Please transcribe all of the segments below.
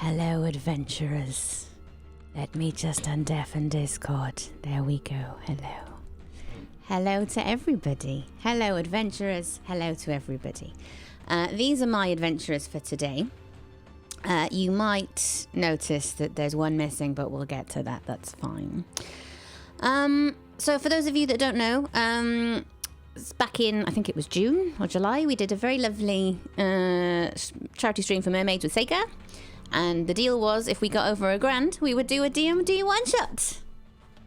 Hello, adventurers. Let me just undeafen Discord. There we go. Hello. Hello to everybody. Hello, adventurers. Hello to everybody. These are my adventurers for today. You might notice that there's one missing, but we'll get to that. That's fine. So for those of you that don't know, back in, I think it was June or July, we did a very lovely charity stream for Mermaids with Sega. And the deal was, if we got over $1,000, we would do a D&D one-shot.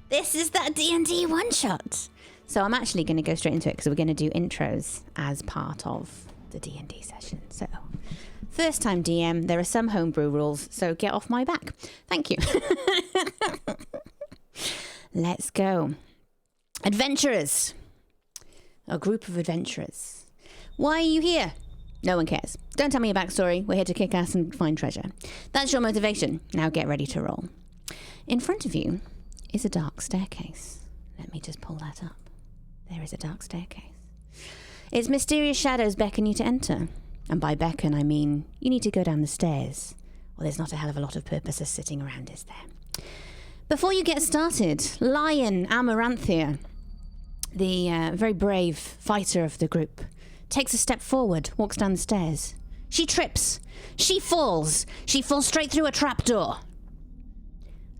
This is that D&D one-shot. So I'm actually going to go straight into it because we're going to do intros as part of the D&D session. So, first time DM, there are some homebrew rules, so get off my back. Thank you. Let's go. Adventurers. A group of adventurers. Why are you here? No one cares. Don't tell me your backstory. We're here to kick ass and find treasure. That's your motivation. Now get ready to roll. In front of you is a dark staircase. Let me just pull that up. There is a dark staircase. Its mysterious shadows beckon you to enter. And by beckon, I mean you need to go down the stairs. Well, there's not a hell of a lot of purposes sitting around, is there? Before you get started, Lion Amaranthia, the very brave fighter of the group, takes a step forward, walks down the stairs. She trips. She falls. She falls straight through a trapdoor.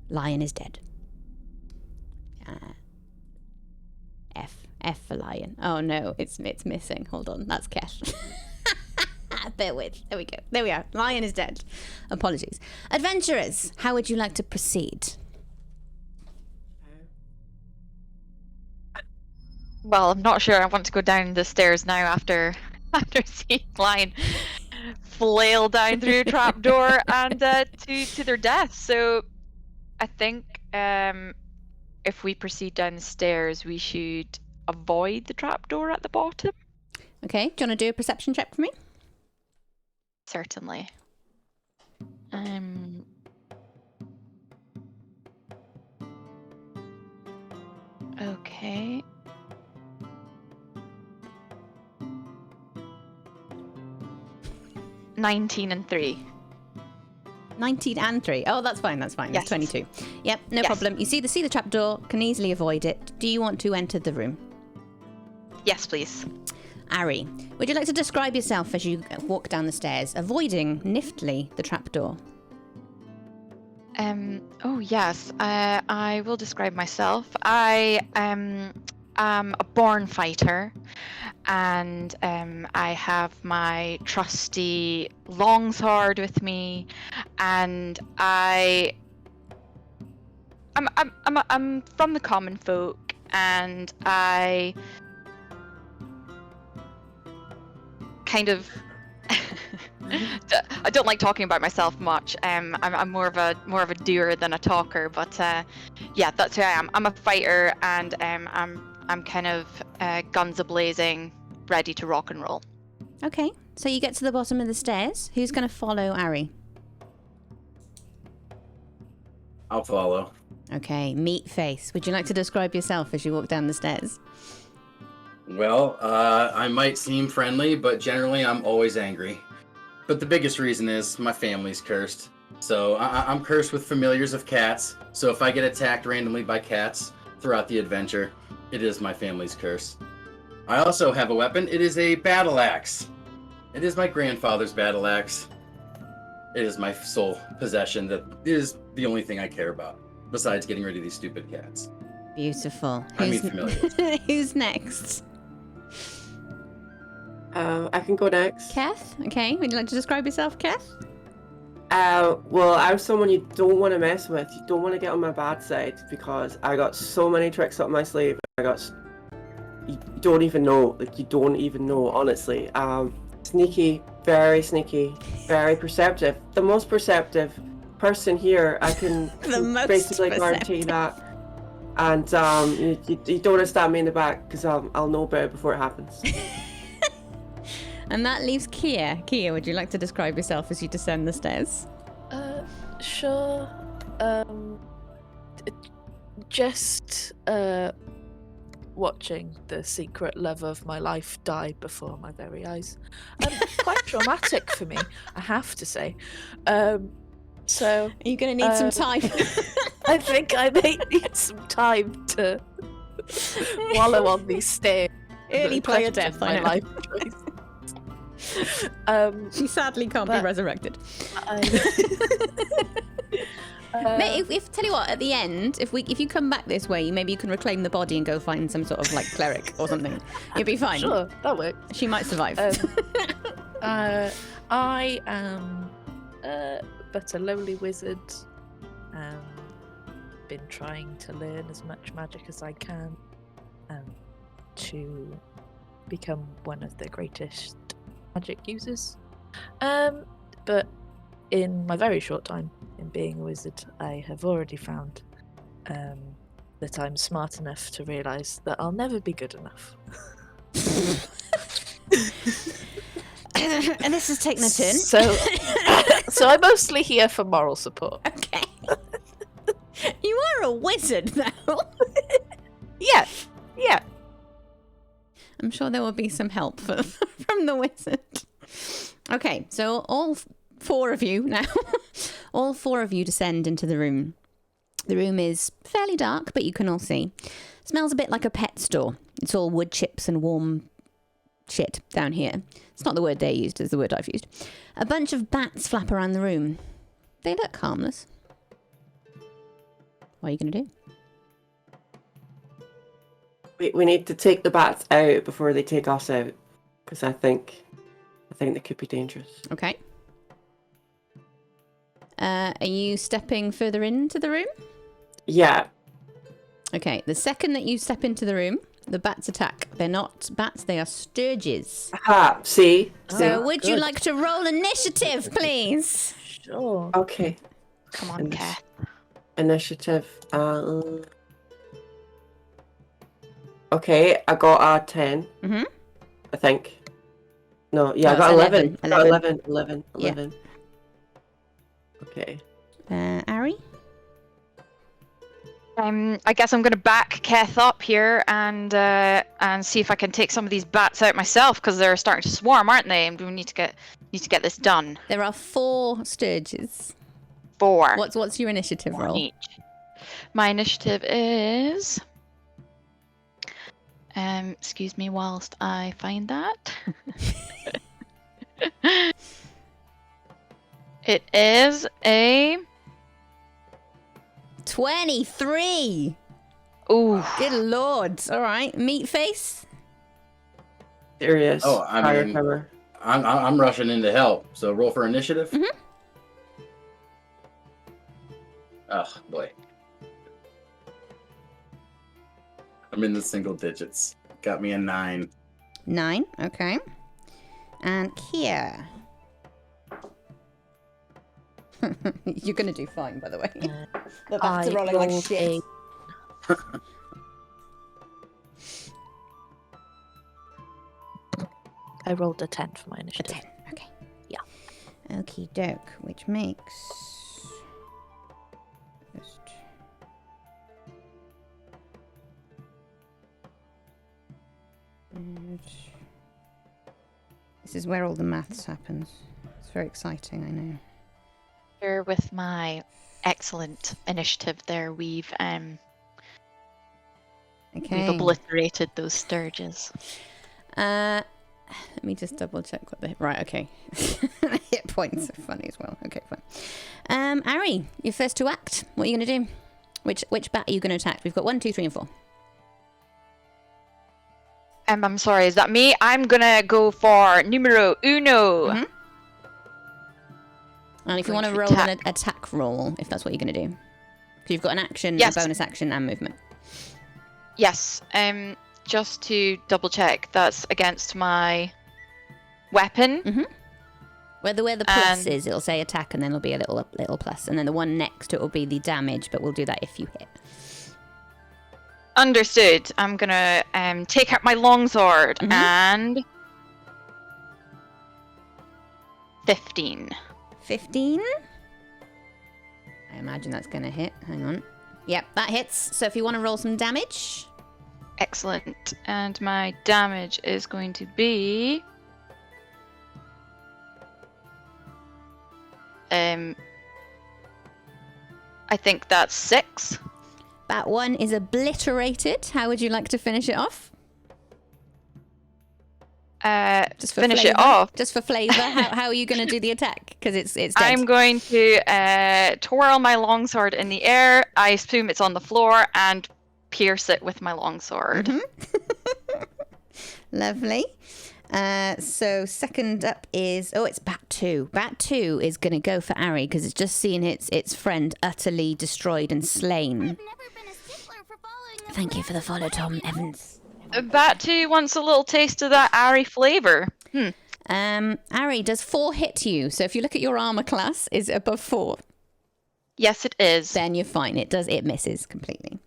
Lion is dead. F for Lion. Oh no, it's missing. Hold on, that's Kesh. Bear with. There we go. There we are. Lion is dead. Apologies. Adventurers, how would you like to proceed? Well, I'm not sure I want to go down the stairs now after seeing Lion flail down through a trapdoor and to their death. So I think if we proceed down the stairs, we should avoid the trapdoor at the bottom. Okay, do you want to do a perception check for me? Certainly. Okay. 19 and 3. 19 and 3. Oh, that's fine. That's fine. Yes. That's 22. Yep, no problem. You see the trapdoor, can easily avoid it. Do you want to enter the room? Yes, please. Ari, would you like to describe yourself as you walk down the stairs, avoiding niftily the trapdoor? Oh yes, I will describe myself. I am a born fighter, and I have my trusty longsword with me, and I'm from the common folk, and I kind of I don't like talking about myself much. I'm more of a doer than a talker, but yeah, that's who I am. I'm a fighter, and I'm kind of guns a-blazing, ready to rock and roll. Okay, so you get to the bottom of the stairs. Who's going to follow Ari? I'll follow. Okay, meat face. Would you like to describe yourself as you walk down the stairs? Well, I might seem friendly, but generally I'm always angry. But the biggest reason is my family's cursed. So I'm cursed with familiars of cats. So if I get attacked randomly by cats throughout the adventure, it is my family's curse. I also have a weapon. It is a battle axe. It is my grandfather's battle axe. It is my sole possession. That is the only thing I care about, besides getting rid of these stupid cats. Beautiful. I mean familiars. Who's next? I can go next. Keth? Okay, would you like to describe yourself, Keth? Well, I'm someone you don't want to mess with. You don't want to get on my bad side because I got so many tricks up my sleeve. You don't even know. Like, you don't even know, honestly. Sneaky, very perceptive. The most perceptive person here. I can basically guarantee that. And you don't want to stab me in the back because I'll know about it before it happens. And that leaves Kia. Kia, would you like to describe yourself as you descend the stairs? Sure. Just watching the secret love of my life die before my very eyes. Quite traumatic for me, I have to say. So Are you going to need some time? I think I may need some time to wallow on these stairs. Early and player question death, my I know. life choices. She sadly can't be But- resurrected. I, If tell you what, at the end, if you come back this way, maybe you can reclaim the body and go find some sort of like cleric or something. You'll be fine. sure, that works. She might survive. I am but a lowly wizard. Been trying to learn as much magic as I can to become one of the greatest magic users. But in my very short time in being a wizard, I have already found that I'm smart enough to realise that I'll never be good enough. And this is taking a turn. So I'm mostly here for moral support. Okay. You are a wizard, though. Yeah. I'm sure there will be some help from the wizard. Okay, so all four of you now, all four of you descend into the room. The room is fairly dark, but you can all see. Smells a bit like a pet store. It's all wood chips and warm shit down here. It's not the word they used, it's the word I've used. A bunch of bats flap around the room. They look harmless. What are you going to do? We need to take the bats out before they take us out, because I think they could be dangerous. Okay. Are you stepping further into the room? Yeah. Okay, the second that you step into the room, the bats attack. They're not bats, they are sturges. Aha. See. So would you good. like to roll initiative, please? Sure. Okay. Come on, And- Kath. Initiative. Okay, I got a 10. Mm-hmm. I think. No, yeah, No, I got it's 11. 11. I got 11. Yeah. 11. Okay. Ari? I guess I'm gonna back Keth up here and see if I can take some of these bats out myself because they're starting to swarm, aren't they? And we need to get this done. There are 4 sturges. 4. What's your initiative One roll? each. My initiative is. Excuse me whilst I find that. It is a. 23! Ooh. Good lord. All right, meat face? Serious. Oh, I mean- Firepower. I'm rushing in to help. So roll for initiative. Mhm. Oh boy. I'm in the single digits. Got me a 9. 9, okay. And Kia. You're going to do fine, by the way. The bats are rolling like rolled shit. I rolled a 10 for my A initiative. 10, okay. Yeah. Okie doke, which makes... Just... And... This is where all the maths happens. It's very exciting, I know. Here with my excellent initiative there, we've Okay. obliterated those sturges. Let me just double check what the right. Okay, hit points are funny as well. Okay, fine. Ari, you're first to act. What are you going to do? Which bat are you going to attack? We've got 1, 2, 3, and 4. I'm sorry, is that me? I'm gonna go for numero uno. Mhm. And if you Going want to to roll an attack. attack roll, if that's what you're going to do, because you've got an action, Yes. a bonus action, and movement. Yes. Just to double check, that's against my weapon. Where the plus And- is, it'll say attack, and then there'll be a little plus, and then the one next to it will be the damage. But we'll do that if you hit. Understood. I'm gonna take out my longsword Mhm. and 15. 15. I imagine that's going to hit. Hang on. Yep, that hits. So if you want to roll some damage. Excellent. And my damage is going to be 8 I think that's 6. That one is obliterated. How would you like to finish it off? Just for Finish flavor. it off. Just for flavor. How are you going to do the attack? Because it's dead. I'm going to twirl my longsword in the air. I assume it's on the floor and pierce it with my longsword. Lovely. So second up is it's Bat 2. Bat 2 is going to go for Ari because it's just seen its friend utterly destroyed and slain. I've never been a stickler for following the Thank you for the follow, Tom Evans. Bat 2 wants a little taste of that Ari flavor. Ari, does 4 hit you? So if you look at your armor class, is it above 4? Yes, it is. Then you're fine. It misses completely.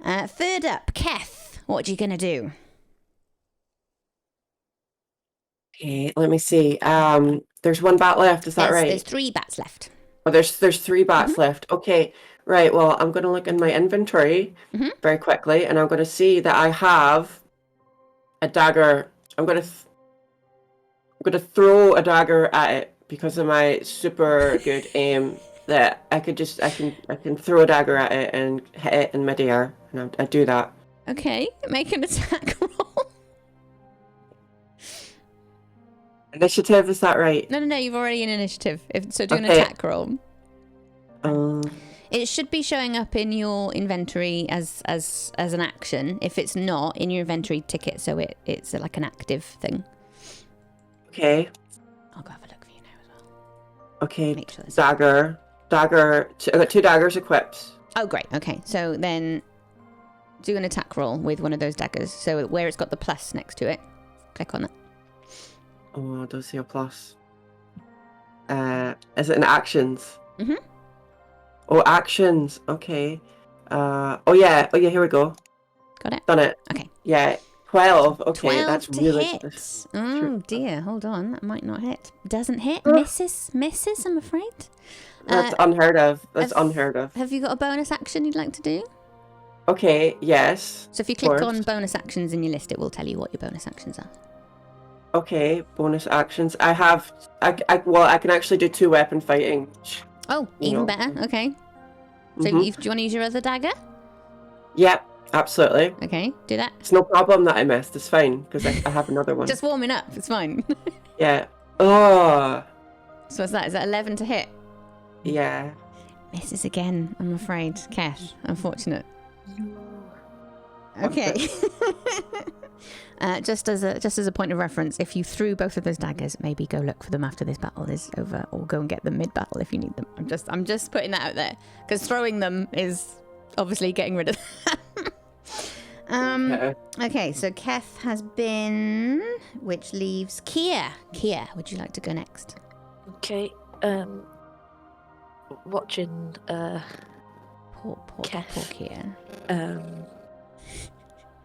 Third up, Keth. What are you going to do? Okay, let me see. There's 1 bat left, is that right? There's 3 bats left. Oh, there's 3 bats left. Okay, right. Well, I'm going to look in my inventory very quickly, and I'm going to see that I have a dagger. I'm going to throw a dagger at it because of my super good aim. That I can throw a dagger at it and hit it in midair, and I do that. Okay, make an attack roll. Initiative, is that right? No, you've already in initiative. So do an Okay. attack roll. It should be showing up in your inventory as an action. If it's not, in your inventory ticket, so it's like an active thing. Okay. I'll go have a look for you now as well. Okay. Make sure there's... Dagger. I got 2 daggers equipped. Oh, great. Okay, so then do an attack roll with one of those daggers. So where it's got the plus next to it, click on it. Oh, I don't see a plus. Is it in actions? Mm-hmm. Oh, actions. Okay. Oh yeah, here we go. Got it? Done it. Okay. Yeah. 12. Okay, 12 that's to really hit. Oh dear, hold on. That might not hit. Doesn't hit. Misses, I'm afraid. That's unheard of. That's unheard of. Have you got a bonus action you'd like to do? Okay, yes. So if you click on bonus actions in your list, it will tell you what your bonus actions are. Okay, bonus actions. I can actually do 2 weapon fighting. Oh, even better. Okay. So do you want to use your other dagger? Yep, absolutely. Okay, do that. It's no problem that I missed. It's fine because I have another one. Just warming up. It's fine. Yeah. Oh. So what's that? Is that 11 to hit? Yeah. Misses again, I'm afraid. Cash. Unfortunate. Okay. Just as a point of reference, if you threw both of those daggers, maybe go look for them after this battle is over, or go and get them mid-battle if you need them. I'm just putting that out there because throwing them is obviously getting rid of them. Okay, so Keth has been, which leaves Kia. Kia, would you like to go next? Okay. Watching Poor Keth. Kia.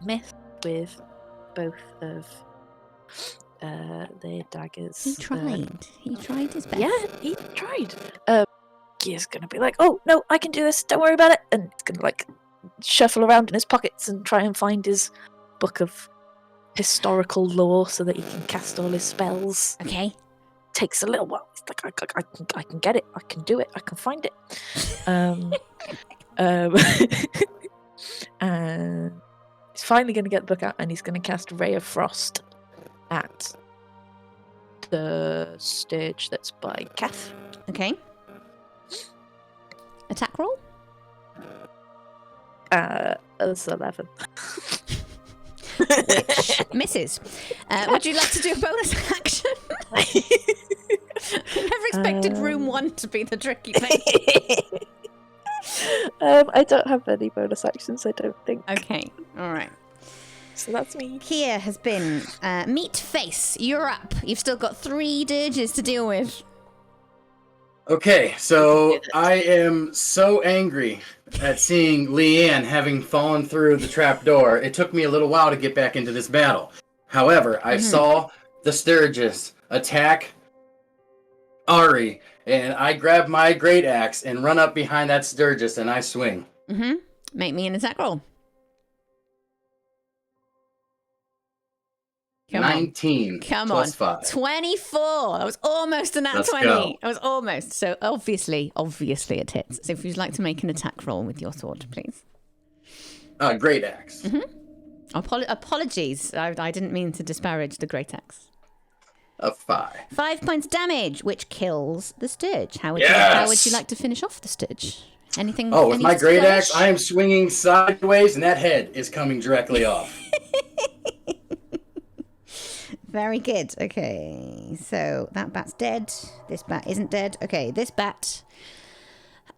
Miss with both of their daggers. He tried. He tried his best. Yeah, he tried. Kia's gonna be like, "Oh no, I can do this. Don't worry about it," and he's gonna like shuffle around in his pockets and try and find his book of historical lore so that he can cast all his spells. Okay. Takes a little while. He's like, I can get it. I can do it. I can find it. And he's finally going to get the book out and he's going to cast Ray of Frost at the stage that's by Kath. Okay. Attack roll? That's 11. Which misses. Would you like to do a bonus action? I never expected room 1 to be the tricky thing. I don't have any bonus actions, I don't think. Okay, alright. So that's me. Kia has been meat face. You're up. You've still got 3 dirges to deal with. Okay, so I am so angry at seeing Leanne having fallen through the trapdoor. It took me a little while to get back into this battle. However, I saw the Sturgis attack Ari, and I grab my great axe and run up behind that Sturgis and I swing. Make me an attack roll. Come on. 19 Come plus on. 5. 24. That was almost a nat Let's 20. go. That was almost. So obviously it hits. So if you'd like to make an attack roll with your sword, please. Great axe. Apologies. I didn't mean to disparage the great axe. A 5. 5 points damage, which kills the Sturge. How would Yes! you like to finish off the Sturge? Anything? Oh, with any my great axe, flourish? I am swinging sideways, and that head is coming directly off. Very good. Okay, so that bat's dead. This bat isn't dead. Okay, this bat,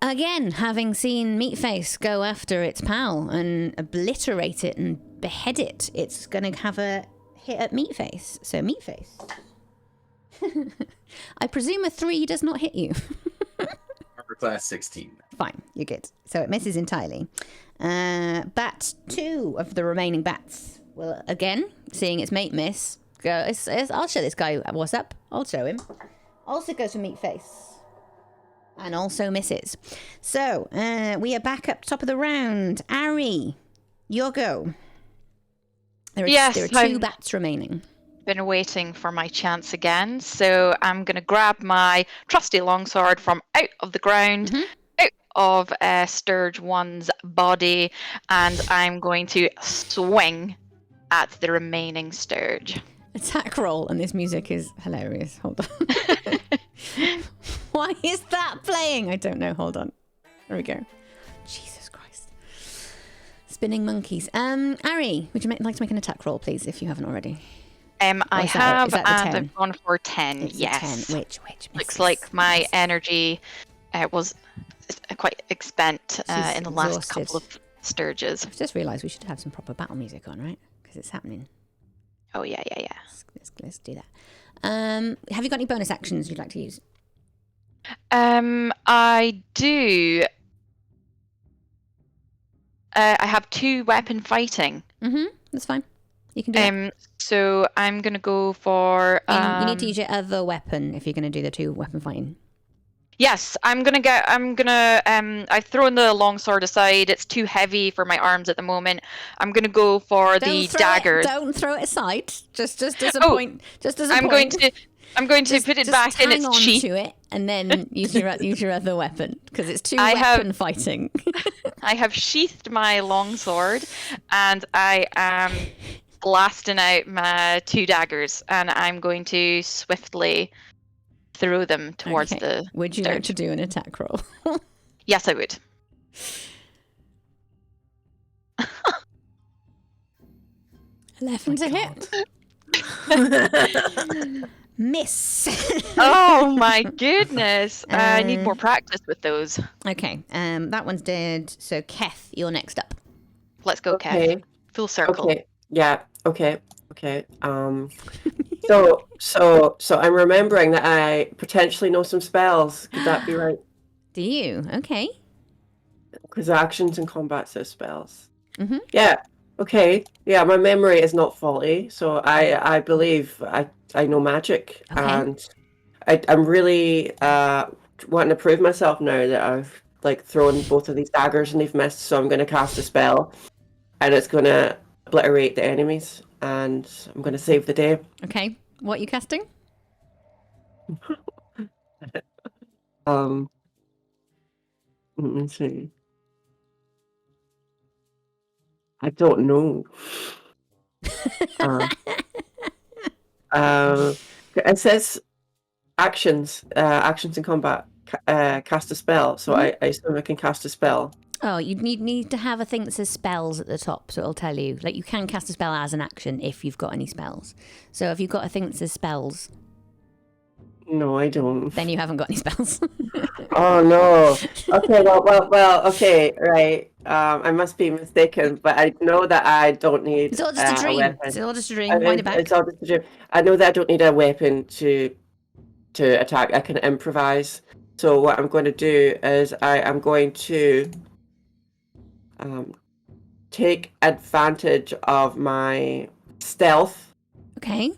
again, having seen Meatface go after its pal and obliterate it and behead it, it's going to have a hit at Meatface. So Meatface. I presume a 3 does not hit you. Armor class 16. Fine, you're good. So it misses entirely. Bat 2 of the remaining bats will, again, seeing its mate miss, go, I'll show this guy what's up. I'll show him. Also goes for Meatface. And also misses. So, we are back up top of the round. Ari, your go. There are 2 bats remaining. Been waiting for my chance again, so I'm going to grab my trusty longsword from out of the ground, out of Sturge 1's body, and I'm going to swing at the remaining Sturge. Attack roll, and this music is hilarious. Hold on. Why is that playing? I don't know. Hold on. There we go. Jesus Christ. Spinning monkeys. Ari, would you like to make an attack roll, please, if you haven't already? I is have, that the and 10? I've gone for 10, It's a yes. 10. Which Looks misses. like my energy was quite spent She's in the last exhausted. couple of Sturges. I've just realised we should have some proper battle music on, right? Because it's happening. Oh, yeah. Let's do that. Have you got any bonus actions you'd like to use? I do. I have 2 weapon fighting. That's fine. You can do that. So I'm gonna go for. You need to use your other weapon if you're going to do the 2 weapon fighting. Yes, I've thrown the longsword aside. It's too heavy for my arms at the moment. I'm gonna go for the daggers. Don't throw it aside. Just as a point. Just as a I'm point. I'm going to put it back in its sheath. Hang on to it and then use your other weapon because it's 2 weapon fighting. I have sheathed my longsword and I am blasting out my 2 daggers, and I'm going to swiftly throw them towards the. Would you like to do an attack roll? Yes, I would. 11 to hit. Miss. Oh my goodness! I need more practice with those. Okay, that one's dead. So Keth, you're next up. Let's go, Okay. Kev. Full circle. Okay. Yeah. Okay. So I'm remembering that I potentially know some spells. Could that be right? Do you? Okay. Because actions and combat says spells. Mhm. Yeah. Okay. Yeah. My memory is not faulty, so I believe I know magic, Okay. and I'm really wanting to prove myself now that I've thrown both of these daggers and they've missed. So I'm going to cast a spell, and it's going to obliterate the enemies, and I'm going to save the day. Okay. What are you casting? Let me see. I don't know. It says actions in combat. Cast a spell. So I assume I can cast a spell. Oh, you need to have a thing that says spells at the top, so it'll tell you. You can cast a spell as an action if you've got any spells. So if you've got a thing that says spells, No, I don't. then you haven't got any spells. Oh no. Okay. Well. Okay. Right. I must be mistaken, but I know that I don't need. It's all just a a dream. weapon. It's all just a dream. Wind it back. It's all just a dream. I know that I don't need a weapon to attack. I can improvise. So what I'm going to do is I am going to take advantage of my stealth, Okay.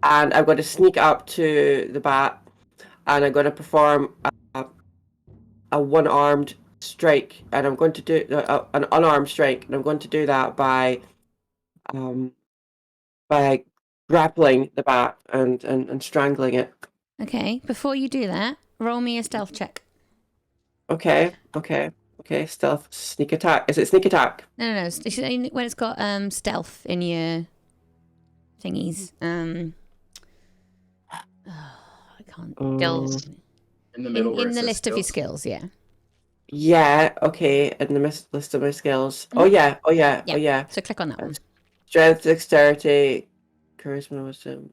and I'm going to sneak up to the bat, and I'm going to perform a one-armed strike, and I'm going to do an unarmed strike, and I'm going to do that by grappling the bat and strangling it. Okay, before you do that, roll me a stealth check. Okay. Stealth, sneak attack. Is it sneak attack? No. When it's got stealth in your thingies. I can't. Skills. In the middle, where In it the says list of your skills. skills, yeah. Yeah. Okay. In the list of my skills. Mhm. Oh yeah. So click on that one. Strength, dexterity, charisma, wisdom.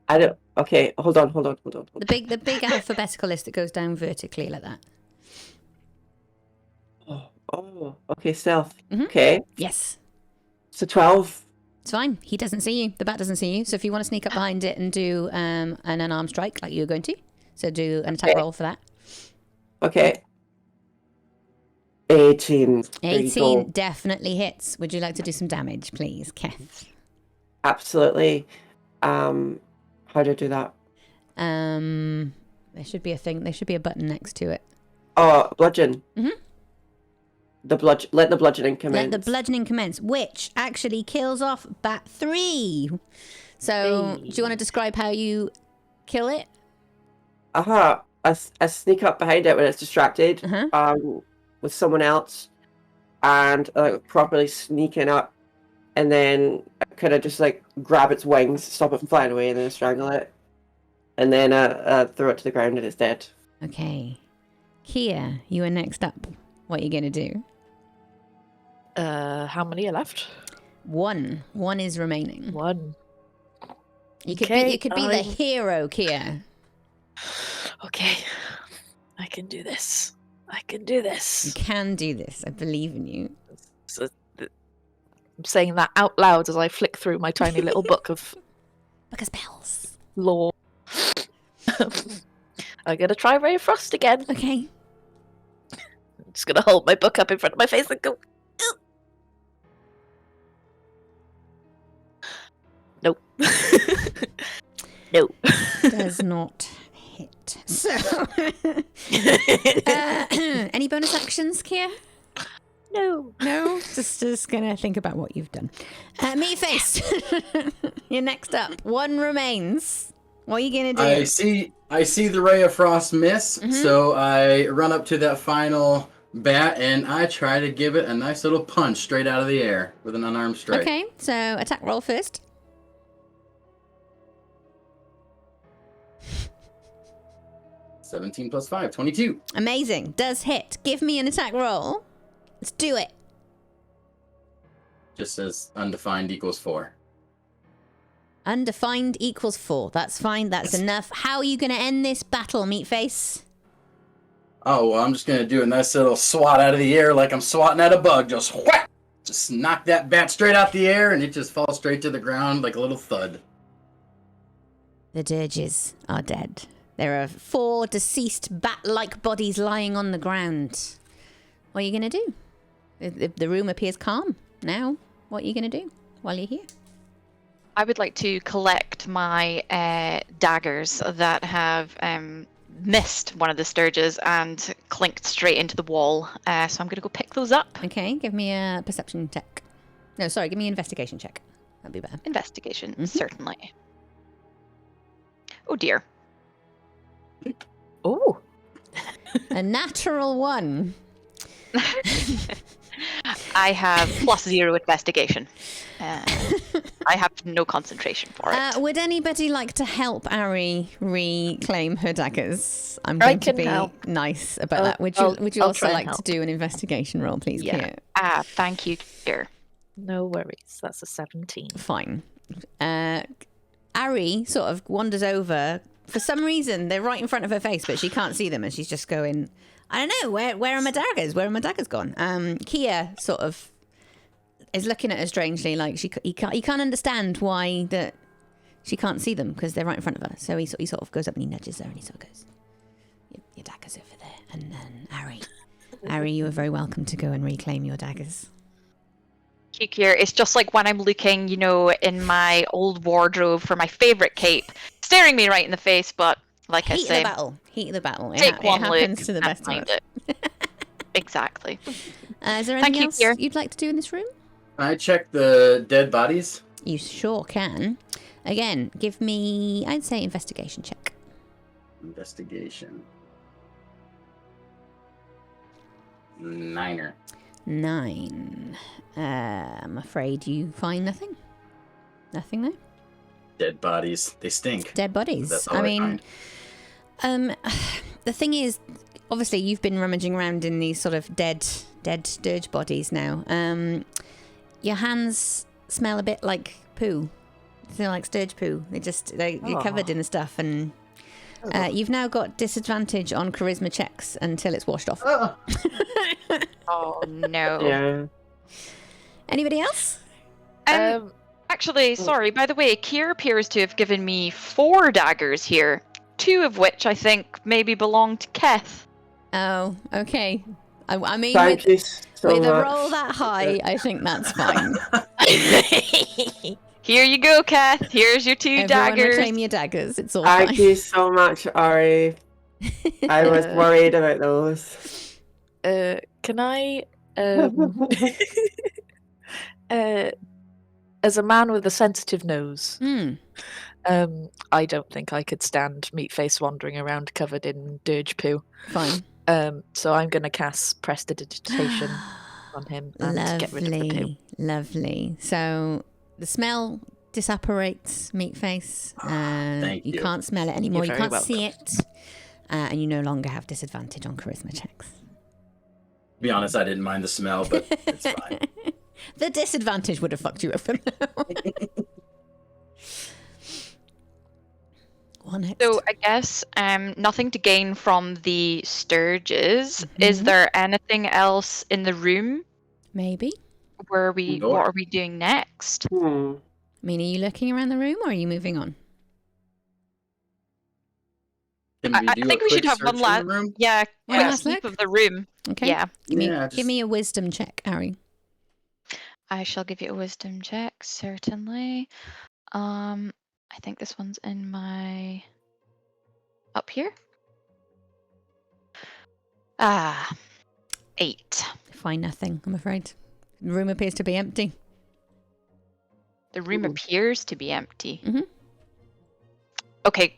I don't. Okay. Hold on. The big alphabetical list that goes down vertically like that. Oh. Okay. Stealth. Mhm. Okay. Yes. So 12. It's fine. He doesn't see you. The bat doesn't see you. So if you want to sneak up behind it and do an unarmed strike like you were going to, so do an attack roll for that. Okay. 18. There you 18 go. definitely hits. Would you like to do some damage, please, Keth? Absolutely. How do I do that? There should be a thing. There should be a button next to it. Oh, bludgeon. Mhm. Let the bludgeoning commence. Let the bludgeoning commence, which actually kills off bat 3. So, do you want to describe how you kill it? I sneak up behind it when it's distracted. Uh-huh. With someone else, and properly sneaking up, and then kind of just like grab its wings, stop it from flying away, and then strangle it, and then throw it to the ground, and it's dead. Okay. Kia, you are next up. What are you going to do? How many are left? 1. 1 is remaining. 1. You could Okay, be the hero, Kia. Okay. I can do this. You can do this. I believe in you. So, I'm saying that out loud as I flick through my tiny little book of Book of spells. lore. I'm gonna try Ray of Frost again. Okay. I'm just gonna hold my book up in front of my face and go. "Ew." Nope. Nope. Does not hit. So, any bonus actions, Kia? No. No, just gonna think about what you've done. Meat face, you're next up. 1 remains. What are you gonna do? I see the ray of frost miss, so I run up to that final bat and I try to give it a nice little punch straight out of the air with an unarmed strike. Okay, so attack roll first. +17 +5, 22. Amazing, does hit. Give me an attack roll. Let's do it. Just says undefined equals 4. Undefined equals 4. That's fine. That's enough. How are you going to end this battle, Meatface? Oh, well, I'm just going to do a nice little swat out of the air like I'm swatting at a bug. Just whack! Just knock that bat straight out the air and it just falls straight to the ground like a little thud. The dirges are dead. There are 4 deceased bat-like bodies lying on the ground. What are you going to do? The room appears calm now. What are you going to do while you're here? I would like to collect my daggers that have missed one of the sturges and clinked straight into the wall. So I'm going to go pick those up. Okay, give me a perception check. No, sorry, give me an investigation check. That'd be better. Investigation, certainly. Oh dear. Oh. A natural 1. I have +0 investigation. I have no concentration for it. Would anybody like to help Ari reclaim her daggers? I'm going to be nice about that. Would you I'll also try and like to help. do an investigation roll, please? Yeah. Kia? Thank you, dear. No worries. That's a 17. Fine. Ari sort of wanders over. For some reason, they're right in front of her face, but she can't see them, and she's just going, I don't know, where are my daggers? Where are my daggers gone? Kia sort of is looking at her strangely, like he can't understand why that she can't see them because they're right in front of her. So he sort of goes up and he nudges her and he sort of goes, your daggers over there. And then Ari, you are very welcome to go and reclaim your daggers. Here, it's just like when I'm looking, in my old wardrobe for my favourite cape, staring me right in the face, but like I say... Heat of the battle. Take one look. It happens to the best of us. Exactly. Is there anything else you'd like to do in this room? I check the dead bodies. You sure can. Again, give me, I'd say, investigation check. Investigation. 9. 9. I'm afraid you find nothing. Nothing there. Dead bodies. They stink. Dead bodies. That's all I I mean, find. the thing is, obviously, you've been rummaging around in these sort of dead dirge bodies now. Your hands smell a bit like poo. They smell like sturge poo. You're covered in the stuff, and you've now got disadvantage on charisma checks until it's washed off. Oh no. Yeah. Anybody else? Actually, sorry, by the way, Kier appears to have given me 4 daggers here, 2 of which I think maybe belong to Keth. Oh, okay. I mean, Thank you so with a much. roll that high, I think that's fine. Here you go, Keth. Here's your 2 Everyone daggers. reclaim your daggers. It's all fine. Thank you so much, Ari. I was worried about those. Can I, as a man with a sensitive nose, Hmm. I don't think I could stand Meatface wandering around covered in dirge poo. Fine. So I'm going to cast Prestidigitation on him and get rid of the poo. Lovely. So the smell disapparates, Meatface. Thank you. Can't smell it anymore. You You're very can't see it. And you no longer have disadvantage on charisma checks. To be honest, I didn't mind the smell, but it's fine. The disadvantage would have fucked you over though. One next. So I guess nothing to gain from the sturges. Is there anything else in the room? Maybe. What are we doing next? I mean, are you looking around the room or are you moving on? Can we I do think a we should quick have one search in last. the room? Yeah, One quick last sweep look? of the room. Okay. Yeah. Give me a wisdom check, Ari. I shall give you a wisdom check, certainly. I think this one's in my up here. 8. Find nothing, I'm afraid. The room appears to be empty. The room appears to be empty. Mhm. Okay.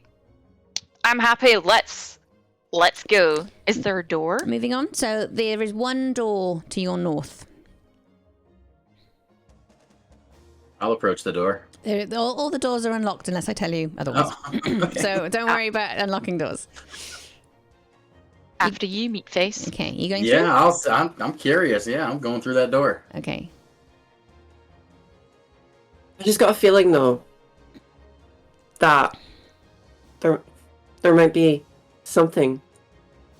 I'm happy. Let's go. Is there a door? Moving on. So there is one door to your north. I'll approach the door. All the doors are unlocked unless I tell you otherwise. So don't worry about unlocking doors. After you, Meatface. Okay, you going through? Yeah, I'm curious. Yeah, I'm going through that door. Okay. I just got a feeling though that there might be something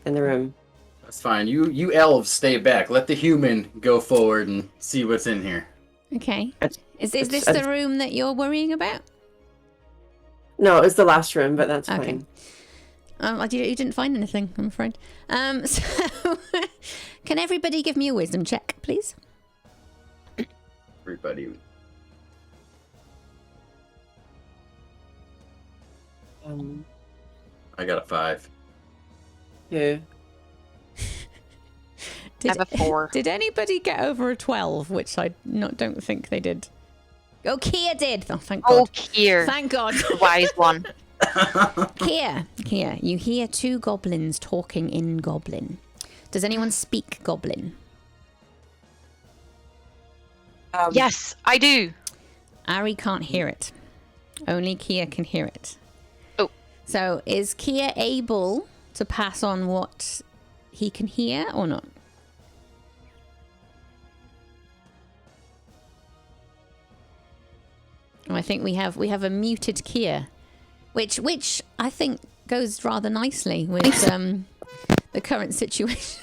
in the room. That's fine. You elves stay back. Let the human go forward and see what's in here. Okay. Is this it's- the room that you're worrying about? No, it's the last room, but that's Okay. fine. You didn't find anything, I'm afraid. So can everybody give me a wisdom check, please? Everybody. I got a 5. Yeah. I have a 4. Did anybody get over a 12? Which I don't think they did. Oh, Kia did. Oh, thank God. Oh, Kier. Thank God. The wise one. Kia, you hear 2 goblins talking in Goblin. Does anyone speak Goblin? Yes, I do. Ari can't hear it. Only Kia can hear it. Oh. So is Kia able to pass on what he can hear or not? Oh, I think we have a muted Kia, which I think goes rather nicely with the current situation.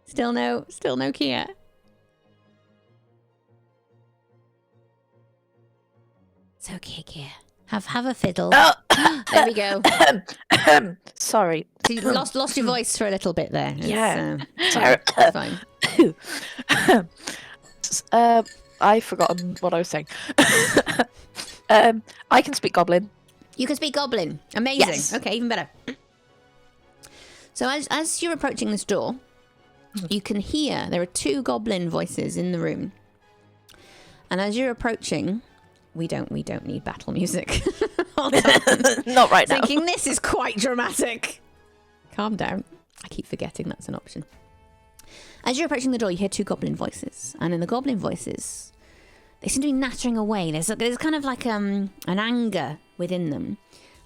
Still no Kia. It's okay, Kia. Have a fiddle. Oh. There we go. Sorry. So you lost your voice for a little bit there. It's, Yeah. it's fine. I've forgotten what I was saying. I can speak Goblin. You can speak Goblin. Amazing. Yes. Okay, even better. So as you're approaching this door, you can hear there are 2 goblin voices in the room. And as you're approaching, we don't need battle music. Hold on. Not right now. Thinking this is quite dramatic. Calm down. I keep forgetting that's an option. As you're approaching the door, you hear two goblin voices, and in the goblin voices, they seem to be nattering away. There's kind of like an anger within them,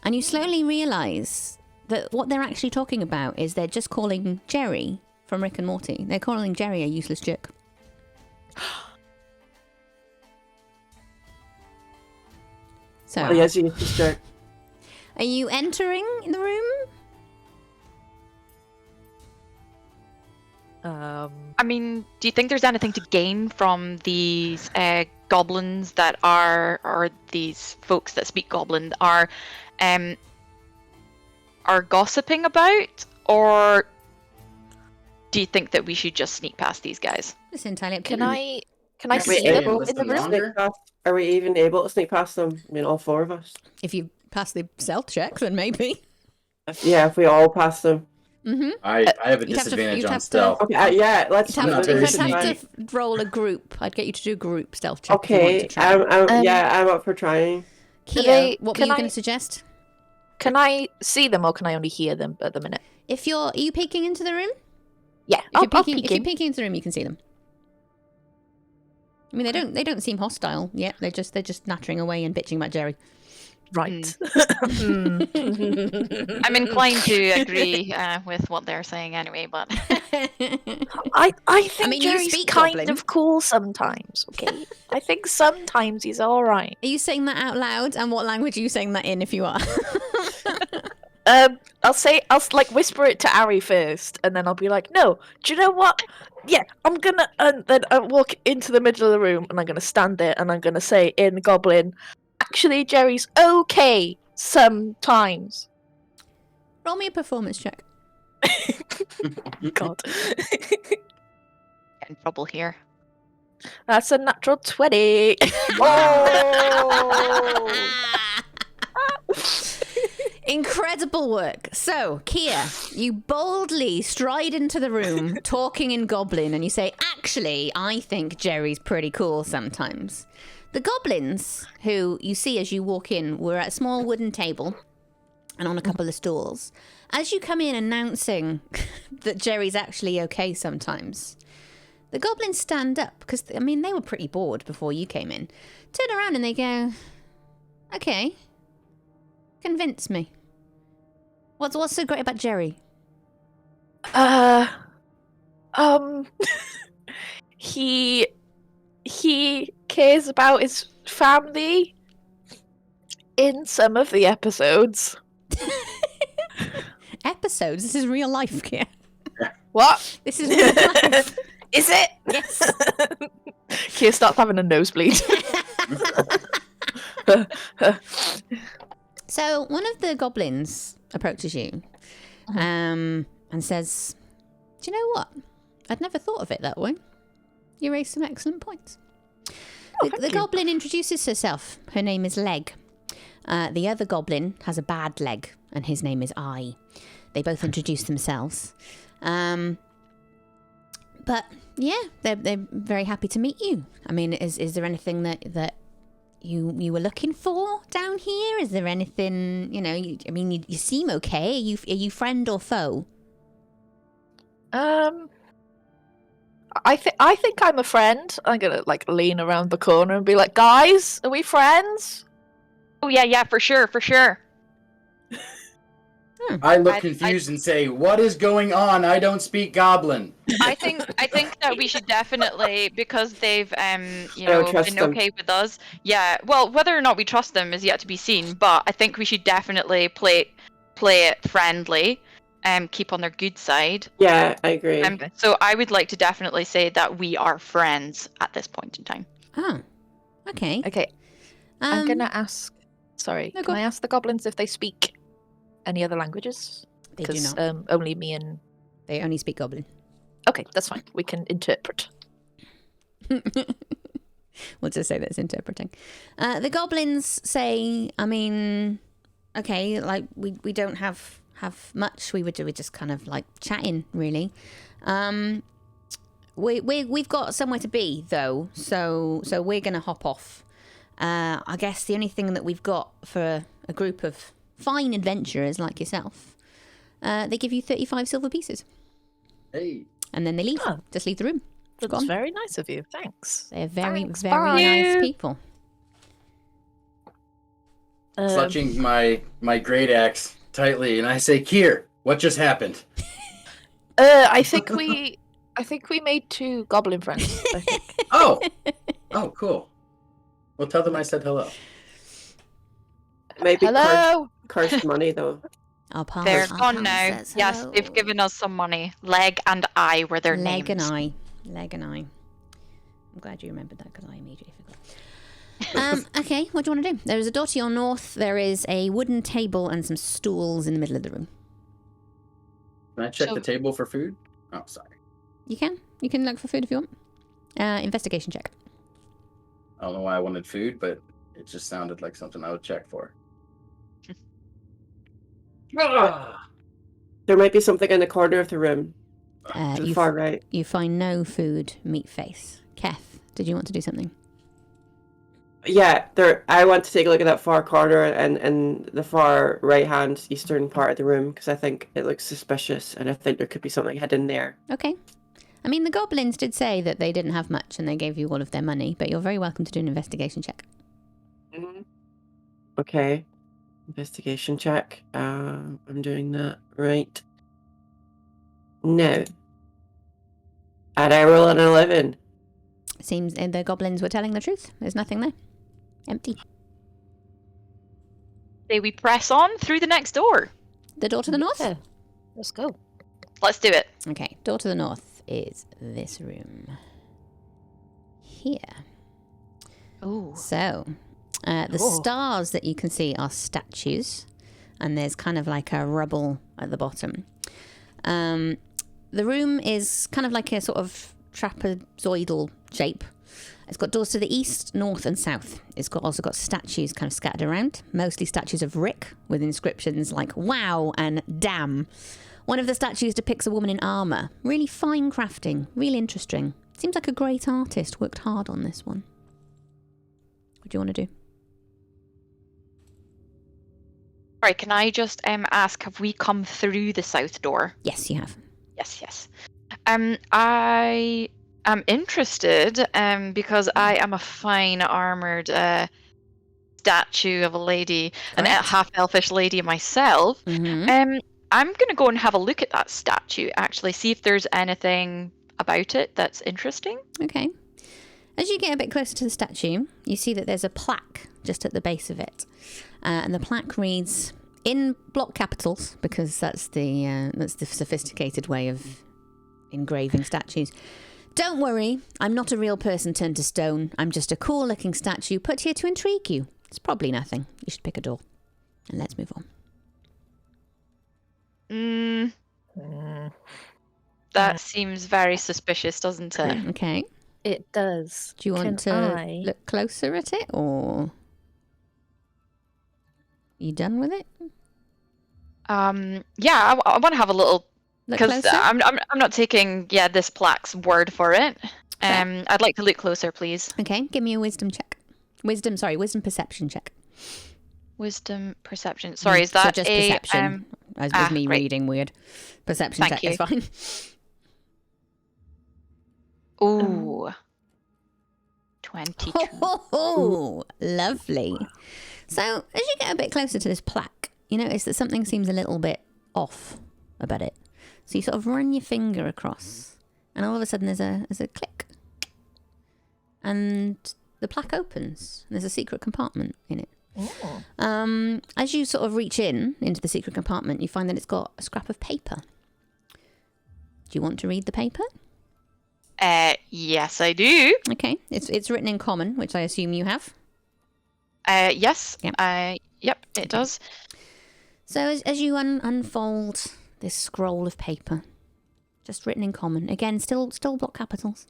and you slowly realise that what they're actually talking about is they're just calling Jerry from Rick and Morty. They're calling Jerry a useless jerk. So, Oh, yes, you just jerk. are you entering the room? I mean, do you think there's anything to gain from these goblins that are, or these folks that speak goblin are gossiping about, or do you think that we should just sneak past these guys? It's entirely up to Can you. I Are we see them able in the listen room? longer? Are we even able to sneak past them? I mean, all four of us. If you pass the stealth check, then maybe. Yeah, if we all pass them. Mm-hmm. I have a You'd have to- disadvantage you'd on have to- stealth. Okay, yeah, let's. You'd I'm not have, very to, you'd have sneaky. to roll a group. I'd get you to do a group stealth check. If you want Okay, to try. I'm up for trying. Kia, what were can you going I- to suggest? Can I see them or can I only hear them at the minute? Are you peeking into the room? Yeah, If I'll you're peek peeking in. into the room, you can see them. I mean, they don't seem hostile yet. They're just nattering away and bitching about Jerry. Right. I'm inclined to agree with what they're saying anyway, but I think mean, you Jerry's speak kind Goblin. of cool sometimes, okay? I think sometimes he's alright. Are you saying that out loud? And what language are you saying that in? If you are, I'll like whisper it to Ari first, and then I'll be like, no, do you know what? Yeah, I'm gonna, and then I walk into the middle of the room, and I'm gonna stand there, and I'm gonna say in Goblin, actually, Jerry's okay sometimes. roll me a performance check. God. get in trouble here. That's a natural 20. Incredible work. So, Kia, you boldly stride into the room, talking in Goblin, and you say, actually, I think Jerry's pretty cool sometimes. The goblins, who you see as you walk in, were at a small wooden table and on a couple of stools. As you come in announcing that Jerry's actually okay sometimes, the goblins stand up, because, I mean, they were pretty bored before you came in. Turn around and they go, okay, convince me. What's so great about Jerry? He cares about his family in some of the episodes. Episodes? This is real life, Kia. What? This is real life. Is it? Yes. Kia starts having a nosebleed. So one of the goblins approaches you and says, do you know what? I'd never thought of it that way. You raised some excellent points. The goblin introduces herself. Her name is Leg. The other goblin has a bad leg, and his name is Eye. They both introduce themselves. But yeah, they're very happy to meet you. I mean, is there anything that you were looking for down here? Is there anything, you seem okay. Are you friend or foe? I think I'm a friend. I'm gonna like lean around the corner and be like, guys, are we friends? Oh yeah, for sure. I look I- confused and say, "What is going on? I don't speak Goblin." I think that we should definitely, because they've don't trust been them. okay with us. Yeah. Well, whether or not we trust them is yet to be seen, but I think we should definitely play it friendly and keep on their good side. Yeah, I agree. So I would like to definitely say that we are friends at this point in time. Oh, okay. Okay, I'm gonna ask. Sorry, no, go can on. I ask the goblins if they speak any other languages? They do Because not. only me and. They only speak goblin. Okay, that's fine. We can interpret. We'll just say that's interpreting. The goblins say, I mean, okay, like we don't have much. We were just kind of like chatting, really. We've got somewhere to be though, so we're gonna hop off. I guess the only thing that we've got for a group of fine adventurers like yourself, they give you 35 silver pieces. Hey. And then they leave. Oh. Just leave the room. That's Gone. very nice of you. Thanks. They're very, Thanks, very bye. nice people. Clutching my great axe tightly, and I say, Kier, what just happened? I think we made 2 goblin friends. I think. Oh, cool. Well, tell them I said hello. Maybe Hello. cursed money though. Our palm, They're our gone palm now. says Yes, hello. they've given us some money. Leg and I were their Leg names. and I. Leg and I. I'm glad you remembered that because I immediately forgot. Okay, what do you want to do? There is a door to your north. There is a wooden table and some stools in the middle of the room. Can I check So- the table for food? Oh, sorry. You can. You can look for food if you want. Investigation check. I don't know why I wanted food, but it just sounded like something I would check for. There might be something in the corner of the room. To the You far right. You find no food, meat face. Keth, did you want to do something? Yeah, there. I want to take a look at that far corner and the far right-hand eastern part of the room because I think it looks suspicious and I think there could be something hidden there. Okay. I mean, the goblins did say that they didn't have much and they gave you all of their money, but you're very welcome to do an investigation check. Okay. Investigation check. I'm doing that right now. And I roll an 11. Seems the goblins were telling the truth. There's nothing there. Empty. Say we press on through the next door. The door to the north? Yeah. Let's go. Let's do it. Okay, door to the north is this room. Here. Ooh. So, the stars that you can see are statues, and there's kind of like a rubble at the bottom. The room is kind of like a sort of trapezoidal shape. It's got doors to the east, north, and south. It's also got statues kind of scattered around, mostly statues of Rick, with inscriptions like "Wow" and "Damn." One of the statues depicts a woman in armour. Really fine crafting, really interesting. Seems like a great artist worked hard on this one. What do you want to do? Right, can I just ask, have we come through the south door? Yes, you have. Yes. I am interested because I am a fine armoured statue of a lady, a Correct. half-elfish lady myself. Mm-hmm. I'm going to go and have a look at that statue, actually, see if there's anything about it that's interesting. Okay. As you get a bit closer to the statue, you see that there's a plaque just at the base of it. And the plaque reads, in block capitals, because that's the sophisticated way of engraving statues. Don't worry, I'm not a real person turned to stone. I'm just a cool-looking statue put here to intrigue you. It's probably nothing. You should pick a door. And let's move on. That seems very suspicious, doesn't it? Okay. It does. Do you want to look closer at it, or you done with it? Yeah, I want to have a little, Look because closer. I'm not taking this plaque's word for it. Fair. I'd like to look closer, please. Okay, give me a wisdom check. Wisdom perception check. Wisdom perception. Sorry, is that so just a perception? As me right. reading weird. Perception Thank check is fine. Ooh. 22. Oh, lovely. So, as you get a bit closer to this plaque, you notice that something seems a little bit off about it. So you sort of run your finger across, and all of a sudden there's a click. And the plaque opens, and there's a secret compartment in it. Oh. As you sort of reach into the secret compartment, you find that it's got a scrap of paper. Do you want to read the paper? Yes, I do. Okay, it's written in common, which I assume you have. Yes. Yep. Yep, it does. So as you unfold this scroll of paper, just written in common, again, still block capitals.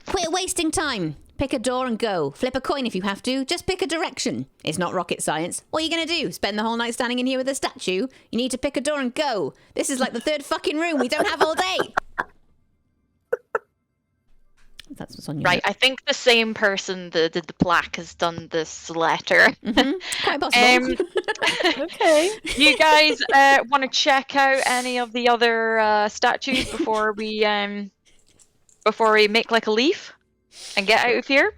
Quit wasting time. Pick a door and go. Flip a coin if you have to. Just pick a direction. It's not rocket science. What are you going to do? Spend the whole night standing in here with a statue? You need to pick a door and go. This is like the third fucking room we don't have all day. That's what's on your Right, I think the same person that did the plaque has done this letter. Quite possible. Okay. You guys want to check out any of the other statues before we make like a leaf and get out of here?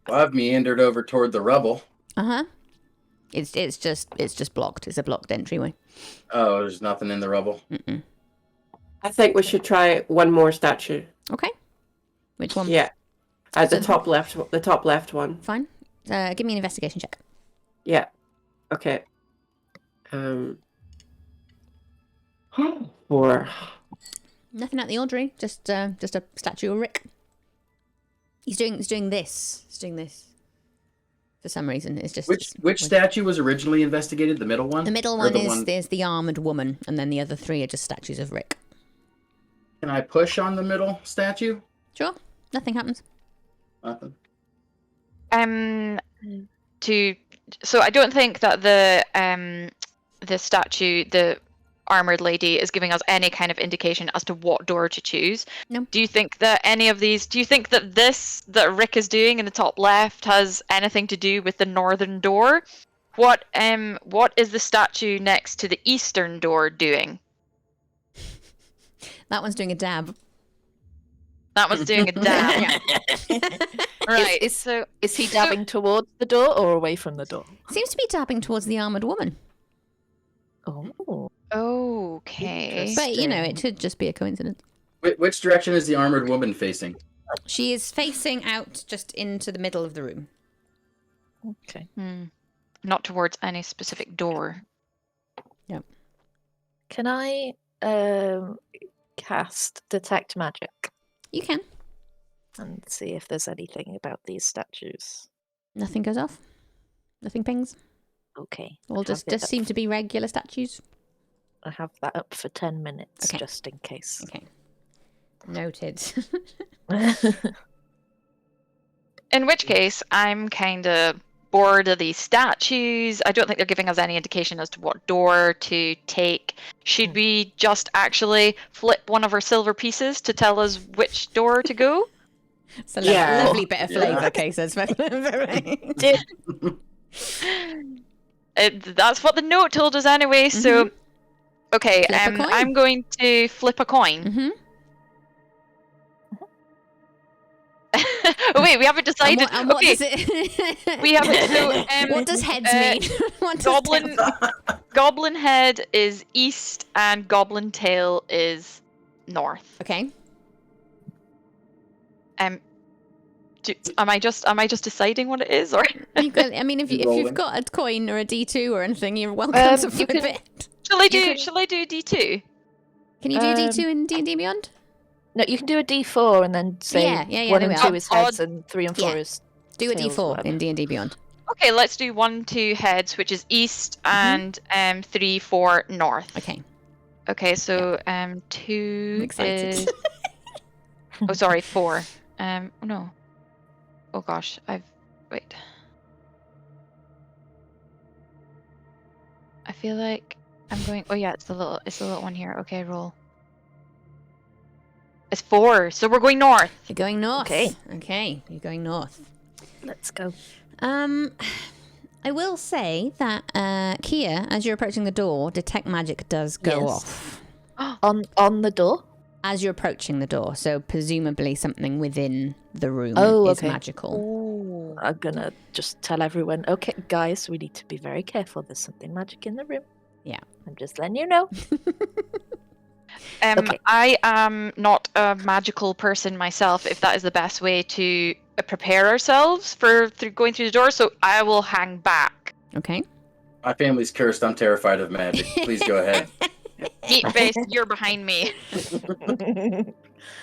Well, I've meandered over toward the rubble. Uh-huh. It's just blocked. It's a blocked entryway. Oh, there's nothing in the rubble. Mm-mm. I think we should try one more statue. Okay. Which one? Yeah. At the So- top left one. Fine. Give me an investigation check. Yeah. Okay. 4. Nothing out the ordinary. Just a statue of Rick. He's doing this. He's doing this. For some reason, it's just Which statue was originally investigated? The middle one. The middle Or one the is there's the armored woman, and then the other 3 are just statues of Rick. Can I push on the middle statue? Sure. Nothing happens. Nothing. So I don't think that the statue, the armored lady, is giving us any kind of indication as to what door to choose. No. Do you think that this that Rick is doing in the top left has anything to do with the northern door? What is the statue next to the eastern door doing? That one's doing a dab. That one's doing a dab. Yeah. Right. Is he dabbing towards the door or away from the door? Seems to be dabbing towards the armored woman. Oh. Okay. But, it could just be a coincidence. Which direction is the armored woman facing? She is facing out just into the middle of the room. Okay. Not towards any specific door. Yep. Can I cast Detect Magic You can. and see if there's anything about these statues? Nothing goes off. Nothing pings. Okay. All just seem to be regular statues. I have that up for 10 minutes, Okay. just in case. Okay. Noted. In which case, I'm kind of bored of these statues. I don't think they're giving us any indication as to what door to take. Should we just actually flip one of our silver pieces to tell us which door to go? It's a Yeah. lovely bit of flavour, Cases. That's what the note told us anyway, so... Okay, Flip a coin. I'm going to flip a coin. Mm-hmm. Oh, wait, we haven't decided. And what Okay, does it... we haven't. So, what does heads mean? What does Goblin, tails- goblin head is east, and goblin tail is north. Okay. Am I just deciding what it is, or If you've Rolling. got a coin or a D2 or anything, you're welcome to you flip can- it. shall I do? can- Shall I do D2? Can you do D2 in D&D Beyond? No, you can do a D4 and then say Yeah, 1 there and we 2 are. is heads and 3 and 4 Yeah. is Do a tails, D4 whatever. in D&D Beyond. Okay, let's do 1, 2 heads, which is east, and 3, 4 north. Okay. Okay, so 2 I'm excited. is. Oh, sorry, 4. Oh no. Oh gosh, wait. I feel like I'm going. Oh yeah, it's the little one here. Okay, roll. It's 4, so we're going north. You're going north. Okay. Okay, you're going north. Let's go. I will say that Kia, as you're approaching the door, detect magic does go Yes. off On the door? as you're approaching the door. So presumably something within the room Oh, is okay. magical. I'm gonna just tell everyone, okay, guys, we need to be very careful. There's something magic in the room. Yeah. I'm just letting you know. Okay. I am not a magical person myself. If that is the best way to prepare ourselves for going through the door, so I will hang back. Okay. My family's cursed. I'm terrified of magic. Please go ahead. Meat face, you're behind me.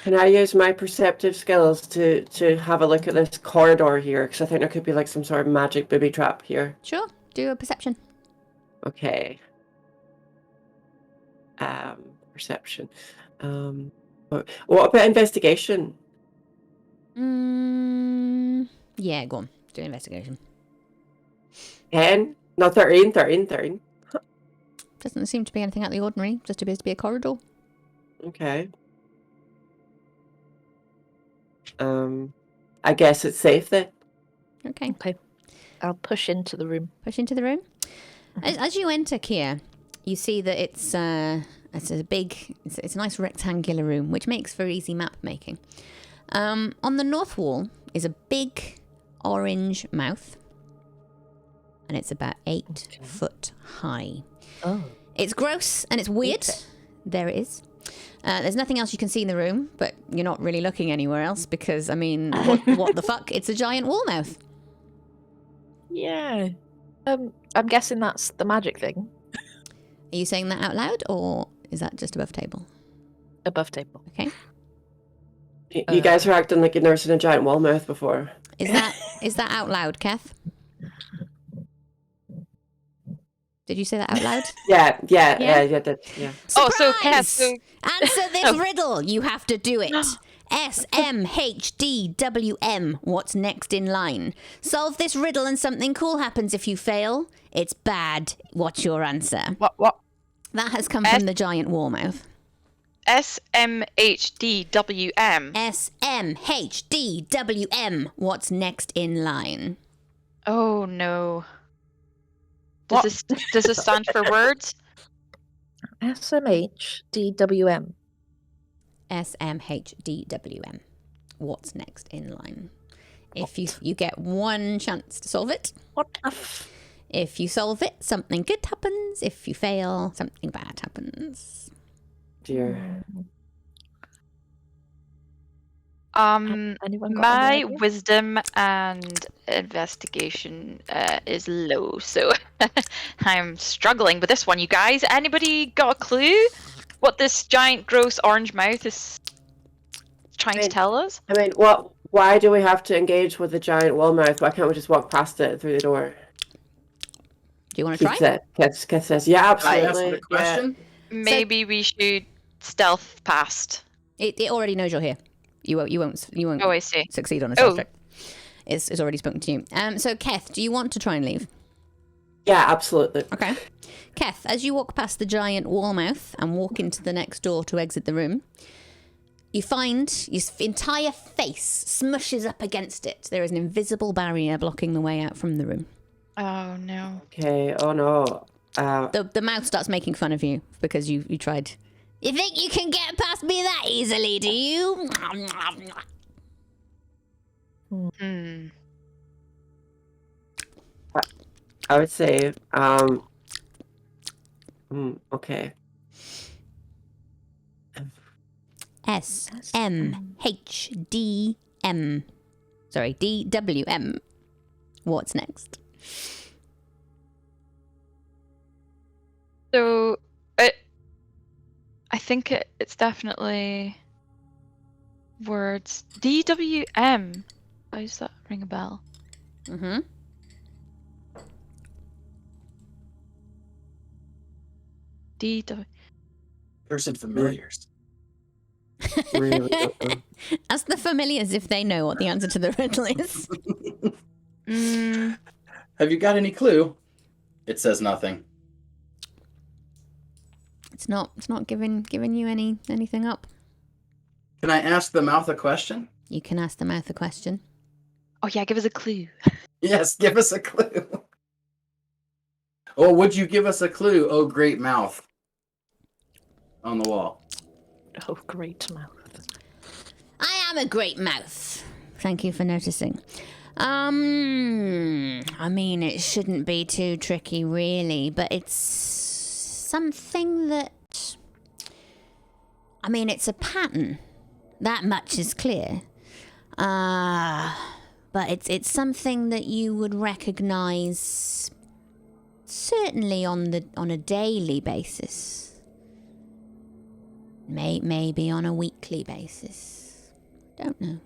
Can I use my perceptive skills to have a look at this corridor here? Because I think there could be like some sort of magic booby trap here. Sure. Do a perception. Okay. Perception. What about investigation? Yeah, go on. Do an investigation. 10? No, 13, 13, 13. Doesn't seem to be anything out of the ordinary. Just appears to be a corridor. Okay. I guess it's safe then. Okay. Okay. I'll push into the room. Push into the room. As you enter, Kia, you see that it's a nice rectangular room, which makes for easy map making. On the north wall is a big orange mouth, and it's about 8 foot high. Oh. It's gross and it's weird. Okay. There it is. There's nothing else you can see in the room, but you're not really looking anywhere else because, I mean, what the fuck? It's a giant wall mouth. Yeah. I'm guessing that's the magic thing. Are you saying that out loud, or is that just above table? Above table. Okay. You guys are acting like you've never seen a giant wall mouth before. Is that out loud, Kath? Did you say that out loud? Yeah. Yeah? That, yeah. Oh, so Kath, Surprise! Answer this riddle. You have to do it. SMHDWM. What's next in line? Solve this riddle and something cool happens if you fail. It's bad. What's your answer? What? That has come from the giant wall mouth. SMHDWM. SMHDWM. What's next in line? Oh no. Does this stand for words? SMHDWM. SMHDWM. What's next in line? If you get one chance to solve it. What the f... If you solve it, something good happens. If you fail, something bad happens. Dear. Anyone got My any idea? wisdom and investigation is low, so I'm struggling with this one, you guys. Anybody got a clue what this giant, gross orange mouth is trying to tell us? I mean, why do we have to engage with the giant wall mouth? Why can't we just walk past it through the door? Do you want to try? Keith says, yeah, Can I absolutely. ask the question? Maybe we should stealth past. It already knows you're here. You won't Oh, I see. succeed on a stealth check. It's already spoken to you. So Keth, do you want to try and leave? Yeah, absolutely. Okay. Keth, as you walk past the giant wall mouth and walk into the next door to exit the room, you find your entire face smushes up against it. There is an invisible barrier blocking the way out from the room. Oh no. Okay, oh no. The mouth starts making fun of you because you tried. You think you can get past me that easily, do you? Hmm. I would say, okay. SMHDM. Sorry, DWM. What's next? So, I think it's definitely words. DWM. Why does that ring a bell? Mm-hmm. DW. Cursed familiars. Really don't know. Ask the familiars if they know what the answer to the riddle is. Have you got any clue? It says nothing. It's not giving you anything up. Can I ask the mouth a question? You can ask the mouth a question. Oh yeah, give us a clue. Yes, give us a clue. Or would you give us a clue, oh great mouth, on the wall? Oh, great mouth. I am a great mouth. Thank you for noticing. I mean, it shouldn't be too tricky, really, but it's something that... I mean, it's a pattern. That much is clear. But it's something that you would recognize certainly on a daily basis. Maybe on a weekly basis. Don't know.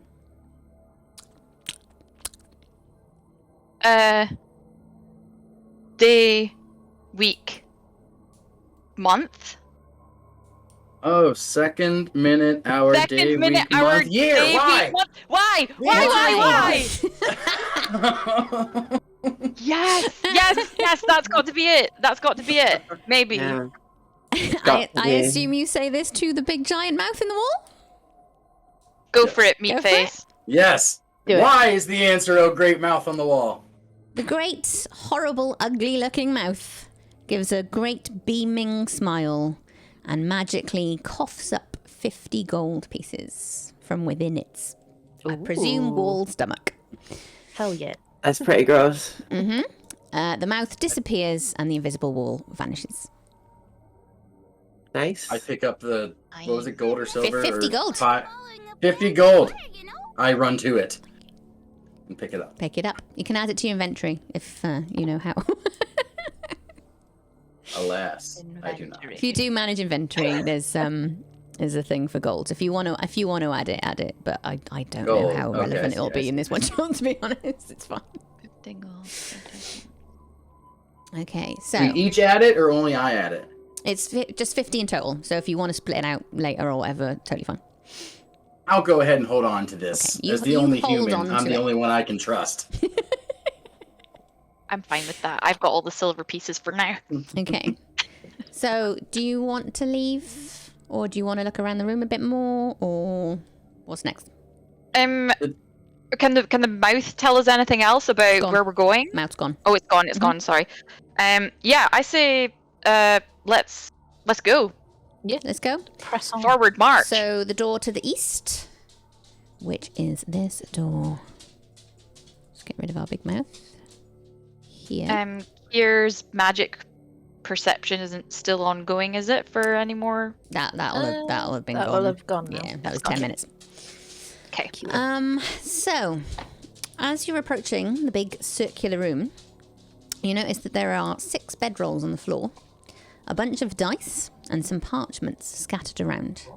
Day, week, month. Oh, second, minute, hour, Second, day, minute, week, hour, month, year. day, Why? week, month. Why? Why? Yes, that's got to be it. Maybe. Yeah. I assume you say this to the big giant mouth in the wall? Go for it, Go meat for it. face. Yes. Do it. Why is the answer, oh great mouth on the wall? The great, horrible, ugly-looking mouth gives a great beaming smile and magically coughs up 50 gold pieces from within its, I presume, Ooh. walled stomach. Hell yeah. That's pretty gross. The mouth disappears and the invisible wall vanishes. Nice. I pick up the, what was it, gold or silver? 50 or gold. 50 gold. I run to it and pick it up. Pick it up. You can add it to your inventory if you know how. Alas, I do not. If you do manage inventory, there's a thing for gold. If you want to add it, but I don't know Gold. how Okay, relevant I see, it'll I be see, in this I one see. shot, to be honest. It's fine. 50 gold. Okay, We so each add it or only I add it? it's just 50 in total. So if you want to split it out later or whatever, totally fine. I'll go ahead and hold on to this. Okay, you- As the you only hold human, on I'm to the it. only one I can trust. I'm fine with that. I've got all the silver pieces for now. Okay. So do you want to leave, or do you want to look around the room a bit more, or what's next? Can the mouth tell us anything else about Gone. where we're going? Mouth's gone. Oh, it's gone. It's gone. Sorry. Yeah, I say let's go. Let's go. Press on. Forward march. So the door to the east, which is this door. Let's get rid of our big mouth. Here. Here's magic perception isn't still ongoing, is it? For any more? That'll have been that gone. will have gone now. Yeah, that was gone. 10 minutes. Okay. So as you're approaching the big circular room, you notice that there are 6 bedrolls on the floor, a bunch of dice, and some parchments scattered around.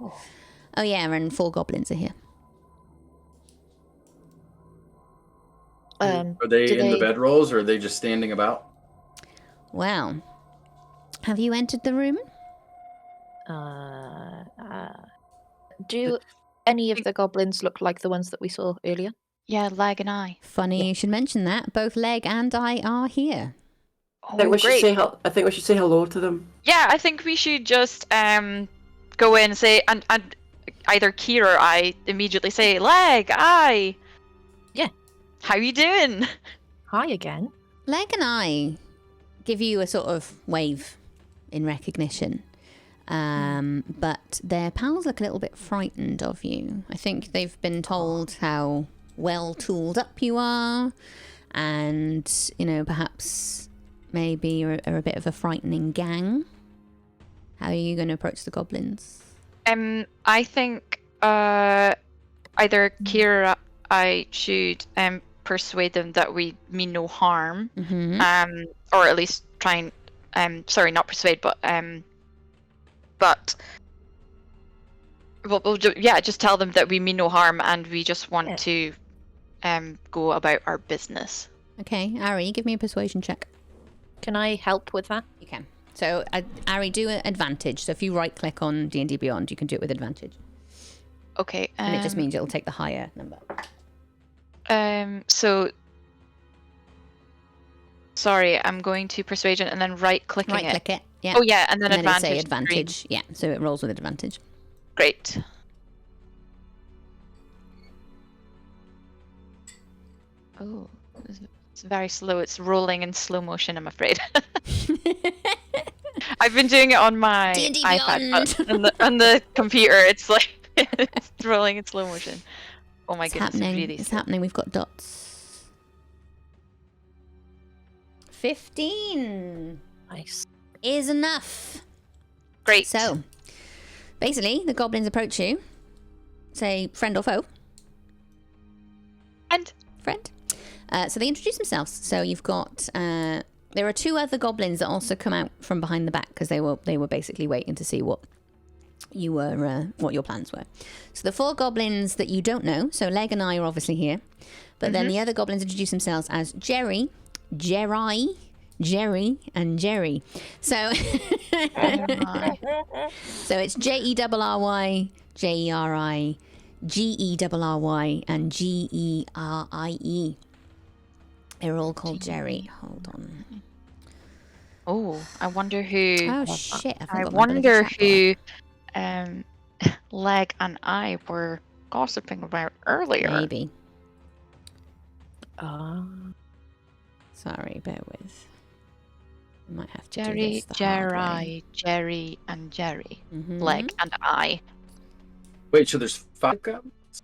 Oh yeah, and 4 goblins are here. Are they do in the bedrolls or are they just standing about? Wow. Have you entered the room? Do any of the goblins look like the ones that we saw earlier? Yeah, Lag and I. Funny you should mention that. Both Leg and I are here. Oh, I think we great. should say hello to them. Yeah, I think we should just go in and say and either Kira or I immediately say, Lag, I. Yeah. How you doing? Hi again. Leg and I give you a sort of wave in recognition. But their pals look a little bit frightened of you. I think they've been told how well tooled up you are, and, you know, perhaps maybe you're a bit of a frightening gang. How are you going to approach the goblins? I think either Kira or I should persuade them that we mean no harm. Mm-hmm. Or at least try and sorry, not persuade, but we'll just tell them that we mean no harm and we just want to go about our business. Okay, Ari, give me a persuasion check. Can I help with that? You can. So, Ari, do an advantage. So if you right-click on D&D Beyond, you can do it with advantage. Okay. And it just means it'll take the higher number. So sorry, I'm going to persuasion and then right-clicking it. Right-click it. Yeah. Oh yeah, and then And then it'll advantage. say Great. advantage. Yeah, so it rolls with advantage. Great. Oh, it's very slow. It's rolling in slow motion, I'm afraid. I've been doing it on my D&D iPad, Beyond. but on the computer, it's like it's rolling in slow motion. Oh my It's goodness, happening. it's really It's slow. happening. We've got dots. 15 Nice. is enough. Great. So, basically, the goblins approach you. Say, friend or foe. And Friend. So they introduce themselves. So you've got... there are 2 other goblins that also come out from behind the back because they were basically waiting to see what you were, what your plans were. So the 4 goblins that you don't know, so Leg and I are obviously here, but then the other goblins introduce themselves as Jerry, and Jerry. So, so it's Jerry, Jeri, Gerry, and Gerie. They're all called Jerry. Hold on. oh, I wonder who. Oh shit! I wonder who Leg and I were gossiping about earlier. Maybe. Sorry, bear with. I might have to do Jerry, this the hard way. Jerry, and Jerry. Mhm. Leg and I. Wait, so there's 5 goblins?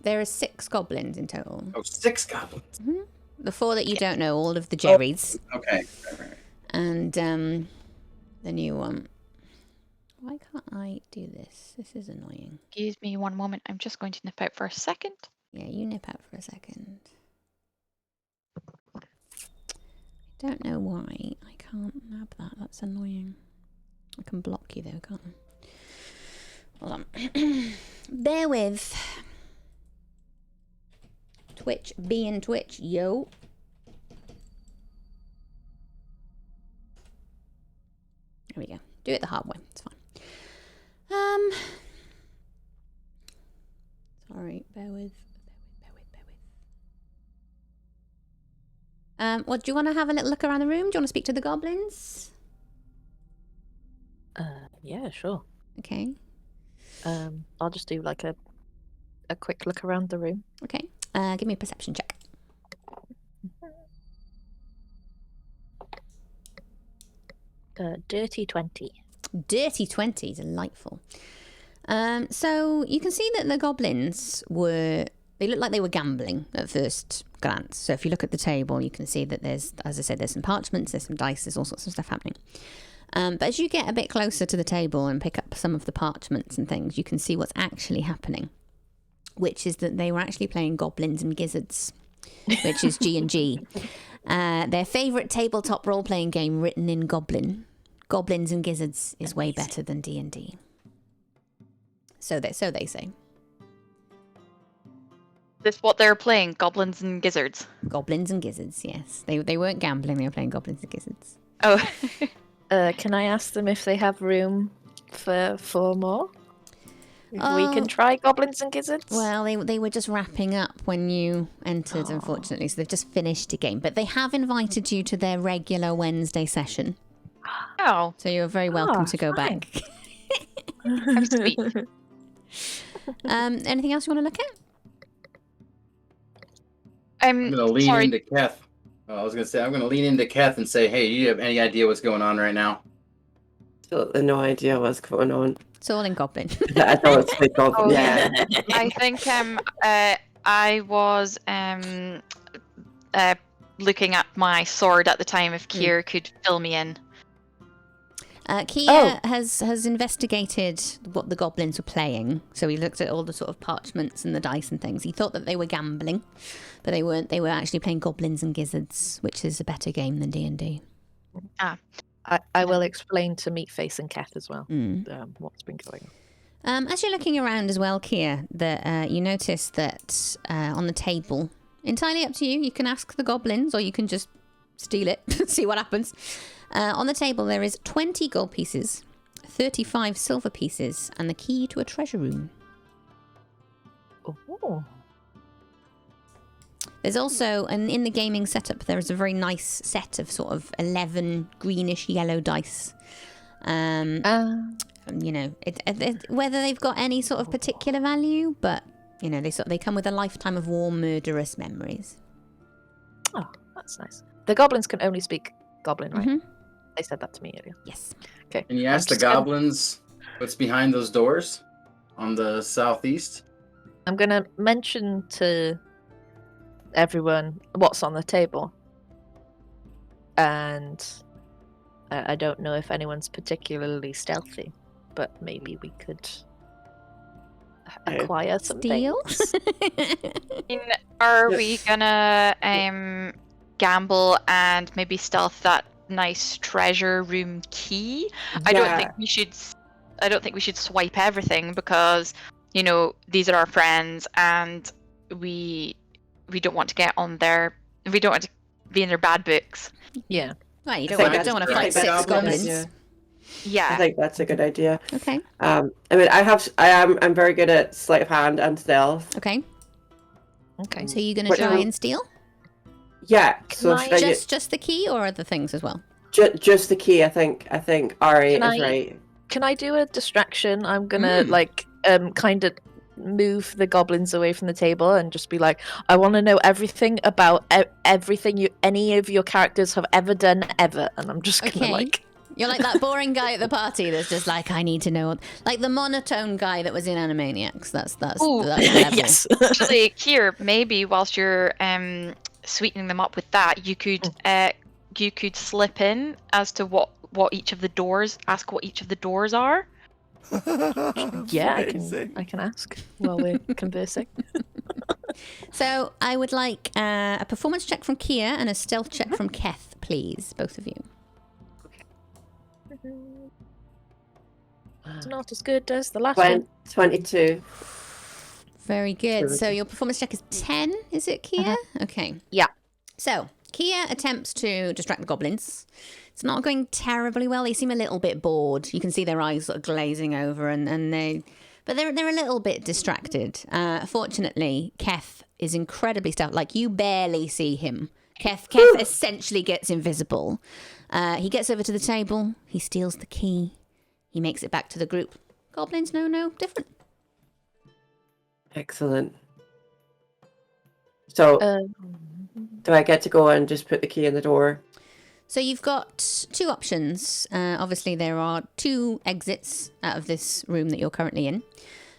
There are 6 goblins in total. Oh, 6 goblins. The 4 that you don't know, all of the Jerrys. Okay. Right. And the new one. Why can't I do this? This is annoying. Excuse me one moment. I'm just going to nip out for a second. Yeah, you nip out for a second. I don't know why I can't nab that. That's annoying. I can block you though, can't I? Hold on. Bear with. Twitch being Twitch, yo. There we go. Do it the hard way. It's fine. Sorry, bear with. What do you want to have a little look around the room? Do you want to speak to the goblins? Yeah, sure. Okay. I'll just do like a quick look around the room. Okay. Give me a perception check. Dirty 20. Dirty 20, delightful. So you can see that the goblins they look like they were gambling at first glance. So if you look at the table, you can see that there's, as I said, there's some parchments, there's some dice, there's all sorts of stuff happening. But as you get a bit closer to the table and pick up some of the parchments and things, you can see what's actually happening, which is that they were actually playing Goblins and Gizzards, which is G&G. Their favourite tabletop role-playing game written in Goblin. Goblins and Gizzards is way better than D&D. So they say. This what they're playing? Goblins and Gizzards. Goblins and Gizzards, yes. They weren't gambling, they were playing Goblins and Gizzards. Oh. Can I ask them if they have room for 4 more? We can try Goblins and Gizzards? Well, they were just wrapping up when you entered, unfortunately, so they've just finished a game. But they have invited you to their regular Wednesday session. Oh. So you're very welcome to go fine. back. How sweet. Anything else you want to look at? I'm gonna lean sorry. into Keth. I was gonna say I'm gonna lean into Keth and say, "Hey, do you have any idea what's going on right now?" Absolutely no idea what's going on. It's all in Goblin. I thought it's like Goblin. Oh, Yeah. I think I was looking at my sword at the time if Kier could fill me in. Kia has investigated what the goblins were playing. So he looked at all the sort of parchments and the dice and things. He thought that they were gambling, but they weren't. They were actually playing Goblins and Gizzards, which is a better game than D&D. I will explain to Meatface and Keth as well what's been going on. As you're looking around as well, Kia, that you notice that on the table, entirely up to you, you can ask the goblins or you can just steal it, see what happens. On the table there is 20 gold pieces, 35 silver pieces, and the key to a treasure room. Oh. There's also, and in the gaming setup, there is a very nice set of sort of 11 greenish yellow dice. You know, whether they've got any sort of particular value, but you know, they come with a lifetime of warm, murderous memories. Oh, that's nice. The goblins can only speak Goblin, right? Mm-hmm. They said that to me earlier. Yes. Okay. Can you ask the goblins what's behind those doors on the southeast? I'm gonna mention to everyone what's on the table, and I don't know if anyone's particularly stealthy, but maybe we could acquire some Steal? things. Are we gonna gamble and maybe stealth that nice treasure room key? I don't think we should swipe everything because, you know, these are our friends and we don't want to get on their, we don't want to be in their bad books. Yeah. Right, you I don't want to fight 6 goblins. Yeah. I think that's a good idea. Okay. I mean, I'm very good at sleight of hand and stealth. Okay. Okay. So you're going to try and steal? Yeah. So Can I Just the key or other things as well? just the key. I think Ari is right. Can I do a distraction? I'm gonna kind of move the goblins away from the table and just be like, I want to know everything about everything any of your characters have ever done ever, and I'm just gonna like. You're like that boring guy at the party that's just like, I need to know, like the monotone guy that was in Animaniacs. That's Ooh, the level. Yes. Actually, here maybe whilst you're sweetening them up with that, you could slip in as to what each of the doors. Ask what each of the doors are. Yeah, Amazing. I can ask while we're conversing. So I would like a performance check from Kia and a stealth check from Keth, please, both of you. It's not as good as the last one. 22. Very good. So your performance check is 10, is it, Kia? Okay. Yeah. So Kia attempts to distract the goblins. It's not going terribly well. They seem a little bit bored. You can see their eyes sort of glazing over, but they're a little bit distracted. Fortunately, Keth is incredibly stealthy. Like, you barely see him. Keth essentially gets invisible. He gets over to the table. He steals the key. He makes it back to the group. Goblins, no different. Excellent. So, do I get to go and just put the key in the door? So you've got two options. Obviously, there are two exits out of this room that you're currently in.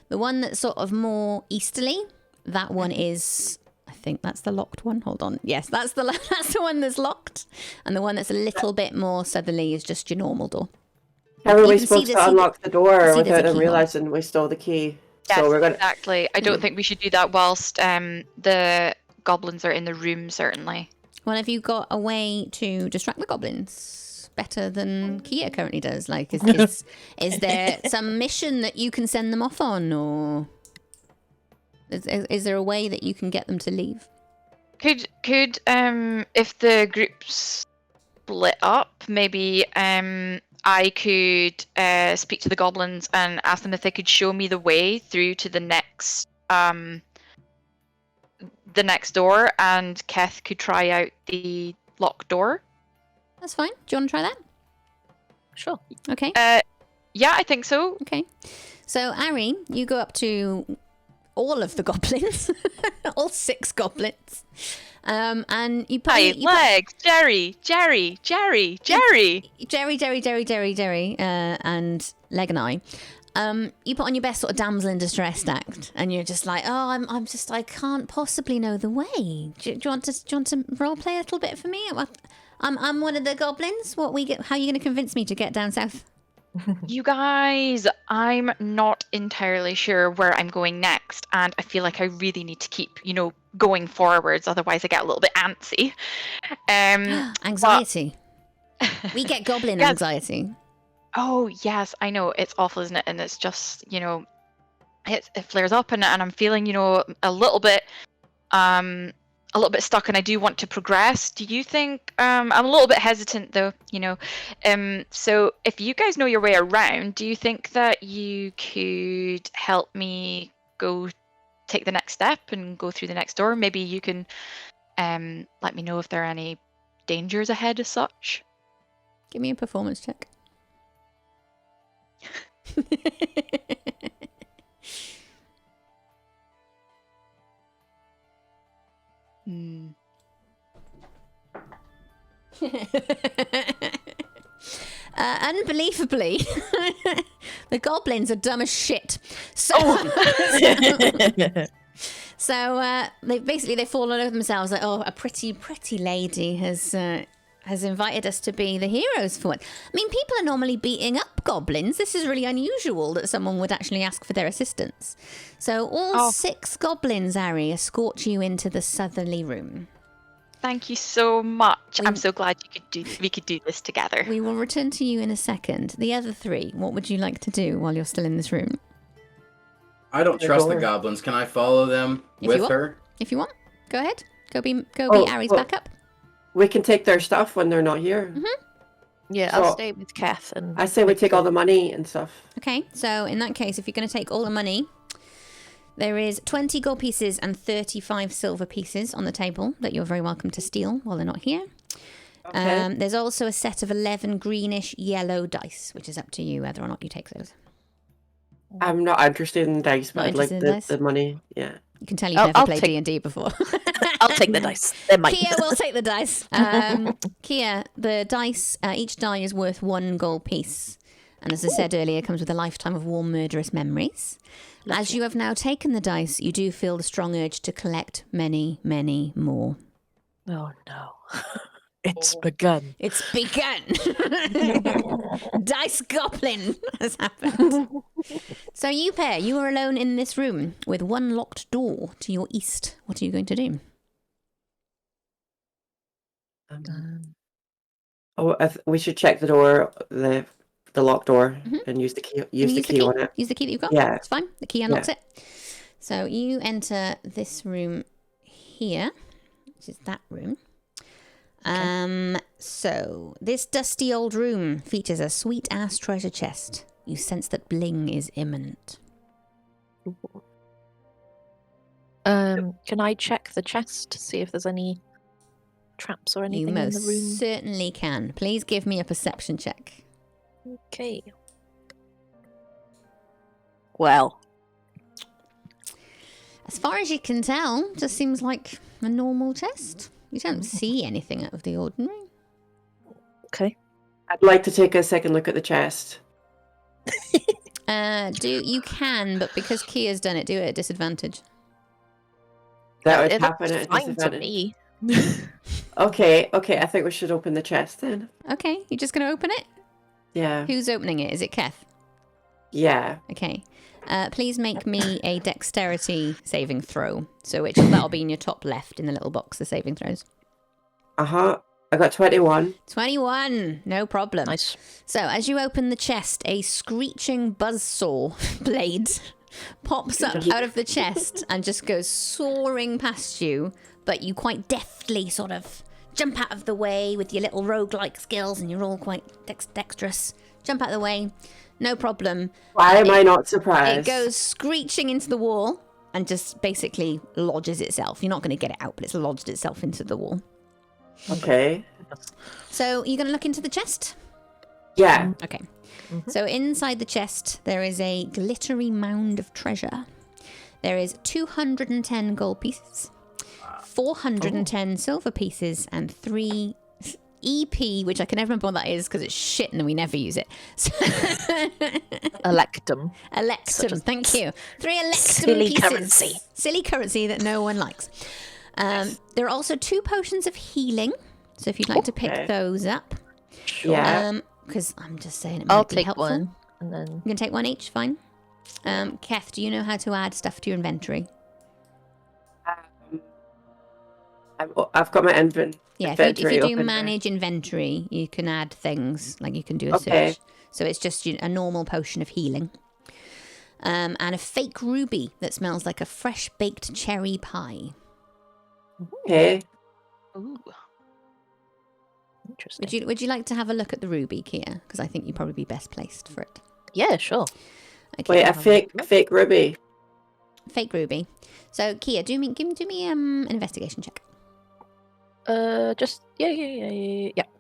The one that's sort of more easterly, that one is... I think that's the locked one. Hold on. Yes, that's the one that's locked. And the one that's a little bit more southerly is just your normal door. How are You we can supposed see to unlock the door there's a without them keyhole. realizing we stole the key? Yes, So we're gonna. exactly. I don't think we should do that whilst the goblins are in the room. Certainly. Well, have you got a way to distract the goblins better than Kia currently does? Like, is there some mission that you can send them off on, or is there a way that you can get them to leave? Could if the groups split up, maybe I could speak to the goblins and ask them if they could show me the way through to the next door, and Keth could try out the locked door. That's fine. Do you want to try that? Sure. Okay. Yeah, I think so. Okay. So, Ari, you go up to all of the goblins, all 6 goblins, and you put... Hi, legs, Jerry, and Leg and I. You put on your best sort of damsel in distress act, and you're just like, oh, I can't possibly know the way. Do you want to role play a little bit for me? I'm one of the goblins. How are you going to convince me to get down south? You guys, I'm not entirely sure where I'm going next, and I feel like I really need to keep, going forwards. Otherwise, I get a little bit antsy. Anxiety. We get goblin anxiety. Oh yes, I know, it's awful, isn't it? And it's just, it flares up, and I'm feeling, a little bit stuck, and I do want to progress. Do you think I'm a little bit hesitant though, so if you guys know your way around, do you think that you could help me go take the next step and go through the next door? Maybe you can let me know if there are any dangers ahead as such. Give me a performance check. Unbelievably, the goblins are dumb as shit. So, they fall all over themselves. Like, oh, a pretty lady has invited us to be the heroes for it. I mean, people are normally beating up goblins. This is really unusual that someone would actually ask for their assistance. So all 6 goblins, Ari, escort you into the southerly room. Thank you so much. I'm so glad we could do this together. We will return to you in a second. The other 3, what would you like to do while you're still in this room? I don't trust the goblins. Can I follow them with her? If you want, go ahead. Go be Ari's backup. We can take their stuff when they're not here. Mm-hmm. Yeah, So, I'll stay with Kath. And I say we take all the money and stuff. Okay, so in that case, if you're going to take all the money, there is 20 gold pieces and 35 silver pieces on the table that you're very welcome to steal while they're not here. Okay. There's also a set of 11 greenish yellow dice, which is up to you whether or not you take those. I'm not interested in dice, but Not I'd like interested in dice? the money. Yeah. You can tell you've never I'll played take- D&D before. I'll take the dice. They're mine. Kia will take the dice. Kia, the dice, each die is worth 1 gold piece. And as I said earlier, it comes with a lifetime of warm, murderous memories. As you have now taken the dice, you do feel the strong urge to collect many, many more. Oh no. It's begun. It's begun. Dice Goblin has happened. So you pair, you are alone in this room with one locked door to your east. What are you going to do? We should check the door, the locked door, and use the key. Use the key on it. Use the key that you've got? Yeah. It's fine. The key unlocks it. So you enter this room here, which is that room. So this dusty old room features a sweet-ass treasure chest. You sense that bling is imminent. Can I check the chest to see if there's any traps or anything You in the most room? certainly can. Please give me a perception check. Okay. Well, As far as you can tell, just seems like a normal chest. You don't see anything out of the ordinary. okay. I'd like to take a second look at the chest. You can, but because Kia's done it, do it at disadvantage. That would It happen looks at fine to disadvantage. me. Okay, I think we should open the chest then. Okay, you're just going to open it? Yeah. Who's opening it? Is it Keth? Yeah. Okay. Please make me a dexterity saving throw. So that'll be in your top left in the little box, the saving throws. I got 21. 21, no problem. Nice. So as you open the chest, a screeching buzzsaw blade pops up out of the chest and just goes soaring past you, but you quite deftly sort of jump out of the way with your little roguelike skills, and you're all quite dexterous. Jump out of the way, no problem. Why am I not surprised? It goes screeching into the wall and just basically lodges itself. You're not going to get it out, but it's lodged itself into the wall. Okay. So you're going to look into the chest? Yeah. Okay. So inside the chest, there is a glittery mound of treasure. There is 210 gold pieces, 410 silver pieces, and 3 EP, which I can never remember what that is because it's shit and we never use it. So Electum. Electum, thank you. 3 Electum Silly pieces. currency. Silly currency that no one likes. There are also 2 potions of healing. So if you'd like to pick Okay. those up. Yeah. Because I'm just saying it might I'll be take helpful. one, and then You can take one each, fine. Keth, do you know how to add stuff to your inventory? I've got my inventory. Yeah, if you do open there. manage inventory, you can add things, like you can do a Okay. search. So it's just a normal potion of healing. And a fake ruby that smells like a fresh baked cherry pie. Okay. Ooh. interesting. Would you like to have a look at the ruby, Kia? Because I think you'd probably be best placed for it. Yeah, sure. Okay. Wait, a fake ruby. Fake ruby. So Kia, do me an investigation check. Just yeah.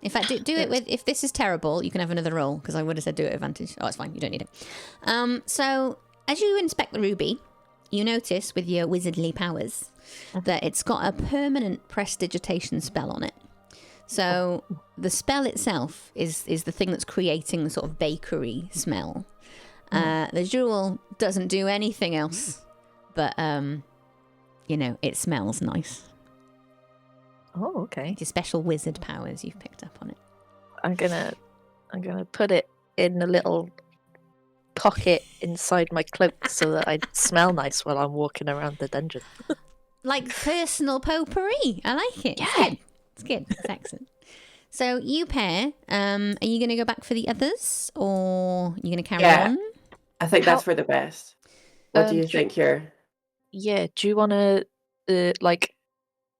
In fact, do it with, if this is terrible, you can have another roll, because I would have said do it at advantage. Oh, it's fine, you don't need it. So as you inspect the ruby, you notice with your wizardly powers that it's got a permanent prestidigitation spell on it. So the spell itself is the thing that's creating the sort of bakery smell. The jewel doesn't do anything else, but it smells nice. Oh, okay. Your special wizard powers you've picked up on it. I'm gonna put it in a little pocket inside my cloak so that I smell nice while I'm walking around the dungeon. Like personal potpourri. I like it. Yeah. It's good. It's excellent. So you pair, are you going to go back for the others, or are you going to carry on? I think that's for the best. What do you think here? Yeah. Do you want to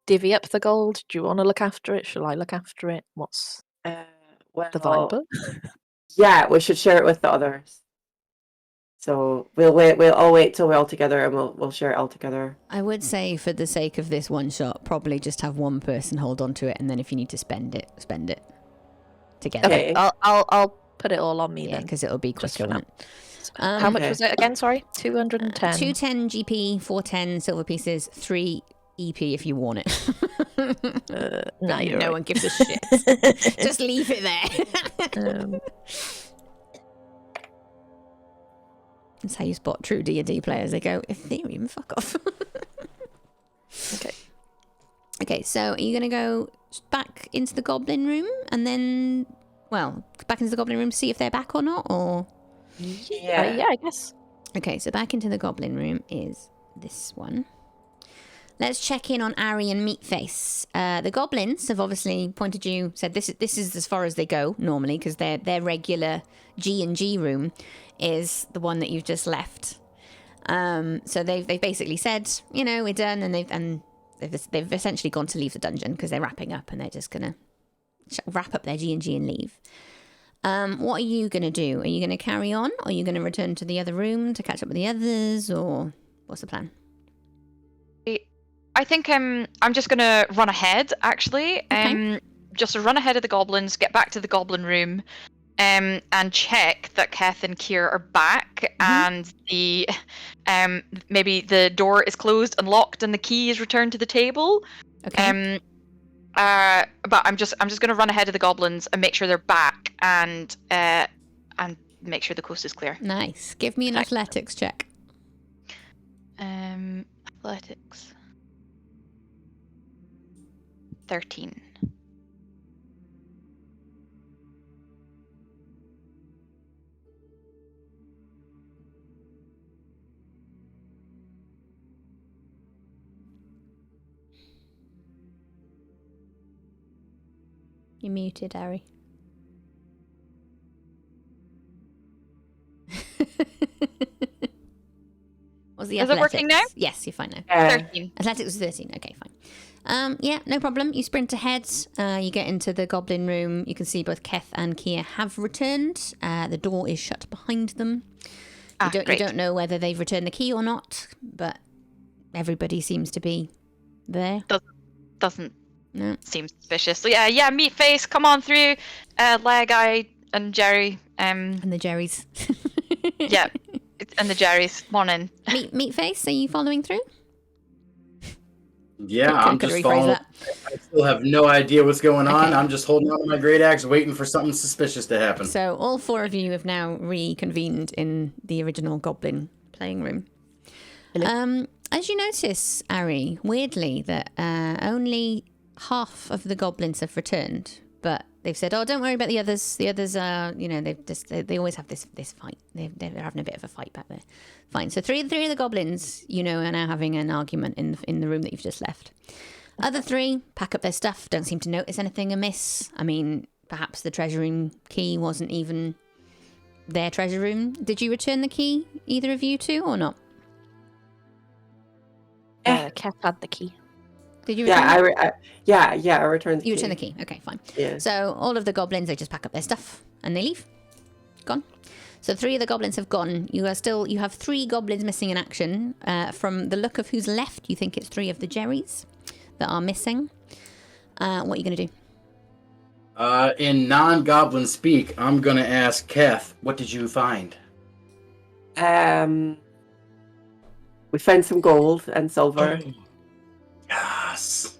divvy up the gold? Do you want to look after it? Shall I look after it? What's Well, the vibe? Yeah, we should share it with the others. So we'll all wait till we're all together, and we'll share it all together. I would say, for the sake of this one shot, probably just have one person hold on to it, and then if you need to spend it together. Okay. I'll put it all on me Yeah, then. because it'll be Just quicker. for now. Won't it? How much Okay. was it again? Sorry, 210. 210 GP, 410 silver pieces, 3 EP if you want it. No, you're no right. one gives a shit. Just leave it there. That's how you spot true D&D players. They go, Ethereum, fuck off. Okay. Okay, so are you going to go back into the goblin room and then, well, back into the goblin room to see if they're back or not, or? Yeah, I guess. Okay, so back into the goblin room is this one. Let's check in on Ari and Meatface. The goblins have obviously pointed you, said this is as far as they go normally, because their regular G&G room is the one that you've just left. So they've basically said, we're done, and they've essentially gone to leave the dungeon because they're wrapping up, and they're just gonna wrap up their G&G and leave. What are you gonna do? Are you gonna carry on? Or are you gonna return to the other room to catch up with the others, or what's the plan? I think I'm just gonna run ahead, actually. Okay. Just to run ahead of the goblins, get back to the goblin room, and check that Keth and Kier are back, and the maybe the door is closed and locked, and the key is returned to the table. Okay. But I'm just gonna run ahead of the goblins and make sure they're back, and make sure the coast is clear. Nice. Give me an athletics check. Athletics. 13. You're muted, Ari. Was the Is it working now? Yes, you're fine now. 13. Athletics was 13. Okay, fine. Yeah, no problem. You sprint ahead. You get into the goblin room. You can see both Keth and Kia have returned. The door is shut behind them. You don't know whether they've returned the key or not, but everybody seems to be there. Doesn't No. seem suspicious. So yeah, Meatface, come on through. Leg Eye and Jerry. And the Jerrys. Yeah, and the Jerrys. Come on in. Meatface, are you following through? Yeah, I'm Could just rephrase following. that. I still have no idea what's going on. Okay. I'm just holding on to my great axe, waiting for something suspicious to happen. So all four of you have now reconvened in the original goblin playing room. As you notice, Ari, weirdly, that only half of the goblins have returned, but they've said, "Oh, don't worry about the others. The others are, they always have this fight. They're having a bit of a fight back there." Fine. So three of the goblins, are now having an argument in the room that you've just left. Other three pack up their stuff. Don't seem to notice anything amiss. I mean, perhaps the treasure room key wasn't even their treasure room. Did you return the key, either of you two, or not? Keth had the key. Did you return it? I returned the key. You return the key. Okay, fine. Yeah. So all of the goblins, they just pack up their stuff and they leave. Gone. So 3 of the goblins have gone. You have 3 goblins missing in action. From the look of who's left, you think it's 3 of the Jerrys that are missing. What are you going to do? In non-goblin speak, I'm gonna ask Keth, what did you find? We found some gold and silver. Yes.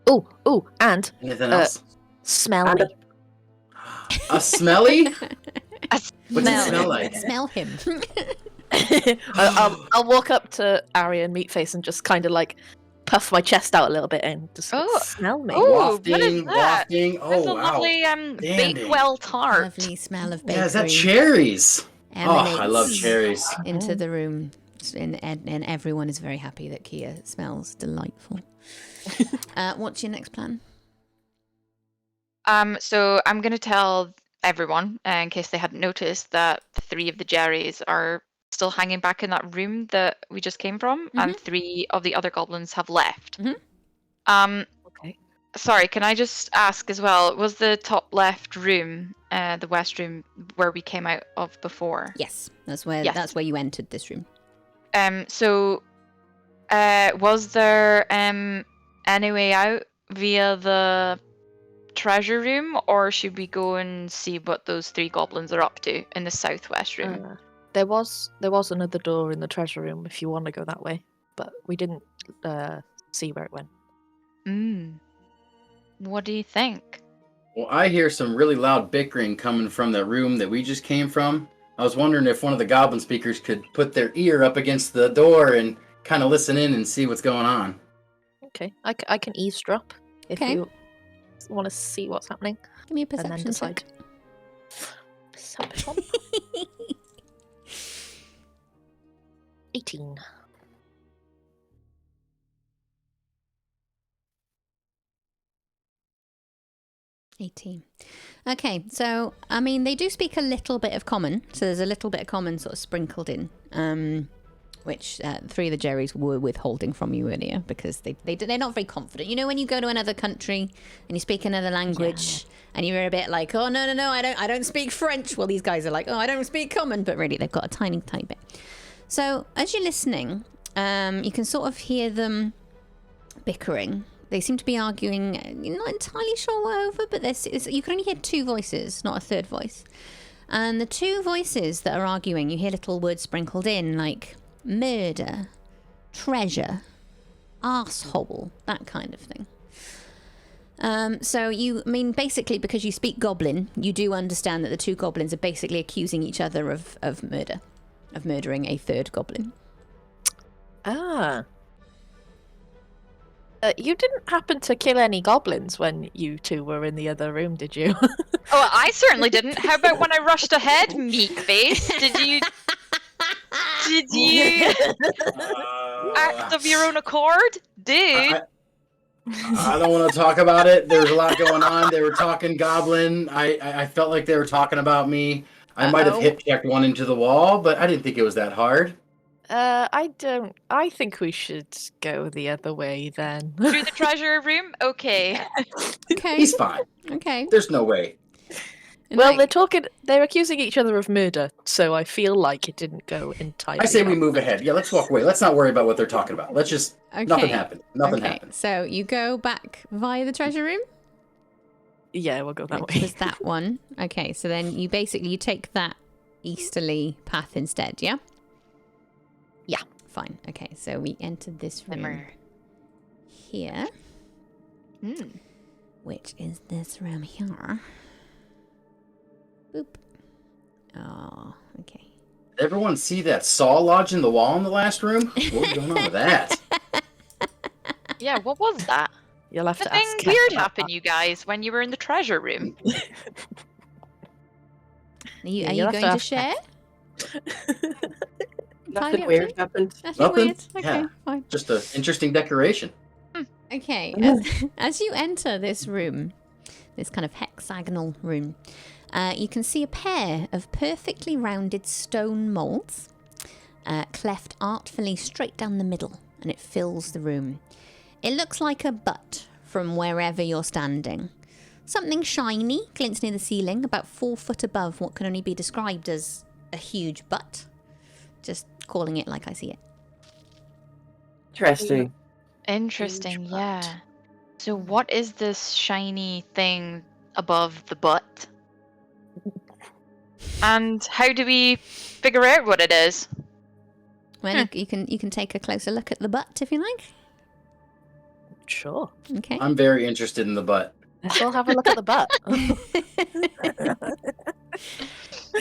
Oh, and Anything else? smell And me. A smelly? What's it Smell smell him. like? Smell him. I'll walk up to Ari and Meatface and just kind of like puff my chest out a little bit and just smell me. Oh, what is Wafting, that? wafting. That's Oh, a wow. lovely Dandy. Bakewell tart. Lovely smell of bakery. Yeah, is that cherries? Oh, I love emanates cherries. into the room. And everyone is very happy that Kia smells delightful. What's your next plan? So I'm going to tell everyone, in case they hadn't noticed, that 3 of the Jerrys are still hanging back in that room that we just came from, and 3 of the other goblins have left. Okay. Sorry, can I just ask as well, was the top left room, the west room, where we came out of before? Yes, that's where you entered this room. So was there any way out via the treasure room, or should we go and see what those 3 goblins are up to in the southwest room? There was another door in the treasure room if you want to go that way, but we didn't see where it went. What do you think? Well, I hear some really loud bickering coming from the room that we just came from. I was wondering if one of the goblin speakers could put their ear up against the door and kind of listen in and see what's going on. Okay, I can eavesdrop if Okay. you want to see what's happening, Give me a and then perception decide. check. Perception. 18. Okay, so I mean they do speak a little bit of common, so there's a little bit of common sort of sprinkled in, which 3 of the Jerrys were withholding from you earlier because they're not very confident. You know, when you go to another country and you speak another language and you're a bit like, oh no, I don't speak French. Well, these guys are like, oh, I don't speak common, but really they've got a tiny bit. So as you're listening, you can sort of hear them bickering. They seem to be arguing. You're not entirely sure what over, but you can only hear 2 voices, not a third voice. And the 2 voices that are arguing, you hear little words sprinkled in, like murder, treasure, arsehole, that kind of thing. So basically, because you speak Goblin, you do understand that the 2 goblins are basically accusing each other of murder, of murdering a 3rd goblin. Ah. You didn't happen to kill any goblins when you 2 were in the other room, did you? Oh, I certainly didn't. How about when I rushed ahead, meat face? Did you act of your own accord, dude? I don't want to talk about it. There's a lot going on. They were talking goblin. I felt like they were talking about me. I might have hip checked one into the wall, but I didn't think it was that hard. I think we should go the other way then. Through the treasure room? Okay. Okay. He's fine. Okay. There's no way. Well, they're accusing each other of murder, so I feel like it didn't go entirely. I say we wrong. move ahead. Yeah, let's walk away. Let's not worry about what they're talking about. Let's just nothing happened. Nothing happened. So you go back via the treasure room? Yeah, we'll go that Which way. was that one. Okay, so then you take that easterly path instead, yeah? Yeah. Fine. Okay, so we entered this room here. Which is this room here. Boop. Oh, okay. Did everyone see that saw lodge in the wall in the last room? What was going on with that? Yeah, what was that? You'll have to Nothing ask. weird Kat happened, you guys, when you were in the treasure room. Are you you'll have going to to ask share? Nothing weird happened. Nothing Nothing? weird? Okay, Yeah. fine. Just an interesting decoration. Okay, as you enter this room, this kind of hexagonal room, you can see a pair of perfectly rounded stone molds cleft artfully straight down the middle, and it fills the room. It looks like a butt from wherever you're standing. Something shiny glints near the ceiling, about 4 foot above what can only be described as a huge butt. Just calling it like I see it. Interesting. Interesting, yeah. So what is this shiny thing above the butt? And how do we figure out what it is? Well, you can take a closer look at the butt if you like. Sure. Okay. I'm very interested in the butt. Let's all have a look at the butt.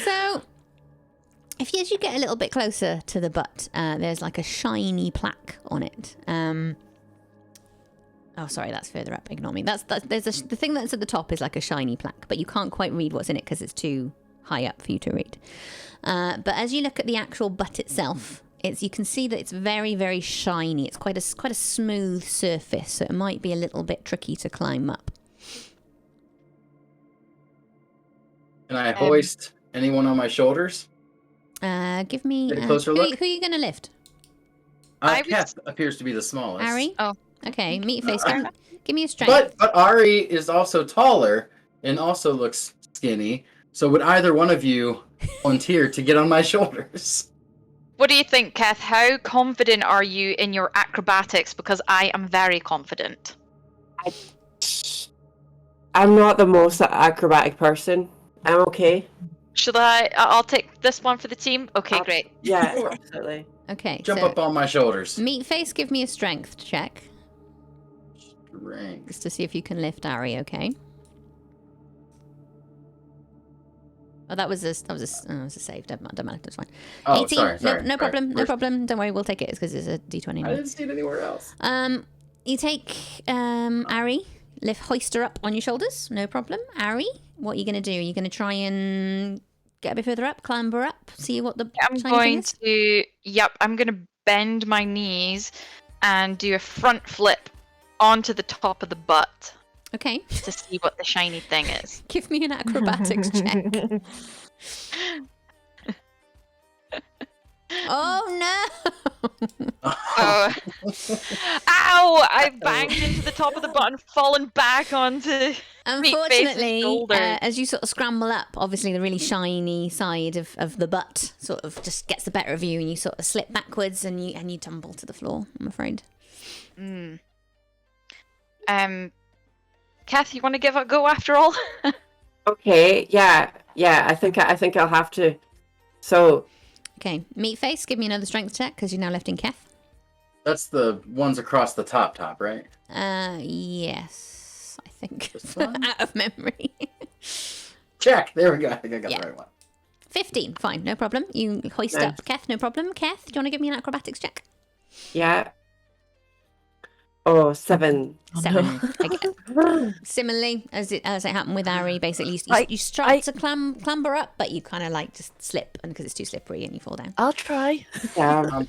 So, as you get a little bit closer to the butt, there's like a shiny plaque on it. Oh, sorry, that's further up. Ignore me. The thing that's at the top is like a shiny plaque, but you can't quite read what's in it because it's too high up for you to read. But as you look at the actual butt itself, you can see that it's very, very shiny. It's quite a smooth surface, so it might be a little bit tricky to climb up. Can I hoist anyone on my shoulders? Give me Get a closer look. Who are you going to lift? Kat appears to be the smallest. Ari? Oh. Okay, meat face. Give me a strength. But Ari is also taller and also looks skinny. So would either one of you volunteer to get on my shoulders? What do you think, Kath? How confident are you in your acrobatics? Because I am very confident. I'm not the most acrobatic person. I'm okay. Should I? I'll take this one for the team. Okay, great. Yeah, absolutely. Okay, Jump so up on my shoulders. Meatface, give me a strength check. Strength. Just to see if you can lift Ari, okay? Oh, that was a save. Don't mind. That's fine. Oh, 18. sorry. No problem. No problem. Don't worry. We'll take it because it's a d20. I didn't see it anywhere else. You take Ari, hoist her up on your shoulders. No problem. Ari, what are you gonna do? Are you gonna try and get a bit further up, clamber up, see what the I'm shiny thing going is? to. Yep, I'm going to bend my knees and do a front flip onto the top of the butt Okay. to see what the shiny thing is. Give me an acrobatics check. Oh no! Oh. Ow! I banged into the top of the butt and fallen back onto. Unfortunately, shoulder. as you sort of scramble up, obviously the really shiny side of the butt sort of just gets the better of you, and you sort of slip backwards and you tumble to the floor. I'm afraid. Kath, you want to give it a go after all? Okay, yeah. I think I'll have to. So, Okay, Meatface, give me another strength check because you're now lifting Keth. That's the ones across the top, right? Yes, I think This one? out of memory. Check. There we go. I think I got Yeah. the right one. 15, fine, no problem. You hoist Nice. up Keth, no problem. Keth, do you want to give me an acrobatics check? yeah. Oh, 7. 7. Again. Similarly, as it happened with Ari, basically you start to clamber up, but you kind of like just slip, and because it's too slippery, and you fall down. I'll try. Yeah.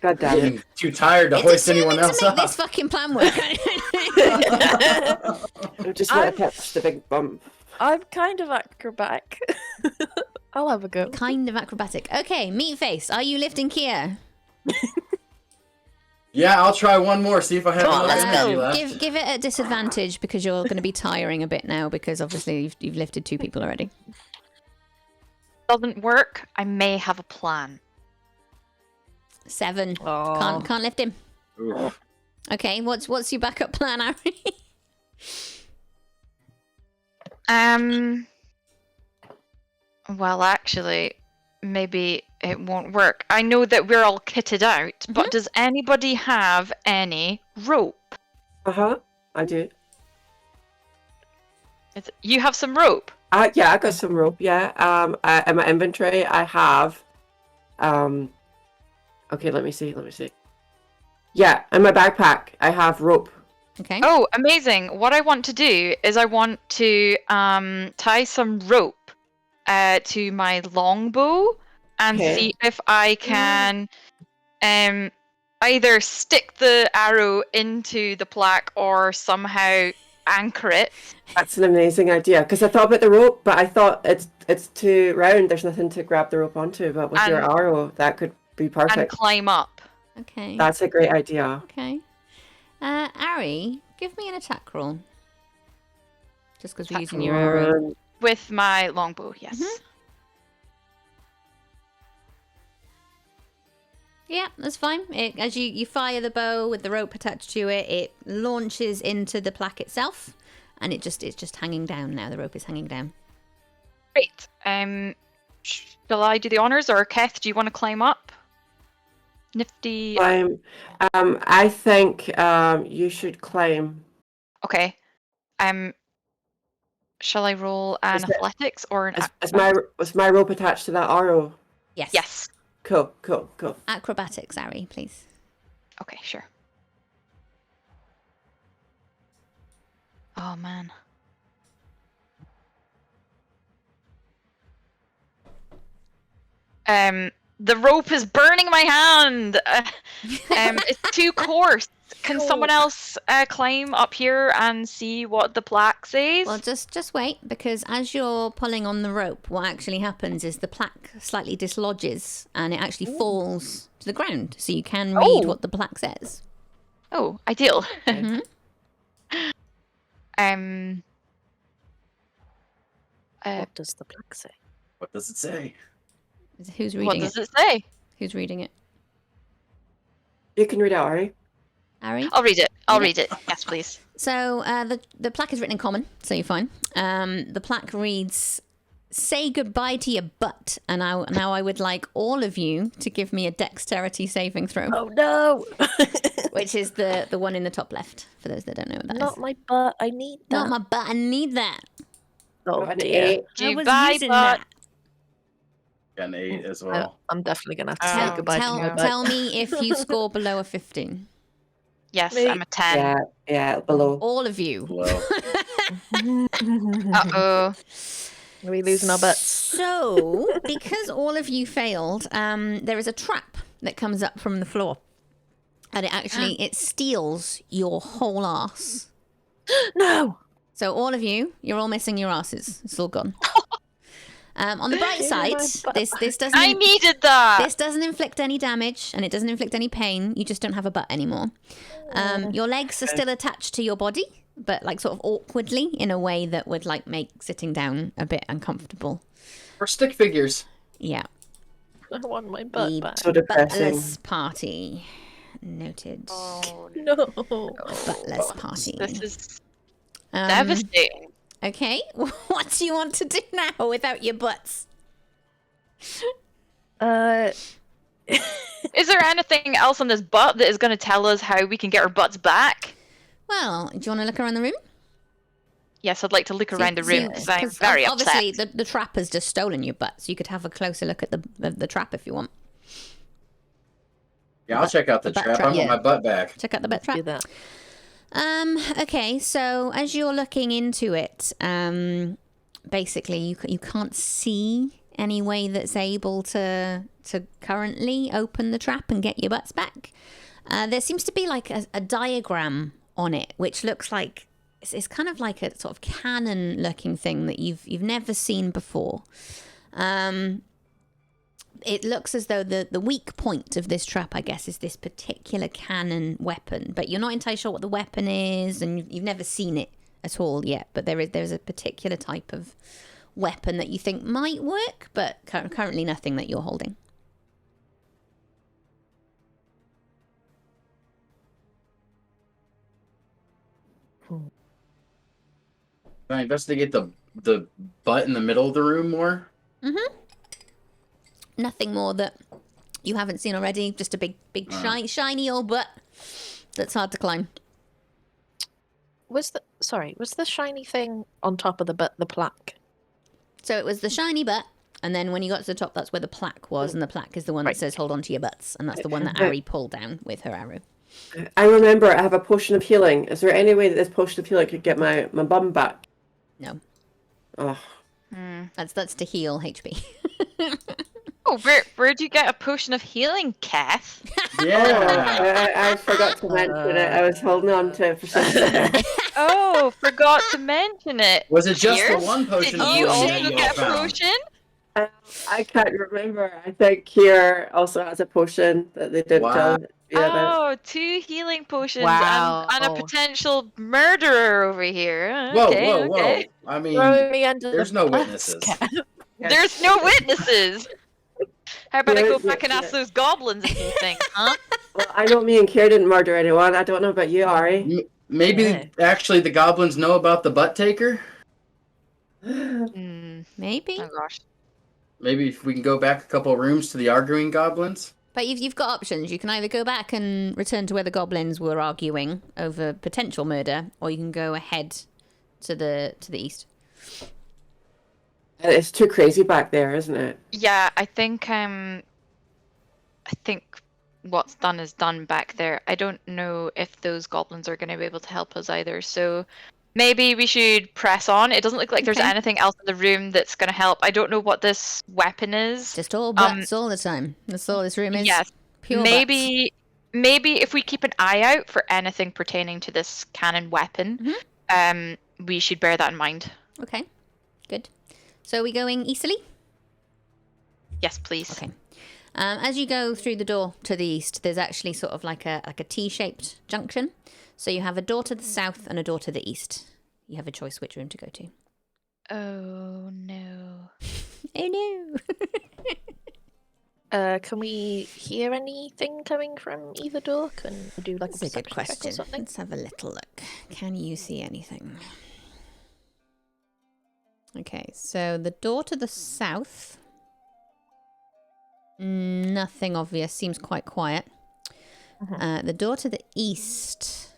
God damn it. Getting too tired to It's hoist anyone determined else to make up. this fucking plan work. I just want to catch the big bump. I'm kind of acrobatic. I'll have a go. Kind of acrobatic. Okay, Meatface, are you lifting Kia? Yeah, I'll try one more. See if I have Come on, enough let's energy go. left. Give it a disadvantage because you're going to be tiring a bit now because obviously you've lifted 2 people already. Doesn't work. I may have a plan. 7. Aw. Can't lift him. Oof. Okay, what's your backup plan, Ari? Well, actually, maybe it won't work. I know that we're all kitted out, but does anybody have any rope? I do. You have some rope? Yeah, I got some rope. Yeah. In my inventory, I have. Okay, let me see. Yeah, in my backpack, I have rope. Okay. Oh, amazing. What I want to do is I want to tie some rope to my longbow and Okay. see if I can either stick the arrow into the plaque or somehow anchor it. That's an amazing idea. Because I thought about the rope, but I thought it's too round. There's nothing to grab the rope onto. But with your And- arrow, that could be And perfect. climb up. Okay. That's a great idea. Okay. Ari, give me an attack roll. Just because we're using your arrow. With my longbow, yes. Yeah, that's fine. As you fire the bow with the rope attached to it, it launches into the plaque itself, and it's just hanging down now. The rope is hanging down. Great. Shall I do the honors, or Keth, do you want to climb up? Nifty. I think you should climb. Okay. Shall I roll an Is it- athletics or an Is my rope attached to that arrow? Yes. Yes. Cool. Acrobatics, Ari, please. Okay, sure. Oh man. The rope is burning my hand. It's too coarse. Can someone else climb up here and see what the plaque says? Well, just wait, because as you're pulling on the rope, what actually happens is the plaque slightly dislodges and it actually falls to the ground, so you can read what the plaque says. Oh, ideal. Mhm. What does the plaque say? What does it say? Who's What reading does it? it say? Who's reading it? You can read it, Ari. Ari? I'll read it. I'll Yeah. read it. Yes, please. So the plaque is written in common, so you're fine. The plaque reads, say goodbye to your butt, and now I would like all of you to give me a dexterity saving throw, Oh no! which is the one in the top left, for those that don't know what that is. Not my butt. I need that. Not my butt, I need that. Oh Got an dear. 8. I was Goodbye, using butt. that. Got an 8 as well. I'm definitely gonna have to say Oh, goodbye to my butt. Tell me if you score below a 15. Yes, Me. I'm a 10. Yeah, below. All of you. Low. Uh-oh. Are we losing our butts? So, because all of you failed, there is a trap that comes up from the floor. And it steals your whole ass. No! So all of you, you're all missing your asses. It's all gone. On the bright Give me side, my butt this doesn't I needed that! this doesn't inflict any damage, and it doesn't inflict any pain. You just don't have a butt anymore. Your legs are still attached to your body, but like sort of awkwardly in a way that would like make sitting down a bit uncomfortable. Or stick figures. Yeah. I want my butt The back. So depressing. buttless party. Noted. Oh, No. Buttless party. this is Um, devastating. Okay, what do you want to do now without your butts? Is there anything else on this butt that is going to tell us how we can get our butts back? Well, do you want to look around the room? Yes, I'd like to look around the room because I'm very upset. Obviously, the trap has just stolen your butt, so you could have a closer look at the trap if you want. Yeah, I'll check out the butt trap. trap, I want yeah. my butt back. Check out the butt trap. Do that. Okay, so as you're looking into it, basically you can't see any way that's able to currently open the trap and get your butts back. There seems to be like a diagram on it, which looks like it's kind of like a sort of cannon-looking thing that you've never seen before. It looks as though the weak point of this trap, I guess, is this particular cannon weapon. But you're not entirely sure what the weapon is, and you've never seen it at all yet. But there's a particular type of weapon that you think might work, but currently nothing that you're holding. Can I investigate the butt in the middle of the room more? Mm-hmm. Nothing more that you haven't seen already. Just a big shiny old butt that's hard to climb. Was the shiny thing on top of the butt the plaque? So it was the shiny butt, and then when you got to the top, that's where the plaque was, and the plaque is the one that says "Hold on to your butts," and that's the one that Ari pulled down with her arrow. I remember I have a potion of healing. Is there any way that this potion of healing could get my bum back? No, Oh, that's to heal HP. Oh, where'd you get a potion of healing, Kath? Yeah. I forgot to mention it. I was holding on to it for some time. Oh, forgot to mention it. Was it just Here? the one potion Did of you healing also that you all get a found? potion? I can't remember. I think here also has a potion that they didn't Wow. tell you about. Oh, 2 healing potions Wow. and a potential murderer over here. Whoa, Okay, whoa, okay. whoa. I mean, Throwing me under there's the no bus, witnesses. Kat. There's no witnesses. How about I go Yeah, back and ask yeah. those goblins a few things, huh? Well, I know me and Kier didn't murder anyone. I don't know about you, Ari. Maybe Yeah. actually the goblins know about the butt taker? Maybe, Oh gosh. Maybe if we can go back a couple rooms to the arguing goblins? but you've got options. You can either go back and return to where the goblins were arguing over potential murder, or you can go ahead to the east. It's too crazy back there, isn't it? Yeah, I think what's done is done back there. I don't know if those goblins are going to be able to help us either. So maybe we should press on. It doesn't look like there's Okay. anything else in the room that's going to help. I don't know what this weapon is. Just all butts all the time. That's all this room is. Yes. Pure butts. Maybe if we keep an eye out for anything pertaining to this cannon weapon, we should bear that in mind. Okay, good. So are we going easterly? Yes, please. Okay. As you go through the door to the east, there's actually sort of like a T-shaped junction. So you have a door to the south and a door to the east. You have a choice which room to go to. Oh no. Oh no. Can we hear anything coming from either door? Can we do like That's a good perception check or question. something? Let's have a little look. Can you see anything? Okay, so the door to the south. Nothing obvious. Seems quite quiet. The door to the east.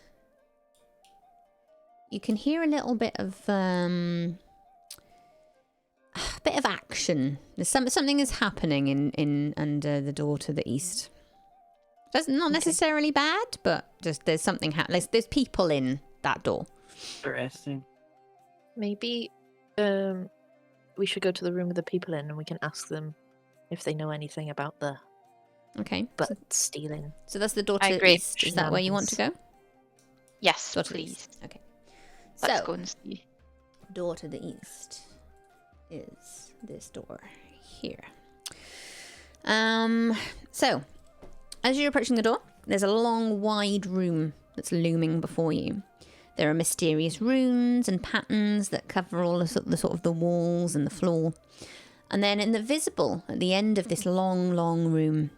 You can hear a little bit of action. There's something is happening in under the door to the east. That's not necessarily bad, but just there's something happening. There's people in that door. Interesting. Maybe we should go to the room with the people in and we can ask them if they know anything about the Okay. butt stealing. So that's the door I to the agree. east. Is that where you want to go? Yes, Door to the please. east. Okay. Let's So, go and see. door to the east is this door here. So as you're approaching the door, there's a long, wide room that's looming before you. There are mysterious runes and patterns that cover all the sort of the walls and the floor. And then in the visible at the end of this long, long room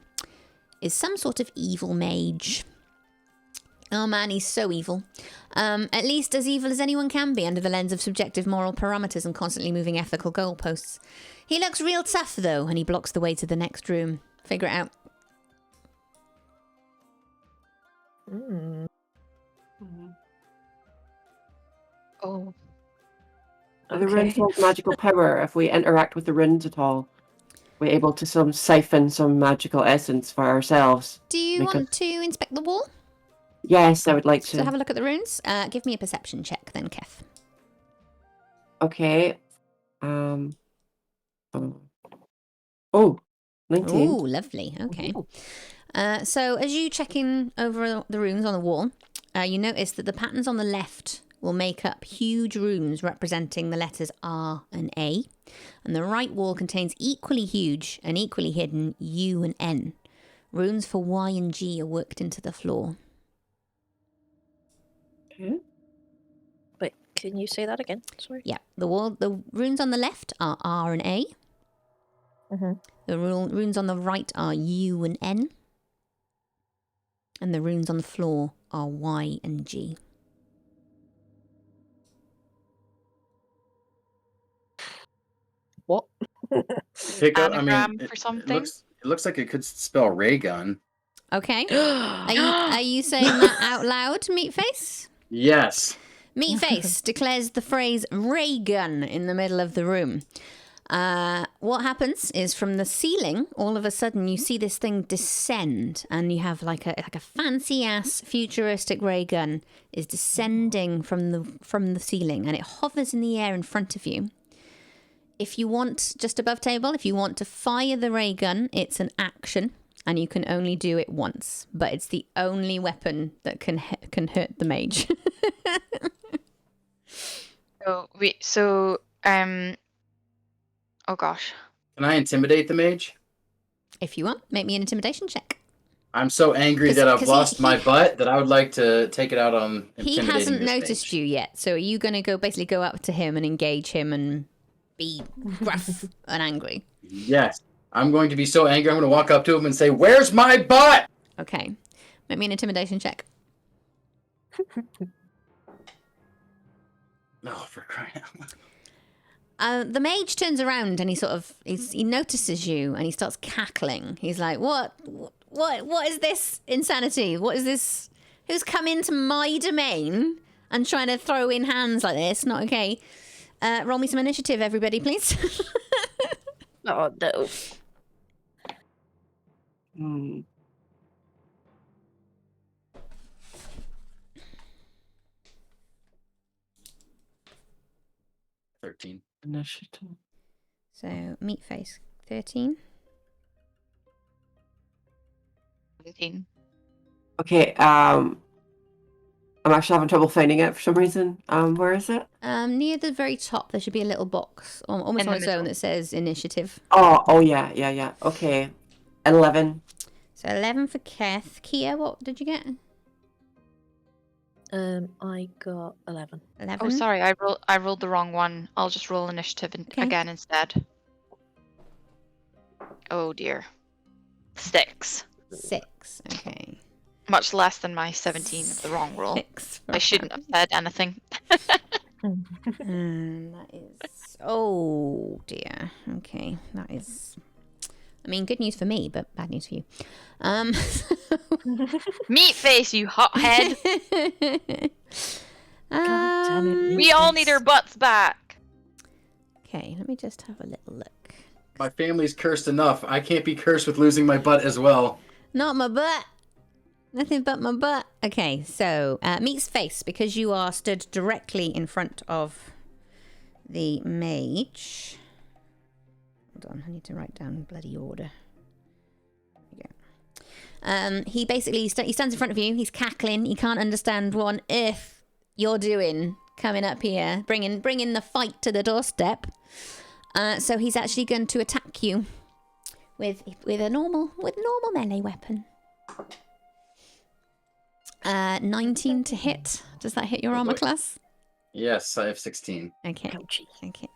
is some sort of evil mage. Oh man, he's so evil. At least as evil as anyone can be under the lens of subjective moral parameters and constantly moving ethical goalposts. He looks real tough though, and he blocks the way to the next room. Figure it out. Oh. Are the runes hold magical power if we interact with the runes at all? We're able to siphon some magical essence for ourselves. Do you want to inspect the wall? Yes, I would like To to. have a look at the runes? Give me a perception check then, Kef. Okay. Oh, 19. Ooh, lovely. Okay. So as you check in over the runes on the wall, you notice that the patterns on the left will make up huge runes representing the letters R and A, and the right wall contains equally huge and equally hidden U and N. Runes for Y and G are worked into the floor. Okay. Wait, can you say that again? Sorry. Yeah, the runes on the left are R and A. The runes on the right are U and N. And the runes on the floor are Y and G. What? Pick up. I Anagram mean, for it something? looks like it could spell ray gun. Okay. Are you saying that out loud, Meatface? Yes. Meatface declares the phrase ray gun in the middle of the room. What happens is from the ceiling, all of a sudden you see this thing descend, and you have like a fancy ass futuristic ray gun is descending from the ceiling, and it hovers in the air in front of you. If you want, just above table, if you want to fire the ray gun, it's an action, and you can only do it once. But it's the only weapon that can hurt the mage. Oh gosh. Can I intimidate the mage? If you want, make me an intimidation check. I'm so angry that I've lost my butt that I would like to take it out on intimidating He hasn't this noticed mage. you yet, so are you going to basically go up to him and engage him and be gruff and angry? Yes. I'm going to be so angry, I'm going to walk up to him and say, "Where's my butt?" Okay. Make me an intimidation check. No, for crying out loud. The mage turns around and he notices you and he starts cackling. He's like, What is this insanity? What is this? Who's come into my domain and trying to throw in hands like this? Not okay. Roll me some initiative, everybody, please. Oh, no. Hmm. $13. Initiative. So, Meatface, 13. 17. Okay, I'm actually having trouble finding it for some reason. Where is it? Near the very top, there should be a little box, almost In on the its own, middle. that says initiative. Oh yeah. Okay. 11. So 11 for Keth. Kia, what did you get? I got 11. 11. Oh, sorry, I rolled the wrong one. I'll just roll initiative again instead. Oh dear. 6. 6. Okay. Much less than my 17 of the wrong roll. 6. I shouldn't have said anything. And that is Oh dear. Okay, that is. I mean, good news for me, but bad news for you. Meat face, you hothead. God damn it, We all need our butts back. Okay, let me just have a little look. My family's cursed enough. I can't be cursed with losing my butt as well. Not my butt. Nothing but my butt. Okay, so Meat's face, because you are stood directly in front of the mage. Hold on, I need to write down bloody order. There we go. He basically he stands in front of you. He's cackling. He can't understand what on earth you're doing, coming up here, bringing the fight to the doorstep. So he's actually going to attack you with a normal melee weapon. 19 to hit. Does that hit your armor class? Yes, I have 16. Okay. Ouchie. Okay.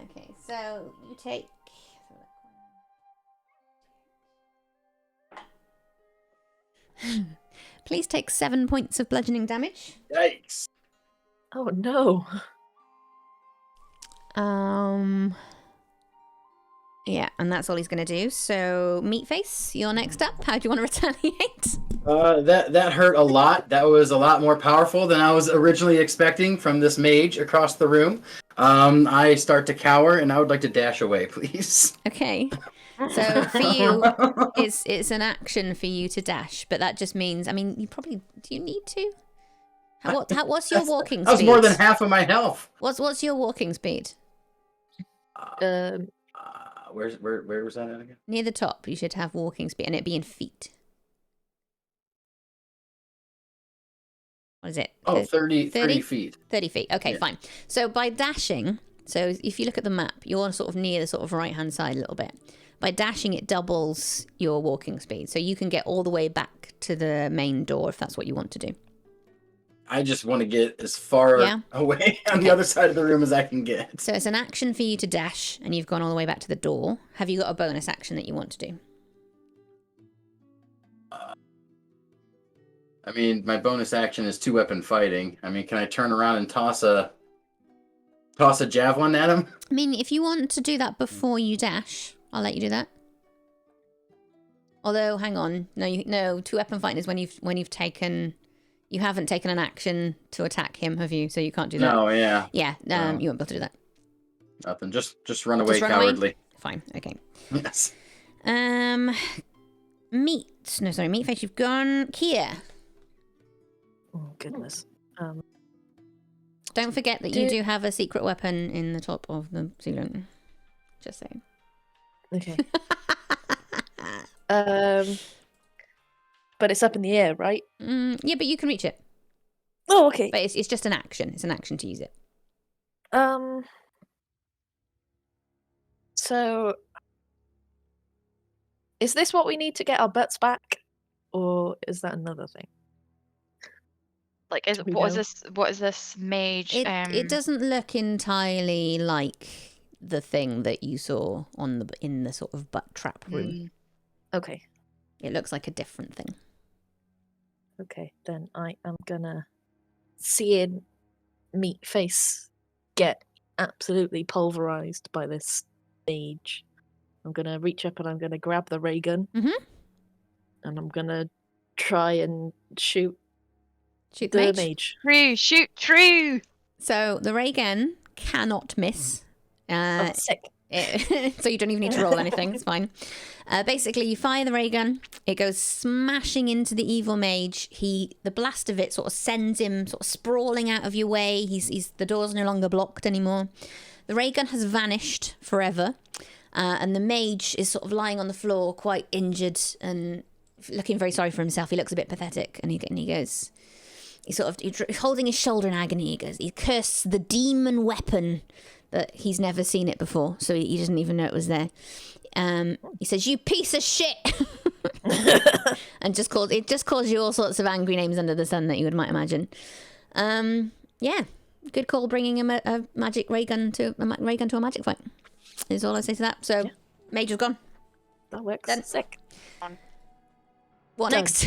Okay. So you take. Please take 7 points of bludgeoning damage. Yikes. Oh no. Yeah, and that's all he's going to do. So, Meatface, you're next up. How do you want to retaliate? That hurt a lot. That was a lot more powerful than I was originally expecting from this mage across the room. I start to cower, and I would like to dash away, please. Okay. So for you, it's an action for you to dash, but that just means, I mean, you probably, do you need to? What's your walking speed? That was more than half of my health. What's your walking speed? Where was that at again? Near the top, you should have walking speed, and it'd be in feet. What is it? Oh, 30 feet. 30 feet. Okay, Yeah. fine. So by dashing, so if you look at the map, you're sort of near the sort of right-hand side a little bit. By dashing, it doubles your walking speed. So you can get all the way back to the main door if that's what you want to do. I just want to get as far away on the other side of the room as I can get. So it's an action for you to dash, and you've gone all the way back to the door. Have you got a bonus action that you want to do? I mean, my bonus action is 2-weapon fighting. I mean, can I turn around and toss a javelin at him? I mean, if you want to do that before you dash, I'll let you do that. Although, hang on, no, 2-weapon fighting is when you've taken. You haven't taken an action to attack him, have you? So you can't do that. No, yeah. Yeah, No. you won't be able to do that. Nothing. Just run away Just run cowardly. away? Fine. Okay. Yes. Meatface, you've gone. Kia. Oh goodness. Don't forget that you do have a secret weapon in the top of the ceiling. Just saying. Okay. But it's up in the air, right? Yeah, but you can reach it. Oh, okay. But it's just an action. It's an action to use it. So is this what we need to get our butts back, or is that another thing? Like, Do we what know? is this mage? It doesn't look entirely like the thing that you saw in the sort of butt trap room. Okay. It looks like a different thing. Okay, then I am gonna seeing Meatface get absolutely pulverized by this mage. I'm gonna reach up and I'm gonna grab the ray gun. Mhm. And I'm gonna try and shoot Shoot the the mage. True, shoot, true. So the ray gun cannot miss. Oh, sick. So you don't even need to roll anything. It's fine. Basically, you fire the ray gun. It goes smashing into the evil mage. The blast of it sort of sends him sort of sprawling out of your way. The door's no longer blocked anymore. The ray gun has vanished forever, and the mage is sort of lying on the floor, quite injured and looking very sorry for himself. He looks a bit pathetic, and he goes. He's holding his shoulder in agony. He curses the demon weapon. But he's never seen it before, so he doesn't even know it was there. He says, "You piece of shit," and just calls you all sorts of angry names under the sun that you might imagine. Yeah, good call bringing him a magic ray gun to a magic fight. Is all I say to that. So, Mage is gone. That works. Then- Sick. What Done. next?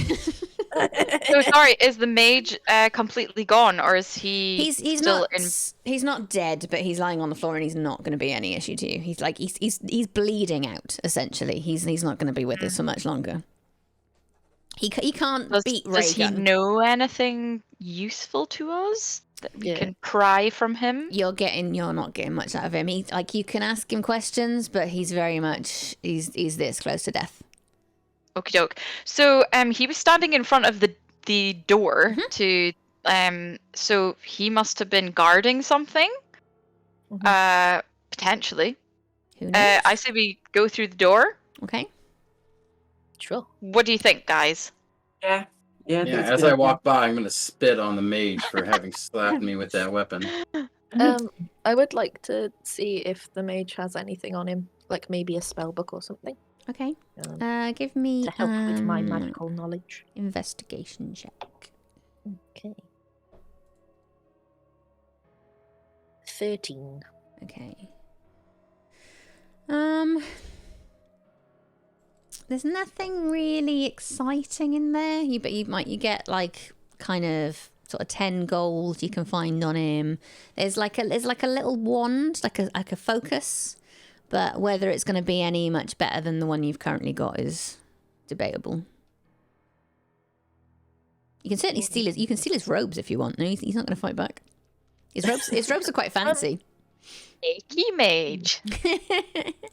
So sorry, is the mage completely gone, or is He's still not in? he's not dead, but he's lying on the floor and he's not going to be any issue to you. He's like he's bleeding out essentially. He's not going to be with us for much longer. He can't beat ray Does he gun. know anything useful to us that we Yeah. can pry from him? You're not getting much out of him. He like you can ask him questions, but he's very much he's this close to death. Okie doke. So he was standing in front of the door to so he must have been guarding something. Potentially. Who knows? I say we go through the door. Okay. Sure. What do you think, guys? Yeah. Yeah. Yeah, that's as good. I walk by, I'm gonna spit on the mage for having slapped me with that weapon. I would like to see if the mage has anything on him, like maybe a spell book or something, Okay. Give me to help with my magical knowledge. investigation check. Okay. 13. Okay. There's nothing really exciting in there. You get like kind of sort of 10 gold you can find on him. There's like a little wand, like a focus, but whether it's going to be any much better than the one you've currently got is debatable. You can certainly steal his robes if you want. No, he's not going to fight back. His robes are quite fancy. Sneaky mage.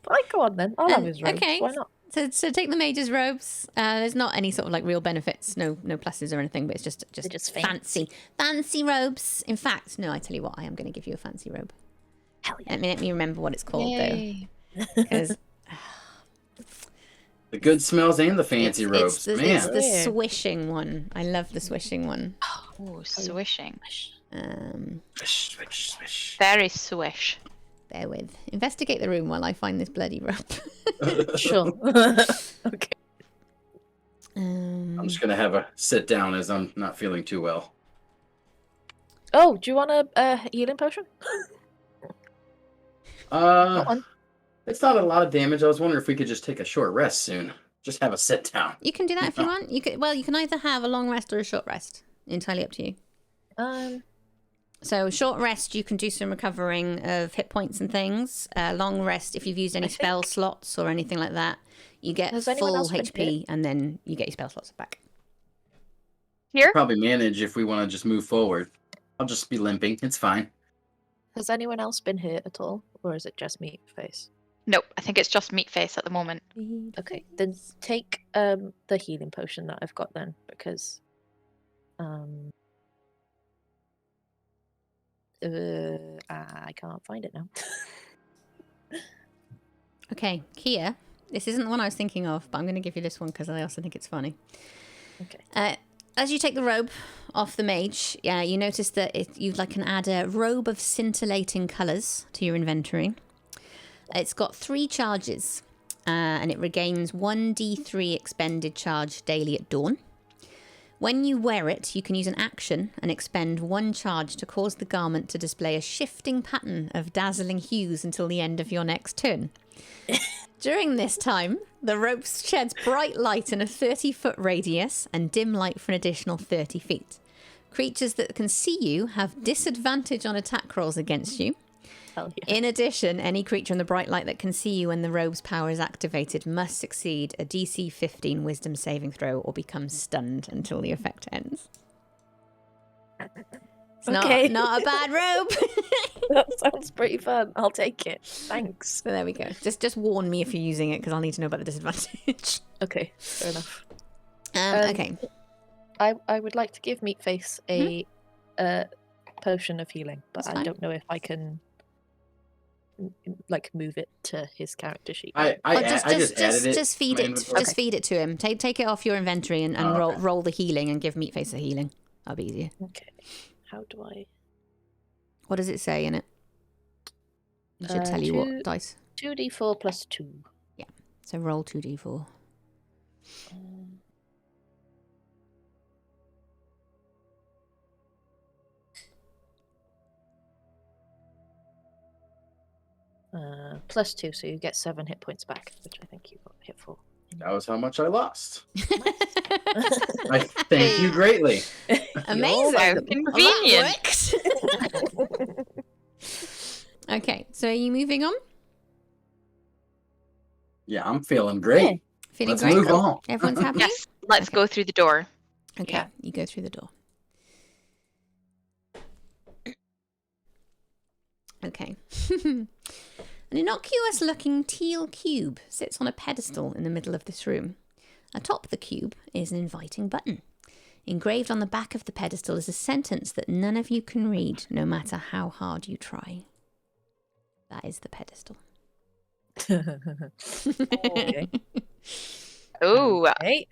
Right, go on then. I'll have his robes. Okay. Why not? So take the mage's robes. There's not any sort of like real benefits, no pluses or anything, but it's just They're just fancy robes. In fact, no, I tell you what, I am going to give you a fancy robe. Hell yeah. Let me remember what it's called Yay. though, because The good smells and the fancy robes. it's Man. the swishing one. I love the swishing one. Oh, swishing. Swish, swish, swish. Very swish. Bear with. Investigate the room while I find this bloody robe. Sure. Okay. I'm just gonna have a sit down as I'm not feeling too well. Oh, do you want a healing potion? It's not a lot of damage. I was wondering if we could just take a short rest soon. Just have a sit down. You can do that if you want. You can either have a long rest or a short rest. Entirely up to you. So short rest, you can do some recovering of hit points and things. Long rest, if you've used any spell slots or anything like that, you get full HP and then you get your spell slots back. Here? Probably manage if we want to just move forward. I'll just be limping. It's fine. Has anyone else been hurt at all, or is it just meat face? Nope, I think it's just meat face at the moment. Okay, then take the healing potion that I've got then, because I can't find it now. Okay, Kia. This isn't the one I was thinking of, but I'm going to give you this one because I also think it's funny. Okay. As you take the robe off the mage, you notice that you can add a robe of scintillating colours to your inventory. It's got 3 charges, and it regains 1d3 expended charge daily at dawn. When you wear it, you can use an action and expend 1 charge to cause the garment to display a shifting pattern of dazzling hues until the end of your next turn. During this time, the rope sheds bright light in a 30-foot radius and dim light for an additional 30 feet. Creatures that can see you have disadvantage on attack rolls against you. Hell yeah. In addition, any creature in the bright light that can see you when the robe's power is activated must succeed a DC 15 wisdom saving throw or become stunned until the effect ends. It's not a bad robe. That sounds pretty fun. I'll take it. Thanks. So there we go. Just warn me if you're using it because I'll need to know about the disadvantage. Okay, fair enough. Okay. I would like to give Meatface a potion of healing, but That's I fine. don't know if I can move it to his character sheet. I just added it. Just feed to my it. inventory. Just feed it to him. Take it off your inventory and roll the healing and give Meatface a healing. That'll be easier. Okay. How do I? What does it say in it? It should tell you what dice. 2d4 plus 2. So roll 2d4. Plus 2, so you get 7 hit points back, which I think you got hit for. That was how much I lost. I thank you greatly. Amazing. How Well, convenient. that worked. Okay, so are you moving on? Yeah, I'm feeling great. Feeling Let's great? move on. Everyone's happy? Yes, let's Okay. go through the door. Okay, Yeah. you go through the door. Okay. An innocuous looking teal cube sits on a pedestal in the middle of this room. Atop the cube is an inviting button. Engraved on the back of the pedestal is a sentence that none of you can read, no matter how hard you try. That is the pedestal. Okay. Oh, Hey,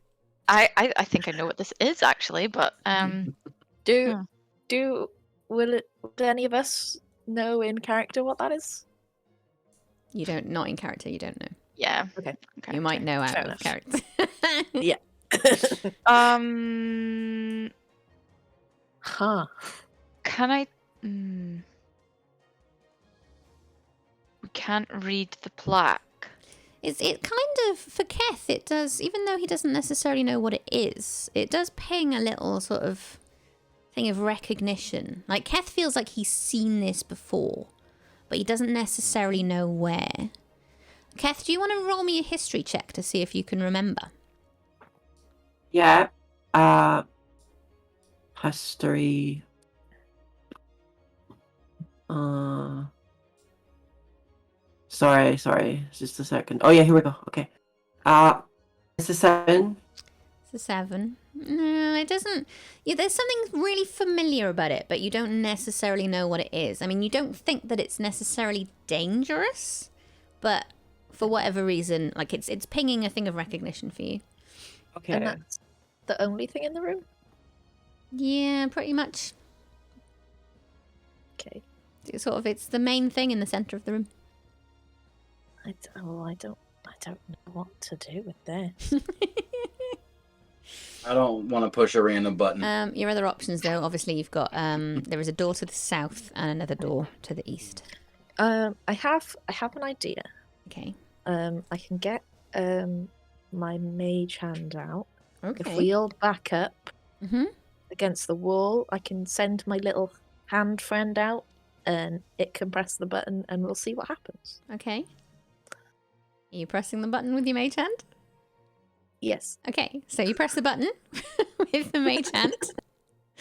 I think I know what this is actually, but do Hmm. would any of us know in character what that is? You don't, not in character, you don't know. yeah. Okay. You might know out Fair of enough. character. Yeah. Huh. Can I? We can't read the plaque. It kind of, for Keth, it does, even though he doesn't necessarily know what it is, it does ping a little sort of thing of recognition. Like, Keth feels like he's seen this before, but he doesn't necessarily know where. Keth, do you want to roll me a history check to see if you can remember? Yeah. History. Sorry. Just a second. Oh yeah, here we go. Okay. It's a 7. It's a 7. No, it doesn't. Yeah, there's something really familiar about it, but you don't necessarily know what it is. I mean, you don't think that it's necessarily dangerous, but for whatever reason, like it's pinging a thing of recognition for you. Okay. And that's the only thing in the room? Yeah, pretty much. Okay. It's sort of, it's the main thing in the center of the room. I don't know what to do with this. I don't want to push a random button. Your other options, though, obviously you've got there is a door to the south and another door to the east. I have an idea. Okay. I can get my mage hand out. Okay. If we all back up Mm-hmm. against the wall, I can send my little hand friend out, and it can press the button, and we'll see what happens. Okay. Are you pressing the button with your mage hand? Yes. Okay, so you press the button with the mage hand.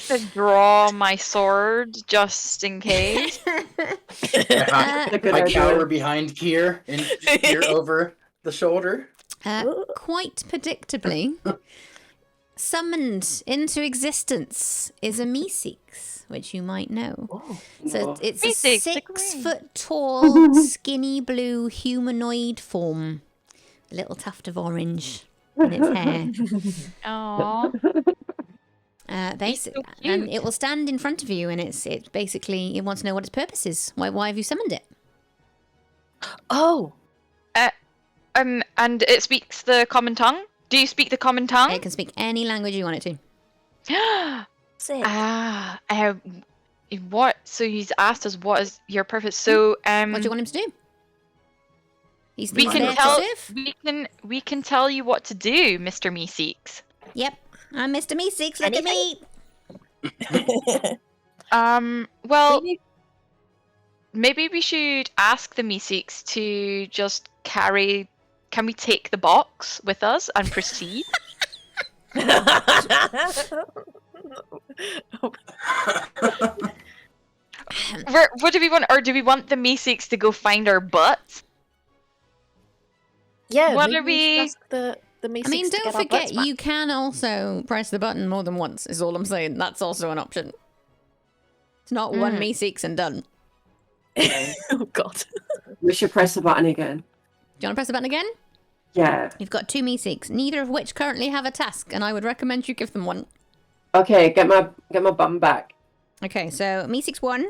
To draw my sword just in case. I cower behind Kier and peer over the shoulder. Quite predictably, summoned into existence is a Meeseeks, which you might know. Oh. So it's a Meeseeks, the 6-foot tall, skinny blue humanoid form. A little tuft of orange in its hair. Aww. Basically, so and cute. it will stand in front of you, and it basically it wants to know what its purpose is. Why have you summoned it? Oh. And it speaks the common tongue. Do you speak the common tongue? It can speak any language you want it to. Sick. What? So he's asked us what is your purpose. So What do you want him to do? He's we he's can there tell to serve. we can tell you what to do, Mr. Meeseeks. Yep, I'm Mr. Meeseeks. Look at me. Well, maybe we should ask the Meeseeks to just carry. Can we take the box with us and proceed? What do we want, or do we want the Meeseeks to go find our butts? Yeah. What maybe are we- should ask the I mean, Meeseeks to don't get our butts forget, back. you can also press the button more than once, is all I'm saying. That's also an option. It's not one Meeseeks and done. Oh god. We should press the button again. Do you want to press the button again? Yeah. You've got 2 Meeseeks, neither of which currently have a task, and I would recommend you give them one. Okay, get my bum back. Okay, so Meeseeks 1.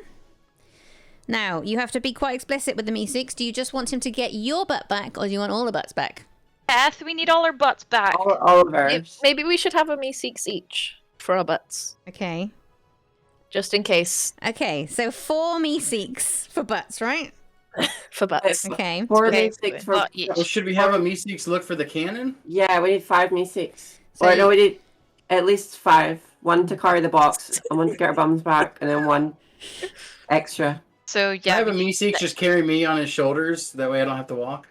Now, you have to be quite explicit with the Meeseeks. Do you just want him to get your butt back, or do you want all the butts back? Beth, we need all our butts back. All of ours. Maybe we should have a Meeseeks each for our butts, Okay. just in case. Okay, so 4 Meeseeks for butts, right? For butts. Okay. 4 Okay, me6 for... not each. Well, should we have a Meeseeks look for the cannon? Yeah, we need 5 me6. So Or you- no, we need at least 5. 1 to carry the box, and 1 to get our bums back, and then 1 extra. So Can I yeah, have a we need Meeseeks just carry me on his shoulders? That way I don't have to walk.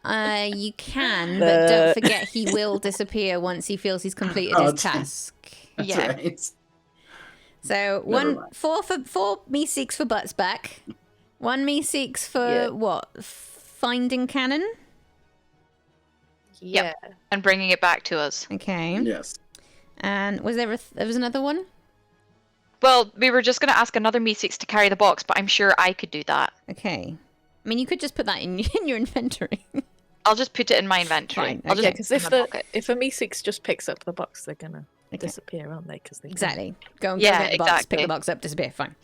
You can, but don't The- forget he will disappear once he feels he's completed Oh, his it's- task. That's Yeah. right. So Never mind. 4 me6 for butts back. 1 me6 for Yeah. what? Finding cannon? Yeah. and bringing it back to us. Okay. Yes. And was there there was another one? Well, we were just going to ask another Meeseeks to carry the box, but I'm sure I could do that. Okay. I mean, you could just put that in your inventory. I'll just put it in my inventory. Fine, I'll okay. Yeah, just because put it in my pocket. if a Me6 just picks up the box, they're gonna Okay. disappear, aren't they? Because they can't. Exactly. Go and Yeah, get the box, pick exactly. the box up, disappear. Fine.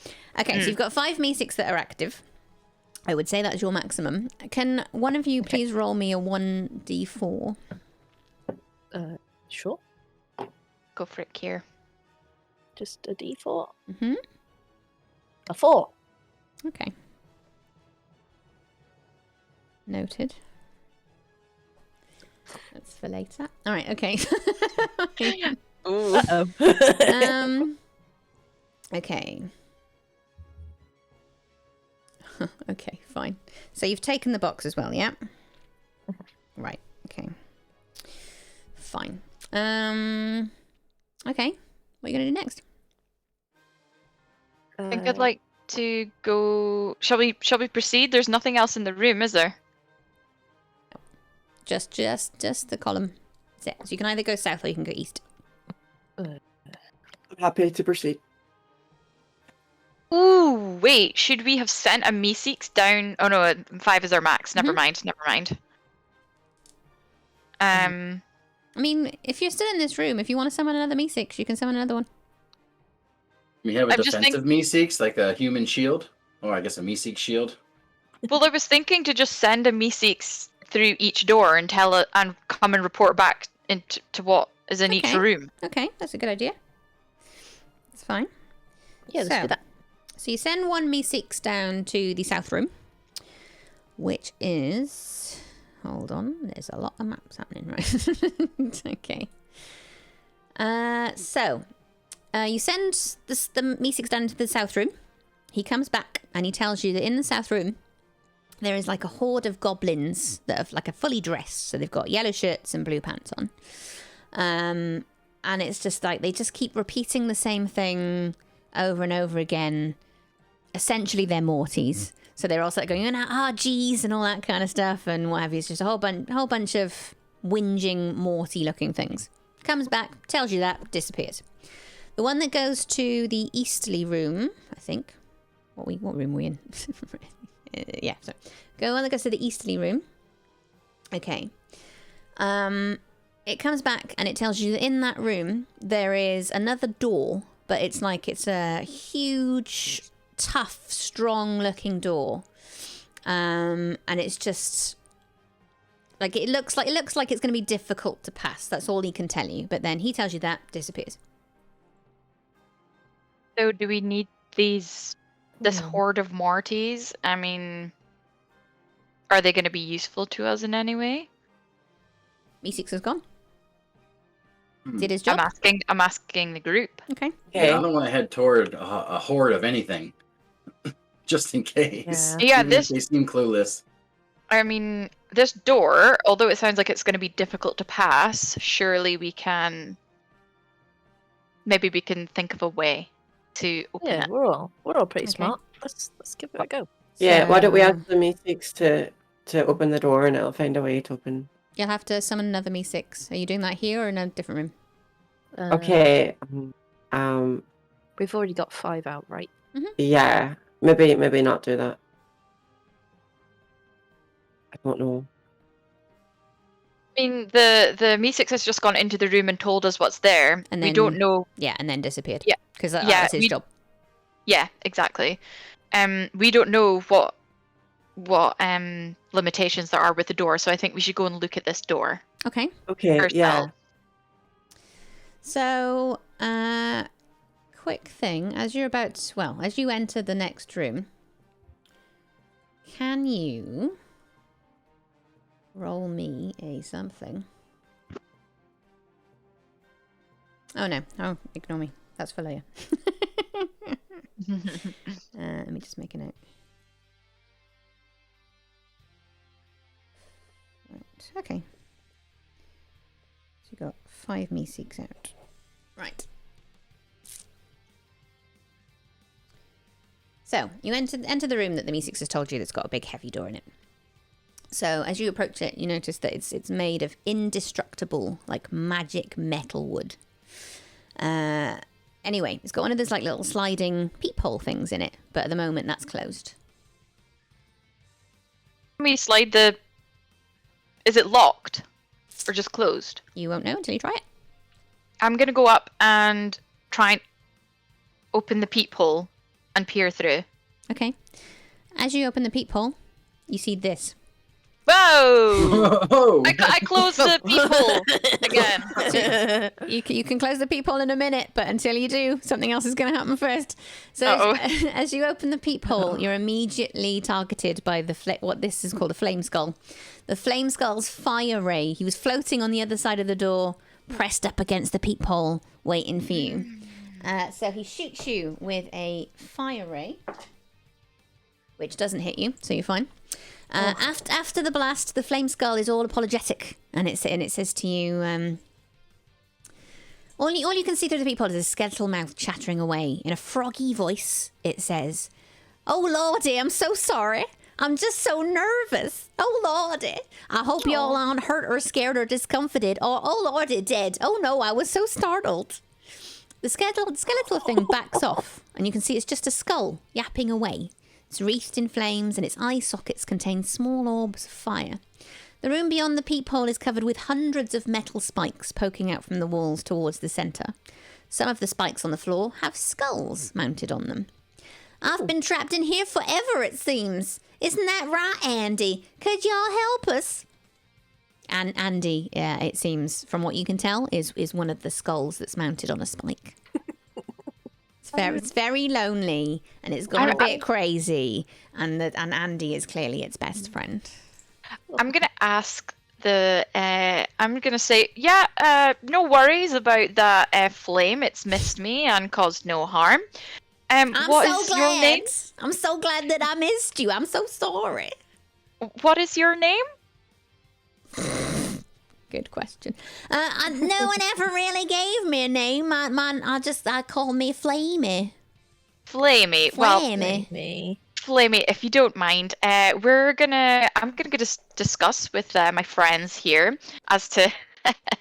Okay, so you've got 5 me6 that are active. I would say that's your maximum. Can one of you please roll me a 1d4? Sure. Go for it, Kier. Just a D4. Mm-hmm. A 4. Okay. Noted. That's for later. All right. Okay. Ooh. Uh-oh. Okay. Okay. Fine. So you've taken the box as well, yeah? Right. Okay. Fine. Okay. What are you gonna do next? I think I'd like to go. Shall we proceed? There's nothing else in the room, is there? Just the column. That's it. So you can either go south or you can go east. I'm happy to proceed. Ooh, wait. Should we have sent a Meeseeks down? Oh no, 5 is our max. Never mind. Never mind. I mean, if you're still in this room, if you want to summon another Me6, you can summon another one. We have a I'm just defensive Meeseeks, like a human shield. Or I guess a Meeseeks shield. Well, I was thinking to just send a Meeseeks through each door and tell it and come and report back into to what is in each Okay. room. Okay, that's a good idea. That's fine. Yeah, let's do that. So you send 1 me6 down to the south room, which is... Hold on, there's a lot of maps happening, right? Okay. You send the me6 down to the south room. He comes back and he tells you that in the south room, there is like a horde of goblins that are like fully dressed. So they've got yellow shirts and blue pants on. And it's just like they just keep repeating the same thing over and over again. Essentially, they're Mortys. So they're also going, geez, and all that kind of stuff and what have you. It's just a whole bunch of whinging, Morty-looking things. Comes back, tells you that, disappears. The one that goes to the easterly room, I think. What room are we in? Yeah, so go on that goes to the easterly room. Okay. It comes back and it tells you that in that room there is another door, but it's a huge, tough, strong-looking door, and it's just like it looks like it's going to be difficult to pass. That's all he can tell you. But then he tells you that, disappears. So do we need this horde of Mortys? I mean, are they going to be useful to us in any way? Me6 is gone. Did his job. I'm asking the group. Okay. Okay. Yeah, I don't want to head toward a horde of anything. Just in case. Yeah, Even if they seem clueless. I mean, this door, although it sounds like it's going to be difficult to pass, surely we can think of a way to open Yeah, it. we're all pretty Okay. smart. Let's give it a go. Yeah, why don't we So, ask the Me6 to open the door and I'll find a way to open. You'll have to summon another Me6. Are you doing that here or in a different room? Okay. We've already got 5 out, right? Yeah. Maybe not do that. I don't know. I mean, the Meeseeks has just gone into the room and told us what's there. And we then- don't know. Yeah, and then disappeared. Yeah. Because Yeah, that's his job. Yeah, exactly. We don't know what limitations there are with the door, so I think we should go and look at this door Okay. Okay, yeah. ourselves. So, quick thing. As you enter the next room, Can you roll me a something? Oh no, oh, ignore me. That's for later. Let me just make a note. Right, okay. So you got 5 me seeks out. Right. So you enter the room that the Meeseeks has told you that's got a big heavy door in it. So as you approach it, you notice that it's made of indestructible, like magic metal wood. Anyway, it's got one of those like little sliding peephole things in it, but at the moment that's closed. Let me slide the. Is it locked or just closed? You won't know until you try it. I'm gonna go up and try and open the peephole and peer through. Okay. As you open the peephole, you see this. Whoa! Oh! I closed the peephole again. You can close the peephole in a minute, but until you do, something else is going to happen first. So as you open the peephole, you're immediately targeted by what this is called a flame skull. The flame skull's fire ray. He was floating on the other side of the door, pressed up against the peephole, waiting for you. So he shoots you with a fire ray, which doesn't hit you, so you're fine. After the blast, the flame skull is all apologetic, and it says to you, all you can see through the peephole is a skeletal mouth chattering away. In a froggy voice, it says, "Oh lordy, I'm so sorry. I'm just so nervous. Oh lordy, I hope y'all aren't hurt or scared or discomfited. Or oh lordy, dead. Oh no, I was so startled." The skeletal thing backs off, and you can see it's just a skull yapping away. It's wreathed in flames, and its eye sockets contain small orbs of fire. The room beyond the peephole is covered with hundreds of metal spikes poking out from the walls towards the centre. Some of the spikes on the floor have skulls mounted on them. "I've been trapped in here forever, it seems. Isn't that right, Andy? Could y'all help us?" And Andy, yeah, it seems, from what you can tell, is one of the skulls that's mounted on a spike. It's very lonely, and it's gone a bit crazy, and Andy is clearly its best friend. I'm gonna ask I'm gonna say, yeah, no worries about that flame. It's missed me and caused no harm. What is your name? I'm so glad that I missed you. I'm so sorry. What is your name? Good question. No one ever really gave me a name. I call me Flamey. Flamey. Well, Flamey, if you don't mind, I'm gonna discuss with my friends here as to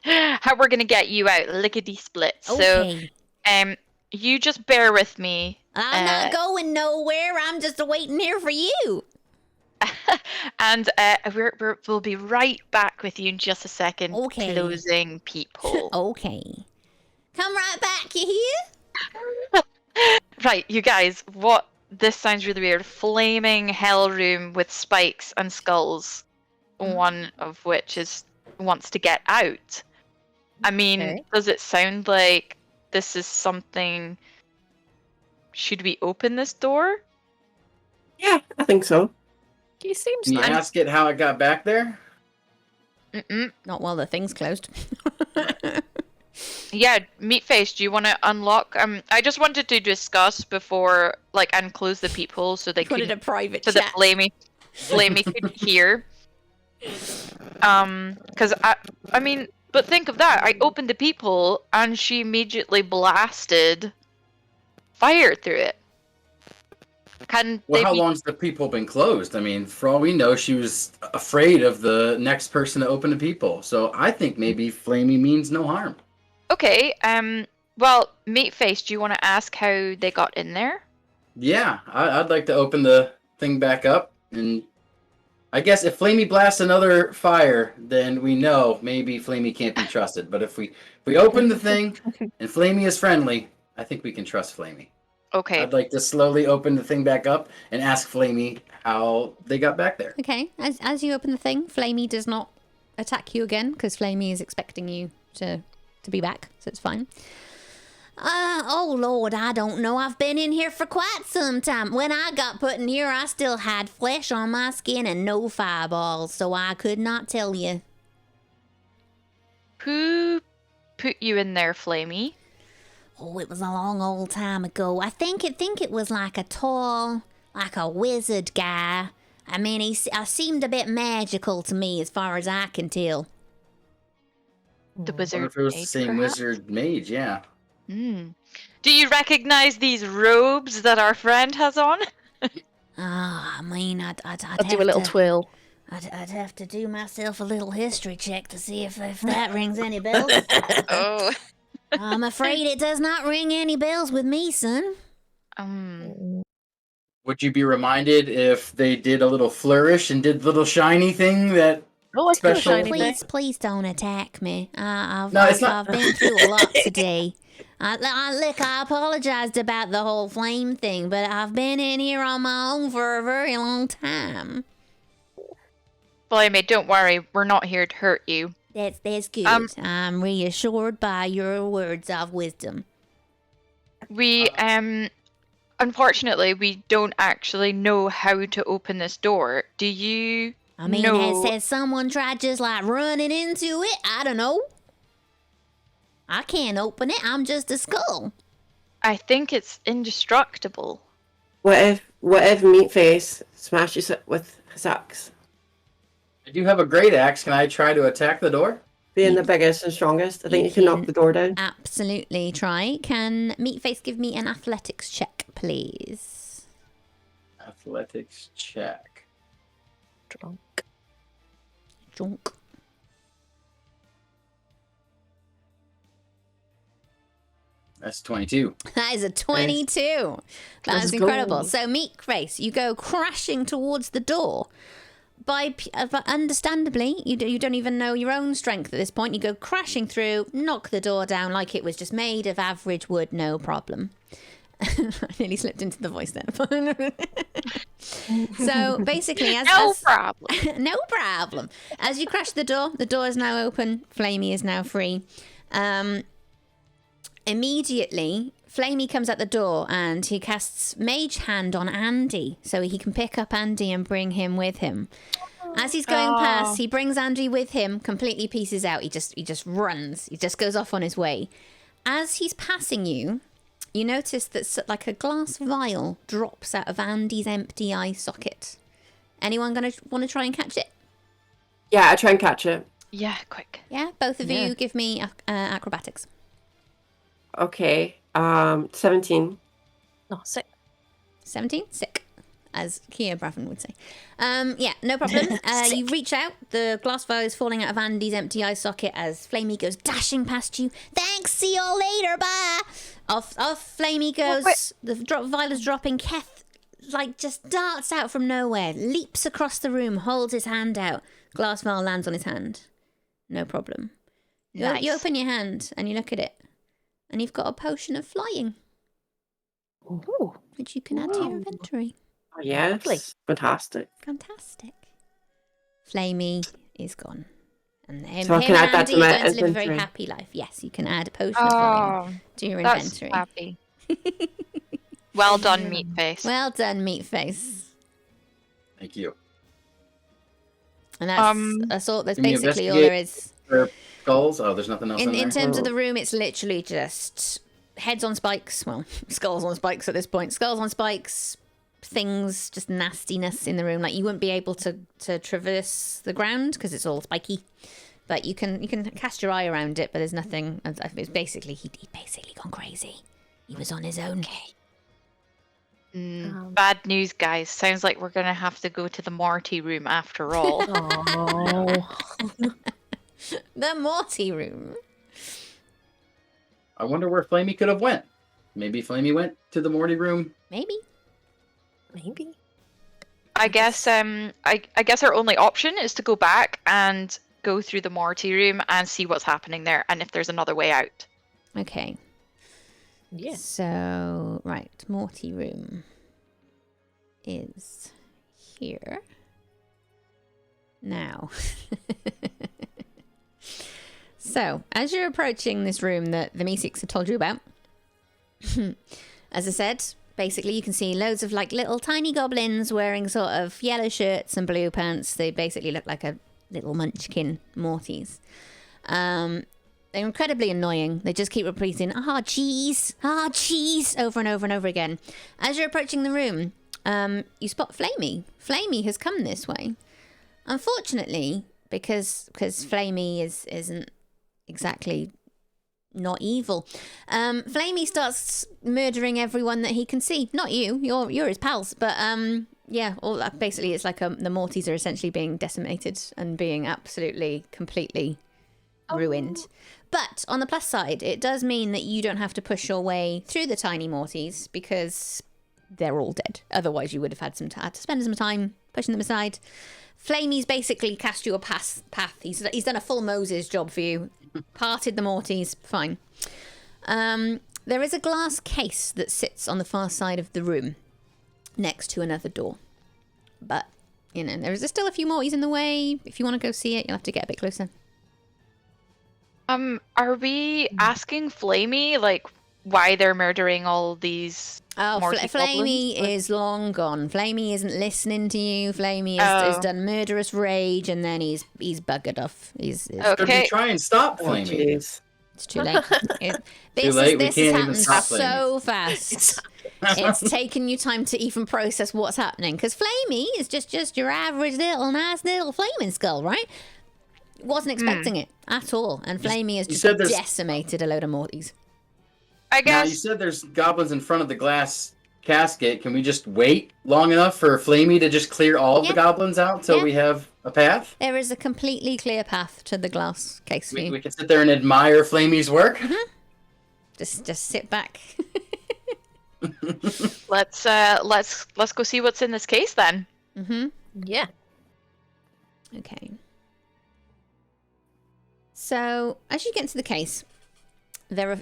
how we're gonna get you out lickety split. Okay. So, you just bear with me. I'm not going nowhere. I'm just waiting here for you. And we'll be right back with you in just a second. Okay. Closing peephole. Okay. Come right back, you hear? Right, you guys, this sounds really weird. Flaming hell room with spikes and skulls. One of which wants to get out. I mean, Does it sound like this is something... Should we open this door? Yeah, I think so. He seems Can you like ask it how it got back there? Not while the thing's closed. Yeah, Meatface, do you want to unlock? I just wanted to discuss before, and close the peephole so they Put could... it a private so chat. that Flamey could hear. Because I mean, but think of that. I opened the peephole and she immediately blasted fire through it. How long's the peephole been closed? I mean, for all we know, she was afraid of the next person to open the peephole. So I think maybe Flamey means no harm. Okay, well, Meatface, do you want to ask how they got in there? Yeah, I'd like to open the thing back up. And I guess if Flamey blasts another fire, then we know maybe Flamey can't be trusted. But if we open the thing and Flamey is friendly, I think we can trust Flamey. Okay. I'd like to slowly open the thing back up and ask Flamey how they got back there. Okay, as you open the thing, Flamey does not attack you again, because Flamey is expecting you to be back, so it's fine. Oh Lord, I don't know. I've been in here for quite some time. When I got put in here, I still had flesh on my skin and no fireballs, so I could not tell you. Who put you in there, Flamey? Oh, it was a long old time ago. I think it was like a tall, like a wizard guy. I mean, he seemed a bit magical to me as far as I can tell. The I wonder wizard if it was the mage, same perhaps? wizard mage, yeah. Do you recognize these robes that our friend has on? I mean, I'd I'll do a little twirl. I'd have to do myself a little history check to see if that rings any bells. Oh. I'm afraid it does not ring any bells with me, son. Would you be reminded if they did a little flourish and did the little shiny thing that Oh, I do a special? shiny thing. Please don't attack me. No, it's not- I've been through a lot today. Look, I apologized about the whole flame thing, but I've been in here on my own for a very long time. Flamey, don't worry. We're not here to hurt you. That's good. I'm reassured by your words of wisdom. We, unfortunately, we don't actually know how to open this door. Do you I mean, know? has someone tried just like running into it? I don't know. I can't open it. I'm just a skull. I think it's indestructible. What if Meatface smashes it with his axe? I do have a great axe. Can I try to attack the door? Being the biggest and strongest, I think you can knock the door down. Absolutely try. Can Meatface give me an athletics check, please? Athletics check. Drunk. That's 22. That is a 22. That is Let's go. incredible. So, Meatface, you go crashing towards the door. But understandably, you don't even know your own strength at this point. You go crashing through, knock the door down like it was just made of average wood, no problem. I nearly slipped into the voice there. So basically, No problem. no problem. As you crash the door is now open. Flamey is now free. Immediately, Flamey comes at the door and he casts Mage Hand on Andy so he can pick up Andy and bring him with him. As he's going past, he brings Andy with him, completely pieces out. He just runs. He just goes off on his way. As he's passing you, you notice that like a glass vial drops out of Andy's empty eye socket. Anyone gonna want to try and catch it? Yeah, I try and catch it. Yeah, quick. Yeah, both of you give me acrobatics. Okay. 17. Oh, sick. 17? Sick, as Kia Bravin would say. Yeah, no problem. You reach out. The glass vial is falling out of Andy's empty eye socket as Flamey goes dashing past you. Thanks, see you later, bye! Off Flamey goes. The vial is dropping. Keth, just darts out from nowhere, leaps across the room, holds his hand out. Glass vial lands on his hand. No problem. Nice. You open your hand and you look at it. And you've got a potion of flying, Ooh. which you can add to your inventory. Oh, yes. Lovely. Fantastic. Fantastic. Flamey is gone. And him, So I him can and add that Andy to are my going to live a very inventory. happy life. Yes, you can add a potion of flying to your That's inventory. happy. Well done, Meatface. Well done, Meatface. Thank you. And that's Can you basically all there investigate? is. For skulls? Oh, there's nothing else in there? In terms of the room, it's literally just heads on spikes. Well, skulls on spikes at this point. Skulls on spikes, things, just nastiness in the room. Like you wouldn't be able to traverse the ground because it's all spiky. But you can cast your eye around it, but there's nothing. It's basically he'd basically gone crazy. He was on his own. Bad news, guys. Sounds like we're going to have to go to the Morty room after all. Oh. The Morty room. I wonder where Flamey could have went. Maybe Flamey went to the Morty room. Maybe. Maybe. I guess I guess our only option is to go back and go through the Morty room and see what's happening there and if there's another way out. Okay. Yeah. So, right, Morty room is here. Now. So, as you're approaching this room that the Meeseeks have told you about, As I said, basically you can see loads of like little tiny goblins wearing sort of yellow shirts and blue pants. They basically look like a little munchkin Mortys. They're incredibly annoying. They just keep repeating, cheese, cheese, over and over and over again. As you're approaching the room, you spot Flamey. Flamey has come this way. Unfortunately, because Flamey isn't exactly not evil, Flamey starts murdering everyone that he can see. Not you, you're his pals, but basically it's like the Mortys are essentially being decimated and being absolutely, completely ruined. But on the plus side, it does mean that you don't have to push your way through the tiny Mortys because they're all dead. Otherwise, you would have had to spend some time pushing them aside. Flamey's basically cast you a path. He's done a full Moses job for you. Parted the Mortys. Fine. There is a glass case that sits on the far side of the room next to another door. But, there is still a few Mortys in the way. If you want to go see it, you'll have to get a bit closer. Are we asking Flamey, like, why they're murdering all these Morty Flamey goblins? is long gone. Flamey isn't listening to you. Flamey has done murderous rage, and then he's buggered off. He's Should we try and stop Flamey? It's too late. This has happened so fast. It's taken you time to even process what's happening. Because Flamey is just your average nice little flaming skull, right? Wasn't expecting it at all. And Flamey has just decimated a load of Mortys. I guess. Now, you said there's goblins in front of the glass casket. Can we just wait long enough for Flamey to just clear all of the goblins out till we have a path? There is a completely clear path to the glass case for you. We can sit there and admire Flamey's work? Mm-hmm. Just sit back. Let's go see what's in this case then. Mm-hmm. Yeah. Okay. So, as you get into the case,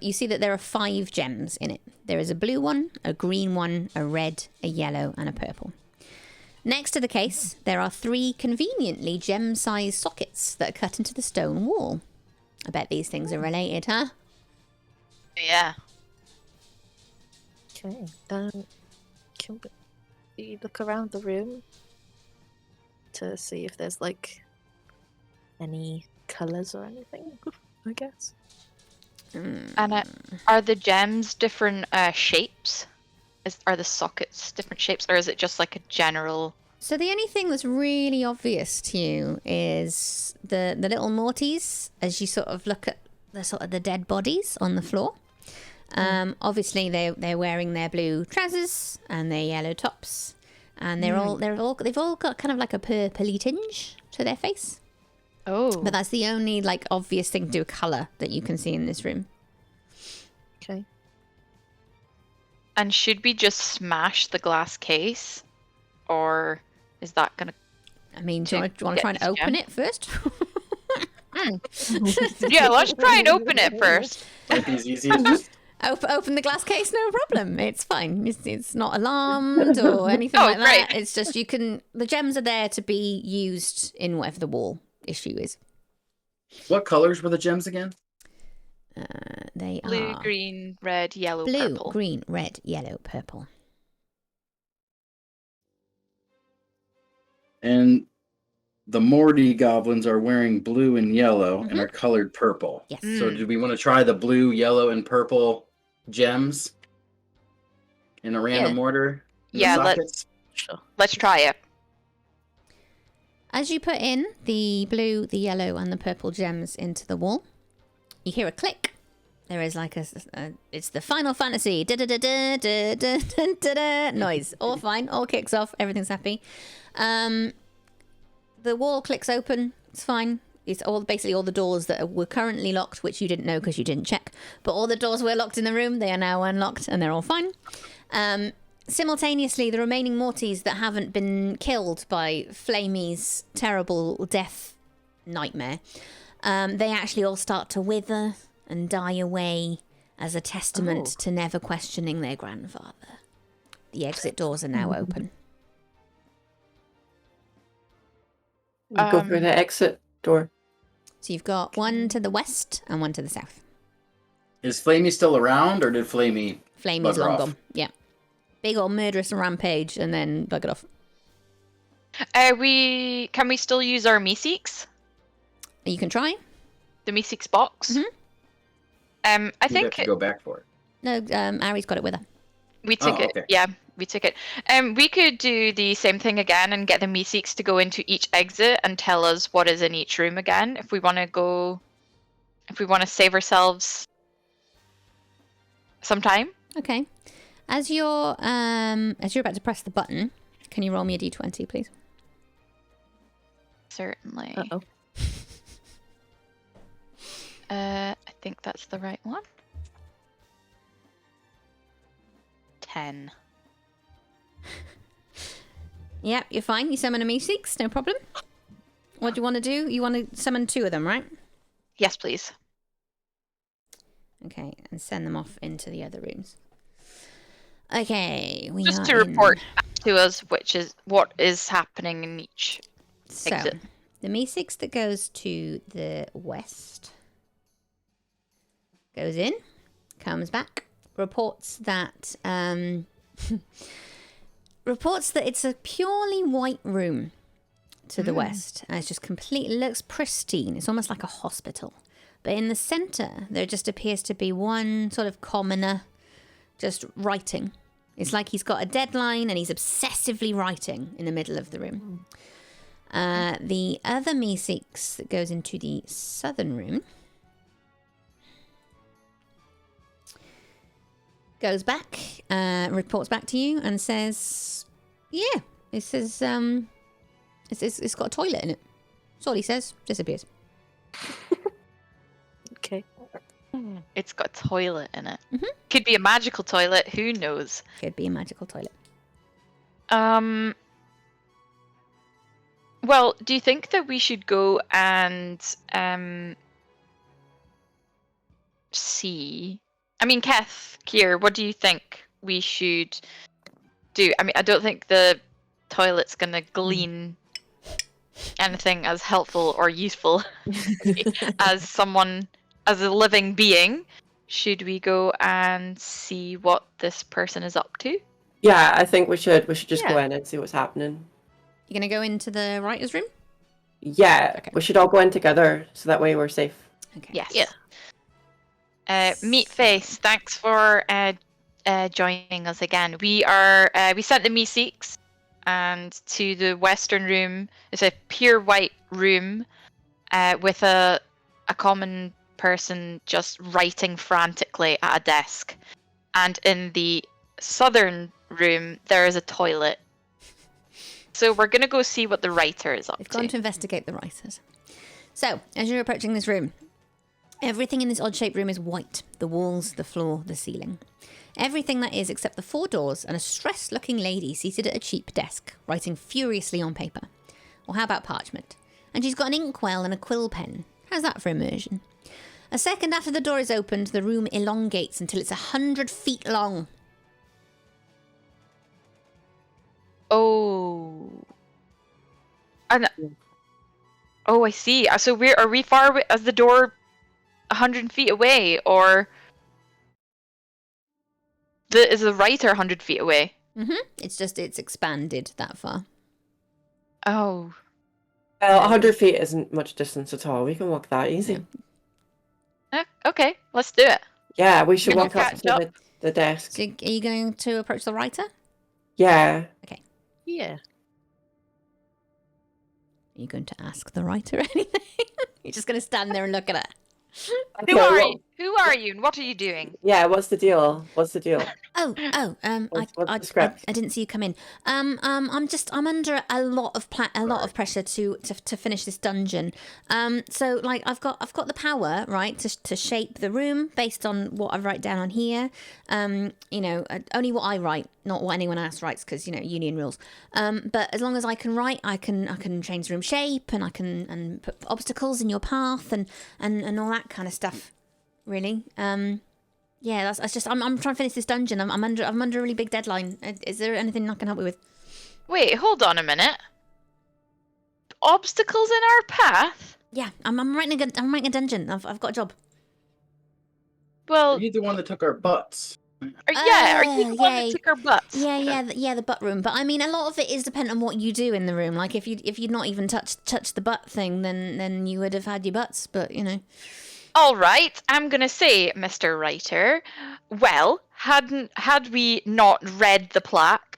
you see that there are 5 gems in it. There is a blue one, a green one, a red, a yellow, and a purple. Next to the case, there are 3 conveniently gem-sized sockets that are cut into the stone wall. I bet these things are related, huh? Yeah. Okay. Can we look around the room to see if there's like any colors or anything? I guess. And are the gems different shapes? Are the sockets different shapes, or is it just like a general? So the only thing that's really obvious to you is the little Mortys as you sort of look at the dead bodies on the floor. Obviously they're wearing their blue trousers and their yellow tops, and they've all got kind of like a purpley tinge to their face. Oh. But that's the only like obvious thing to do with color that you can see in this room. Okay. And should we just smash the glass case, or is that gonna? I mean, do you want to try and open it first? Yeah, let's try and open it first. Might be as easy as just... Open the glass case, no problem. It's fine. It's not alarmed or anything like that. Great. It's just the gems are there to be used in whatever the wall issue is. What colors were the gems again? They Blue, are green, red, yellow, blue, purple. green, red, yellow, purple. And the Morty goblins are wearing blue and yellow and are colored purple. Yes. So did we want to try the blue, yellow, and purple gems in a random order? Yeah, let's try it. As you put in the blue, the yellow, and the purple gems into the wall, you hear a click. There is like it's the Final Fantasy noise. All fine, all kicks off, everything's happy. The wall clicks open, it's fine. It's basically all the doors that were currently locked, which you didn't know because you didn't check. But all the doors were locked in the room, they are now unlocked and they're all fine. Simultaneously, the remaining Mortys that haven't been killed by Flamey's terrible death nightmare, they actually all start to wither and die away as a testament to never questioning their grandfather. The exit doors are now open. Go through the exit door. So you've got one to the west and one to the south. Is Flamey still around, or did Flamey Flamey's Bugger long off. gone. Yeah. Big old murderous rampage and then buggered off. Can we still use our Meeseeks? You can try. The Meeseeks box? Mhm. I You'd have think to go back for it. No, Ari's got it with her. we took Oh, it. okay. Yeah, we took it. We could do the same thing again and get the Meeseeks to go into each exit and tell us what is in each room again. If we want to save ourselves some time. Okay. As you're about to press the button, can you roll me a d20, please? Certainly. Uh-oh. I think that's the right one. 10. Yep, you're fine. You summon a Meeseeks, no problem. What do you want to do? You want to summon 2 of them, right? Yes, please. Okay, and send them off into the other rooms. Okay, we Just are to report to us what is happening in each So, exit. the Meeseeks that goes to the west goes in, comes back, reports that it's a purely white room to the west. And it's just completely looks pristine. It's almost like a hospital. But in the center, there just appears to be one sort of commoner just writing. It's like he's got a deadline and he's obsessively writing in the middle of the room. The other Meeseeks that goes into the southern room goes back, reports back to you and says, yeah, it says, it's got a toilet in it. That's all he says. Disappears. Okay. It's got a toilet in it. Mhm. Could be a magical toilet. Who knows? Could be a magical toilet. Well, do you think that we should go and see? I mean, Keth, Kier, what do you think we should do? I mean, I don't think the toilet's gonna glean anything as helpful or useful as a living being. Should we go and see what this person is up to? Yeah, I think we should just go Yeah. in and see what's happening. You're going to go into the writer's room? Yeah, Okay. we should all go in together so that way we're safe. Okay. Yes. Yeah. Meatface, thanks for joining us again. We sent the Meeseeks and to the western room. It's a pure white room with a common person just writing frantically at a desk. And in the southern room, there is a toilet. So we're going to go see what the writer is up They've to. gone to investigate the writers. So, as you're approaching this room, everything in this odd-shaped room is white. The walls, the floor, the ceiling. Everything that is except the 4 doors and a stressed-looking lady seated at a cheap desk, writing furiously on paper. Or how about parchment? And she's got an inkwell and a quill pen. How's that for immersion? A second after the door is opened, the room elongates until it's 100 feet long. Oh. And oh, I see. So are we far away? Is the door 100 feet away, or is the writer 100 feet away? It's expanded that far. Oh. Well, 100 feet isn't much distance at all. We can walk that easy. Okay, let's do it. Yeah, we should We'll walk up catch to up. the desk. So, are you going to approach the writer? Yeah. Yeah. Are you going to ask the writer anything? You're just going to stand there and look at her. Who are you? Who are you, and what are you doing? Yeah, what's the deal? What's the deal? What's the script? I didn't see you come in. I'm under a lot of pressure to finish this dungeon. So like I've got the power, right, to shape the room based on what I write down on here. Only what I write, not what anyone else writes, because union rules. But as long as I can write, I can change the room shape, and I can put obstacles in your path and all that kind of stuff. Really. Yeah, that's just. I'm trying to finish this dungeon. I'm under a really big deadline. Is there anything I can help you with? Wait, hold on a minute. Obstacles in our path? Yeah, I'm writing a dungeon. I've got a job. Well, You're the one that took our butts. Are you the one that yeah. took our butts? Yeah, the butt room. But I mean, a lot of it is dependent on what you do in the room. Like if you'd not even touched the butt thing, then you would have had your butts. But you know. All right, I'm gonna say, Mr. Writer. Well, had we not read the plaque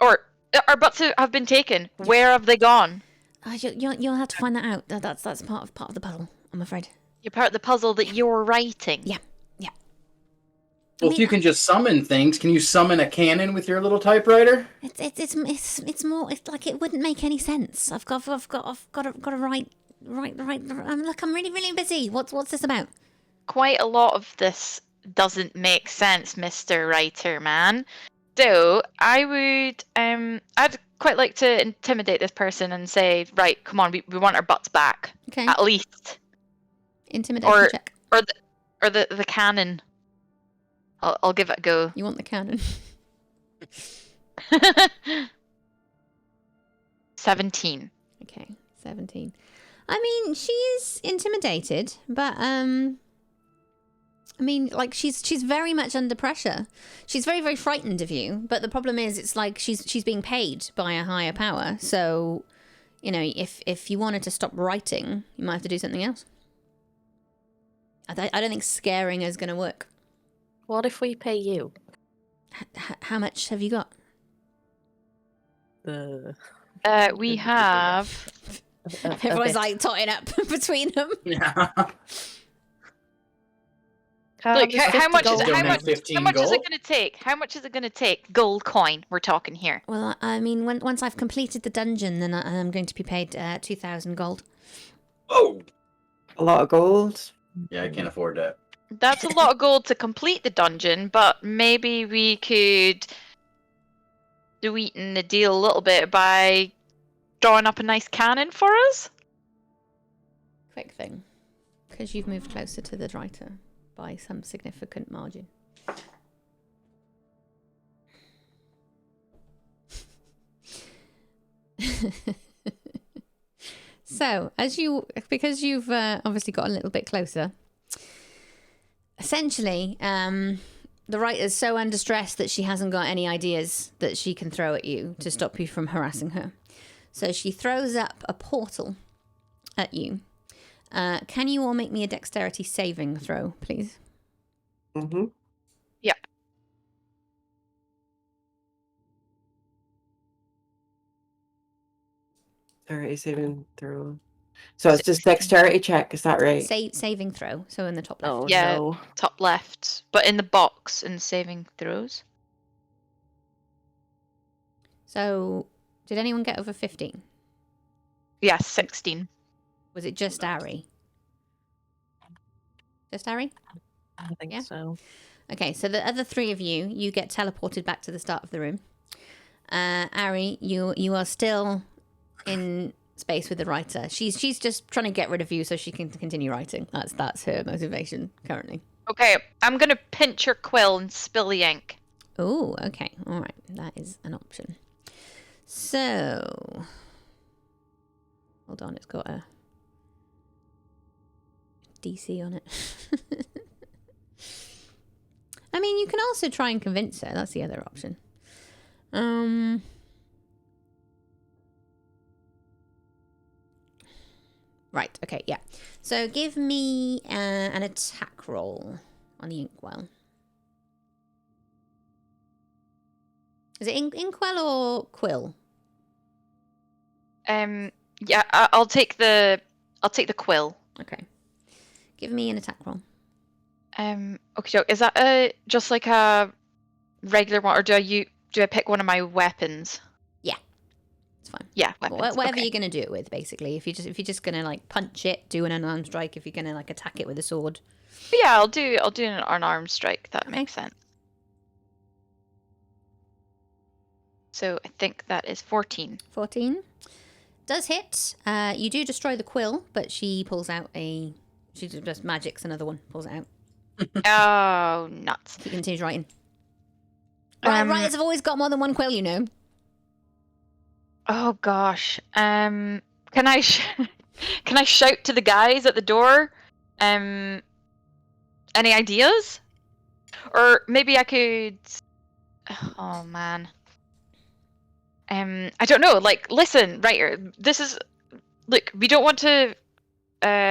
or our butts have been taken, where have they gone? You'll have to find that out. That's part of the puzzle, I'm afraid. You're part of the puzzle that you're writing. Yeah. Well, if you can just summon things, can you summon a cannon with your little typewriter? It's more. It's like it wouldn't make any sense. I've got to write. Look, I'm really busy. What's this about? Quite a lot of this doesn't make sense, Mr. Writer Man. So I would I'd quite like to intimidate this person and say, right, come on, we want our butts back. Okay. At least. Intimidation check. Or the cannon. I'll give it a go. You want the cannon? 17. Okay, 17. I mean, she is intimidated, but I mean, like she's very much under pressure. She's very frightened of you, but the problem is, it's like she's being paid by a higher power. So, you know, if you wanted to stop writing, you might have to do something else. I don't think scaring is going to work. What if we pay you? How much have you got? We have. Everyone's like totting up between them. Yeah. Look, how much is it? gold. How much is 15 it gold? going to take? How much is it going to take? Gold coin. We're talking here. Well, I mean, once I've completed the dungeon, then I'm going to be paid 2,000 gold. Oh! A lot of gold. Yeah, I can't afford that. That's a lot of gold to complete the dungeon, but maybe we could sweeten the deal a little bit by drawing up a nice cannon for us. Quick thing, because you've moved closer to the writer by some significant margin. So, because you've obviously got a little bit closer, essentially, the writer's so under stress that she hasn't got any ideas that she can throw at you to stop you from harassing her. So she throws up a portal at you. Can you all make me a dexterity saving throw, please? Mm-hmm. Yep. Dexterity saving throw. So it's just dexterity check, is that right? Saving throw, so in the top left. Oh Yeah. no. Top left, but in the box in saving throws. So, did anyone get over 15? Yes, 16. Was it just Ari? Just Ari? I think Yeah. so. Okay, so the other three of you get teleported back to the start of the room. Ari, you are still in space with the writer. She's just trying to get rid of you so she can continue writing. That's her motivation currently. Okay, I'm gonna pinch your quill and spill the ink. Oh, okay. All right. That is an option. So, hold on. It's got a DC on it. I mean, you can also try and convince her. That's the other option. Right. Okay. Yeah. So give me an attack roll on the inkwell. Is it inkwell or quill? Yeah, I'll take the quill. Okay. Give me an attack roll. Okay, so is that just like a regular one, or do I pick one of my weapons? Yeah, it's fine. Yeah, weapons. Whatever okay. you're gonna do it with, basically. If you're just gonna like punch it, do an unarmed strike. If you're gonna like attack it with a sword. But yeah, I'll do an unarmed strike. That makes sense. So I think that is 14. 14 does hit. You do destroy the quill, but she pulls out she just magics another one. Pulls it out. Oh, nuts. He continues writing. Writers have always got more than one quill, you know. Oh gosh. Can I can I shout to the guys at the door? Any ideas? Or maybe I could. Oh man. I don't know. Like, listen, writer. This is. Look, we don't want to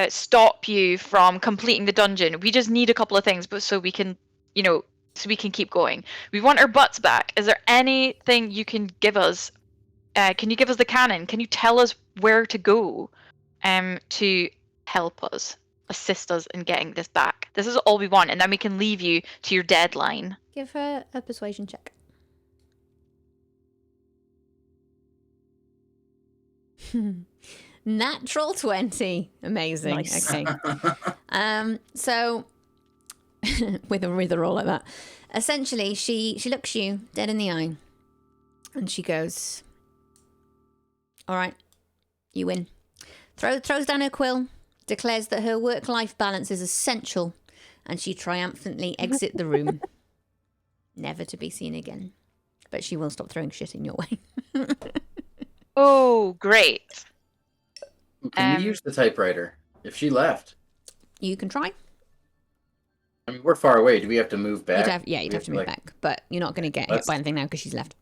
stop you from completing the dungeon. We just need a couple of things, but so we can, so we can keep going. We want our butts back. Is there anything you can give us? Can you give us the cannon? Can you tell us where to go, to help us, assist us in getting this back? This is all we want, and then we can leave you to your deadline. Give her a persuasion check. Natural 20. Amazing. Nice. Okay. So with a roll like that, essentially she looks you dead in the eye and she goes, all right, you win. Throws down her quill, declares that her work-life balance is essential, and she triumphantly exit the room, never to be seen again. But she will stop throwing shit in your way. Oh, great. Can we use the typewriter if she left? You can try. I mean, we're far away. Do we have to move back? You'd have to move back, but you're not going to get hit by anything now because she's left.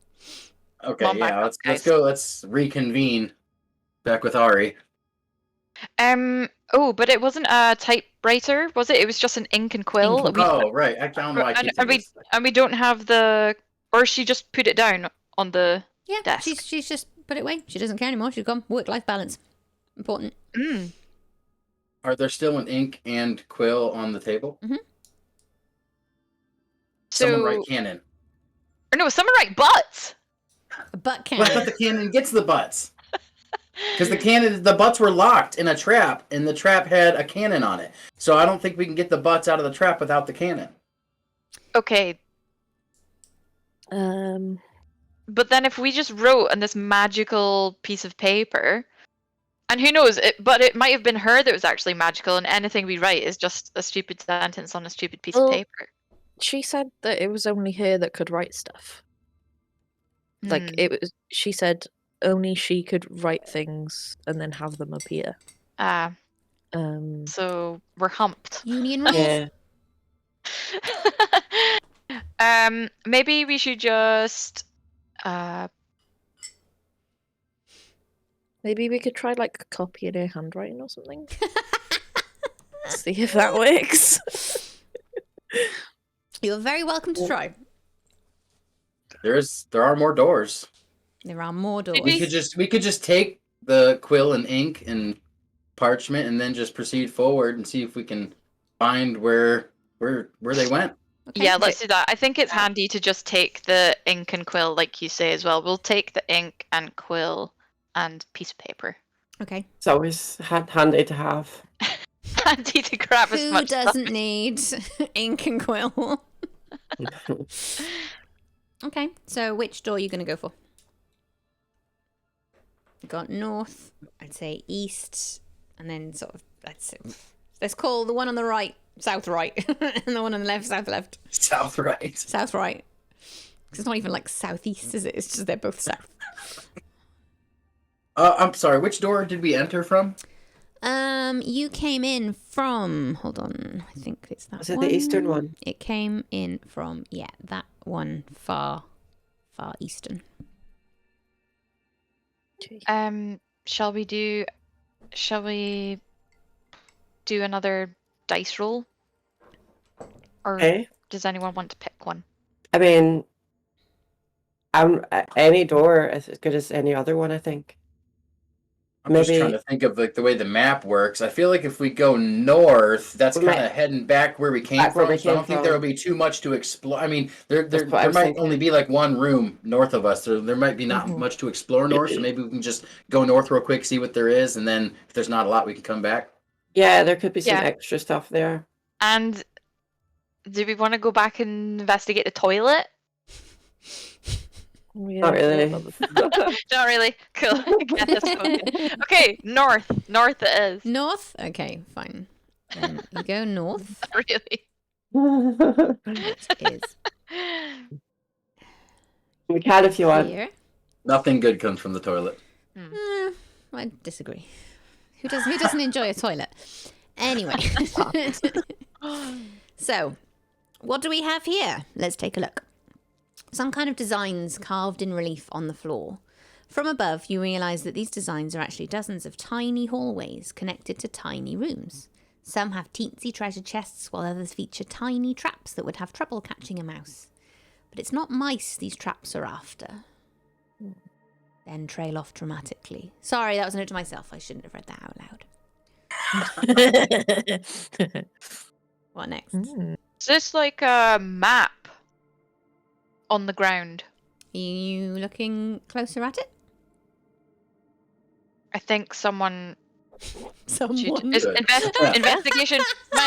Okay, Come on yeah, back, let's go. Let's reconvene back with Ari. Oh, but it wasn't a typewriter, was it? It was just an ink and quill. Ink and Right. I found why I And we don't have the, or she just put it down on the desk. She's just put it away. She doesn't care anymore. She's gone. Work-life balance. Important. Are there still an ink and quill on the table? Mm-hmm. Someone write cannon. Or no, someone write butts. A butt Well, I cannon. thought the cannon gets the butts. Because the butts were locked in a trap, and the trap had a cannon on it. So I don't think we can get the butts out of the trap without the cannon. Okay. But then if we just wrote on this magical piece of paper, and who knows, but it might have been her that was actually magical, and anything we write is just a stupid sentence on a stupid piece of paper. She said that it was only her that could write stuff. Like, she said only she could write things and then have them appear. So we're humped. Union rules. Yeah. Maybe we should just Maybe we could try like copying her handwriting or something. See if that works. You're very welcome to try. There are more doors. There are more doors. We could just take the quill and ink and parchment and then just proceed forward and see if we can find where they went. Okay. Yeah, let's do that. I think it's handy to just take the ink and quill, like you say as well. We'll take the ink and quill and piece of paper. Okay. It's always handy to have. Handy to grab as Who much doesn't need ink and quill? Okay, so which door are you going to go for? You got north, I'd say east, and then sort of, let's call the one on the right south right, and the one on the left south left. South right. South right. Because it's not even like southeast, is it? It's just they're both south. I'm sorry, which door did we enter from? You came in from, hold on, I think it's that one. Was it the eastern one? It came in from, that one, far eastern. Shall we do another dice roll? Or does anyone want to pick one? I mean, any door is as good as any other one, I think. I'm just trying to think of like the way the map works. I feel like if we go north, that's kind of heading back where we came from. So I don't think there will be too much to explore. I mean, there might only be like one room north of us. There might be not much to explore north. So maybe we can just go north real quick, see what there is, and then if there's not a lot, we can come back. Yeah, there could be some extra stuff there. And do we want to go back and investigate the toilet? Yeah, Not really. Not really. Cool. Okay, north. North it is. North? Okay, fine. Then you go north. Really? Which is We can if you want. here. Nothing good comes from the toilet. I disagree. Who doesn't enjoy a toilet? Anyway. So, what do we have here? Let's take a look. Some kind of designs carved in relief on the floor. From above, you realise that these designs are actually dozens of tiny hallways connected to tiny rooms. Some have teensy treasure chests, while others feature tiny traps that would have trouble catching a mouse. But it's not mice these traps are after. Then trail off dramatically. Sorry, that was a note to myself. I shouldn't have read that out loud. What next? Is this like a map on the ground? Are you looking closer at it? I think someone Someone. should investigation.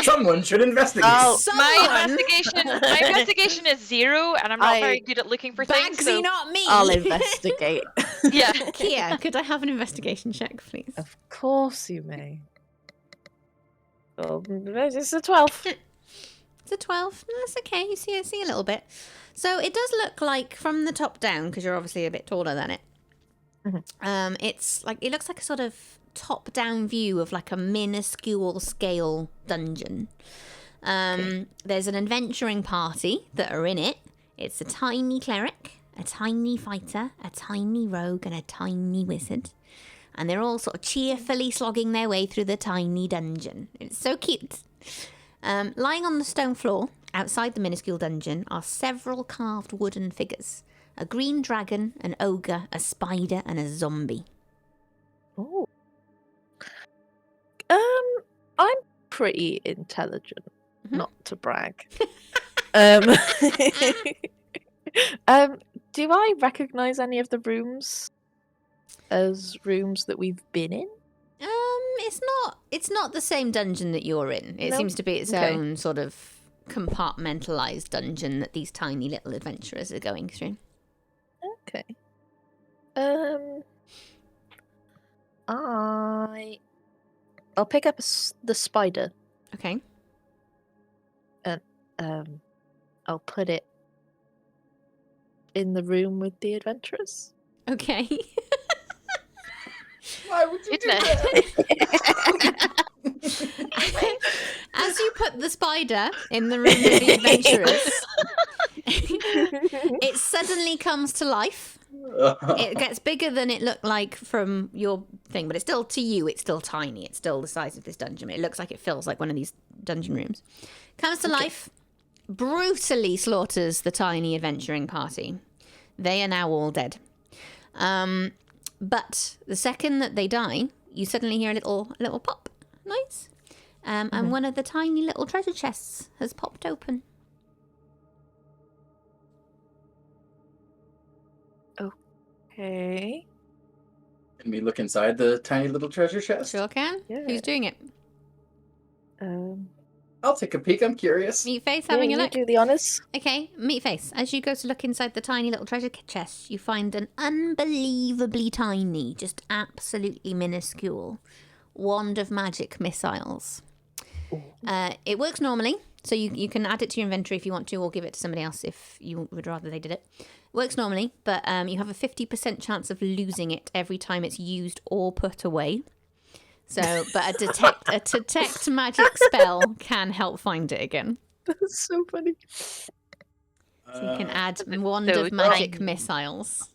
Someone should investigate. Oh, Someone? my investigation is 0, and I'm not very good at looking for things. Bagsy, So not me. I'll investigate. yeah, Kia, could I have an investigation check, please? Of course you may. Oh, it's a 12. It's a 12. That's okay. You see a little bit. So it does look like from the top down, because you're obviously a bit taller than it. It's like it looks like a sort of top-down view of like a minuscule scale dungeon. There's an adventuring party that are in it. It's a tiny cleric, a tiny fighter, a tiny rogue, and a tiny wizard. And they're all sort of cheerfully slogging their way through the tiny dungeon. It's so cute. Lying on the stone floor outside the minuscule dungeon are several carved wooden figures. A green dragon, an ogre, a spider, and a zombie. Oh. I'm pretty intelligent, not to brag. Do I recognise any of the rooms as rooms that we've been in? It's not the same dungeon that you're in. It No? seems to be its Okay. own sort of compartmentalized dungeon that these tiny little adventurers are going through. Okay. I'll pick up the spider. Okay. I'll put it in the room with the adventurers. Okay. Why would you do Isn't that? As you put the spider in the room with the adventurers, it suddenly comes to life. It gets bigger than it looked like from your thing, but it's still, to you, it's still tiny. It's still the size of this dungeon. It looks like it feels like one of these dungeon rooms. Comes to life, brutally slaughters the tiny adventuring party. They are now all dead. But the second that they die, you suddenly hear a little pop. Nice. And one of the tiny little treasure chests has popped open. Okay. Can we look inside the tiny little treasure chest? Sure can. Yeah. Who's doing it? I'll take a peek. I'm curious. Meat Face having a you look? do the honours. Okay, Meat Face. As you go to look inside the tiny little treasure chest, you find an unbelievably tiny, just absolutely minuscule wand of magic missiles. It works normally, so you can add it to your inventory if you want to, or give it to somebody else if you would rather they did it. Works normally, but you have a 50% chance of losing it every time it's used or put away. So, but a detect magic spell can help find it again. That's so funny. So you can add wand so of magic tiny. missiles.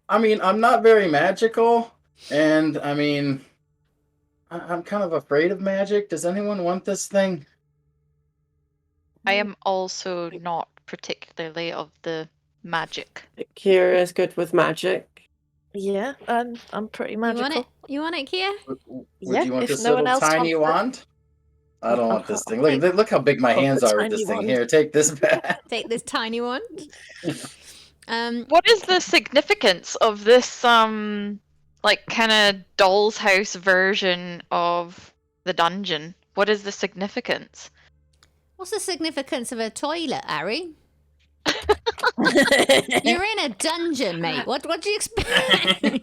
I mean, I'm not very magical, and I mean, I'm kind of afraid of magic. Does anyone want this thing? I am also not particularly of the magic. Kira is good with magic. Yeah, I'm pretty magical. You want it, Kia? Would Yeah, you want if this no one little else tiny wants wand? I don't want this thing. Okay. Look how big my I'll hands put are with this tiny thing. wand. Here, take this back. Take this tiny one. What is the significance of this like kind of doll's house version of the dungeon? What is the significance? What's the significance of a toilet, Harry? You're in a dungeon, mate. What do you expect?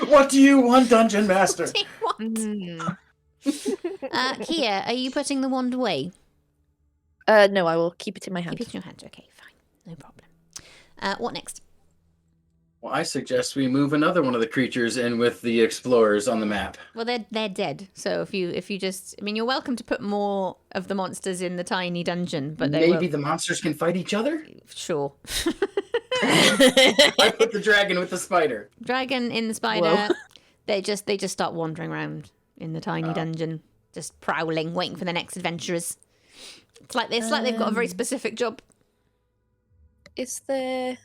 What do you want, Dungeon Master? What do you want? Hmm. Kia, are you putting the wand away? No, I will keep it in my hand. Keep it in your hand. Okay, fine. No problem. What next? Well, I suggest we move another one of the creatures in with the explorers on the map. Well, they're dead. So if you just, I mean, you're welcome to put more of the monsters in the tiny dungeon, but they Maybe won't. the monsters can fight each other? Sure. I put the dragon with the spider. Dragon in the spider. They just start wandering around in the tiny dungeon, just prowling, waiting for the next adventurers. It's like this. Like they've got a very specific job. Is there?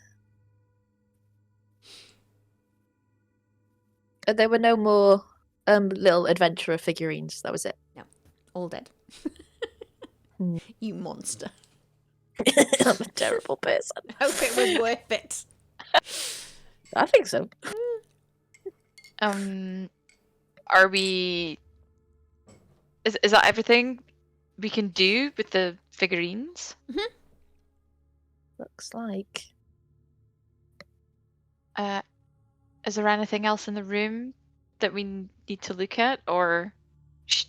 There were no more little adventurer figurines. That was it. All dead. You monster. I'm a terrible person. Hope it was worth it. I think so. Are we? Is that everything we can do with the figurines? Looks like. Is there anything else in the room that we need to look at, or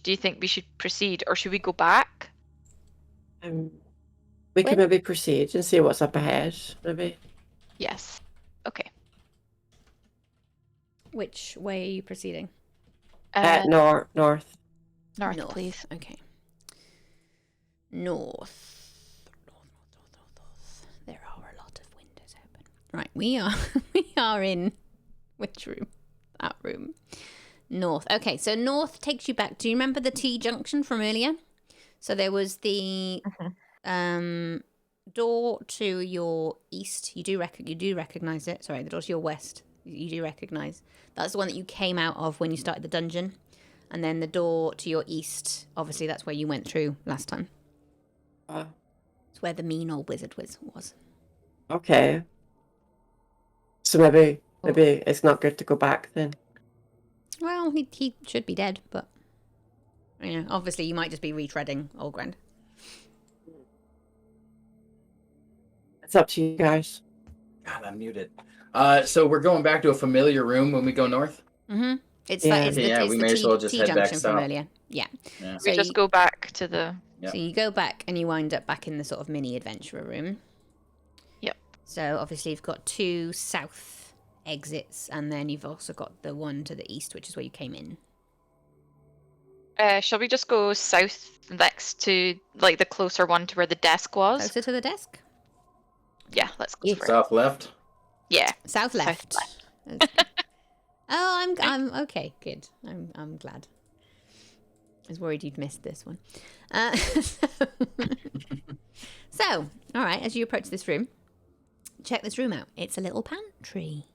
do you think we should proceed, or should we go back? We could maybe proceed and see what's up ahead, maybe. Yes. Okay. Which way are you proceeding? North. North, North. please. Okay. North. There are a lot of windows open. Right, we are in which room? That room. North. Okay, so north takes you back. Do you remember the T junction from earlier? So there was the door to your east. You do recognize it. Sorry, the door to your west. You do recognize. That's the one that you came out of when you started the dungeon. And then the door to your east, obviously that's where you went through last time. It's where the mean old wizard was. Okay. So maybe it's not good to go back then. Well, he should be dead, but you know, obviously you might just be retreading old ground. It's up to you guys. God, I'm muted. So we're going back to a familiar room when we go north? Mm-hmm. It's Yeah. it's Yeah, the we may as well just T head back junction from south. earlier. Yeah. Yeah. We just go back to the. Yep. So you go back and you wind up back in the sort of mini adventurer room. Yep. So obviously you've got 2 south exits, and then you've also got the one to the east, which is where you came in. Shall we just go south next to like the closer one to where the desk was? Closer to the desk. Yeah, let's go for it. South left? Yeah. South left. left. Oh, I'm okay. Good. I'm glad. I was worried you'd missed this one. So, all right. As you approach this room, check this room out. It's a little pantry.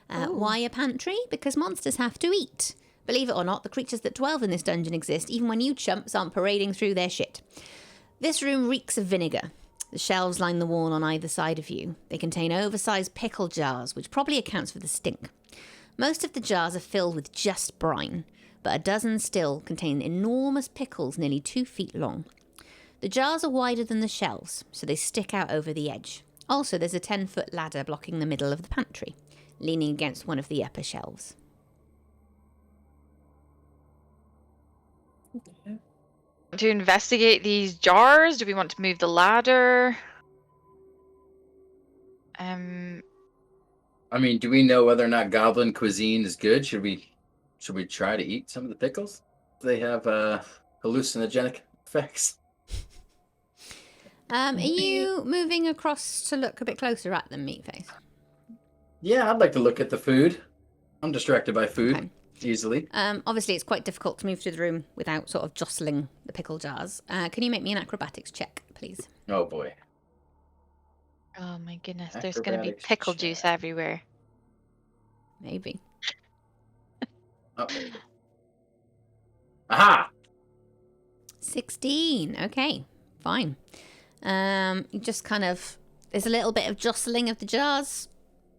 Why a pantry? Because monsters have to eat. Believe it or not, the creatures that dwell in this dungeon exist even when you chumps aren't parading through their shit. This room reeks of vinegar. The shelves line the wall on either side of you. They contain oversized pickle jars, which probably accounts for the stink. Most of the jars are filled with just brine, but a dozen still contain enormous pickles nearly 2 feet long. The jars are wider than the shelves, so they stick out over the edge. Also, there's a 10-foot ladder blocking the middle of the pantry, leaning against one of the upper shelves. To investigate these jars? Do we want to move the ladder? I mean, do we know whether or not goblin cuisine is good? Should we try to eat some of the pickles? They have hallucinogenic effects. Are you moving across to look a bit closer at them, Meatface? Yeah, I'd like to look at the food. I'm distracted by food easily. Obviously, it's quite difficult to move through the room without sort of jostling the pickle jars. Can you make me an acrobatics check, please? Oh boy. Oh my goodness, there's going to be Acrobatics pickle check. juice everywhere. Maybe. Uh-oh. Aha! 16. Okay, fine. You just kind of... There's a little bit of jostling of the jars.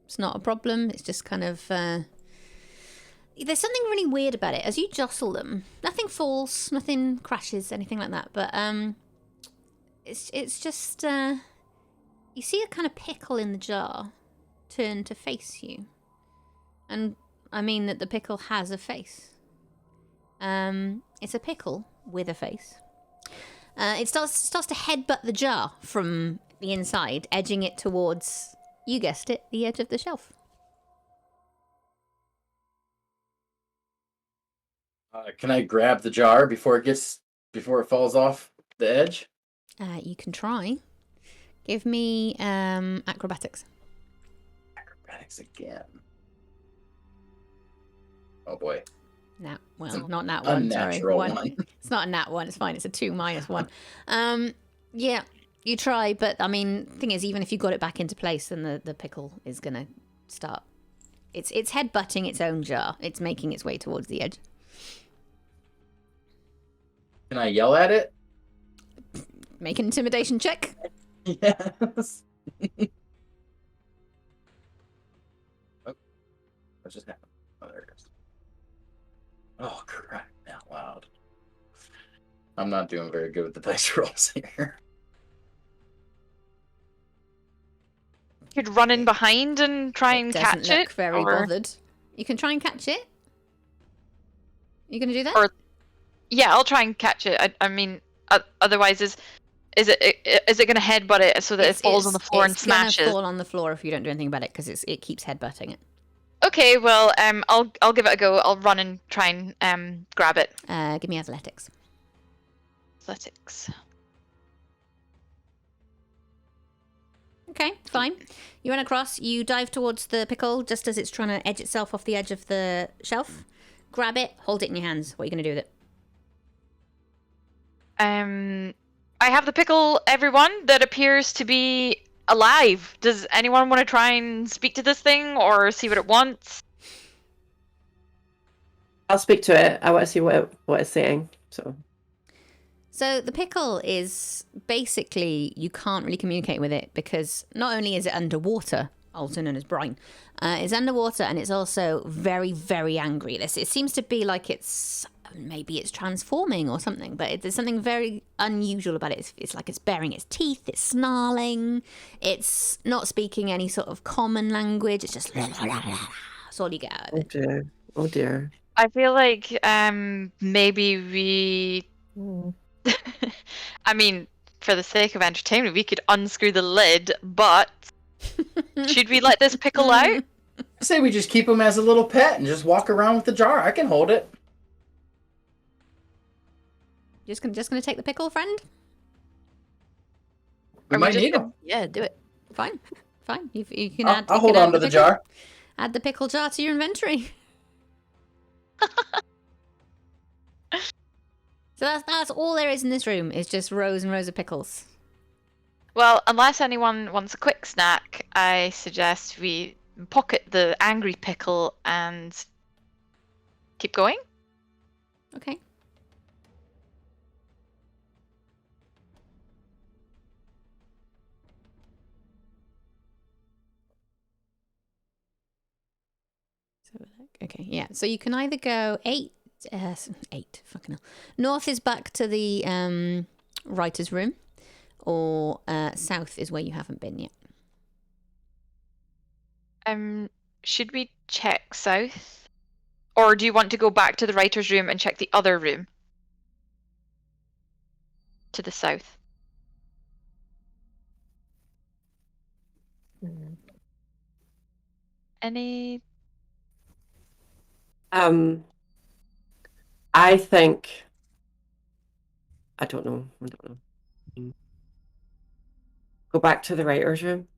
It's not a problem. It's just kind of... There's something really weird about it. As you jostle them, nothing falls, nothing crashes, anything like that. But it's just... You see a kind of pickle in the jar turn to face you. And I mean that the pickle has a face. It's a pickle with a face. It starts to headbutt the jar from the inside, edging it towards, you guessed it, the edge of the shelf. Can I grab the jar before it falls off the edge? You can try. Give me acrobatics. Acrobatics again. Oh boy. Nat, It's well, an not nat one. Sorry, unnatural one. one. It's not a nat one. It's fine. It's a 2 minus 1. Yeah, you try, but I mean, thing is, even if you got it back into place, then the pickle is gonna start. It's headbutting its own jar. It's making its way towards the edge. Can I yell at it? Make an intimidation check. Yes. Oh, what just happened? Oh, there it is. Oh, crap! Out loud. I'm not doing very good with the dice rolls here. You could run in behind and try and Doesn't catch look it. very or- bothered. You can try and catch it. You gonna do that? Or- Yeah, I'll try and catch it. I mean, otherwise, is it going to headbutt it so that it falls on the floor and smashes? It's gonna fall on the floor if you don't do anything about it because it keeps headbutting it. Okay, well, I'll give it a go. I'll run and try and grab it. Give me athletics. Athletics. Okay, fine. You run across, you dive towards the pickle just as it's trying to edge itself off the edge of the shelf. Grab it, hold it in your hands. What are you going to do with it? I have the pickle, everyone, that appears to be alive. Does anyone want to try and speak to this thing or see what it wants? I'll speak to it. I want to see what it's saying. So the pickle is basically, you can't really communicate with it because not only is it underwater, also known as brine, it's underwater and it's also very, very angry. It seems to be like maybe it's transforming or something, but there's something very unusual about it. It's like it's baring its teeth, it's snarling, it's not speaking any sort of common language, it's just that's all you get out of it. Oh dear. I feel like maybe we... I mean, for the sake of entertainment, we could unscrew the lid, but should we let this pickle out? I say we just keep him as a little pet and just walk around with the jar. I can hold it. Just gonna take the pickle, friend? We might need him. Yeah, do it. Fine. You can I'll add. I'll you hold can add on to the pickle. jar. Add the pickle jar to your inventory. So that's all there is in this room. Is just rows and rows of pickles. Well, unless anyone wants a quick snack, I suggest we pocket the angry pickle and keep going. Okay. Okay, yeah. So you can either go 8, fucking hell. North is back to the writer's room, or south is where you haven't been yet. Should we check south? Or do you want to go back to the writer's room and check the other room? To the south. Any... I think. I don't know. Go back to the writer's room.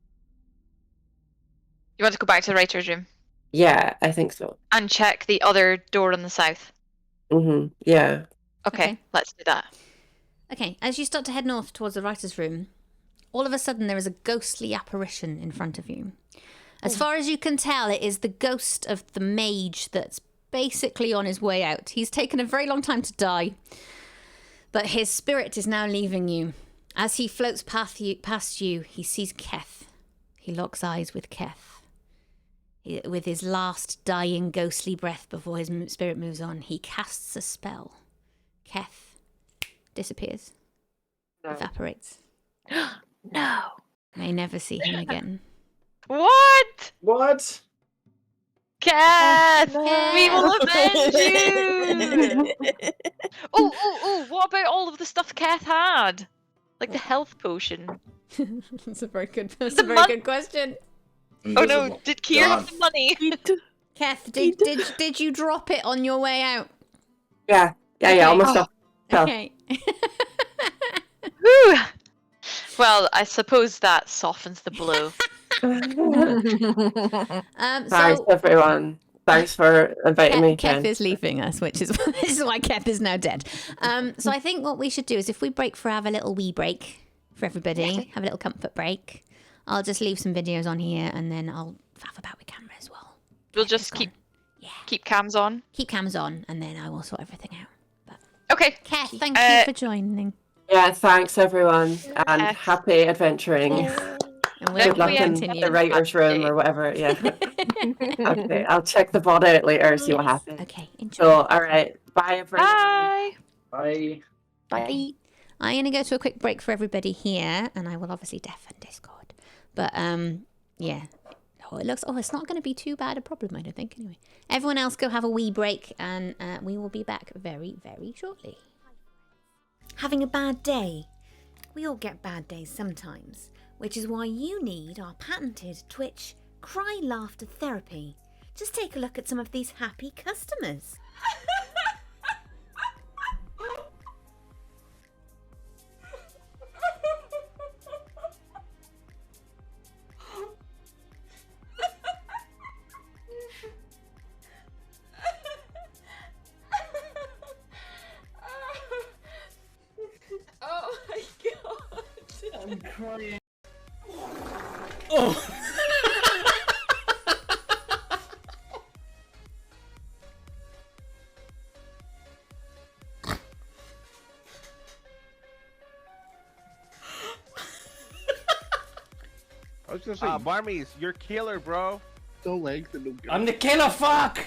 You want to go back to the writer's room? Yeah, I think so. And check the other door on the south? Yeah. Okay, let's do that. Okay, as you start to head north towards the writer's room, all of a sudden there is a ghostly apparition in front of you. As far as you can tell, it is the ghost of the mage that's basically on his way out. He's taken a very long time to die, but his spirit is now leaving you. As he floats past you, he sees Keth. He locks eyes with Keth. With his last dying ghostly breath before his spirit moves on, he casts a spell. Keth disappears. Evaporates. No. May never see him again. What? What? Keth! no. We will avenge you! Oh, what about all of the stuff Keth had? Like the health potion. That's a very good question. Oh no, Invisible. did Kier have God. the money? Keth, did you drop it on your way out? Yeah, Okay. almost stuff. So, Okay. Whew. Well, I suppose that softens the blow. thanks, So everyone. Thanks for inviting me, Kep Jen. is leaving us, which is this is why Kep is now dead. So I think what we should do is if we break for have a little wee break for everybody, have a little comfort break. I'll just leave some videos on here and then I'll faff about with camera as well. We'll Kep just is gone. keep cams on. Keep cams on and then I will sort everything out. But Okay. Kep, thank you for joining. Yeah, thanks, everyone, and Yes. happy adventuring. And we'll Good luck in continue. the writer's room or whatever. Yeah. Okay, I'll check the bot out later, see what happens. Okay, enjoy. So, all right. Bye, everyone. Bye. Bye. Bye. I'm going to go to a quick break for everybody here, and I will obviously deafen Discord. But, yeah. It's not going to be too bad a problem, I don't think, anyway. Everyone else go have a wee break, and we will be back very, very shortly. Having a bad day? We all get bad days sometimes, which is why you need our patented Twitch Cry Laughter Therapy. Just take a look at some of these happy customers. Oh my god. I'm crying. Oh. I was gonna say, Marmies, you're killer, bro. No legs and no gut. I'm the killer. Fuck.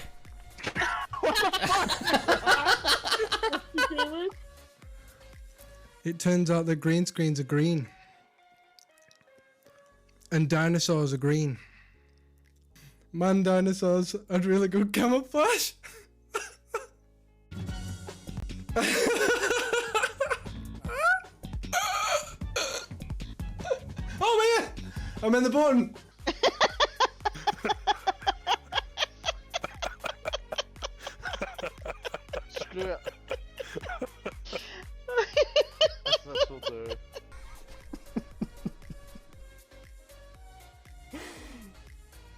It turns out that green screens are green. And dinosaurs are green. Man, dinosaurs are really good camouflage. Oh man! I'm in the button! Screw it. That's not so good.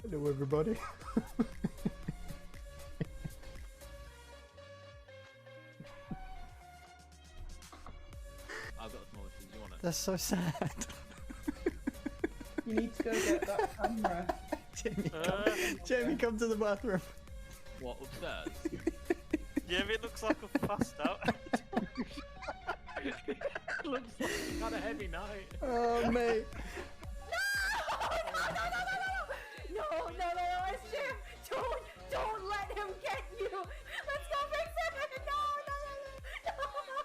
Hello everybody. I've got a small thing. You want it? That's so sad. You need to go get that camera. Jamie, come to the bathroom. What, upstairs? Yeah, it looks like a fast out. Looks like you've had a heavy night. Oh, mate. No, it's Jim. Don't let him get you. Let's go fix it. No. I'm crying.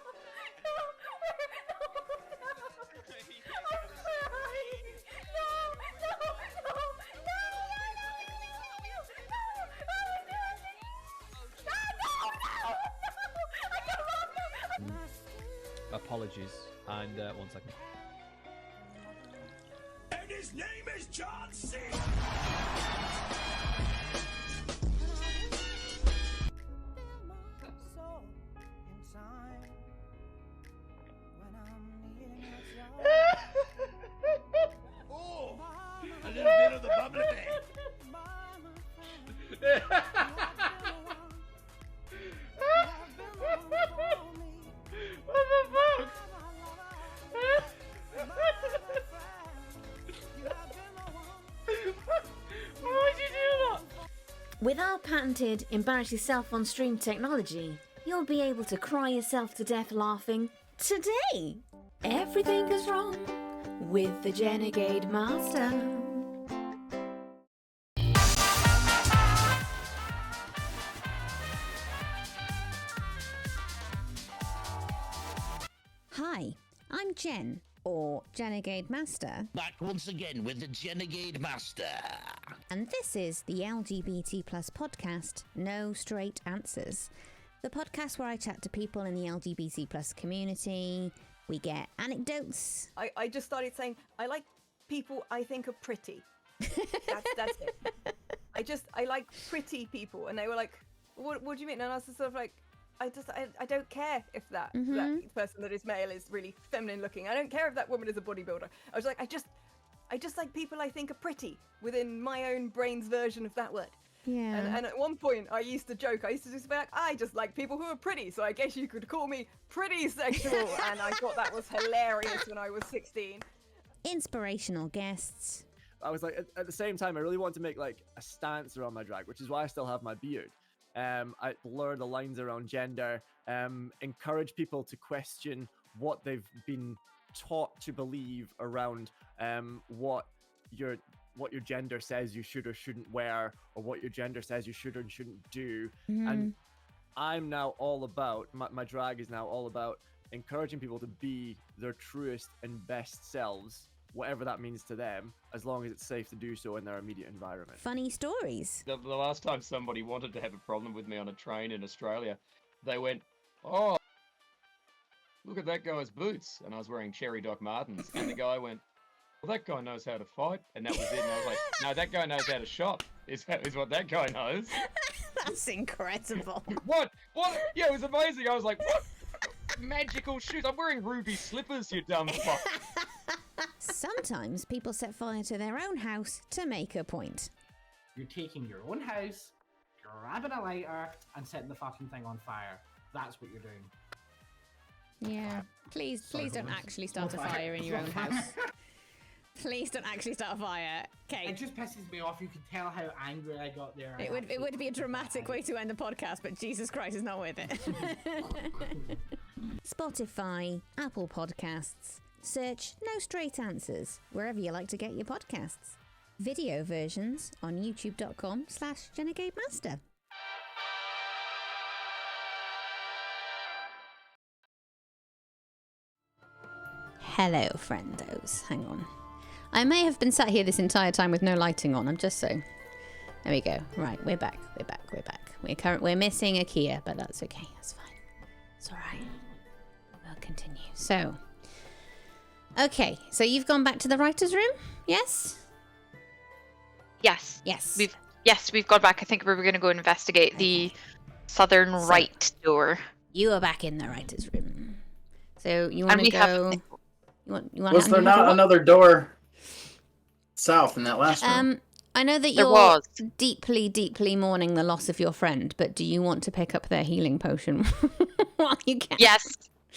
Apologies, and 1 second. And his name is John C. Oh, a little bit of the bubbly thing. What the fuck? Why would you do that? With our patented embarrass yourself on stream technology, you'll be able to cry yourself to death laughing today. Everything goes wrong with the Jenegade Master. Hi, I'm Jen, or Jenegade Master. Back once again with the Jenegade Master. And this is the LGBT plus podcast, No Straight Answers. The podcast where I chat to people in the LGBT plus community. We get anecdotes. I just started saying I like people I think are pretty. That's it. I like pretty people, and they were like, "What do you mean?" And I was just sort of like, I don't care if that person that is male is really feminine looking. I don't care if that woman is a bodybuilder. I was like, I just like people I think are pretty within my own brain's version of that word. Yeah. And at one point, I used to joke. I used to just be like, I just like people who are pretty, so I guess you could call me pretty sexual. And I thought that was hilarious when I was 16. Inspirational guests. I was like, at the same time, I really want to make like a stance around my drag, which is why I still have my beard. I blur the lines around gender, encourage people to question what they've been taught to believe around what your gender says you should or shouldn't wear, or what your gender says you should or shouldn't do. And I'm now all about, my drag is now all about encouraging people to be their truest and best selves, whatever that means to them, as long as it's safe to do so in their immediate environment. Funny stories. The last time somebody wanted to have a problem with me on a train in Australia, they went, "Oh, look at that guy's boots," and I was wearing Cherry Doc Martens, and the guy went, "Well, that guy knows how to fight," and that was it. And I was like, "No, that guy knows how to shop. Is what that guy knows." That's incredible. What? Yeah, it was amazing. I was like, "What? Magical shoes? I'm wearing ruby slippers, you dumb fuck." Sometimes people set fire to their own house to make a point. You're taking your own house, grabbing a lighter, and setting the fucking thing on fire. That's what you're doing. Yeah. Please don't actually start a fire in your own house. Please don't actually start a fire. Okay. It just pisses me off. You can tell how angry I got there. It would be a dramatic way to end the podcast, but Jesus Christ is not with it. Spotify, Apple Podcasts. Search No Straight Answers wherever you like to get your podcasts. Video versions on youtube.com/Jenegade Master. Hello, friendos. Hang on. I may have been sat here this entire time with no lighting on. I'm just so... There we go. Right, we're back. We're missing Akia, but that's okay. That's fine. It's all right. We'll continue. So... Okay, so you've gone back to the writer's room? Yes? Yes. We've gone back. I think we were going to go investigate the southern right door. You are back in the writer's room. So you want to go... You want Was there not another door south in that last room? I know that you're deeply, deeply mourning the loss of your friend, but do you want to pick up their healing potion while you can?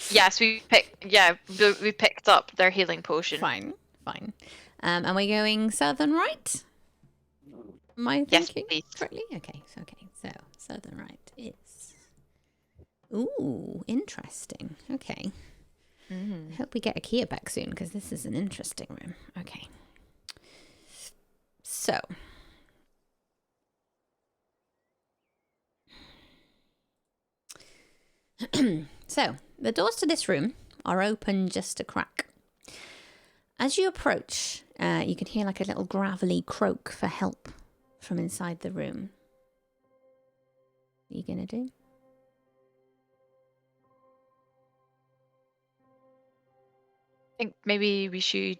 Yes, we picked up their healing potion. Fine. And we're going southern right? Am I thinking correctly? Okay, so southern right is... Ooh, interesting. Okay. I hope we get Akia back soon, because this is an interesting room. Okay. So. So, the doors to this room are open just a crack. As you approach, you can hear like a little gravelly croak for help from inside the room. What are you going to do? I think maybe we should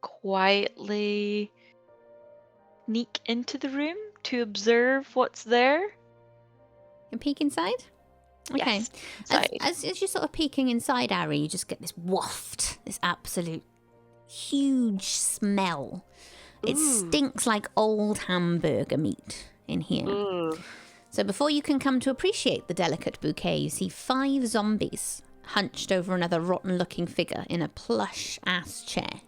quietly sneak into the room to observe what's there. And peek inside? Okay. Yes, inside. As you're sort of peeking inside, Ari, you just get this waft, this absolute huge smell. It stinks like old hamburger meat in here. So before you can come to appreciate the delicate bouquet, you see 5 zombies hunched over another rotten-looking figure in a plush-ass chair.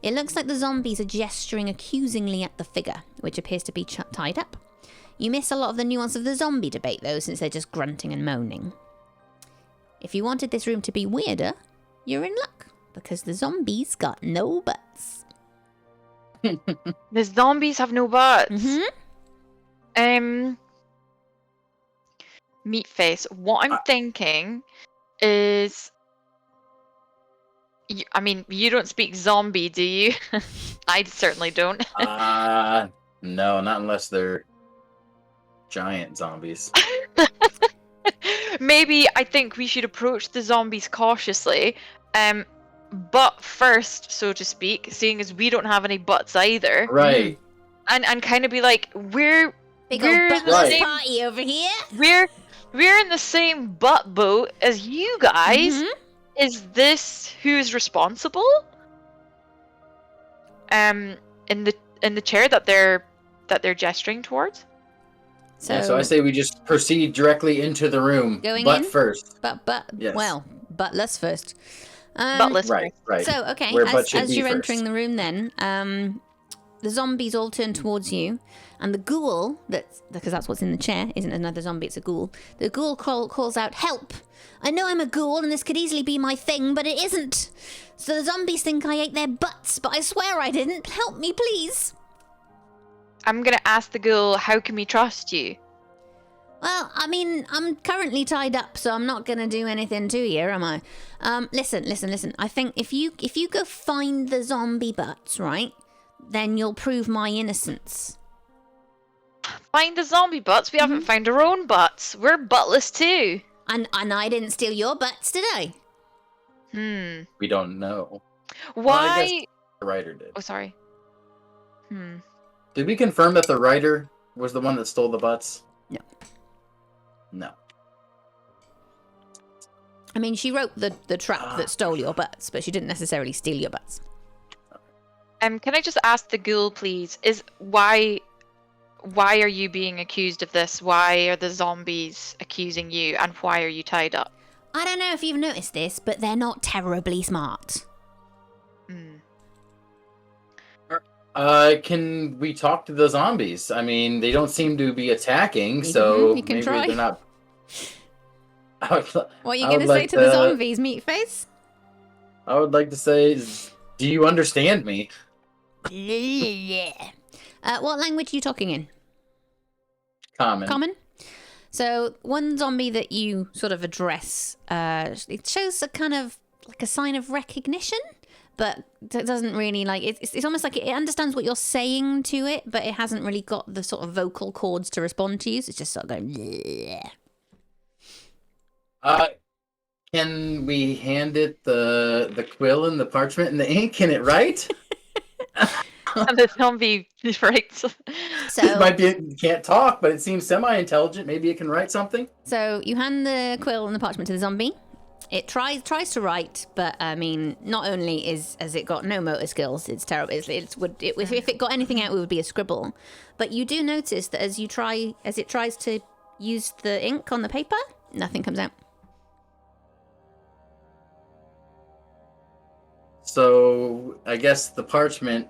It looks like the zombies are gesturing accusingly at the figure, which appears to be tied up. You miss a lot of the nuance of the zombie debate, though, since they're just grunting and moaning. If you wanted this room to be weirder, you're in luck, because the zombies got no butts. The zombies have no butts. Meatface, what I'm thinking is... I mean, you don't speak zombie, do you? I certainly don't. No, not unless they're giant zombies. Maybe I think we should approach the zombies cautiously, but first, so to speak, seeing as we don't have any butts either. Right. And kind of be like, we're Big old buttless party over here. we're in the same butt boat as you guys. Mhm. Is this who's responsible? In the chair that they're gesturing towards. So I say we just proceed directly into the room, Going but in? first. But Yes. well, buttless first. Buttless Right, right. So okay, Where butt should as be you're first. entering the room, then the zombies all turn towards you, and the ghoul because that's what's in the chair isn't another zombie, it's a ghoul. The ghoul calls out, "Help! I know I'm a ghoul, and this could easily be my thing, but it isn't. So the zombies think I ate their butts, but I swear I didn't. Help me, please." I'm gonna ask the ghoul, how can we trust you? Well, I mean, I'm currently tied up, so I'm not gonna do anything to you, am I? Listen. I think if you go find the zombie butts, right, then you'll prove my innocence. Find the zombie butts? We haven't found our own butts. We're buttless too. And I didn't steal your butts, did I? We don't know. Why? Well, I guess the writer did. Oh, sorry. Did we confirm that the writer was the one that stole the butts? No. No. I mean, she wrote the trap that stole your butts, but she didn't necessarily steal your butts. Can I just ask the ghoul, please? Why are you being accused of this? Why are the zombies accusing you, and why are you tied up? I don't know if you've noticed this, but they're not terribly smart. Can we talk to the zombies? I mean, they don't seem to be attacking, so you can maybe try. they're not. What are you going to say to the zombies, Meatface? I would like to say, do you understand me? Yeah. What language are you talking in? Common. So one zombie that you sort of address, it shows a kind of like a sign of recognition, but it doesn't really it's almost like it understands what you're saying to it, but it hasn't really got the sort of vocal cords to respond to you. So it's just sort of going. Bleh. Can we hand it the quill and the parchment and the ink? Can it write? And the zombie writes. So it might be it can't talk, but it seems semi-intelligent. Maybe it can write something. So you hand the quill and the parchment to the zombie. It tries to write, but I mean, not only has it got no motor skills, it's terrible. If it got anything out, it would be a scribble. But you do notice that as it tries to use the ink on the paper, nothing comes out. So I guess the parchment.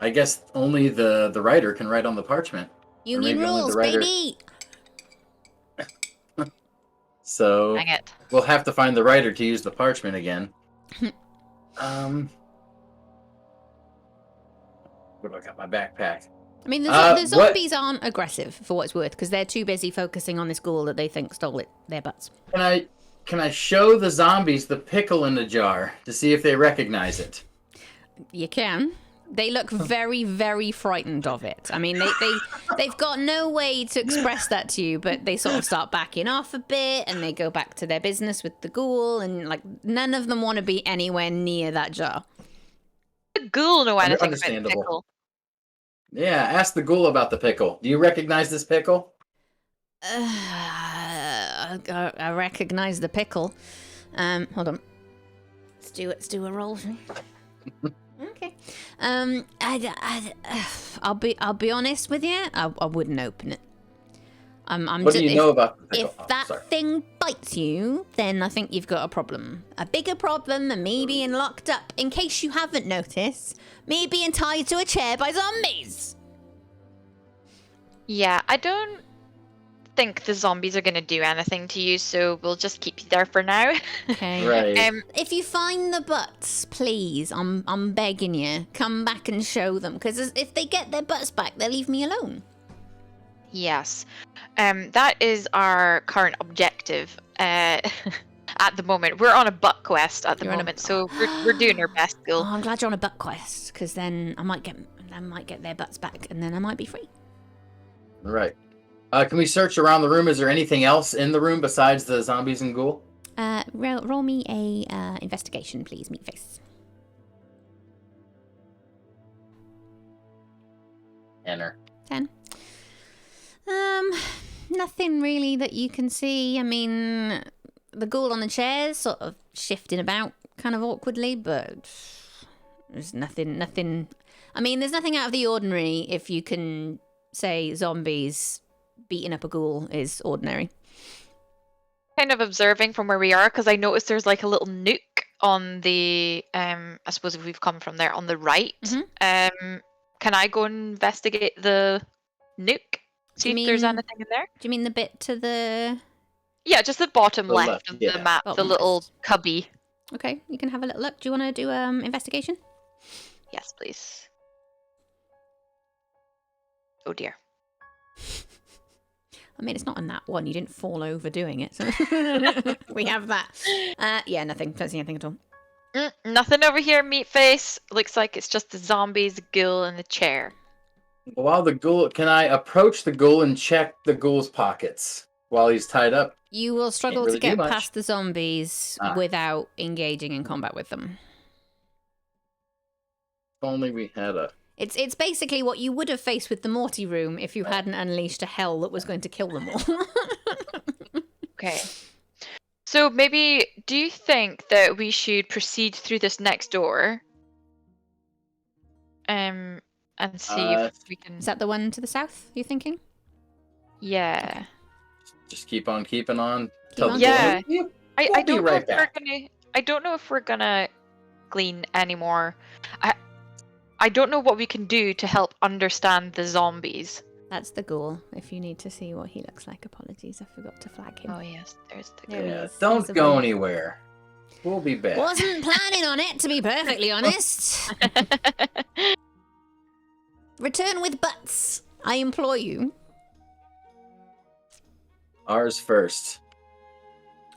I guess only the writer can write on the parchment. Union rules, baby. So Dang it. We'll have to find the writer to use the parchment again. What do I got in my backpack? I mean, the zombies aren't aggressive for what it's worth because they're too busy focusing on this ghoul that they think stole their butts. Can I show the zombies the pickle in the jar to see if they recognize it? You can. They look very, very frightened of it. I mean, they've got no way to express that to you, but they sort of start backing off a bit, and they go back to their business with the ghoul, and like none of them want to be anywhere near that jar. The ghoul know anything about the Understandable. pickle? Yeah, ask the ghoul about the pickle. Do you recognize this pickle? I recognize the pickle. Hold on. Let's do a roll. Okay. I'll be honest with you. I wouldn't open it. What do you know about the pickle? If that thing bites you, then I think you've got a problem. A bigger problem than me being locked up. In case you haven't noticed, me being tied to a chair by zombies. Yeah, I don't think the zombies are going to do anything to you, so we'll just keep you there for now. Okay. Right. If you find the butts, please, I'm begging you, come back and show them. Because if they get their butts back, they'll leave me alone. Yes. That is our current objective at the moment. We're on a butt quest at the moment, so we're doing our best, Gil. Oh, I'm glad you're on a butt quest, because then I might get their butts back, and then I might be free. Right. Can we search around the room? Is there anything else in the room besides the zombies and ghoul? Roll me a investigation, please, Meatface. Enter. 10. Nothing really that you can see. I mean, the ghoul on the chair's sort of shifting about kind of awkwardly, but there's nothing. I mean, there's nothing out of the ordinary if you can say zombies beating up a ghoul is ordinary. Kind of observing from where we are, because I noticed there's like a little nook on the, I suppose if we've come from there, on the right. Can I go and investigate the nook? See if there's anything in there? Do you mean the bit to the... Yeah, just the bottom The left left, of yeah. the map, the Bottom little left. cubby. Okay, you can have a little look. Do you want to do investigation? Yes, please. Oh dear. I mean, it's not in that one. You didn't fall over doing it. So we have that. Yeah, nothing. Don't see anything at all. Nothing over here, meat face. Looks like it's just the zombies, the ghoul, and the chair. While the ghoul, can I approach the ghoul and check the ghoul's pockets while he's tied up? You will struggle really to get do much. past the zombies without engaging in combat with them. If only we had a... It's basically what you would have faced with the Morty room if you hadn't unleashed a hell that was going to kill them all. Okay. So maybe, do you think that we should proceed through this next door? And see if we can... Is that the one to the south, you thinking? Yeah. Just keep on keeping on. Yeah. I don't know right if we're gonna... I don't know if we're gonna glean anymore. I don't know what we can do to help understand the zombies. That's the ghoul. If you need to see what he looks like, apologies, I forgot to flag him. Oh yes, there's the There he Yeah, is. don't He's the go one. anywhere. We'll be back. Wasn't planning on it, to be perfectly honest. Return with butts. I implore you. Ours first.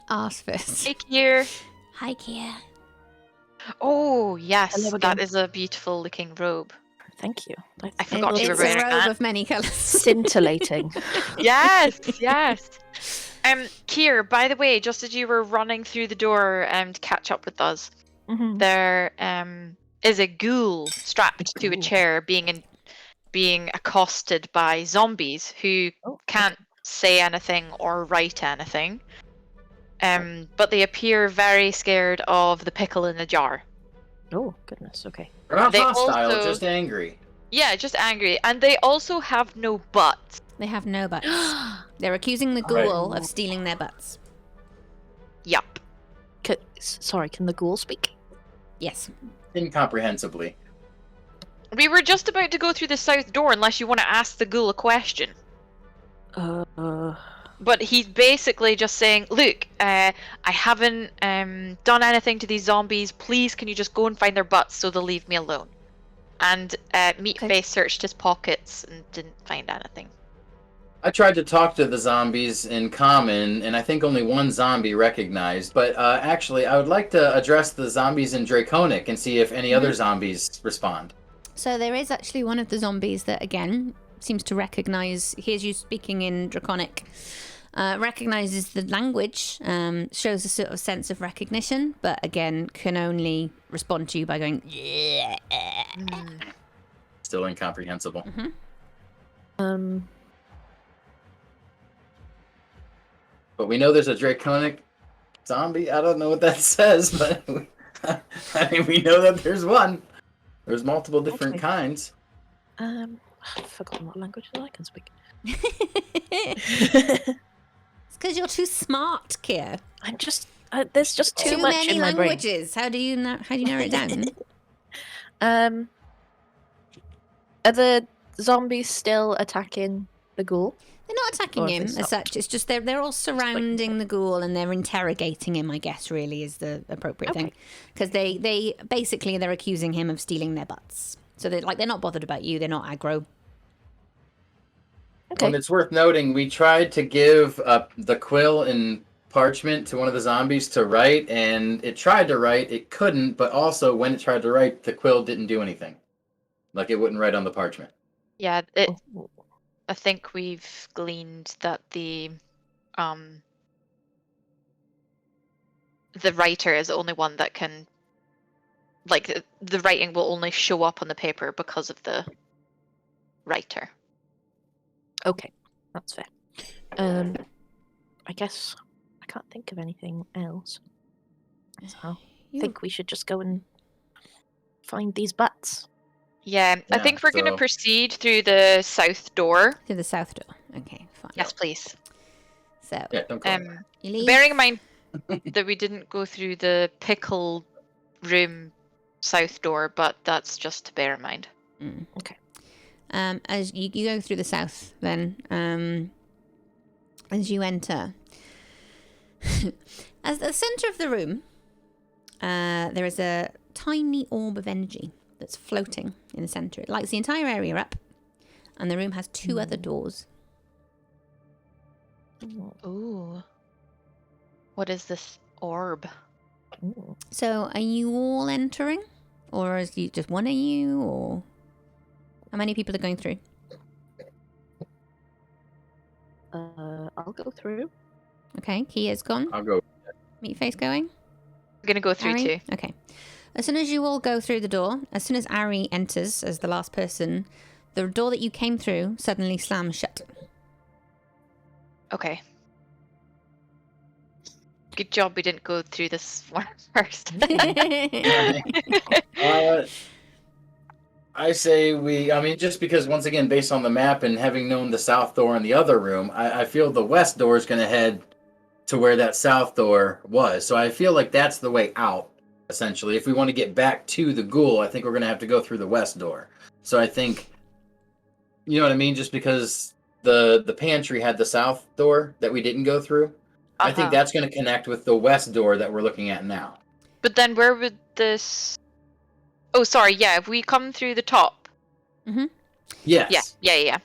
Ours first. Hey, Kier. Hi, Kier. Oh yes, Hello that again. is a beautiful looking robe. Thank you. I forgot you were It's a wearing robe that. of many colours. Scintillating. Yes, yes. Kier, by the way, just as you were running through the door to catch up with us, there is a ghoul strapped to a chair being accosted by zombies who can't say anything or write anything. But they appear very scared of the pickle in the jar. Oh, goodness, okay. We're not They hostile, also- just angry. Yeah, just angry. And they also have no butts. They have no butts. They're accusing the Alright. ghoul of stealing their butts. Yup. Sorry, can the ghoul speak? Yes. Incomprehensibly. We were just about to go through the south door unless you want to ask the ghoul a question. But he's basically just saying, look, I haven't done anything to these zombies. Please, can you just go and find their butts so they'll leave me alone? And Meatface searched his pockets and didn't find anything. I tried to talk to the zombies in common, and I think only one zombie recognized. But actually, I would like to address the zombies in Draconic and see if any other zombies respond. So there is actually one of the zombies that, again, seems to recognize, hears you speaking in Draconic, recognizes the language, shows a sort of sense of recognition, but again, can only respond to you by going, yeah. Still incomprehensible. But we know there's a Draconic zombie. I don't know what that says, but I mean, we know that there's one. There's multiple different kinds. I've forgotten what languages I can speak. It's because you're too smart, Kier. I'm just there's just too much many in my brain. languages. How do you narrow it down? Are the zombies still attacking the ghoul? They're not attacking Or have him they as such. It's just they're all surrounding the ghoul and they're interrogating him, I guess, really is the appropriate thing. Because they basically they're accusing him of stealing their butts. So they're not bothered about you. They're not aggro. Okay. And it's worth noting, we tried to give the quill and parchment to one of the zombies to write, and it tried to write, it couldn't, but also when it tried to write, the quill didn't do anything. Like it wouldn't write on the parchment. Yeah, I think we've gleaned that the writer is the only one that can, like, the writing will only show up on the paper because of the writer. Okay, that's fair. I guess I can't think of anything else. So I think we should just go and find these butts. Yeah, I Yeah, think we're going to so- proceed through the south door. Through the south door. Okay, fine. Yes, please. So, Yeah, don't go. you leave. Bearing in mind that we didn't go through the pickle room south door, but that's just to bear in mind. Okay. As you go through the south, then, as you enter, as the center of the room, there is a tiny orb of energy that's floating in the center. It lights the entire area up, and the room has two other doors. Ooh. What is this orb? Ooh. So, are you all entering, or is you just one of you, or how many people are going through? I'll go through. Okay, Kia's gone. I'll go. Meatface going. I'm gonna go through Ari? too. Okay. As soon as you all go through the door, as soon as Ari enters as the last person, the door that you came through suddenly slams shut. Okay. Good job we didn't go through this one first. I say just because once again, based on the map and having known the south door in the other room, I feel the west door is going to head to where that south door was. So I feel like that's the way out, essentially. If we want to get back to the ghoul, I think we're going to have to go through the west door. So I think, you know what I mean? Just because the pantry had the south door that we didn't go through, I think that's going to connect with the west door that we're looking at now. But then where would this... Oh, sorry, yeah, if we come through the top. Mm-hmm. Yes. Yeah.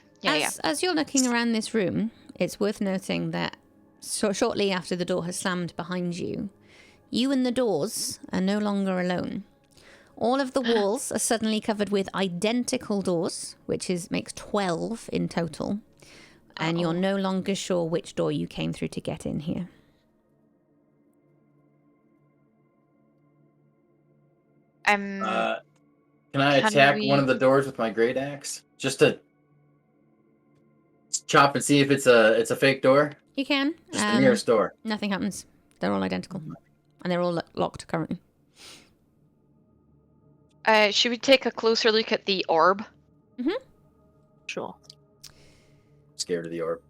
As you're looking around this room, it's worth noting that shortly after the door has slammed behind you, you and the doors are no longer alone. All of the walls are suddenly covered with identical doors, which makes 12 in total. And you're no longer sure which door you came through to get in here. Can I attack one of the doors with my great axe? Just to chop and see if it's a fake door? You can. Just the nearest door. Nothing happens. They're all identical. And they're all locked currently. Should we take a closer look at the orb? Mm-hmm. Sure. Scared of the orb.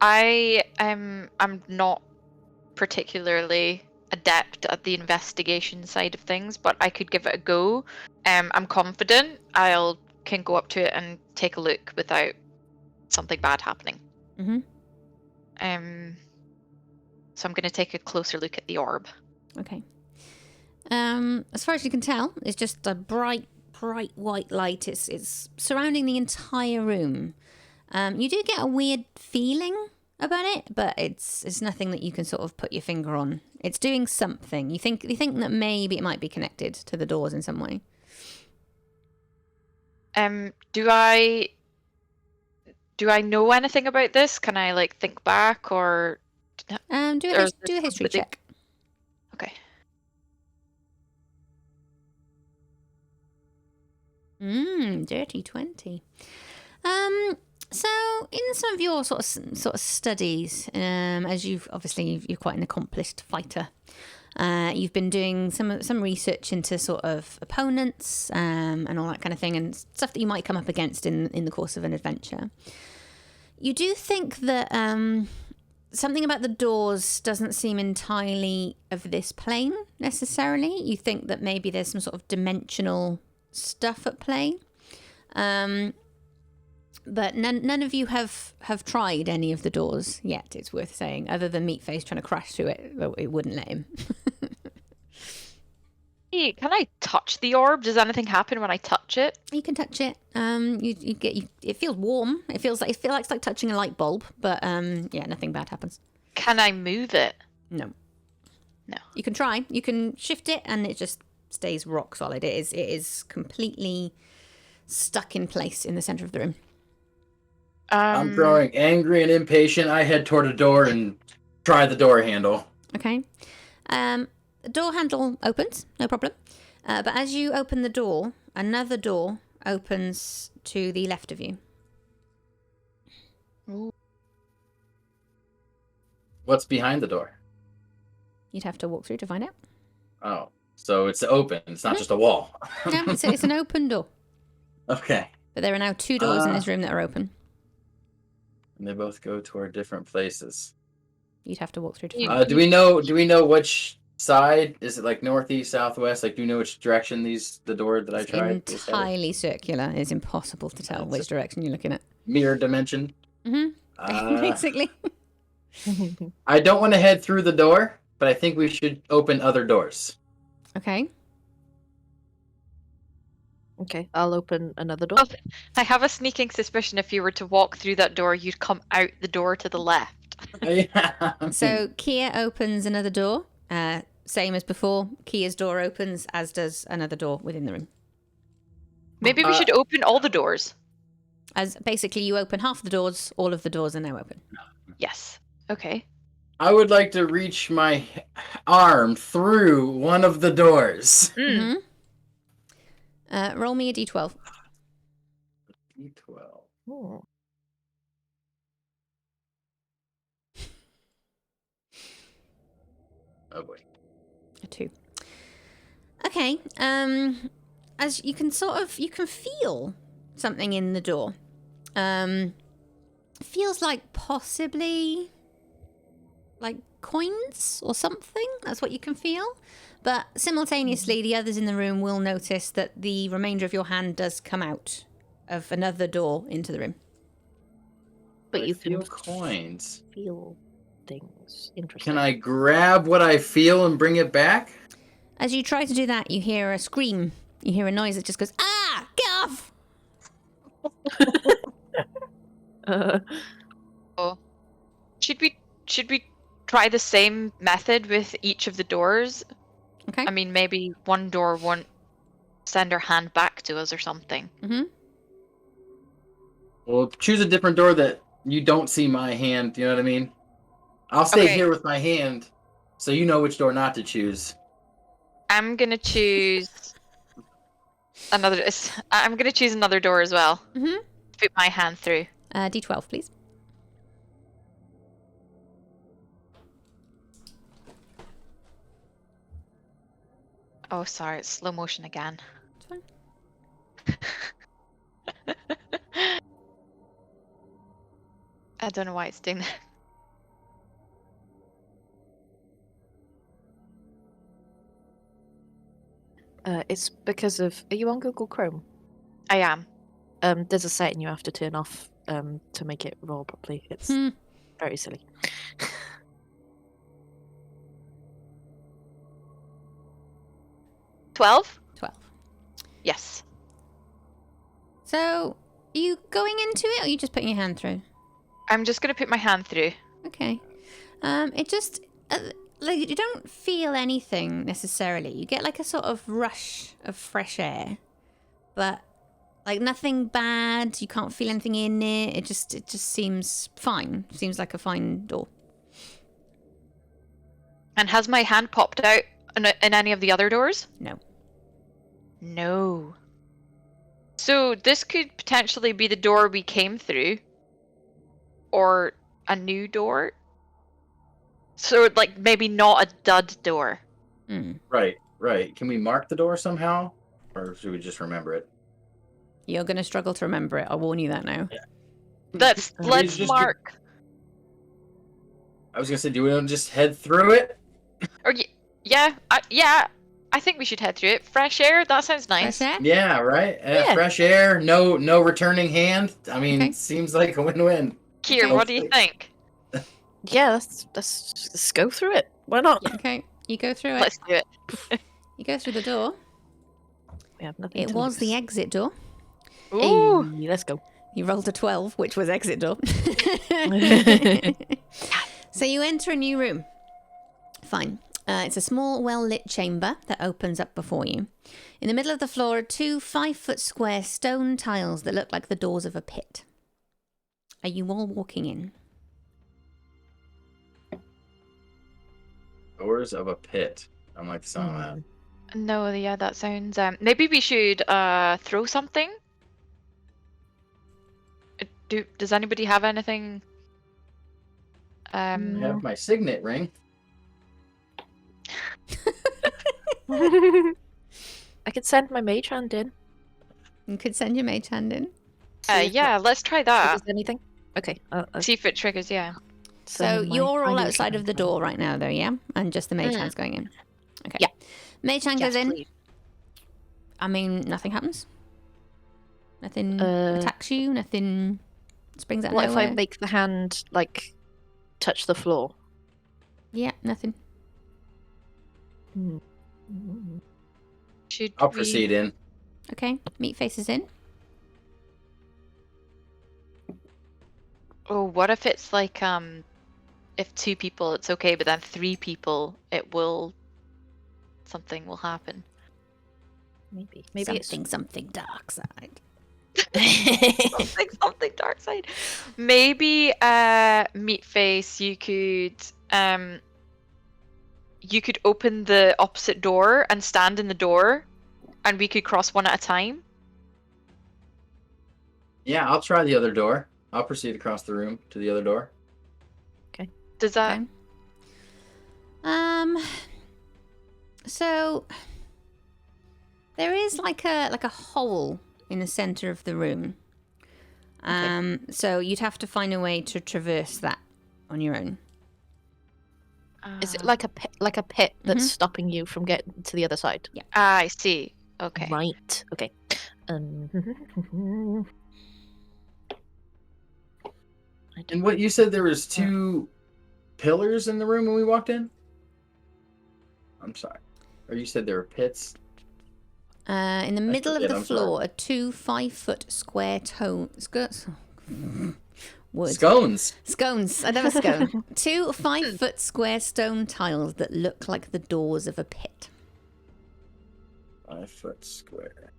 I'm not particularly adept at the investigation side of things, but I could give it a go. I'm confident can go up to it and take a look without something bad happening. Mm-hmm. So I'm going to take a closer look at the orb. Okay. As far as you can tell, it's just a bright white light. It's surrounding the entire room. You do get a weird feeling about it, but it's nothing that you can sort of put your finger on. It's doing something. You think that maybe it might be connected to the doors in some way. Do I know anything about this? Can I think back or do a history check. Okay. Dirty 20. So in some of your sort of studies, as you're quite an accomplished fighter, you've been doing some research into sort of opponents and all that kind of thing, and stuff that you might come up against in the course of an adventure. You do think that something about the doors doesn't seem entirely of this plane necessarily. You think that maybe there's some sort of dimensional stuff at play. But none of you have tried any of the doors yet, it's worth saying, other than Meatface trying to crash through it, but it wouldn't let him. Hey, can I touch the orb? Does anything happen when I touch it? You can touch it. It feels warm. It feels like touching a light bulb, but nothing bad happens. Can I move it? No. You can try. You can shift it, and it just stays rock solid. It is completely stuck in place in the center of the room. I'm growing angry and impatient. I head toward a door and try the door handle. Okay. The door handle opens, no problem. But as you open the door, another door opens to the left of you. What's behind the door? You'd have to walk through to find out. Oh, so it's open. It's not just a wall. No, it's an open door. Okay. But there are now 2 doors in this room that are open. And they both go toward different places. You'd have to walk through to find out. Do we know which side? Is it like northeast, southwest? Like, do you know which direction the door that I tried? Entirely circular. It's impossible to tell which direction you're looking at. Mirror dimension. Basically. I don't want to head through the door, but I think we should open other doors. Okay. Okay, I'll open another door. I have a sneaking suspicion if you were to walk through that door, you'd come out the door to the left. So Kia opens another door. Same as before. Kia's door opens, as does another door within the room. Maybe we should open all the doors. As basically you open half the doors, all of the doors are now open. Yes. Okay. I would like to reach my arm through one of the doors. Mm-hmm. Roll me a d12. D12. Oh. Oh boy. A 2. Okay. As you can you can feel something in the door. Feels like possibly like coins or something. That's what you can feel. But simultaneously, the others in the room will notice that the remainder of your hand does come out of another door into the room. But you feel can coins. Feel things. Interesting. Can I grab what I feel and bring it back? As you try to do that, you hear a scream. You hear a noise that just goes, "Ah! Get off!" Oh. Should we try the same method with each of the doors? Okay. I mean, maybe one door won't send her hand back to us or something. Mm-hmm. Well, choose a different door that you don't see my hand. You know what I mean? I'll stay here with my hand, so you know which door not to choose. I'm gonna choose another. I'm gonna choose another door as well. Mm-hmm. Put my hand through. D12, please. Oh, sorry, it's slow motion again. It's fine. I don't know why it's doing that. It's because of. Are you on Google Chrome? I am. There's a setting you have to turn off to make it roll properly. It's very silly. 12? 12. Yes. So, are you going into it, or are you just putting your hand through? I'm just gonna put my hand through. Okay. It just like you don't feel anything necessarily. You get like a sort of rush of fresh air, but like nothing bad. You can't feel anything in it. It just seems fine. Seems like a fine door. And has my hand popped out in any of the other doors? No. No. So this could potentially be the door we came through, or a new door. So like maybe not a dud door. Right. Can we mark the door somehow, or should we just remember it? You're gonna struggle to remember it. I'll warn you that now. Let's mark. I was gonna say, do we want to just head through it? Or yeah. I think we should head through it. Fresh air. That sounds nice. Fresh air? Yeah. Right. Yeah. Fresh air. No returning hand. I mean, seems like a win-win. Kier, what do you think? Yeah, let's go through it. Why not? Okay, you go through it. Let's do it. You go through the door. We have nothing. It was the exit door. Ooh, hey, let's go. You rolled a 12, which was exit door. So you enter a new room. Fine. It's a small, well-lit chamber that opens up before you. In the middle of the floor are 2 5-foot square stone tiles that look like the doors of a pit. Are you all walking in? Doors of a pit. I like the sound of No, yeah, that sounds. Maybe we should throw something. Does anybody have anything? I have my signet ring. I could send my mage hand in. You could send your mage hand in. Yeah, let's try that. Is anything? Okay. See if it triggers. Yeah. So Send my you're all mage outside of hand the in. door right now, though, yeah? And just the mage hand's going in. Okay. Yeah. Mage hand Yes, goes in. please. I mean, nothing happens. Nothing Uh, attacks you. Nothing springs out of What if nowhere. I make the hand like touch the floor? Yeah, nothing. Should I'll we... proceed in. Okay. Meat face is in. Oh, what if it's like if 2 people it's okay, but then 3 people something will happen. Maybe Something dark side. something dark side. Maybe meat face, you could open the opposite door and stand in the door, and we could cross one at a time. Yeah, I'll try the other door. I'll proceed across the room to the other door. Does that? Okay. So there is like a hole in the center of the room. So you'd have to find a way to traverse that on your own. Is it like a pit that's stopping you from getting to the other side? Yeah. I see. Okay. Right. Okay. And what you said there was 2 pillars in the room when we walked in? I'm sorry. Or you said there were pits? In the middle of forget, the I'm floor are 2 5-foot square wood. Scones. Scones. I love a scone. 2 5-foot square stone tiles that look like the doors of a pit. 5-foot square.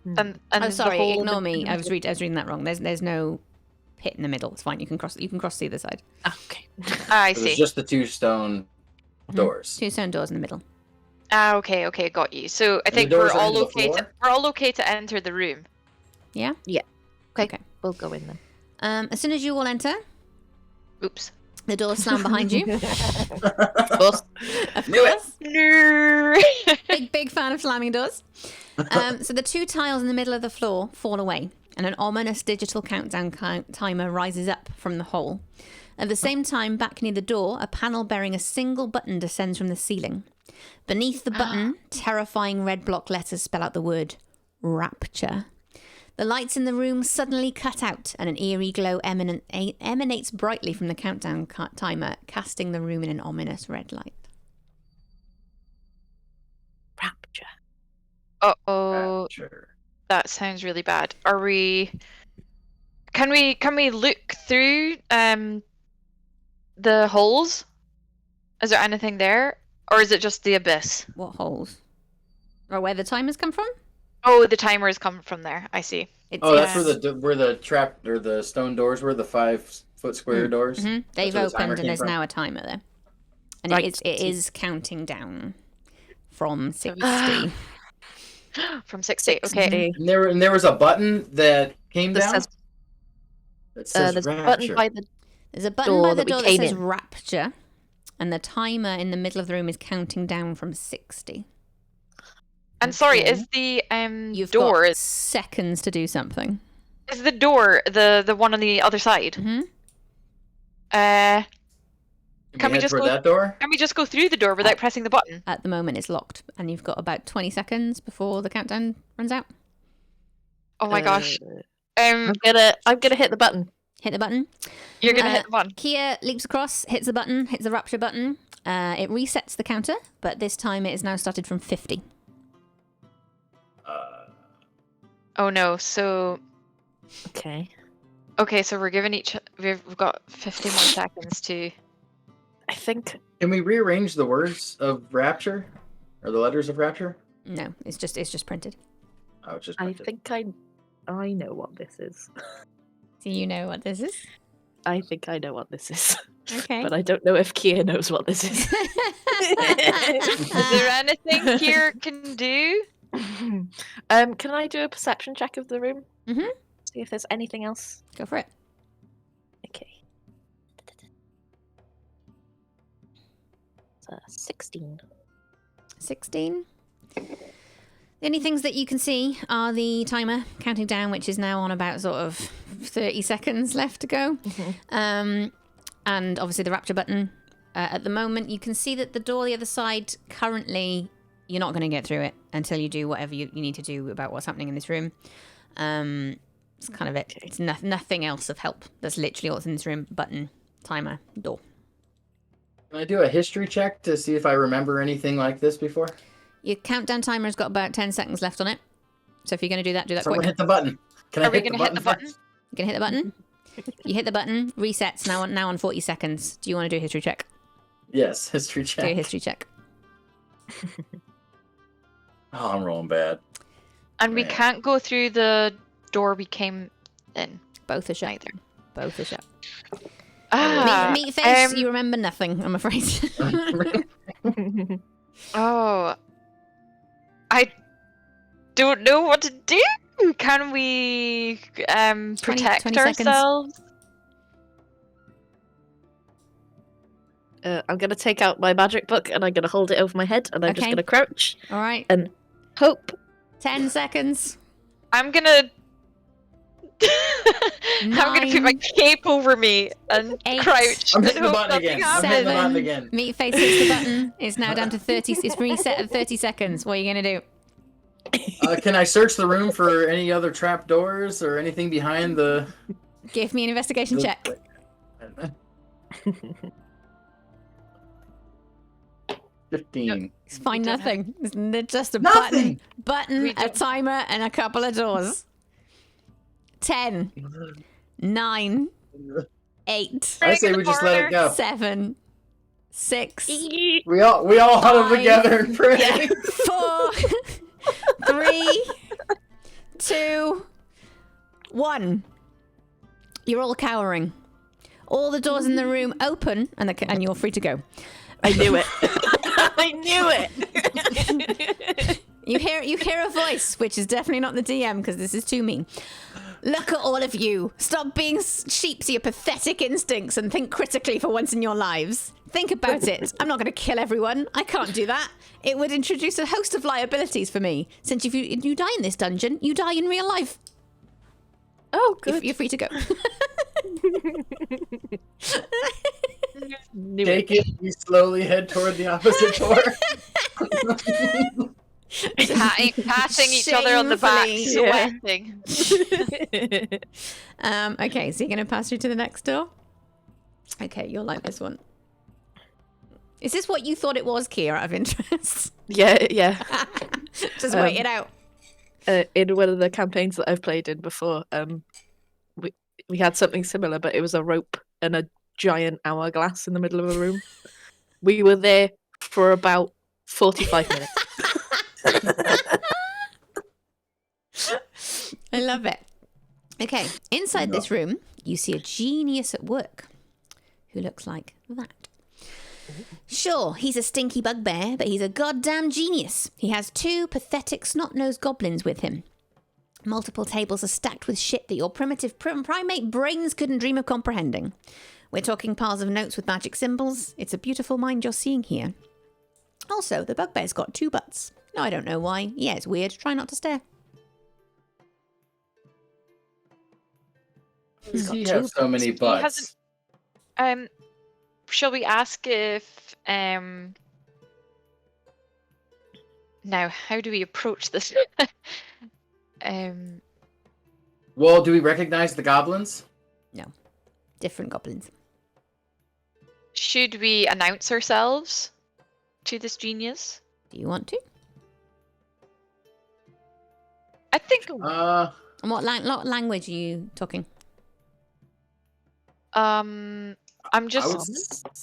And oh, sorry. the whole Ignore me. I was reading that wrong. There's no pit in the middle. It's fine. You can cross to the other side. Okay. I So see. it's just the 2 stone doors. 2 stone doors in the middle. Okay, got you. So I And think the doors we're are all into the okay. floor? We're all okay to enter the room. Yeah. Yeah. Okay. We'll go in then. As soon as you all enter, oops, the doors slam behind you. Of course. Knew it. No. big fan of slamming doors. So the 2 tiles in the middle of the floor fall away, and an ominous digital countdown timer rises up from the hole. At the same time, back near the door, a panel bearing a single button descends from the ceiling. Beneath the button, terrifying red block letters spell out the word Rapture. The lights in the room suddenly cut out, and an eerie glow emanates brightly from the countdown timer, casting the room in an ominous red light. Rapture. Uh-oh. That sounds really bad. Are we... Can we look through the holes? Is there anything there? Or is it just the abyss? What holes? Or where the timers come from? Oh, the timers come from there. I see. That's where the trap or the stone doors were, the 5-foot square doors. Mm-hmm. They've That's where the timer opened, and came there's from? now a timer there. And Right. it is counting down from 60. From 60. Okay. And there was a button that came This down. says- That says there's a Rapture. button by the There's a button door by the that we door that came says in. Rapture, and the timer in the middle of the room is counting down from 60. And sorry, is the You've door got seconds to do something. is the door the one on the other side? Mm-hmm. Can we just toward go that door? Can we just go through the door without pressing the button? At the moment, it's locked, and you've got about 20 seconds before the countdown runs out. Oh my gosh. I'm gonna hit the button. Hit the button. You're gonna hit the button. Kia leaps across, hits the button, hits the Rapture button. It resets the counter, but this time it is now started from 50. Oh no, so Okay. okay, so we've got 50 more seconds to I think Can we rearrange the words of Rapture? Or the letters of Rapture? No, it's just printed. Oh, it's just I printed. think I know what this is. Do you know what this is? I think I know what this is. Okay. But I don't know if Kia knows what this is. Is there anything Kier can do? Can I do a perception check of the room? Mm-hmm. See if there's anything else. Go for it. Okay. 16. 16. The only things that you can see are the timer counting down, which is now on about sort of 30 seconds left to go. And obviously the rapture button. At the moment, you can see that the door the other side, currently, you're not going to get through it until you do whatever you need to do about what's happening in this room. It's kind of it. It's nothing else of help. That's literally what's in this room. Button, timer, door. Can I do a history check to see if I remember anything like this before? Your countdown timer has got about 10 seconds left on it. So if you're going to do that Someone quick. hit the button. Can I hit the button? You're going to hit the button? You hit the button, resets now on 40 seconds. Do you want to do a history check? Yes, history check. Do a history check. Oh, I'm rolling bad. And we can't go through the door we came in. Both are shut. Either. Both are shut. Meat face, you remember nothing, I'm afraid. Oh. I don't know what to do. Can we protect 20 seconds. ourselves? I'm going to take out my magic book and I'm going to hold it over my head and I'm just Okay. going to crouch. All right. And hope. 10 seconds. I'm gonna put my cape over me and 8. crouch I'm and hitting the hope button nothing again. happens. I'm hitting the button again. Meat face hits the button. It's now down to 30. It's reset at 30 seconds. What are you going to do? Can I search the room for any other trap doors or anything behind the... Give me an investigation check. 15. Find nothing. It's just a Nothing! button, a timer, and a couple of doors. 10, 9, 8. I say we just let it go. 7, 6. We all huddle 5, together and pray. 4, 3, 2, 1. You're all cowering. All the doors in the room open, and you're free to go. I knew it. I knew it. You hear a voice, which is definitely not the DM because this is too mean. Look at all of you. Stop being sheep to your pathetic instincts and think critically for once in your lives. Think about it. I'm not going to kill everyone. I can't do that. It would introduce a host of liabilities for me. Since if you die in this dungeon, you die in real life. Oh, good. You're free to go. Take it. We slowly head toward the opposite door. Patting each other on the back, Shamefully. sweating. Okay, so you're going to pass through to the next door? Okay, you'll like this one. Is this what you thought it was, Kia, out of interest? Yeah. Just wait it out. In one of the campaigns that I've played in before, we had something similar, but it was a rope and a giant hourglass in the middle of a room. We were there for about 45 minutes. I love it. Okay, inside this room, you see a genius at work who looks like that. Sure, he's a stinky bugbear, but he's a goddamn genius. He has 2 pathetic snot-nosed goblins with him. Multiple tables are stacked with shit that your primitive primate brains couldn't dream of comprehending. We're talking piles of notes with magic symbols. It's a beautiful mind you're seeing here. Also, the bugbear's got 2 butts. No, I don't know why. Yeah, it's weird. Try not to stare. Does he have so many butts? Shall we ask if now how do we approach this? Well, do we recognize the goblins? No. Different goblins. Should we announce ourselves to this genius? Do you want to? I think. And what language are you talking? I'm just. I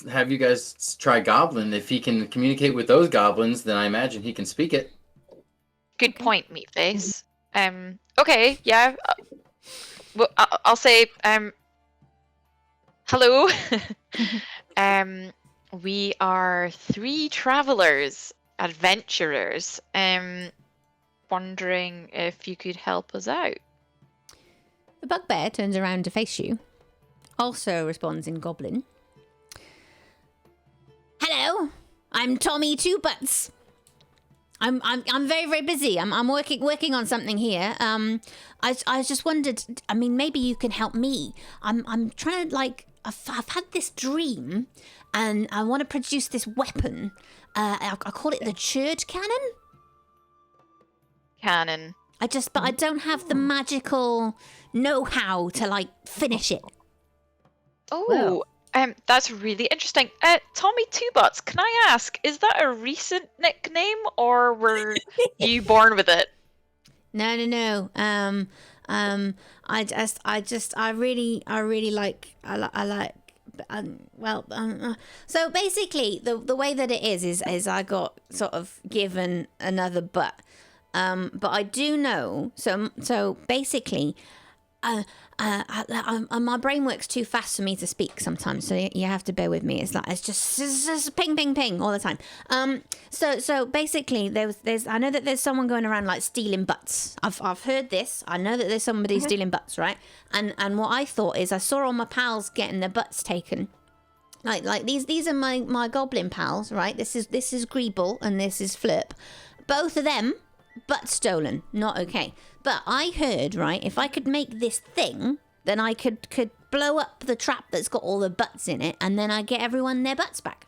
would have you guys try Goblin. If he can communicate with those goblins, then I imagine he can speak it. Good point, Meatface. Okay, yeah. Well, I'll say. Hello. We are 3 travelers, adventurers. Wondering if you could help us out. The bugbear turns around to face you. Also responds in Goblin. Hello, I'm Tommy Two Butts. I'm very, very busy. I'm working on something here. I just wondered. I mean, maybe you can help me. I'm trying to I've had this dream, and I want to produce this weapon. I call it the churd cannon. But I don't have the magical know-how to finish it. Oh, that's really interesting. Tommy Two Butts, can I ask, is that a recent nickname or were you born with it? No. So basically, the way that it is I got sort of given another butt. But I do know. So basically, my brain works too fast for me to speak sometimes. So you have to bear with me. It's just ping, ping, ping all the time. So basically, there's I know that there's someone going around stealing butts. I've heard this. I know that there's somebody stealing butts, right? And what I thought is I saw all my pals getting their butts taken. Like these are my goblin pals, right? This is Greeble and this is Flip. Both of them. But stolen, not okay. But I heard, right, if I could make this thing, then I could blow up the trap that's got all the butts in it, and then I get everyone their butts back.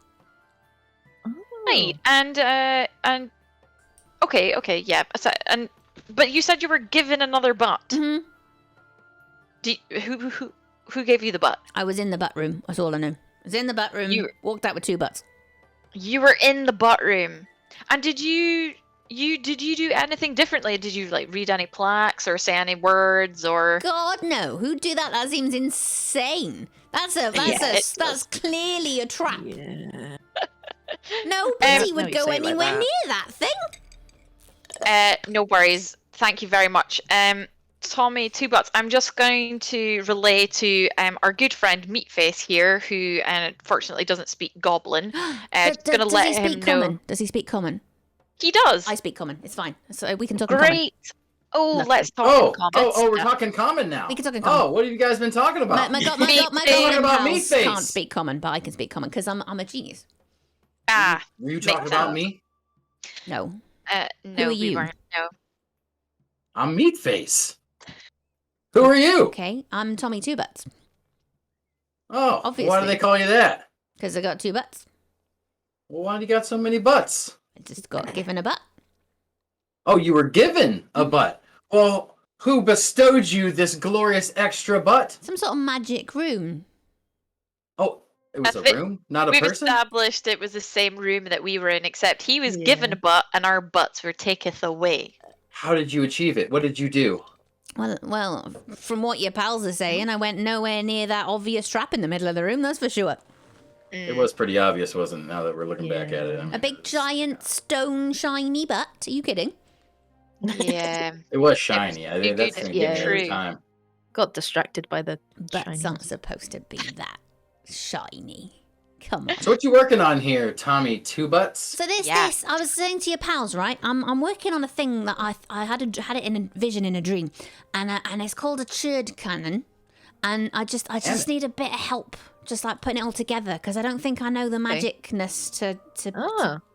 Right, and okay, yeah. But you said you were given another butt. Mm-hmm. Who gave you the butt? I was in the butt room. That's all I know. I was in the butt room. Walked out with 2 butts. You were in the butt room, and did you do anything differently? Did you read any plaques or say any words or? God no! Who'd do that? That seems insane. That's clearly a trap. Yeah. Nobody would go anywhere near that thing. No worries. Thank you very much. Tommy Two Butts, I'm just going to relay to our good friend Meatface here, who unfortunately doesn't speak Goblin. Just going to let him know. Does he speak Common? He does. I speak Common. It's fine. So we can talk Great. in Common. Oh, let's talk in Common. We're talking Common now. We can talk in Common. Oh, what have you guys been talking about? My goblin pals can't speak Common, but I can speak Common because I'm a genius. Were you talking about me? No. No, Who are you? We weren't. No. I'm Meatface. Who are you? Okay, I'm Tommy Two Butts. Oh, obviously. Why do they call you that? Because I got 2 butts. Well, why do you got so many butts? I just got given a butt. Oh, you were given a butt. Well, who bestowed you this glorious extra butt? Some sort of magic room. Oh, it was a room, not a person? We've established it was the same room that we were in, except he was given a butt and our butts were taketh away. How did you achieve it? What did you do? Well, from what your pals are saying, I went nowhere near that obvious trap in the middle of the room, that's for sure. It was pretty obvious, wasn't it, now that we're looking back at it? I mean, A big, giant, stone, shiny butt? Are you kidding? Yeah. It was shiny. I think that's going to give me every true. time. Got distracted by the Butts shiny. aren't supposed to be that shiny. Come on. So what you working on here, Tommy Two Butts? So this, I was saying to your pals, right? I'm working on a thing that I had it in a vision in a dream, and it's called a churd cannon, and I just need a bit of help, just putting it all together, because I don't think I know the magicness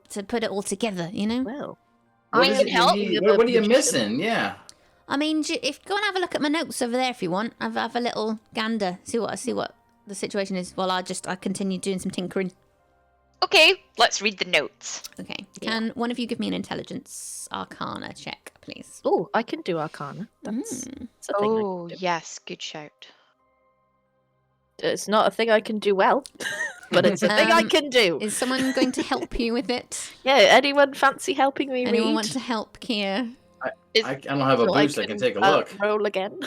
to put it all together, you know. Well, What are you missing? Yeah. I mean, if go and have a look at my notes over there if you want. Have a little gander, see what the situation is. While I continue doing some tinkering. Okay, let's read the notes. Okay, can one of you give me an intelligence arcana check, please? Oh, I can do arcana. That's a thing I can do. Yes, good shout. It's not a thing I can do well, but it's a thing I can do. Is someone going to help you with it? Yeah, anyone fancy helping me Anyone read? want to help Kia? I don't have a So boost. I can take a look. Roll again.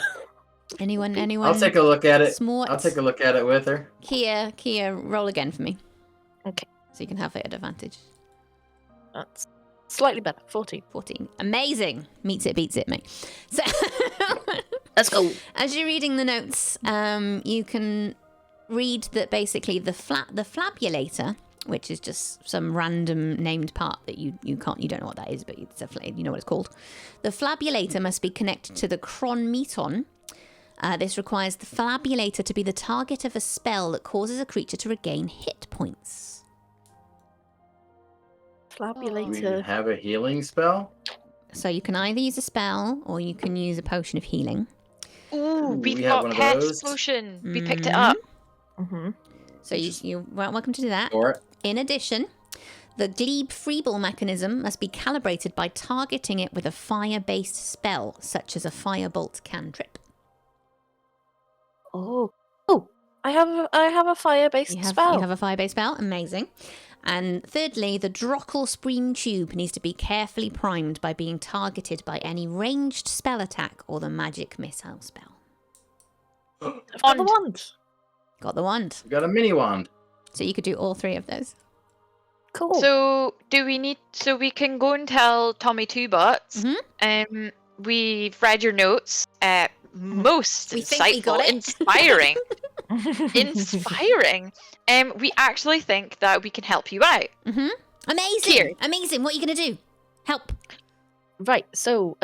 Anyone? I'll take a look at it. Smart. I'll take a look at it with her. Kia, roll again for me. Okay. So you can have it at advantage. That's slightly better. 14. 14. Amazing. Meets it, beats it, mate. So let's go. As you're reading the notes, you can read that basically the flabulator, which is just some random named part that you don't know what that is, but it's you know what it's called. The flabulator must be connected to the chronmeton. This requires the flabulator to be the target of a spell that causes a creature to regain hit points. Flabulator. Do we have a healing spell? So you can either use a spell or you can use a potion of healing. Ooh, we we've have got one of pest those. potion. We picked it up. Mm-hmm. So you're welcome to do that. Or In addition, the glebe freeball mechanism must be calibrated by targeting it with a fire-based spell, such as a firebolt cantrip. Oh, I have a fire-based spell. You have a fire-based spell, amazing. And thirdly, the Drockle Spreen Tube needs to be carefully primed by being targeted by any ranged spell attack or the magic missile spell. I've got the wand. Got the wand. we got a mini wand. So you could do all three of those. Cool. So do we need? So we can go and tell Tommy Two Butts. We've read your notes. Most We think we got insightful, it. inspiring, inspiring. We actually think that we can help you out. Amazing. Here. Amazing. What are you going to do? Help. Right. So,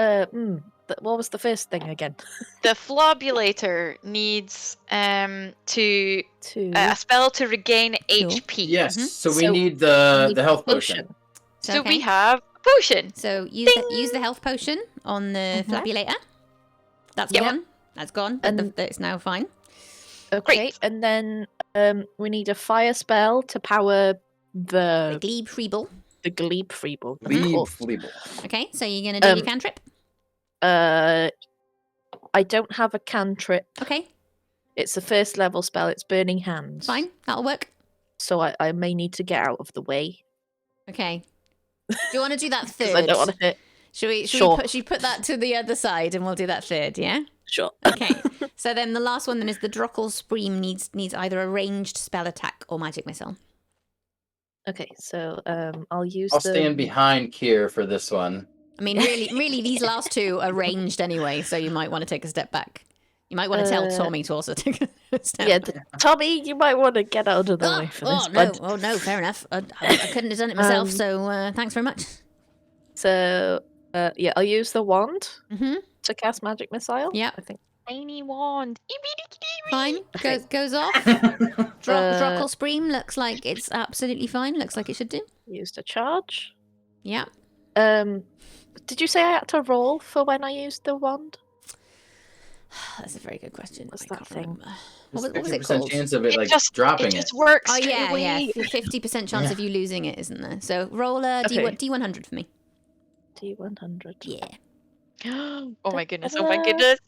what was the first thing again? The flabulator needs to a spell to regain HP. Yes. So we need the health potion. So we have a potion. So use the health potion on the flabulator. That's gone. That's gone. And it's now fine. Okay. And then we need a fire spell to power the glebe freeball. The glebe freeball. Okay. So you're gonna do your cantrip. I don't have a cantrip. Okay. It's a first level spell. It's Burning Hands. Fine. That'll work. So I may need to get out of the way. Okay. Do you want to do that third? I don't want to hit. Should we put that to the other side and we'll do that third, yeah? Sure. Okay. So then the last one then is the Drockle Spreen needs either a ranged spell attack or magic missile. Okay, so I'll use I'll stand behind Kier for this one. I mean, really, these last two are ranged anyway, so you might want to take a step back. You might want to tell Tommy to also take a step back. Tommy, you might want to get out of the way for this. No, fair enough. I couldn't have done it myself, so thanks very much. So, I'll use the wand to cast magic missile. Yeah. I think. Tiny wand. Fine. Okay. Goes off. Drockle Spreen looks like it's absolutely fine. Looks like it should do. Used a charge. Yeah. Did you say I had to roll for when I used the wand? That's a very good question. What's that thing? What was it 50% called? chance of it dropping it. It just works. Oh yeah, away. 50% chance of you losing it, isn't there? So roll a D100 for me. D100. Yeah. Oh my goodness! Oh my goodness!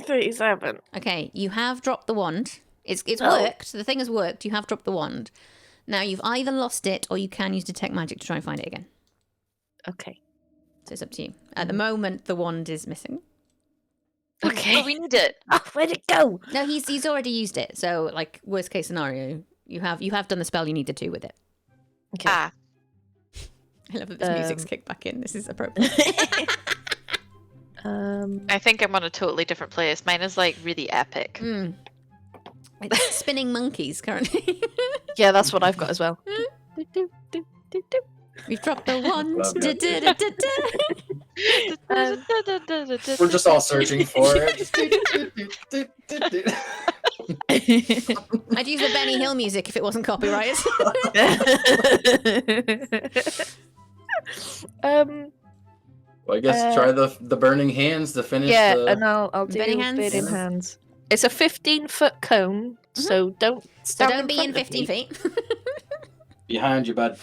37. Okay, you have dropped the wand. It's worked. The thing has worked. You have dropped the wand. Now you've either lost it or you can use detect magic to try and find it again. Okay. So it's up to you. At the moment, the wand is missing. Okay. But we need it. Oh, where'd it go? No, he's already used it. So like worst case scenario, you have done the spell you needed to with it. Okay. Ah. I love that this music's kicked back in. This is appropriate. I think I'm on a totally different place. Mine is like really epic. It's spinning monkeys currently. Yeah, that's what I've got as well. We've dropped the wand. We're just all searching for it. I'd use the Benny Hill music if it wasn't copyrighted. Well, I guess try the burning hands to finish. Yeah, the... and I'll do Burning Hands? Burning Hands. It's a 15-foot cone, so don't stand don't be in front of 15 me. feet. Behind you, bud.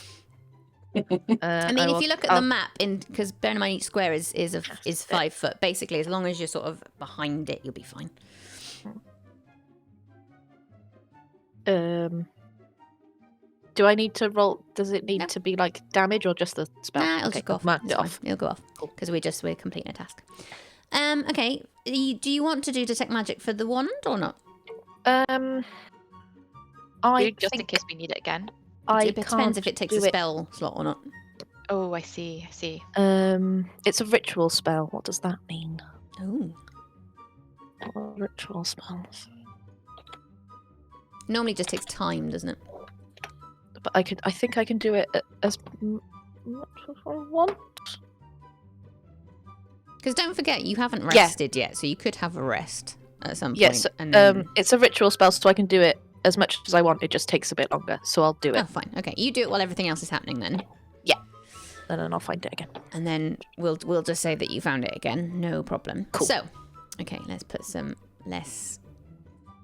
I mean, if you look at the map, because bear in mind each square is 5 foot. Basically, as long as you're sort of behind it, you'll be fine. Do I need to roll? Does it need to be like damage or just the spell? Nah, it'll just go off. Marked It's it fine. off. It'll go off because we're completing a task. Okay. Do you want to do detect magic for the wand or not? Just in case we need it again. It depends if it takes a spell slot or not. Oh, I see. It's a ritual spell. What does that mean? Oh. Ritual spells. Normally just takes time, doesn't it? But I think I can do it as much as I want. Because don't forget, you haven't rested yet, so you could have a rest at some point. Yes, and then... it's a ritual spell, so I can do it as much as I want. It just takes a bit longer, so I'll do it. Oh, fine. Okay, you do it while everything else is happening then. Yeah. And then I'll find it again. And then we'll just say that you found it again. No problem. Cool. So, okay, let's put some less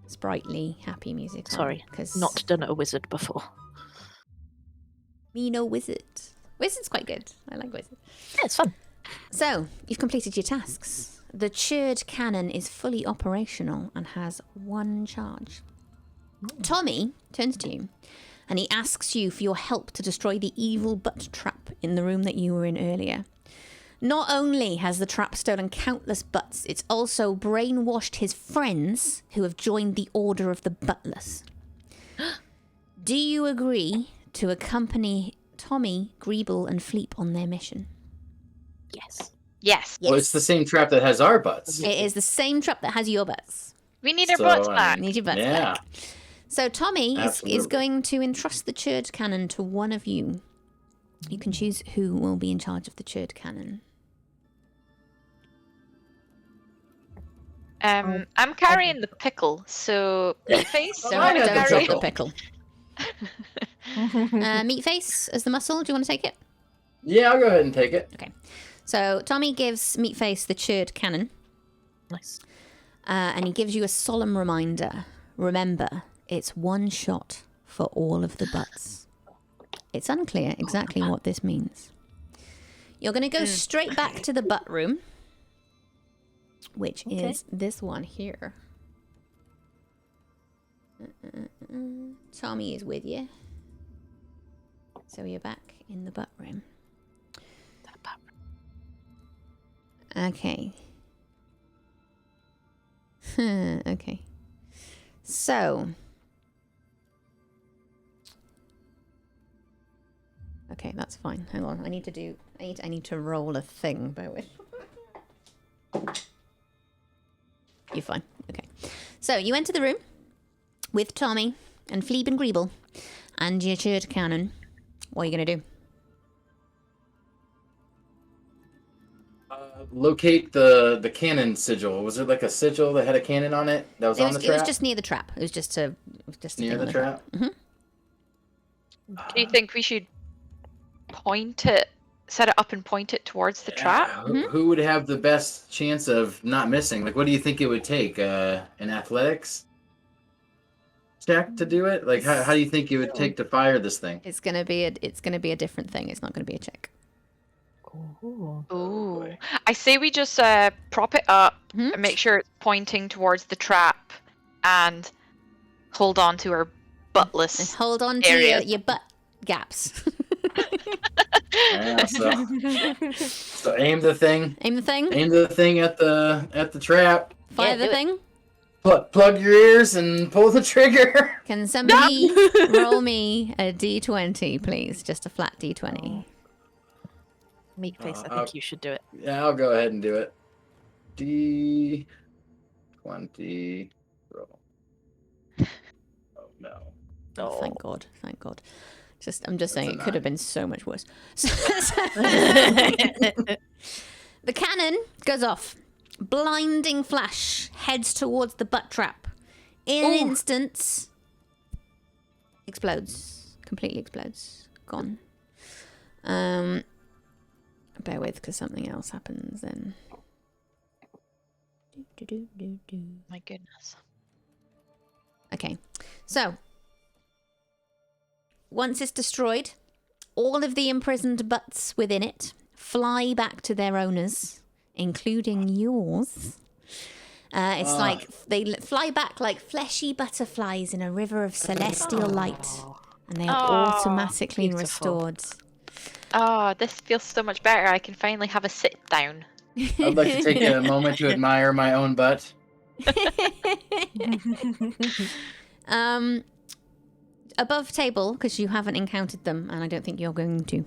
sprightly, happy music on. Sorry, because not done a wizard before. Me no wizard. Wizard's quite good. I like wizard. Yeah, it's fun. So, you've completed your tasks. The churred cannon is fully operational and has 1 charge. Tommy turns to you and he asks you for your help to destroy the evil butt trap in the room that you were in earlier. Not only has the trap stolen countless butts, it's also brainwashed his friends who have joined the Order of the Buttless. Do you agree to accompany Tommy, Greeble, and Fleep on their mission? Yes. Yes. Well, it's the same trap that has our butts. It is the same trap that has your butts. We need our So, butts I back. mean, Need your butts Yeah. back. So Tommy is Absolutely. going to entrust the churred cannon to one of you. You can choose who will be in charge of the churred cannon. I'm carrying the pickle, so Meatface. Don't carry- drop the pickle. Meatface as the muscle. Do you want to take it? Yeah, I'll go ahead and take it. Okay. So Tommy gives Meatface the churred cannon. Nice. And he gives you a solemn reminder. Remember, it's 1 shot for all of the butts. It's unclear exactly what this means. You're going to go straight back to the butt room, which is this one here. Tommy is with you. So you're back in the butt room. Okay. Okay. So. Okay, that's fine. Hang on. I need to roll a thing. Bear with. You're fine. Okay. So you enter the room with Tommy and Fleeb and Greeble and your churred cannon. What are you gonna do? Locate the cannon sigil. Was there like a sigil that had a cannon on it that was on the trap? It was just near the trap. It was just a near the trap. Mm-hmm. Do you think we should point it, set it up and point it towards the trap? Who would have the best chance of not missing? Like, what do you think it would take? An athletics check to do it? Like, how do you think it would take to fire this thing? It's gonna be a different thing. It's not gonna be a check. Ooh. I say we just prop it up and make sure it's pointing towards the trap and hold on to our buttless And hold on to your butt gaps. Yeah, so aim the thing. Aim the thing. Aim the thing at the trap. Fire the thing. Plug your ears and pull the trigger. Can somebody roll me a d20, please? Just a flat d20. Meatface, I think you should do it. Yeah, I'll go ahead and do it. D20 roll. Oh no. Oh, thank God. Thank God. I'm just saying it could have been so much worse. The cannon goes off. Blinding flash heads towards the butt trap. In an instant, explodes. Completely explodes. Gone. Bear with, because something else happens then. My goodness. Okay, so once it's destroyed, all of the imprisoned butts within it fly back to their owners, including yours. It's like they fly back like fleshy butterflies in a river of celestial light, and they are automatically restored. Oh, this feels so much better. I can finally have a sit down. I'd like to take a moment to admire my own butt. Above table, because you haven't encountered them, and I don't think you're going to.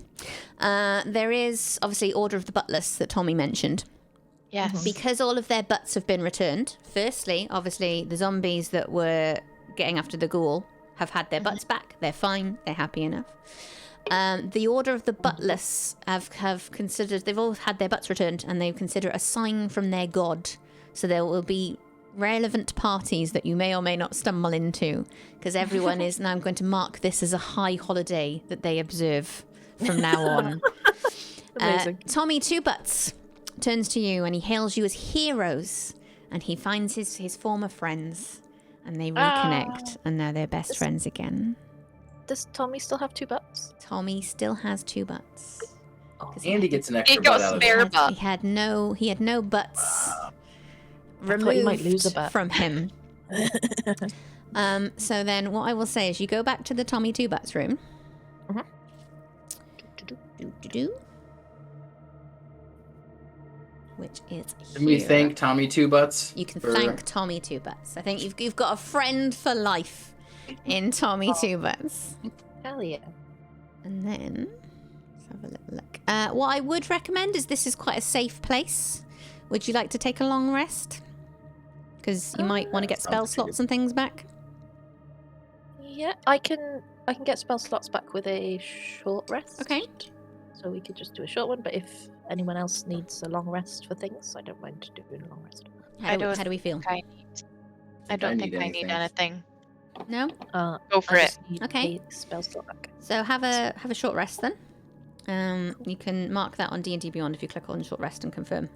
There is obviously Order of the Buttless that Tommy mentioned. Yes. Because all of their butts have been returned. Firstly, obviously, the zombies that were getting after the ghoul have had their butts back. They're fine. They're happy enough. The Order of the Buttless have considered, they've all had their butts returned, and they consider it a sign from their god. So there will be relevant parties that you may or may not stumble into, because everyone is now going to mark this as a high holiday that they observe from now on. Amazing. Tommy Two Butts turns to you and he hails you as heroes, and he finds his former friends, and they reconnect, and now they're best friends again. Does Tommy still have 2 butts? Tommy still has 2 butts. Andy gets an extra butt out of it. He had no butts I thought you might lose a removed butt. from him. So then what I will say is you go back to the Tommy Two Butts room. Which is Can we here. thank Tommy Two Butts? You can for- thank Tommy Two Butts. I think you've got a friend for life in Tommy Two Butts. Hell yeah. And then let's have a little look. What I would recommend is this is quite a safe place. Would you like to take a long rest? Because you might want to get spell slots and things back. Yeah, I can get spell slots back with a short rest. Okay. So we could just do a short one, but if anyone else needs a long rest for things, I don't mind doing a long rest. How do we feel? I don't think I need anything. No? Go for I it. just need Okay. a spell slot back. So have a short rest then. You can mark that on D&D Beyond if you click on short rest and confirm.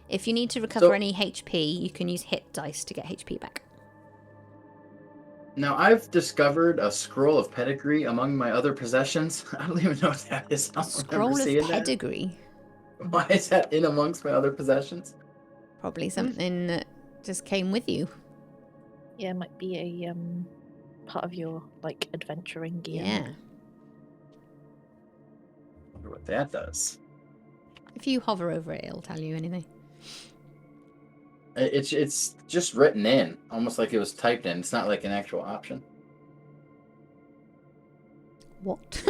If you need to recover any HP, you can use hit dice to get HP back. Now, I've discovered a scroll of pedigree among my other possessions. I don't even know what that is. I don't remember Scroll of seeing that. pedigree. Why is that in amongst my other possessions? Probably something that just came with you. Yeah, it might be a part of your like adventuring gear. Yeah. I wonder what that does. If you hover over it, it'll tell you anything. It's just written in, almost like it was typed in. It's not like an actual option. What?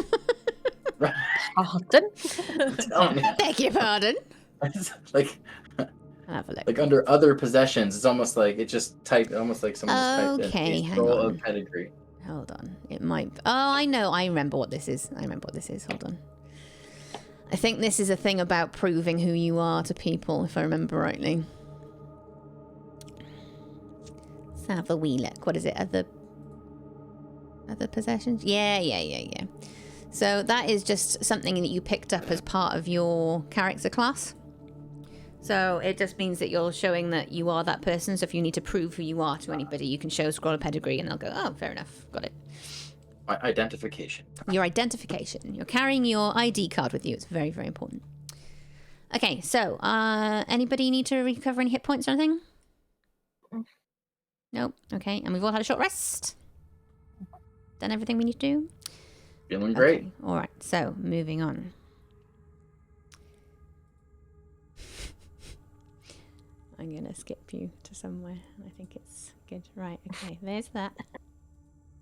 Pardon? Beg your pardon? Like, I'll have a look. like under other possessions, it's almost like it just typed, almost like someone just typed Okay, in a hang scroll on. of pedigree. Hold on. It might... Oh, I know. I remember what this is. Hold on. I think this is a thing about proving who you are to people, if I remember rightly. Let's have a wee look. What is it? Other possessions? Yeah. So that is just something that you picked up as part of your character class. So it just means that you're showing that you are that person. So if you need to prove who you are to anybody, you can show scroll of pedigree and they'll go, oh, fair enough. Got it. My identification. Your identification. You're carrying your ID card with you. It's very, very important. Okay, so anybody need to recover any hit points or anything? Nope. Okay, and we've all had a short rest. Done everything we need to do? Feeling great. Okay. All right, so moving on. I'm going to skip you to somewhere. I think it's good. Right, okay, there's that.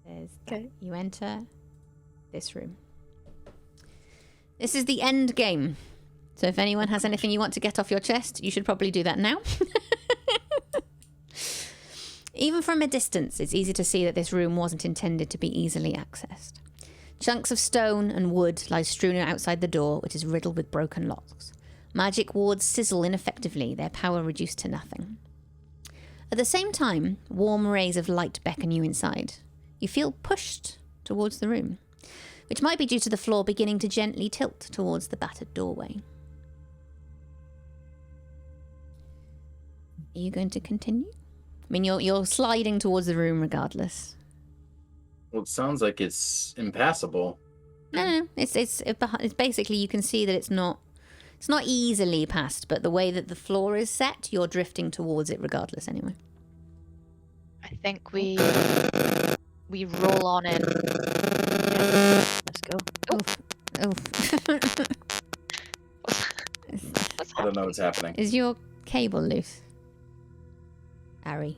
There's that. Okay. You enter this room. This is the end game. So if anyone has anything you want to get off your chest, you should probably do that now. Even from a distance, it's easy to see that this room wasn't intended to be easily accessed. Chunks of stone and wood lie strewn outside the door, which is riddled with broken locks. Magic wards sizzle ineffectively, their power reduced to nothing. At the same time, warm rays of light beckon you inside. You feel pushed towards the room, which might be due to the floor beginning to gently tilt towards the battered doorway. Are you going to continue? I mean, you're sliding towards the room regardless. Well, it sounds like it's impassable. No. It's basically, you can see that it's not easily passed, but the way that the floor is set, you're drifting towards it regardless anyway. I think we roll on in. Let's go. Oh. I don't know what's happening. Is your cable loose? Ari.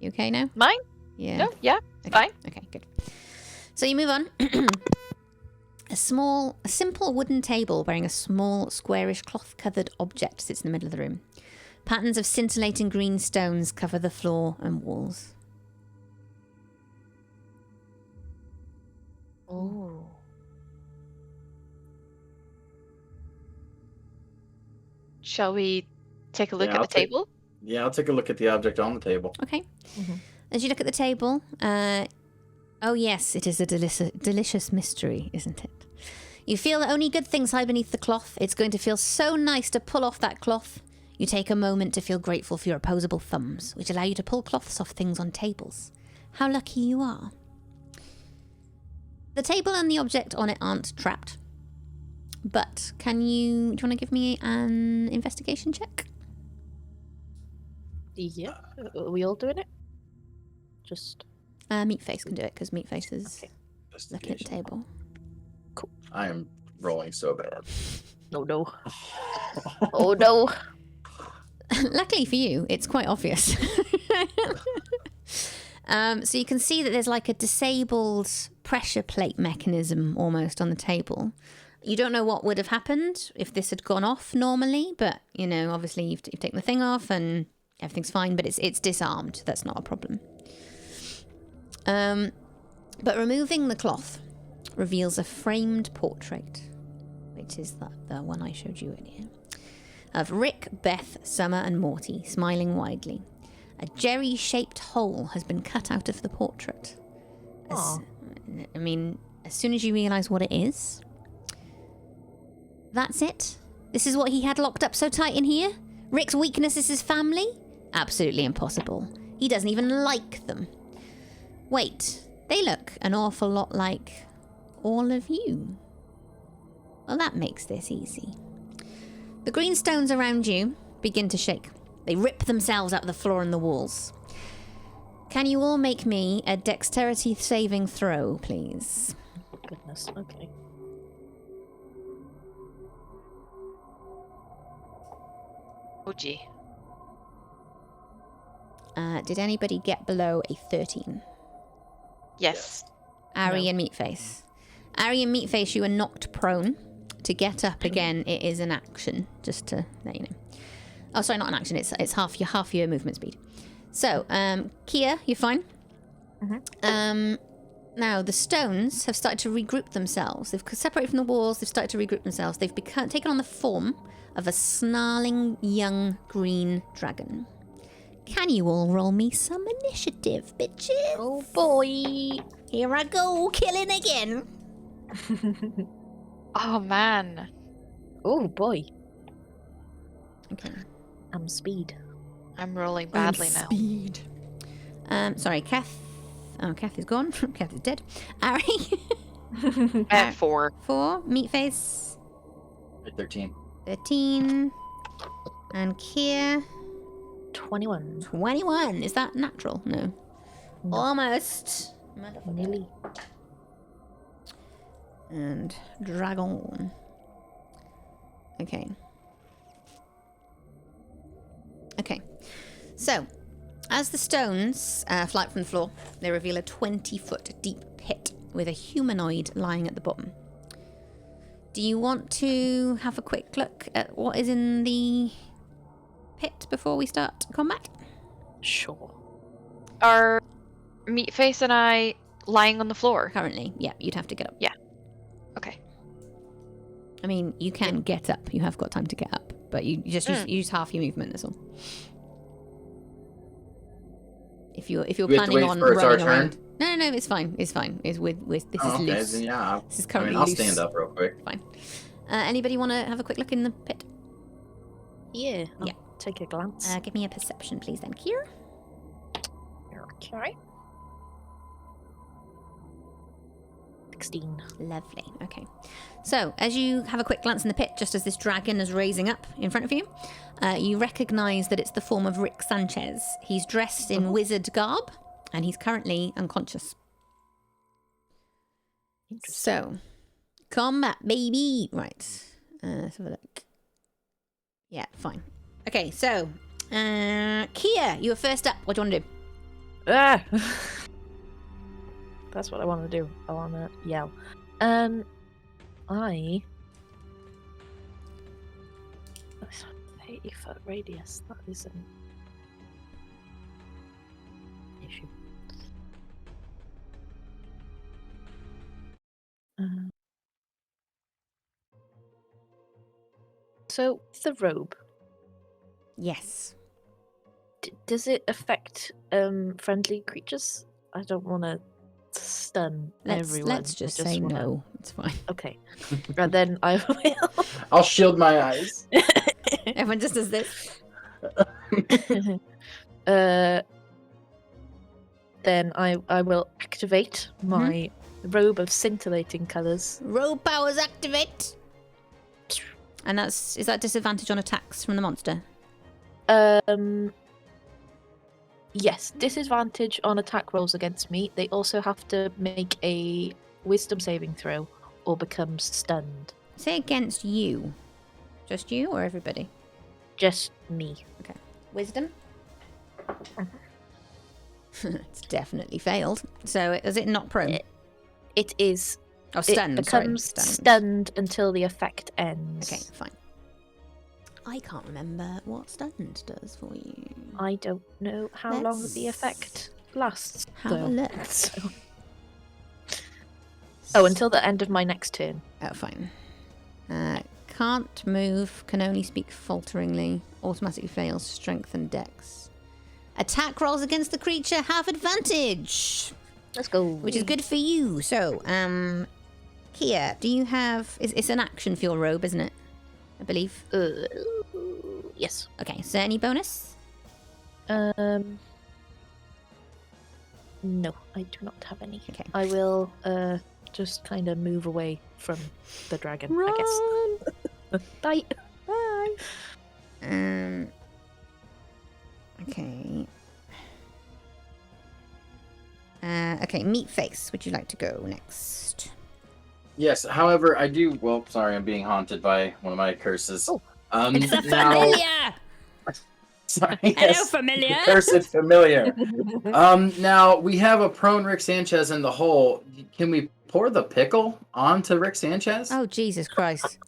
You okay now? Mine? Yeah. No, yeah, it's fine. Okay, good. So you move on. A simple wooden table bearing a small, squarish, cloth-covered object sits in the middle of the room. Patterns of scintillating green stones cover the floor and walls. Oh. Shall we take a look at I'll the table? I'll take a look at the object on the table. Okay. As you look at the table, oh yes, it is a delicious mystery, isn't it? You feel that only good things lie beneath the cloth. It's going to feel so nice to pull off that cloth. You take a moment to feel grateful for your opposable thumbs, which allow you to pull cloths off things on tables. How lucky you are. The table and the object on it aren't trapped. But do you want to give me an investigation check? Yeah. Are we all doing it? Just... Meatface can do it, because Meatface is looking at the table. Cool. I am rolling so bad. Oh no. Oh no. Luckily for you, it's quite obvious. So you can see that there's like a disabled pressure plate mechanism almost on the table. You don't know what would have happened if this had gone off normally, but, you know, obviously you've taken the thing off and everything's fine, but it's disarmed. That's not a problem. But removing the cloth reveals a framed portrait, which is the one I showed you earlier, of Rick, Beth, Summer, and Morty smiling widely. A jerry-shaped hole has been cut out of the portrait. As soon as you realise what it is, that's it. This is what he had locked up so tight in here? Rick's weakness is his family? Absolutely impossible. He doesn't even like them. Wait, they look an awful lot like all of you. Well, that makes this easy. The green stones around you begin to shake. They rip themselves out of the floor and the walls. Can you all make me a dexterity saving throw, please? Goodness, okay. Oh gee. Did anybody get below a 13? Yes. Ari and Meatface. Ari and Meatface, you are knocked prone. To get up again, it is an action, just to let you know. Oh, sorry, not an action. It's half your movement speed. So, Kia, you're fine. Now, the stones have started to regroup themselves. They've separated from the walls. They've started to regroup themselves. They've taken on the form of a snarling young green dragon. Can you all roll me some initiative, bitches? Oh boy. Here I go, killing again. Oh man. Oh boy. Okay. I'm speed. I'm rolling badly now. Speed. Sorry, Kath. Oh, Kath is gone. Kath is dead. Ari. 4. 4. Meatface. 13. 13. And Kia. 21. 21. Is that natural? No. Almost. Nearly. And Dragon. Okay. Okay. So, as the stones fly up from the floor, they reveal a 20-foot deep pit with a humanoid lying at the bottom. Do you want to have a quick look at what is in the pit before we start combat? Sure. Are Meatface and I lying on the floor? Currently, yeah, you'd have to get up. Yeah. Okay. I mean, you can get up. You have got time to get up, but you just use half your movement. That's all. If you're planning on running around, no, it's fine. It's fine. It's with this is loose. Then yeah, This is currently I'll loose. stand up real quick. Fine. Anybody want to have a quick look in the pit? Yeah. Yeah. Take a glance. Give me a perception, please, then, Kier. Okay. 16. Lovely. Okay. So, as you have a quick glance in the pit, just as this dragon is raising up in front of you, you recognise that it's the form of Rick Sanchez. He's dressed in wizard garb, and he's currently unconscious. So, combat, baby. Right. Let's have a look. Yeah, fine. Okay, so, Kia, you were first up. What do you want to do? That's what I want to do. I want to yell. I 80-foot radius. That is an issue. So the robe. Yes. Does it affect friendly creatures? I don't want to stun everyone. Let's just say no. It's fine. Okay. And then I will. I'll shield my eyes. Everyone just does this. Then I will activate my robe of scintillating colours. Robe powers activate. And is that disadvantage on attacks from the monster? Yes, disadvantage on attack rolls against me. They also have to make a wisdom saving throw or become stunned. Say against you. Just you or everybody? Just me. Okay. Wisdom? It's definitely failed. So is it not prone? It is. Oh, stunned. It becomes stunned until the effect ends. Okay, fine. I can't remember what stunned does for you. I don't know how long the effect lasts. Have a look. So. Oh, until the end of my next turn. Oh, fine. Can't move, can only speak falteringly, automatically fails strength and dex. Attack rolls against the creature have advantage. Let's go. Which is good for you. So, Kia, do you have... It's an action for your robe, isn't it? I believe. Yes. Okay, so any bonus? No, I do not have any. Okay. I will just kind of move away from the dragon, Run! I guess. Bye. Bye. Okay. Okay, Meat Face, would you like to go next? Yes, however, I do... Well, sorry, I'm being haunted by one of my curses. Oh, it's a familiar! Sorry, Hello, yes. familiar! Cursed familiar. Now, we have a prone Rick Sanchez in the hole. Can we pour the pickle onto Rick Sanchez? Oh, Jesus Christ.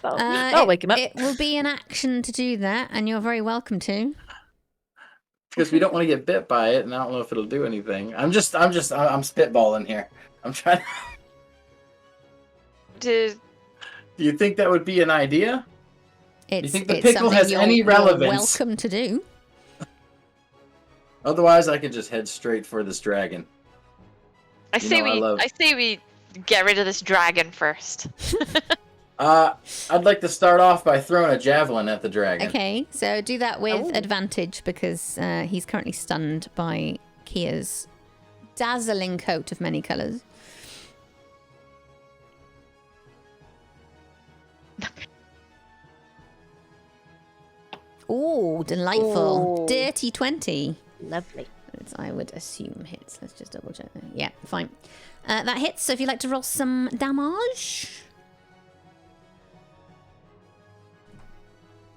I'll wake him up. It will be an action to do that, and you're very welcome to. Because we don't want to get bit by it, and I don't know if it'll do anything. I'm spitballing here. I'm trying. Do you think that would be an idea? Do you think the pickle has any relevance? Welcome to do. Otherwise, I could just head straight for this dragon. I say we get rid of this dragon first. I'd like to start off by throwing a javelin at the dragon. Okay, so do that with advantage because he's currently stunned by Kia's dazzling coat of many colours. Oh, delightful. Ooh. Dirty 20. Lovely. I would assume hits. Let's just double check. Yeah, fine. That hits, so if you'd like to roll some damage.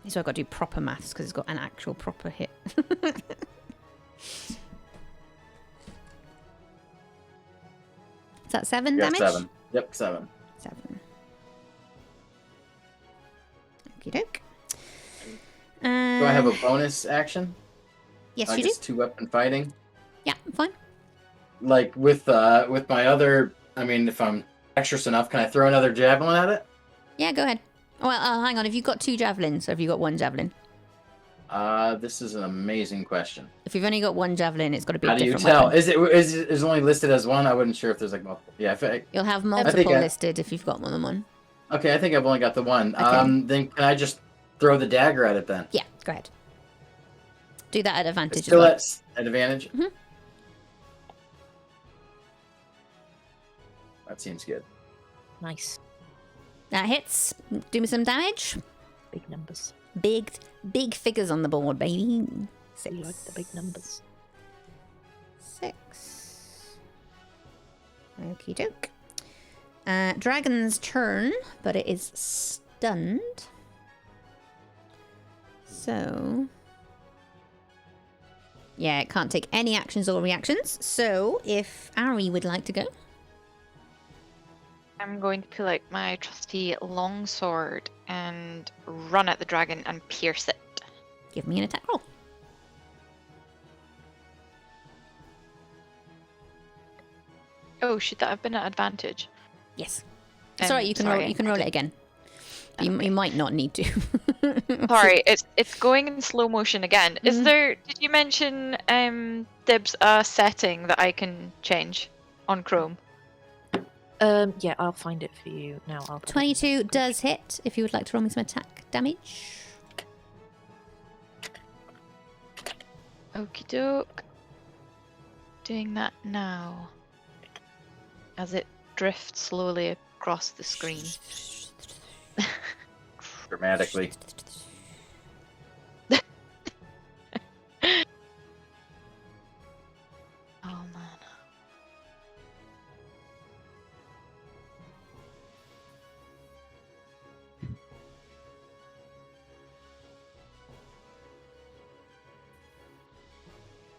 So I've got to do proper maths because it's got an actual proper hit. Is that 7 damage? 7. Yep, 7. 7. Okie doke. Do I have a bonus action? Yes, I you guess do. 2-weapon fighting. Yeah, fine. Like with my other, I mean, if I'm dexterous enough, can I throw another javelin at it? Yeah, go ahead. Well, hang on. Have you got 2 javelins, or have you got 1 javelin? This is an amazing question. If you've only got 1 javelin, it's got to be a How do you different tell? weapon. Is it only listed as 1? I wasn't sure if there's like multiple. Yeah, You'll have multiple listed if you've got more than 1. Okay, I think I've only got the 1. Okay. Then can I just throw the dagger at it then? Yeah, go ahead. Do that at advantage Still as well. at advantage? Mm-hmm. That seems good. Nice. That hits. Do me some damage. Big numbers. Big figures on the board, baby. 6. We like the big numbers. 6. Okie doke. Dragon's turn, but it is stunned. So... yeah, it can't take any actions or reactions. So, if Ari would like to go. I'm going to pull out my trusty longsword and run at the dragon and pierce it. Give me an attack roll. Oh, should that have been at advantage? Yes. Sorry, you can roll. You can roll it again. You might not need to. Sorry, it's going in slow motion again. Is there? Did you mention Dibs a setting that I can change on Chrome? Yeah, I'll find it for you now. 22 does hit. If you would like to roll me some attack damage. Okie doke. Doing that now. As it drifts slowly across the screen. Dramatically. Oh man.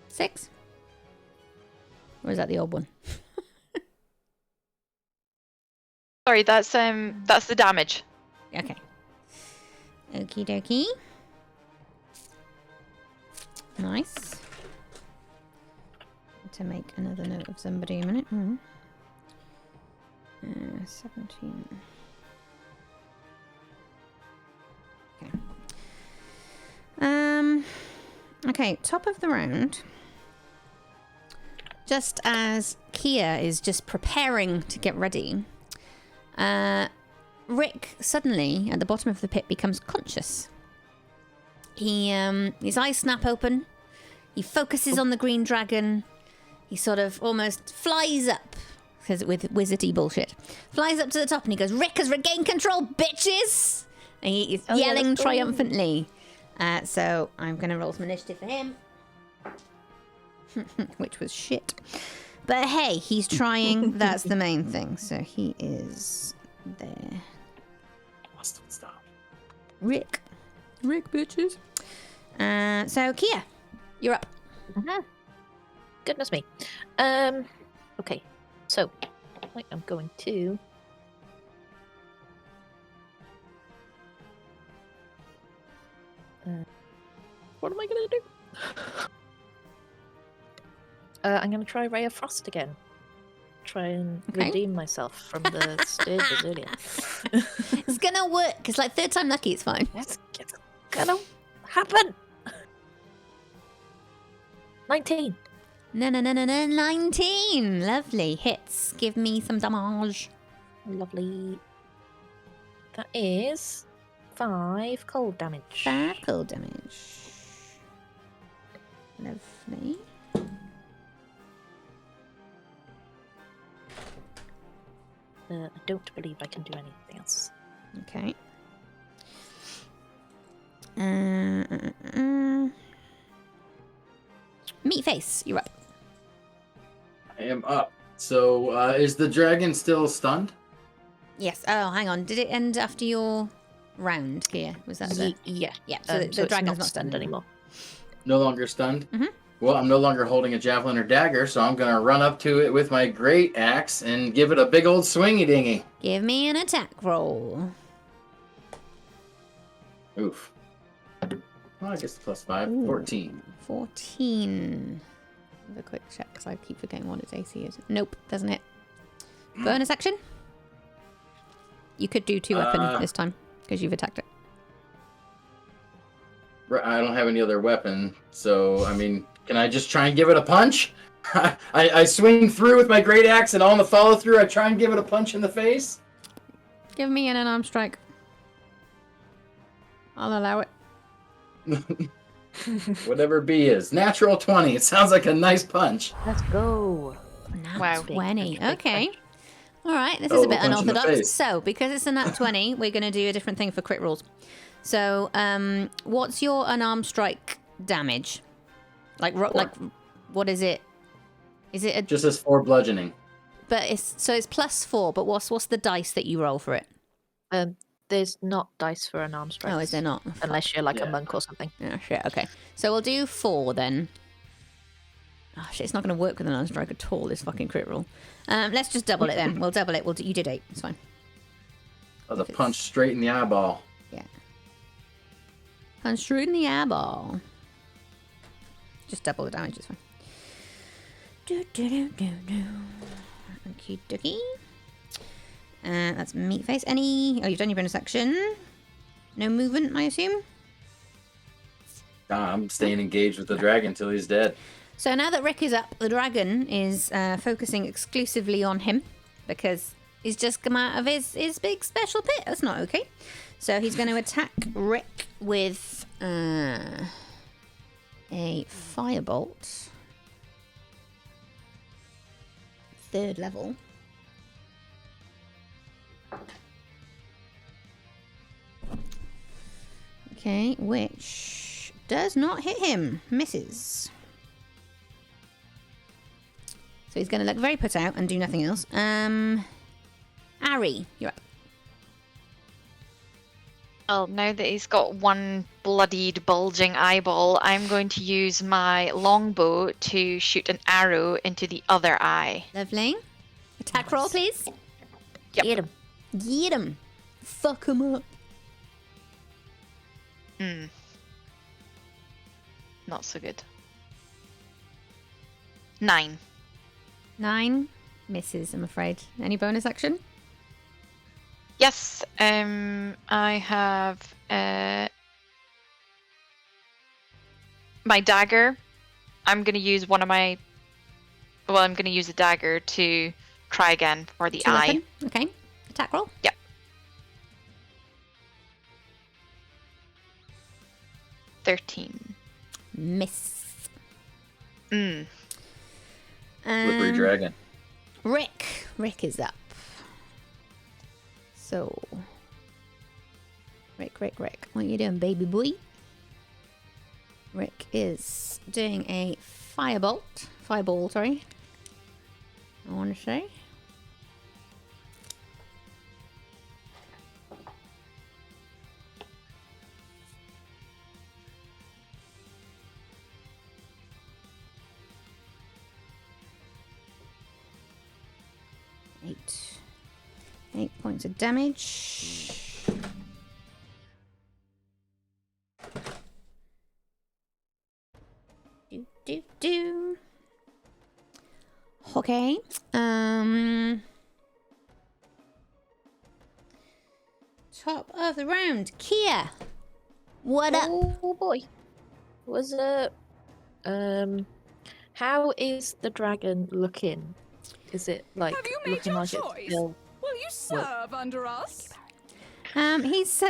Six? Or is that the old one? Sorry, that's the damage. Okay. Okie dokie. Nice. To make another note of somebody a minute. 17. Okay. Okay, top of the round. Just as Kia is just preparing to get ready, Rick suddenly, at the bottom of the pit, becomes conscious. His eyes snap open. He focuses on the green dragon. He sort of almost flies up, because with wizardy bullshit, flies up to the top and he goes, "Rick has regained control, bitches!" And he is yelling triumphantly. So I'm going to roll some initiative for him. Which was shit. But hey, he's trying. That's the main thing. So he is there. Stop. Rick, bitches. So Kia, you're up. Goodness me. Okay. So, I'm going to. What am I going to do? I'm going to try Ray of Frost again. Try and redeem myself from the stages earlier. It's gonna work. It's like third time lucky. It's fine. It's gonna happen. 19. No. 19. Lovely. Hits. Give me some damage. Lovely. That is 5 cold damage. 5 cold damage. Lovely. I don't believe I can do anything else. Okay. Meatface, you're up. I am up. So, is the dragon still stunned? Yes. Oh, hang on. Did it end after your round, Kia? Was that the... Yeah. Yeah, so the dragon's not stunned anymore. No longer stunned? Mm-hmm. Well, I'm no longer holding a javelin or dagger, so I'm going to run up to it with my great axe and give it a big old swingy dingy. Give me an attack roll. Oof. Well, I guess plus 5. Ooh. 14. 14. Have a quick check, because I keep forgetting what its AC is. Nope, doesn't hit. Bonus action? You could do 2 weapon this time, because you've attacked it. I don't have any other weapon, so, I mean, can I just try and give it a punch? I swing through with my great axe, and on the follow through, I try and give it a punch in the face. Give me an unarmed strike. I'll allow it. Whatever B is. Natural 20. It sounds like a nice punch. Let's go. Wow. 20. Okay. All right. This is a bit unorthodox. So, because it's a nat 20, we're going to do a different thing for crit rolls. So, what's your unarmed strike damage? Like, what is it? Is it a... Just as 4 bludgeoning. But it's plus 4. But what's the dice that you roll for it? There's not dice for unarmed strikes. Oh, is there not? Unless you're like a monk or something. Oh shit. Okay. So we'll do 4 then. Oh shit, it's not going to work with an unstrike at all, this fucking crit roll. Let's just double it then. We'll double it. You did 8. It's fine. That was a punch straight in the eyeball. Yeah. Punch straight in the eyeball. Just double the damage, it's fine. Okie dokie. That's meat face. Oh, you've done your bonus action. No movement, I assume? I'm staying engaged with the dragon until he's dead. So now that Rick is up, the dragon is focusing exclusively on him because he's just come out of his big special pit. That's not okay. So he's going to attack Rick with a firebolt. 3rd level. Okay, which does not hit him. Misses. So he's going to look very put out and do nothing else. Ari, you're up. Well, now that he's got one bloodied, bulging eyeball, I'm going to use my longbow to shoot an arrow into the other eye. Lovely. Attack roll, please. Yep. Get him. Get him. Fuck him up. Not so good. 9. 9 misses, I'm afraid. Any bonus action? Yes, I have my dagger. I'm going to use I'm going to use a dagger to try again for the eye. Weapon. Okay. Attack roll. Yep. 13. Miss. Slippery dragon. Rick is up. So, Rick, what are you doing, baby boy? Rick is doing a fireball, sorry. I want to say. Eight points of damage. Do. Okay. Top of the round, Kia. What up? Oh boy. Was how is the dragon looking? Is it like Have you made looking your like choice? it's still... Will you serve under us? He's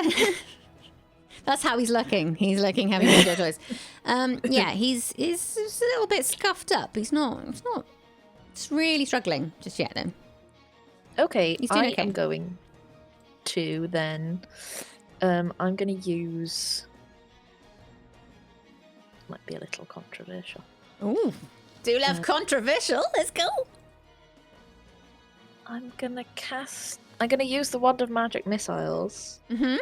that's how he's looking. He's looking having made your choice. Yeah, he's a little bit scuffed up. He's not it's really struggling just yet though. Okay, He's doing I okay. am going to then I'm gonna use, might be a little controversial. Ooh. Do love controversial. Let's go. I'm gonna use the Wand of Magic Missiles. Mm-hmm.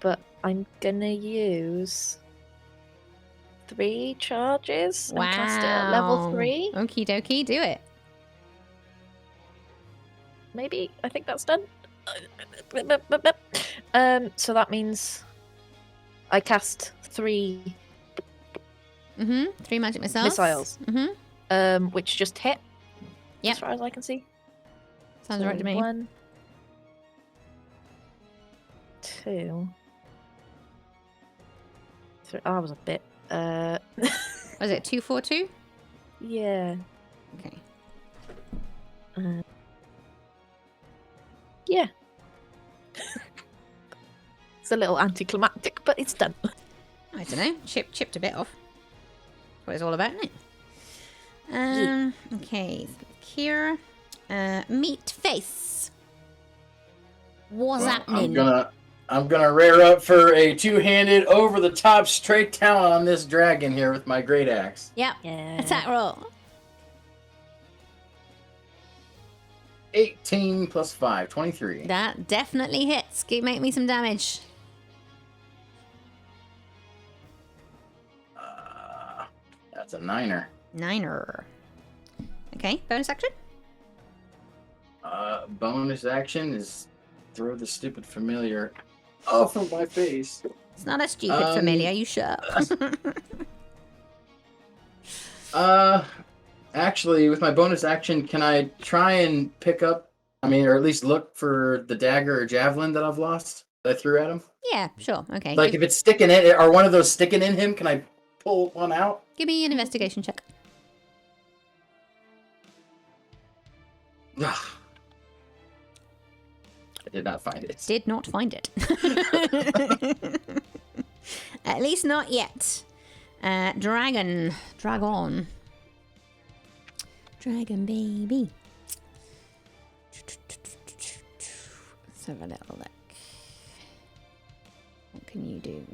But I'm gonna use 3 charges and cast it at level 3. Okie dokie, do it. Maybe, I think that's done. So that means I cast 3 Mm-hmm. 3 magic missiles. Mm-hmm. Which just hit. Yep. As far as I can see. Sounds right to me. 1, 2, 3. I was a bit. Was it 242? Yeah. Okay. Yeah. It's a little anticlimactic, but it's done. I don't know. Chipped a bit off. That's what it's all about, isn't it? Okay. So Kira. Meat face. What's happening? I'm gonna rear up for a 2-handed over the top straight talon on this dragon here with my great axe. Yep. Yeah. Attack roll. 18 plus 5, 23. That definitely hits. Make me some damage. That's a 9er. Niner. Okay, bonus action? Bonus action is throw the stupid familiar off of my face. It's not a stupid familiar, you sure? Actually, with my bonus action, can I try and pick up, or at least look for the dagger or javelin that I've lost that I threw at him? Yeah, sure. Okay. Like, if it's sticking in, are one of those sticking in him, can I pull one out? Give me an investigation check. I did not find it. Did not find it. At least not yet. Dragon baby. Let's have a little look. What can you do?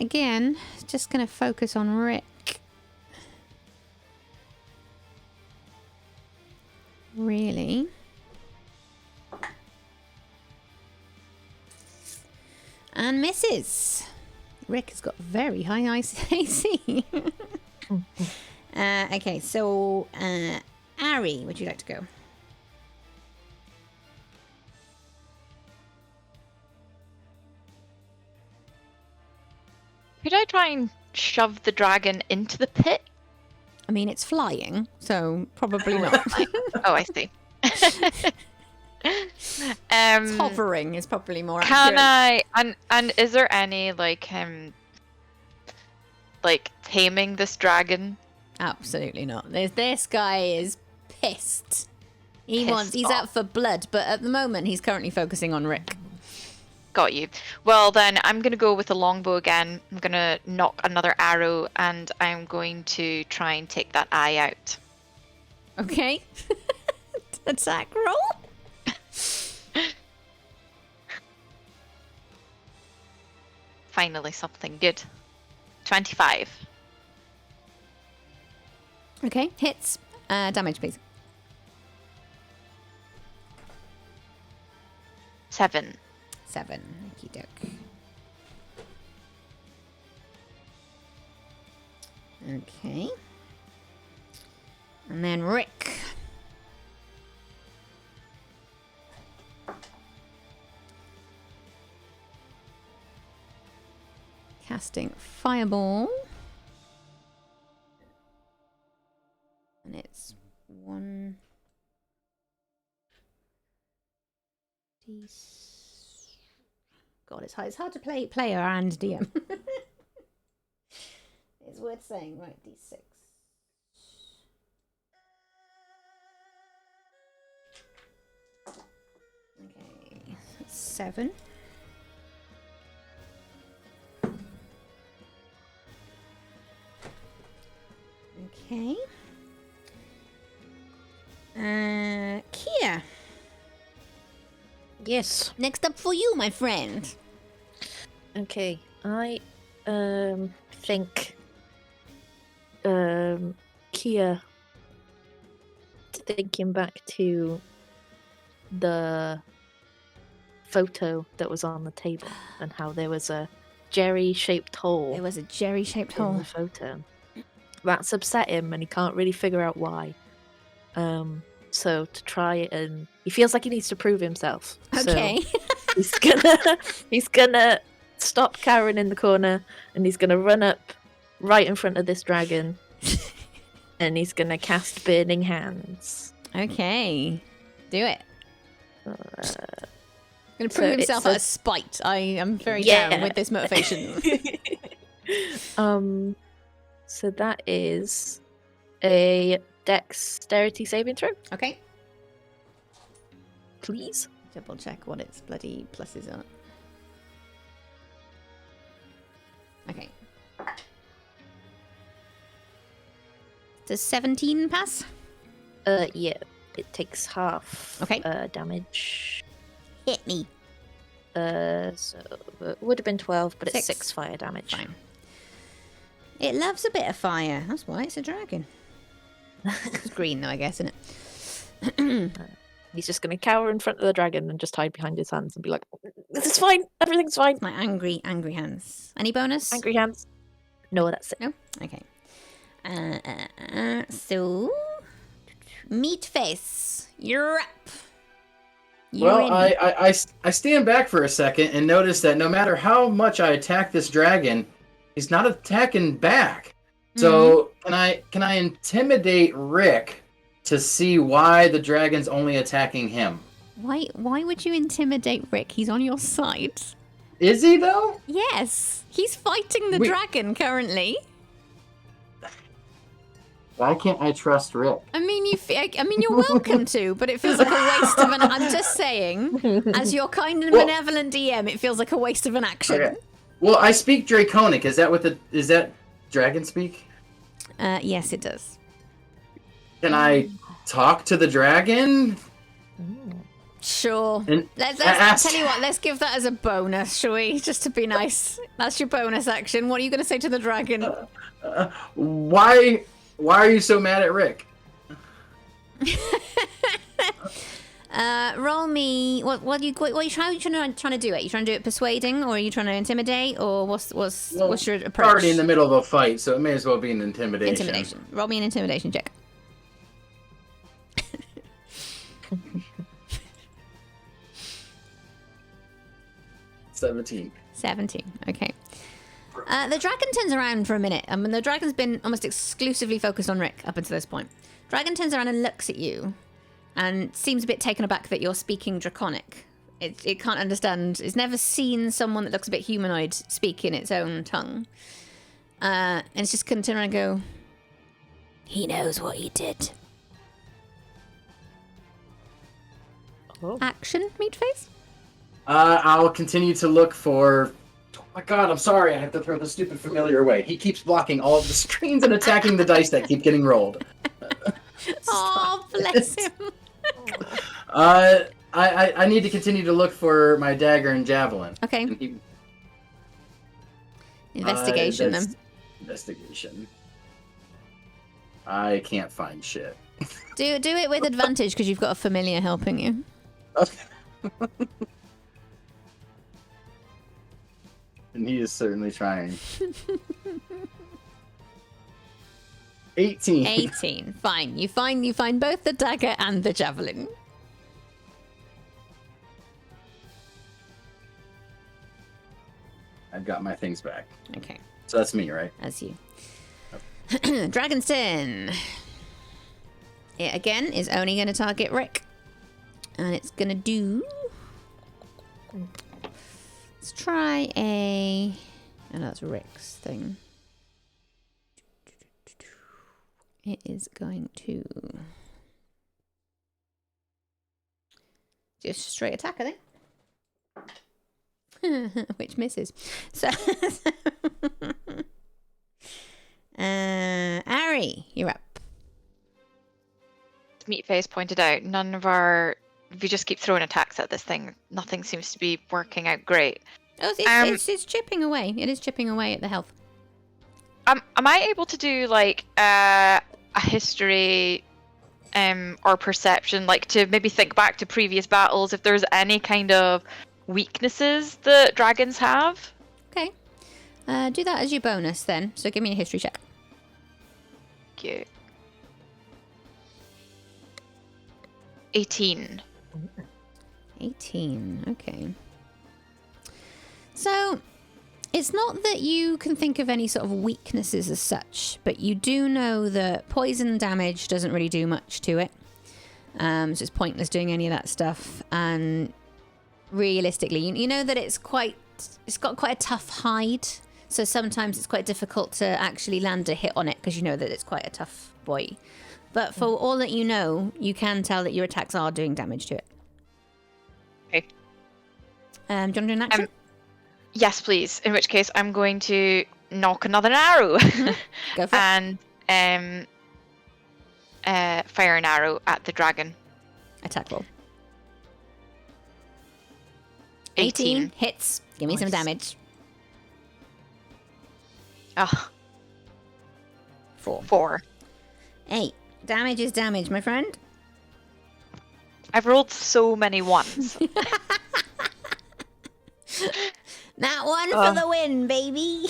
Again, just gonna focus on Rick. Really? And misses. Rick has got very high AC. Okay, so Ari, would you like to go? Could I try and shove the dragon into the pit? I mean, it's flying, so probably not. Oh, I see. It's hovering is probably more Can accurate. and is there any like taming this dragon? Absolutely not. This guy is pissed. He's Pissed out for blood, but at the moment he's currently focusing on Rick. Got you. Well, then I'm going to go with the longbow again. I'm going to knock another arrow and I'm going to try and take that eye out. Okay. Attack roll. Finally, something good. 25. Okay, hits. Damage, please. 7. 7. Okie doke. Okay. And then Rick. Casting Fireball. And it's 1d. God, it's hard to play player and DM. It's worth saying, right? D6. Okay, 7. Okay. Kia. Yes. Next up for you, my friend. Okay, I think Kia, thinking back to the photo that was on the table and how there was a jerry-shaped hole. There was a jerry-shaped in hole. the photo. That's upset him, and he can't really figure out why. So to try and he feels like he needs to prove himself. Okay. So he's gonna stop Karen in the corner, and he's gonna run up right in front of this dragon, and he's gonna cast Burning Hands. Okay, do it. Gonna So prove himself it's out of spite. I am very down with this motivation. So that is a dexterity saving throw. Okay. Please. Double check what its bloody pluses are. Okay. Does 17 pass? Yeah. It takes half damage. Hit me. So it would have been 12, but it's 6 6 fire damage. Fine. It loves a bit of fire. That's why it's a dragon. It's green though, I guess, isn't it? He's just going to cower in front of the dragon and just hide behind his hands and be like, "This is fine. Everything's fine." My angry hands. Any bonus? Angry hands. No, that's it. No? Okay. So, Meatface, you're up. Well, I stand back for a second and notice that no matter how much I attack this dragon, he's not attacking back. So can I intimidate Rick to see why the dragon's only attacking him? Why would you intimidate Rick? He's on your side. Is he though? Yes, he's fighting the dragon currently. Why can't I trust Rick? I mean, you're welcome to, but it feels like a waste of an. I'm just saying, as your kind and benevolent DM, it feels like a waste of an action. Okay. Well, I speak Draconic. Is that dragon speak? Yes, it does. Can I talk to the dragon? Sure. And Let's tell you what. Let's give that as a bonus, shall we? Just to be nice. That's your bonus action. What are you going to say to the dragon? Why are you so mad at Rick? Roll me. What are you trying to do? It? Are you trying to do it persuading, or are you trying to intimidate, or what's your approach? Already in the middle of a fight, so it may as well be an intimidation. Intimidation. Roll me an intimidation check. 17. 17. Okay. The dragon turns around for a minute. I mean, the dragon's been almost exclusively focused on Rick up until this point. Dragon turns around and looks at you, and seems a bit taken aback that you're speaking Draconic. It can't understand. It's never seen someone that looks a bit humanoid speak in its own tongue. And it's just going to turn around and go, "He knows what he did." Oh. Action, Meatface? I'll continue to look for... Oh my god, I'm sorry. I have to throw the stupid familiar away. He keeps blocking all of the screens and attacking the dice that keep getting rolled. Oh, bless him. I need to continue to look for my dagger and javelin. Okay. Investigation, then. Investigation. I can't find shit. Do it with advantage because you've got a familiar helping you. Okay. And he is certainly trying. 18. 18. Fine. You find both the dagger and the javelin. I've got my things back. Okay. So that's me, right? That's you. Dragon's turn. It again is only going to target Rick. And it's going to do... Let's try a... Oh, that's Rick's thing. It is going to... Just straight attack, I think. Which misses. So... Ari, you're up. Meatface pointed out, if you just keep throwing attacks at this thing, nothing seems to be working out great. Oh, it's chipping away. It is chipping away at the health. Am I able to do like a history or perception, like to maybe think back to previous battles if there's any kind of weaknesses that dragons have? Okay. Do that as your bonus then. So give me a history check. Thank you. 18. 18. Okay. So, it's not that you can think of any sort of weaknesses as such, but you do know that poison damage doesn't really do much to it. So it's pointless doing any of that stuff. And realistically, you know that it's got quite a tough hide. So sometimes it's quite difficult to actually land a hit on it because you know that it's quite a tough boy. But for all that you know, you can tell that your attacks are doing damage to it. Okay. Do you want to do an action? Yes, please. In which case, I'm going to knock another arrow. Go for it. And fire an arrow at the dragon. Attack roll. 18. Hits. Give me some damage. Oh. 4. 4. 8. Damage is damage, my friend. I've rolled so many ones. That one for the win, baby.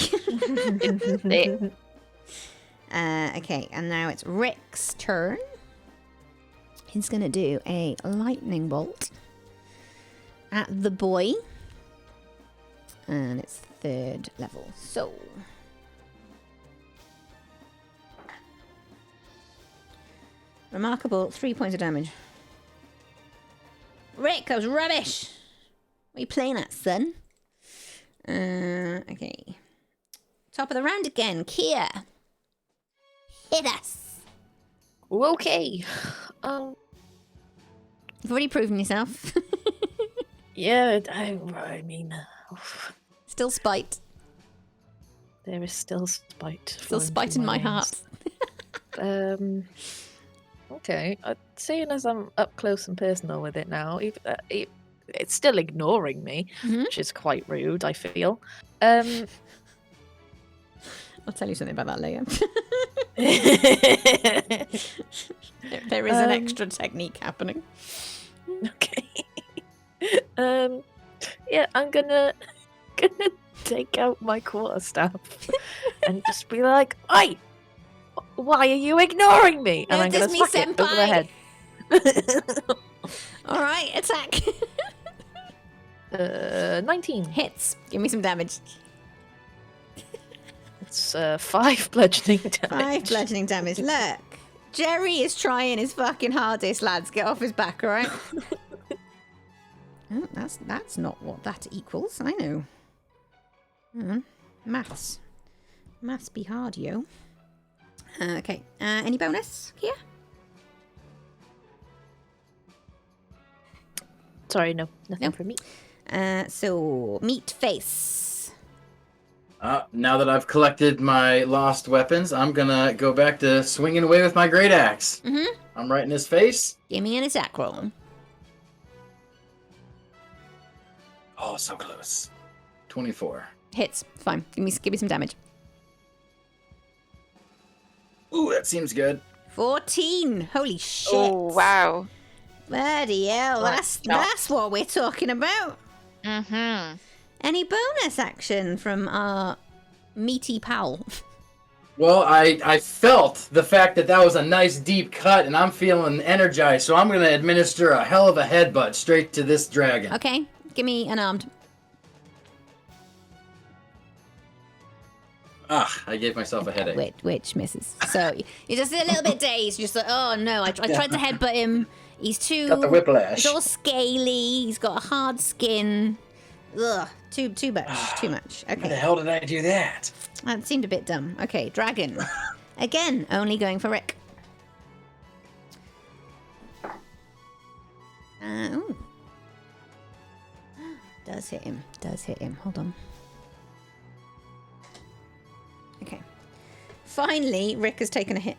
Okay, and now it's Rick's turn. He's gonna do a lightning bolt at the boy, and it's 3rd level. So remarkable, 3 points of damage. Rick, that was rubbish. What are you playing at, son? Okay. Top of the round again. Kia. Hit us. Okay. You've already proven yourself. Yeah, I mean... Still spite. There is still spite. Still flowing spite through in my veins. heart. Okay. Seeing as I'm up close and personal with it now, it's still ignoring me, which is quite rude, I feel. I'll tell you something about that later. There is an extra technique happening. Okay. Yeah, I'm gonna take out my quarterstaff and just be like, "Oi! Why are you ignoring me?" And I'm gonna Notice me, smack it over the head. All right, attack. 19 hits. Give me some damage. It's 5 bludgeoning damage. 5 bludgeoning damage. Look, Jerry is trying his fucking hardest, lads. Get off his back, all right? Oh, that's not what that equals. I know. Maths be hard, yo. Okay. Any bonus here? Sorry, no, nothing for me. So meat face. Now that I've collected my lost weapons, I'm gonna go back to swinging away with my great axe. I'm right in his face. Give me an attack roll. Oh, so close. 24. Hits. Fine. Give me some damage. Ooh, that seems good. 14. Holy shit. Oh, wow. Bloody hell. That's what we're talking about. Mm-hmm. Any bonus action from our meaty pal? Well, I felt the fact that was a nice deep cut, and I'm feeling energized, so I'm going to administer a hell of a headbutt straight to this dragon. Okay, give me unarmed. I gave myself a headache. Which misses. So you're just a little bit dazed. You're just like, oh no, I tried to headbutt him. He's too... Got the whiplash. He's all scaly. He's got a hard skin. Ugh, too much. Too much. Okay. Why the hell did I do that? That seemed a bit dumb. Okay, dragon. Again, only going for Rick. Ooh. Does hit him. Hold on. Okay. Finally, Rick has taken a hit.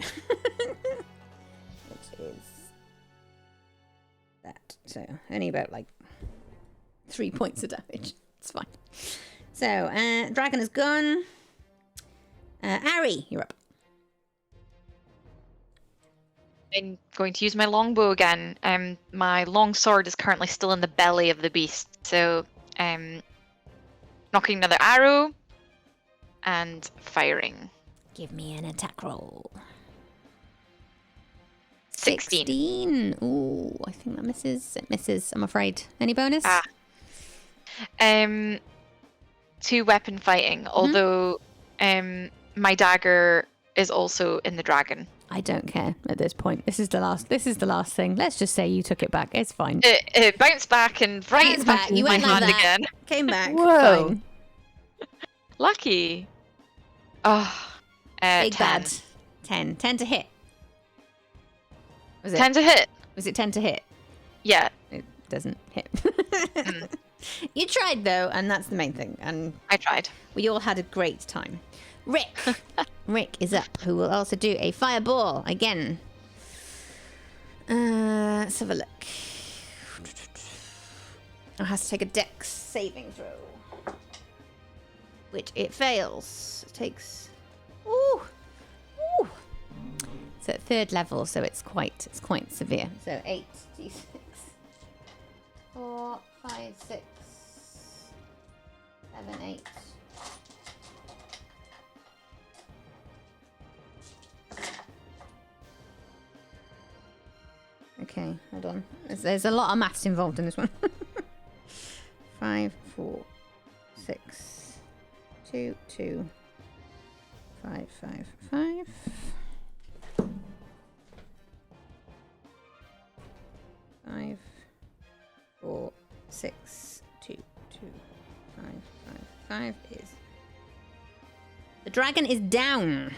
Which is that. So, only about, 3 points of damage. It's fine. So, dragon is gone. Ari, you're up. I'm going to use my longbow again. My long sword is currently still in the belly of the beast, so knocking another arrow and firing. Give me an attack roll. 16. Ooh, I think that misses. It misses, I'm afraid. Any bonus? 2 weapon fighting, although my dagger is also in the dragon. I don't care at this point. This is the last thing. Let's just say you took it back. It's fine. It bounced back and right back in You my went like hand that. again. Came back. Whoa. Fine. Lucky. Oh, Big 10. bad. 10. 10 to hit. Was it 10 to hit. Was it 10 to hit? Yeah. It doesn't hit. You tried though, and that's the main thing. And I tried. We all had a great time. Rick. Rick is up, who will also do a fireball again. Let's have a look. It has to take a dex saving throw, which it fails. It takes. Ooh. It's at 3rd level, so it's quite severe. So 8d6 4, 5, 6, 7, 8. Okay, hold on. There's a lot of maths involved in this one. 5, 4, 6, 2, 2, 5, 5, 5. 5, 4, 6, 2, 2, 5, 5, 5 is... The dragon is down.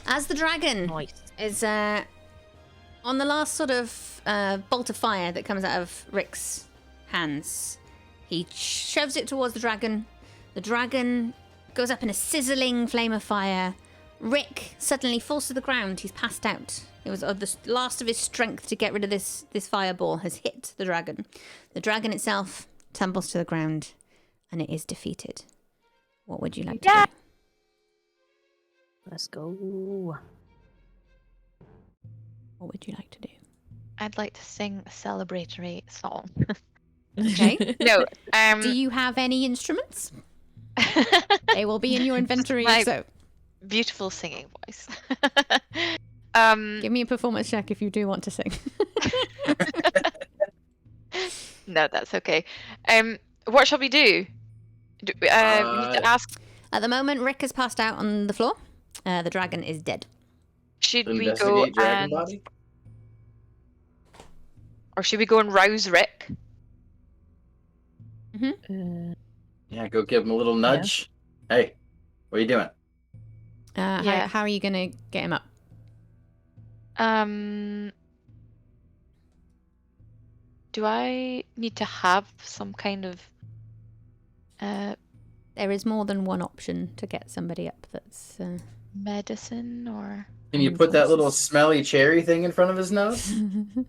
As the dragon is on the last sort of bolt of fire that comes out of Rick's hands, he shoves it towards the dragon. The dragon goes up in a sizzling flame of fire. Rick suddenly falls to the ground. He's passed out. It was the last of his strength to get rid of this fireball has hit the dragon. The dragon itself tumbles to the ground, and it is defeated. What would you like to do? Let's go. What would you like to do? I'd like to sing a celebratory song. Okay. No. Do you have any instruments? They will be in your inventory. My So beautiful singing voice. give me a performance check if you do want to sing. No, that's okay. What shall we do? We need to ask. At the moment, Rick has passed out on the floor. The dragon is dead. Should we go Investigate dragon and, body? or should we go and rouse Rick? Yeah, go give him a little nudge. Hey, what are you doing? Yeah. How are you going to get him up? Do I need to have some kind of? There is more than one option to get somebody up. That's medicine or. Can you put that little smelly cherry thing in front of his nose? Do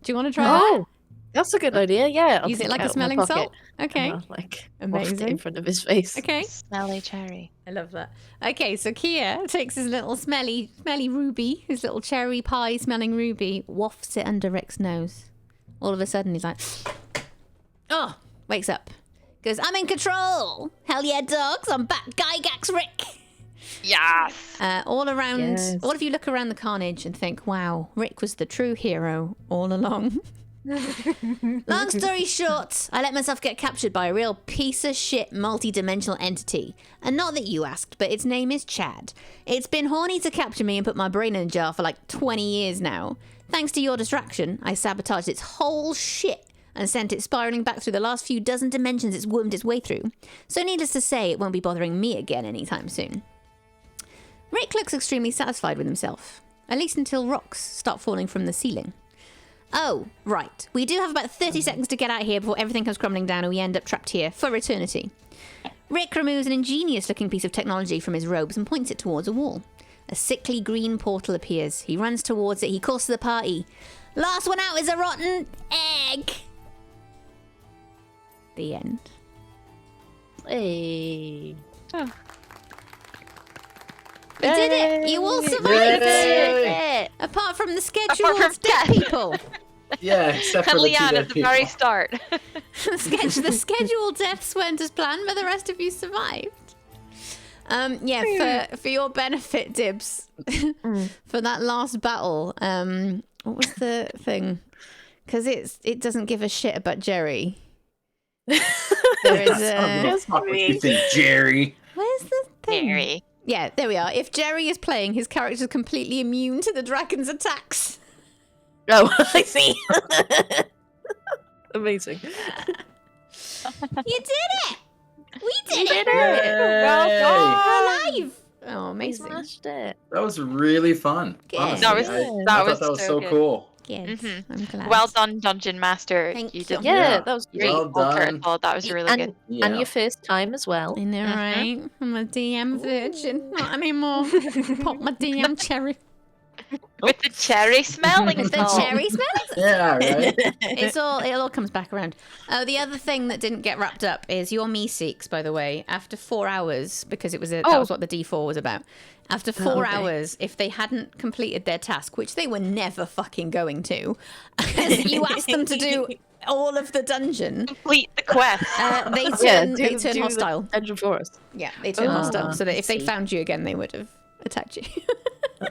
you want to try Oh, that's a good idea. Yeah, I'll Use it take like it a out of my smelling pocket salt? Okay. and I'll, like, waft it in Amazing. front of his face. Okay. Smelly cherry. I love that. Okay, so Kia takes his little smelly ruby, his little cherry pie smelling ruby, wafts it under Rick's nose. All of a sudden, he's like, oh, wakes up. Goes, I'm in control. Hell yeah, dogs. I'm back. Gygax Rick. Yes. All around, Yes. all of you look around the carnage and think, wow, Rick was the true hero all along. Long story short, I let myself get captured by a real piece of shit multi-dimensional entity. And not that you asked, but its name is Chad. It's been horny to capture me and put my brain in a jar for like 20 years now. Thanks to your distraction, I sabotaged its whole shit and sent it spiraling back through the last few dozen dimensions it's wormed its way through. So needless to say, it won't be bothering me again anytime soon. Rick looks extremely satisfied with himself, at least until rocks start falling from the ceiling. Oh, right. We do have about 30 seconds to get out of here before everything comes crumbling down and we end up trapped here for eternity. Rick removes an ingenious-looking piece of technology from his robes and points it towards a wall. A sickly green portal appears. He runs towards it. He calls to the party. Last one out is a rotten egg. The end. Hey. Oh. You did it! You all survived! Apart from the scheduled dead people. Yeah, except for And the two Leanne dead at the people. very start. The scheduled deaths went as planned, but the rest of you survived. Yeah, for your benefit, Dibs, for that last battle, what was the thing? Because it doesn't give a shit about Jerry. There is You think Jerry? Where's the thing? Jerry. Yeah, there we are. If Jerry is playing, his character is completely immune to the dragon's attacks. Oh, I see. Amazing. You did it! We did it! Well We're alive! Oh, amazing. Smashed it. That was really fun. Good. Honestly. That was- I that thought was that was so so good. cool. Yes, I'm glad. Well done, Dungeon Master. Thank you you. did Yeah, Yeah. that was great. Well Alter done. it all. That was really and, good. Yeah. and your first time as well. Isn't it right? I'm a DM virgin. Not anymore. Pop my DM cherry. With the cherry smelling With the salt. cherry smelling. Yeah, right. It all comes back around. Oh, the other thing that didn't get wrapped up is your Meeseeks, by the way. After 4 hours, because it was that was what the D4 was about. After 4 hours, if they hadn't completed their task, which they were never fucking going to, you asked them to do all of the dungeon. Complete the quest. They turn hostile. Dungeon Forest. Yeah, they turn hostile. So that if they found you again, they would have attacked you.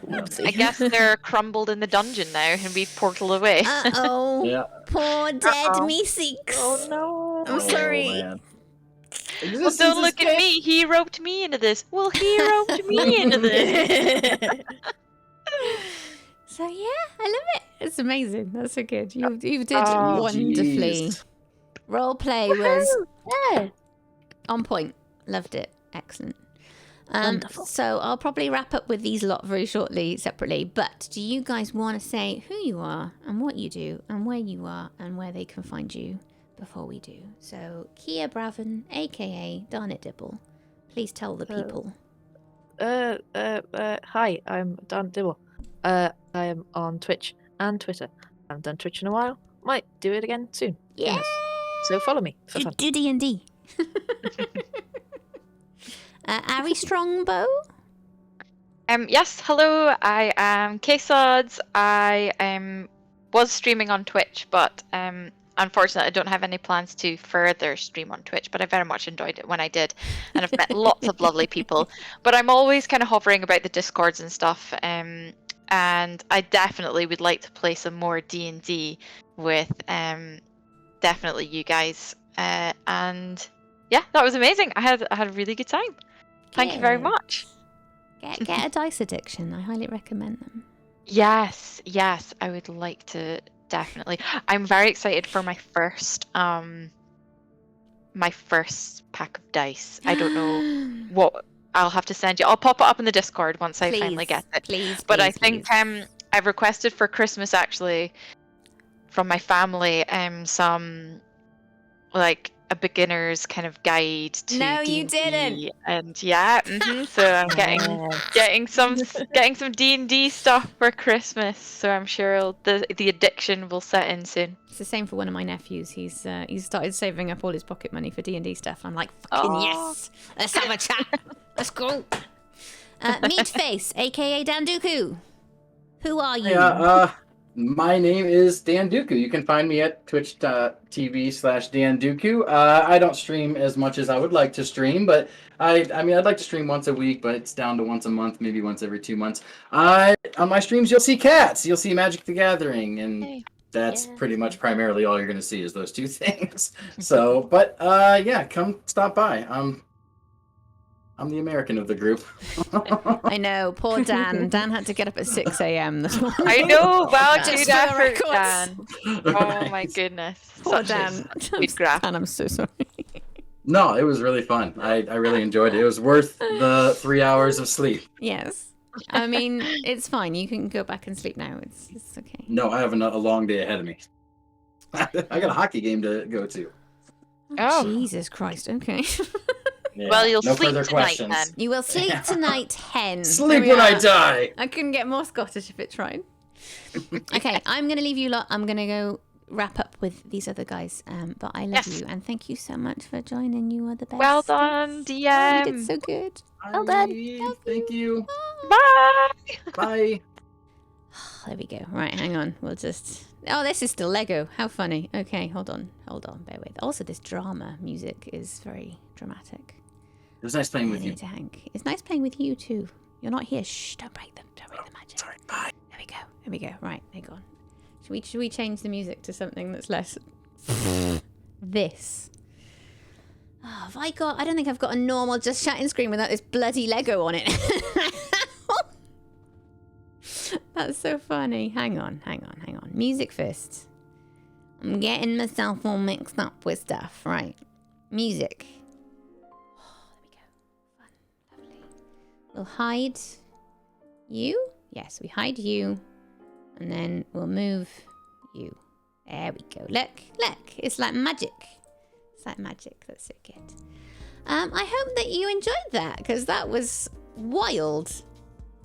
I guess they're crumbled in the dungeon now and we've portaled away. Uh-oh. Yeah. Poor dead Meeseeks. Oh no. I'm sorry. man. Well, don't look at me. He roped me into this. Well, he roped me into this. So yeah, I love it. It's amazing. That's so good. You did Oh, wonderfully. jeez. Roleplay was on point. Loved it. Excellent. Wonderful. So I'll probably wrap up with these lot very shortly, separately. But do you guys want to say who you are and what you do and where you are and where they can find you before we do? So Kia Braven, aka Darnit Dibble, please tell the people. Hi, I'm Dan Dibble. I am on Twitch and Twitter. I haven't done Twitch in a while. Might do it again soon. Yeah. Goodness. So follow me for fun. Do D&D. Ari Strongbow? Yes, hello, I am K-Sods. I was streaming on Twitch, but unfortunately I don't have any plans to further stream on Twitch, but I very much enjoyed it when I did, and I've met lots of lovely people. But I'm always kind of hovering about the Discords and stuff, and I definitely would like to play some more D&D with definitely you guys. And yeah, that was amazing. I had a really good time. Thank you very much. Get a dice addiction. I highly recommend them. Yes, I would like to definitely. I'm very excited for my first pack of dice. I don't know what I'll have to send you. I'll pop it up in the Discord once I finally get it. But I think I've requested for Christmas actually from my family some like a beginner's kind of guide to No, you D&D, didn't. and yeah, so I'm getting some D&D stuff for Christmas. So I'm sure the addiction will set in soon. It's the same for one of my nephews. He's started saving up all his pocket money for D&D stuff. I'm like, fucking yes. Let's have a chat. Let's go. Meatface, aka Dan Dooku. Who are you? Yeah, my name is Dan Dooku. You can find me at twitch.tv/Dan Dooku. I don't stream as much as I would like to stream, but I mean, I'd like to stream once a week, but it's down to once a month, maybe once every 2 months. On my streams, you'll see cats. You'll see Magic the Gathering, and that's pretty much primarily all you're going to see is those two things. So, but yeah, come stop by. I'm the American of the group. I know, poor Dan. Dan had to get up at 6 a.m. this morning. I know. Wow, Just dude, for the effort, records. Dan. Oh my goodness. Poor Such a Dan. sweet graph. Dan, I'm so sorry. No, it was really fun. I really enjoyed it. It was worth the 3 hours of sleep. Yes. I mean, it's fine. You can go back and sleep now. It's okay. No, I have a long day ahead of me. I got a hockey game to go to. Oh, Jesus Christ. Okay. Yeah, Well, you'll no sleep further tonight questions. then. You will sleep tonight, hen. Sleep There we when I are. die. I couldn't get more Scottish if it tried. Okay, I'm going to leave you lot. I'm going to go wrap up with these other guys. But I love you, and thank you so much for joining. You are the best. Well done, DM. You did so good. Well done. Thank you. Bye. Bye. There we go. Right, hang on. We'll just... Oh, this is still Lego. How funny. Okay, hold on. Bear with. Also, this drama music is very dramatic. It was nice playing with you. To Hank. It's nice playing with you too. You're not here. Shh! Don't break them. Don't break the magic. Sorry. Bye. There we go. Right, they're gone. Should we change the music to something that's less? This. Oh, have I got? I don't think I've got a normal just chatting screen without this bloody Lego on it. That's so funny. Hang on. Music first. I'm getting myself all mixed up with stuff. Right. Music. We'll hide you. Yes, we hide you. And then we'll move you. There we go. Look. It's like magic. That's so good. I hope that you enjoyed that, because that was wild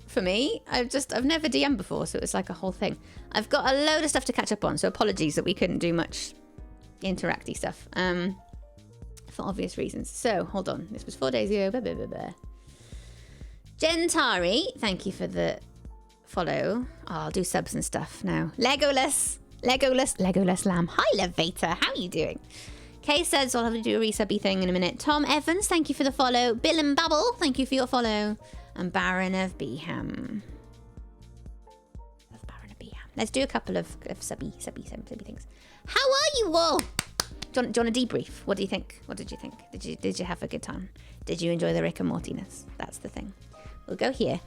for me. I've never DM'd before, so it was like a whole thing. I've got a load of stuff to catch up on, so apologies that we couldn't do much interacty stuff. For obvious reasons. So, hold on. This was 4 days ago. Blah, blah, blah, blah. Gentari, thank you for the follow. Oh, I'll do subs and stuff now. Legolas, Legolas Lamb. Hi, Levator. How are you doing? Kay says I'll have to do a resubby thing in a minute. Tom Evans, thank you for the follow. Bill and Babble, thank you for your follow. And Baron of Beeham. Let's do a couple of subby things. How are you all? Do you want a debrief? What do you think? What did you think? Did you have a good time? Did you enjoy the Rick and Mortiness? That's the thing. We'll go here,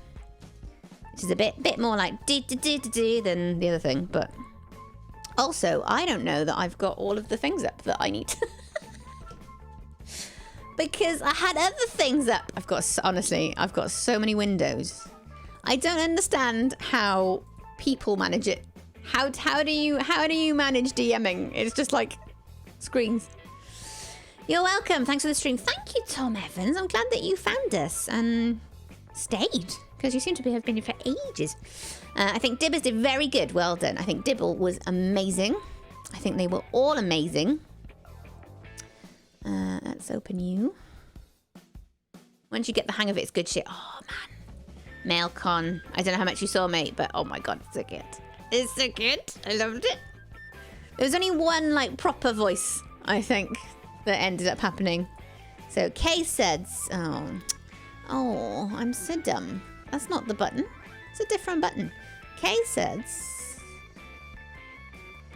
which is a bit more like than the other thing, but also I don't know that I've got all of the things up that I need. Because I had other things up. I've got so many windows. I don't understand how people manage it. How do you manage DMing? It's just like screens. You're welcome. Thanks for the stream. Thank you, Tom Evans. I'm glad that you found us and stayed, because you seem to have been here for ages. I think Dibbers did very good. Well done. I think Dibble was amazing. I think they were all amazing. Let's open you. Once you get the hang of it, it's good shit. Oh, man. Mailcon. I don't know how much you saw, mate, but oh my god, it's so good. It's so good. I loved it. There was only one, like, proper voice, I think, that ended up happening. So, Kay says, oh, I'm so dumb. That's not the button. It's a different button. Kay says,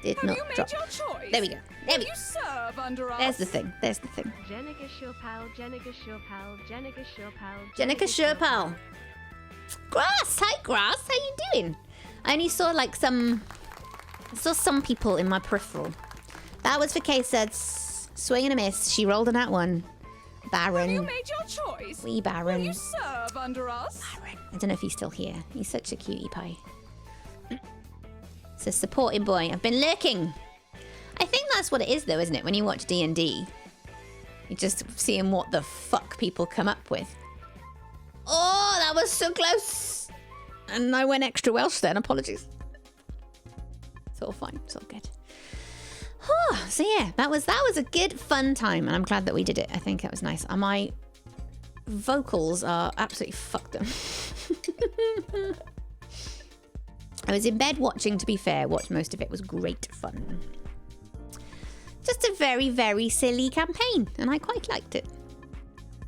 did not drop. Your choice? There we go. There we go. You serve under us. There's the thing. There's the thing. Jenica Shurpal, Jenica Shurpal, Jenica Shurpal. Jenica Shurpal. Grass! Hi, Grass. How you doing? I only saw, like, some people in my peripheral. That was for K-Sets. Swing and a miss. She rolled a nat one. Baron. Have you made your choice? Wee Baron. Will you serve under us? Baron. I don't know if he's still here. He's such a cutie pie. It's a supporting boy. I've been lurking. I think that's what it is, though, isn't it? When you watch D&D, you're just seeing what the fuck people come up with. Oh, that was so close. And I went extra Welsh then. Apologies. It's all fine. It's all good. So yeah, that was a good, fun time, and I'm glad that we did it. I think that was nice. My vocals are absolutely fucked up. I was in bed watching, to be fair. Watched most of it. It was great fun. Just a very, very silly campaign, and I quite liked it.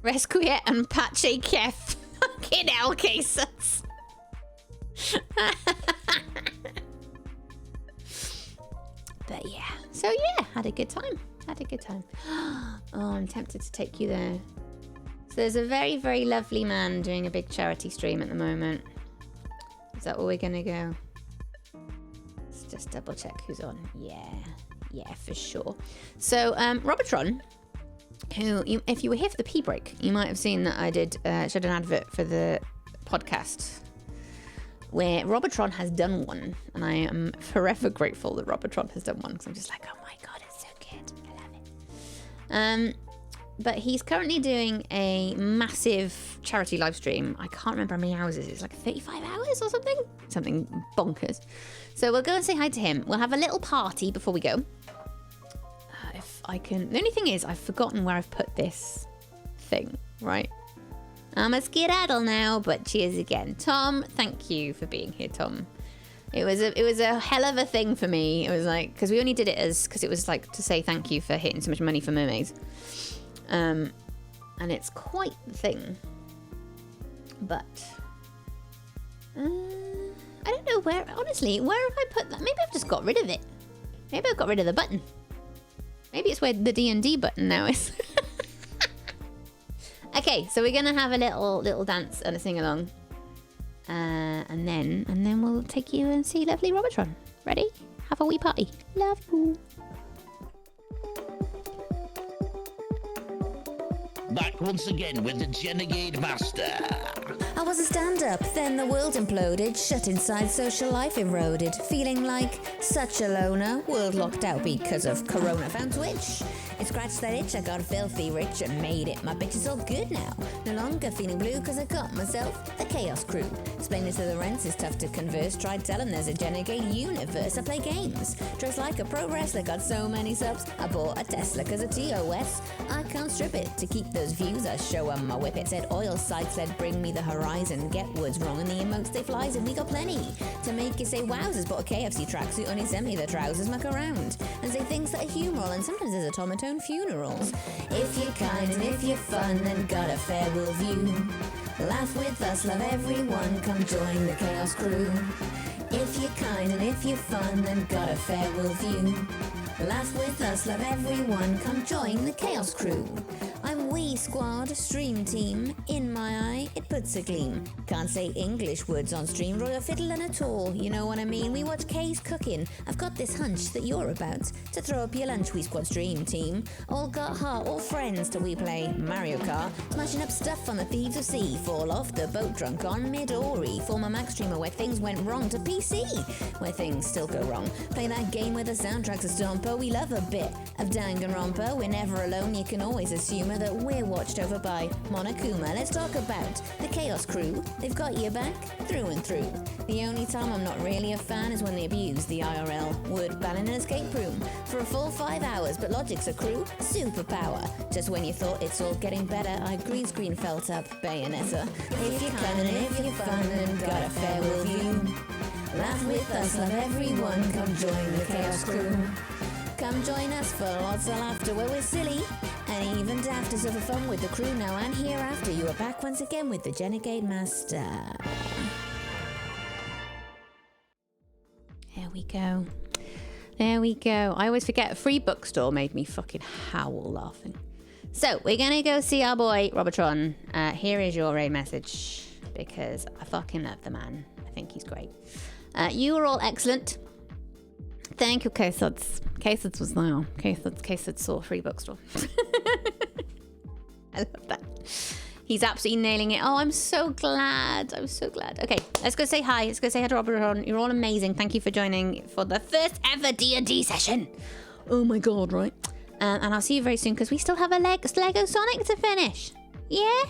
Resquiet and Pache Kef. Fucking hell, cases. But yeah. So yeah, had a good time. Oh, I'm tempted to take you there. So there's a very, very lovely man doing a big charity stream at the moment. Is that where we're gonna go? Let's just double check who's on. Yeah, for sure. So Robotron, who, if you were here for the pee break, you might have seen that I did showed an advert for the podcast where Robotron has done one, and I am forever grateful that Robotron has done one, because I'm just like, oh my god, it's so good. I love it. But he's currently doing a massive charity live stream. I can't remember how many hours it is. It's like 35 hours or something? Something bonkers. So we'll go and say hi to him. We'll have a little party before we go. If I can... The only thing is, I've forgotten where I've put this thing, right? I'm a skedaddle now, but cheers again. Tom, thank you for being here, Tom. It was a hell of a thing for me. It was like, because we only did it because it was like to say thank you for hitting so much money for mermaids. And it's quite the thing. But I don't know where, honestly, where have I put that? Maybe I've just got rid of it. Maybe I've got rid of the button. Maybe it's where the D&D button now is. Okay, so we're gonna have a little dance and a sing along, and then we'll take you and see lovely Robotron. Ready? Have a wee party. Love you. Back once again with the Jenegade Master. I was a stand-up, then the world imploded, shut inside, social life eroded, feeling like such a loner, world locked out because of corona. Found Twitch, it scratched that itch, I got filthy rich and made it, my bitch is all good now, no longer feeling blue cause I got myself the Chaos Crew. Explaining to the rents is tough to converse, tried telling there's a Jenegade universe, I play games, dressed like a pro wrestler, got so many subs, I bought a Tesla cause a TOS, I can't strip it, to keep those views I show 'em my whip, it said oil sites said bring me the horizon. horizon. Get words wrong and the emotes they flies and we got plenty to make you say wowzers. But a KFC tracksuit only sent me the trousers muck around and say things that are humoral, and sometimes there's automaton funerals. If you're kind and if you're fun and got a farewell view, laugh with us, love everyone, come join the Chaos Crew. If you're kind and if you're fun and got a farewell view, laugh with us, love everyone, come join the Chaos Crew. I'm Wee Squad, stream team. In my eye, it puts a gleam. Can't say English words on stream, royal fiddling at all. You know what I mean? We watch Kay's cooking. I've got this hunch that you're about to throw up your lunch, Wee Squad stream team. All got heart, all friends till we play Mario Kart. Smashing up stuff on the Thieves of Sea. Fall off the boat drunk on Midori. Former Mac streamer where things went wrong to PC, where things still go wrong. Play that game where the soundtrack's a stomper. We love a bit of Danganronpa. We're never alone. You can always assume that we're watched over by Monokuma. Let's talk about the Chaos Crew. They've got your back through and through. The only time I'm not really a fan is when they abuse the IRL word ban in an escape room for a full 5 hours. But Logic's a crew superpower. Just when you thought it's all getting better, I green screen felt up Bayonetta. If you're kind and if you're fun and got a farewell view, laugh with us, love everyone, come join the Chaos Crew. Come join us for lots of laughter where we're silly and even daft, so for fun with the crew now and hereafter. You are back once again with the Jenegade Master. There we go. There we go. I always forget a free bookstore made me fucking howl laughing. So we're gonna go see our boy Robotron. Here is your raid message because I fucking love the man. I think he's great. You are all excellent. Thank you, K-Suds. K-Suds was now. K-Suds saw free bookstore. I love that. He's absolutely nailing it. Oh, I'm so glad. I'm so glad. Okay, let's go say hi. Let's go say hi to Robert. You're all amazing. Thank you for joining for the first ever D&D session. Oh my god, right? And I'll see you very soon because we still have a Lego Sonic to finish. Yeah?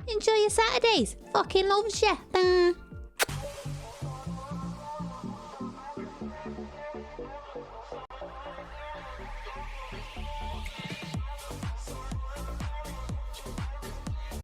Enjoy your Saturdays. Fucking loves ya. Bye.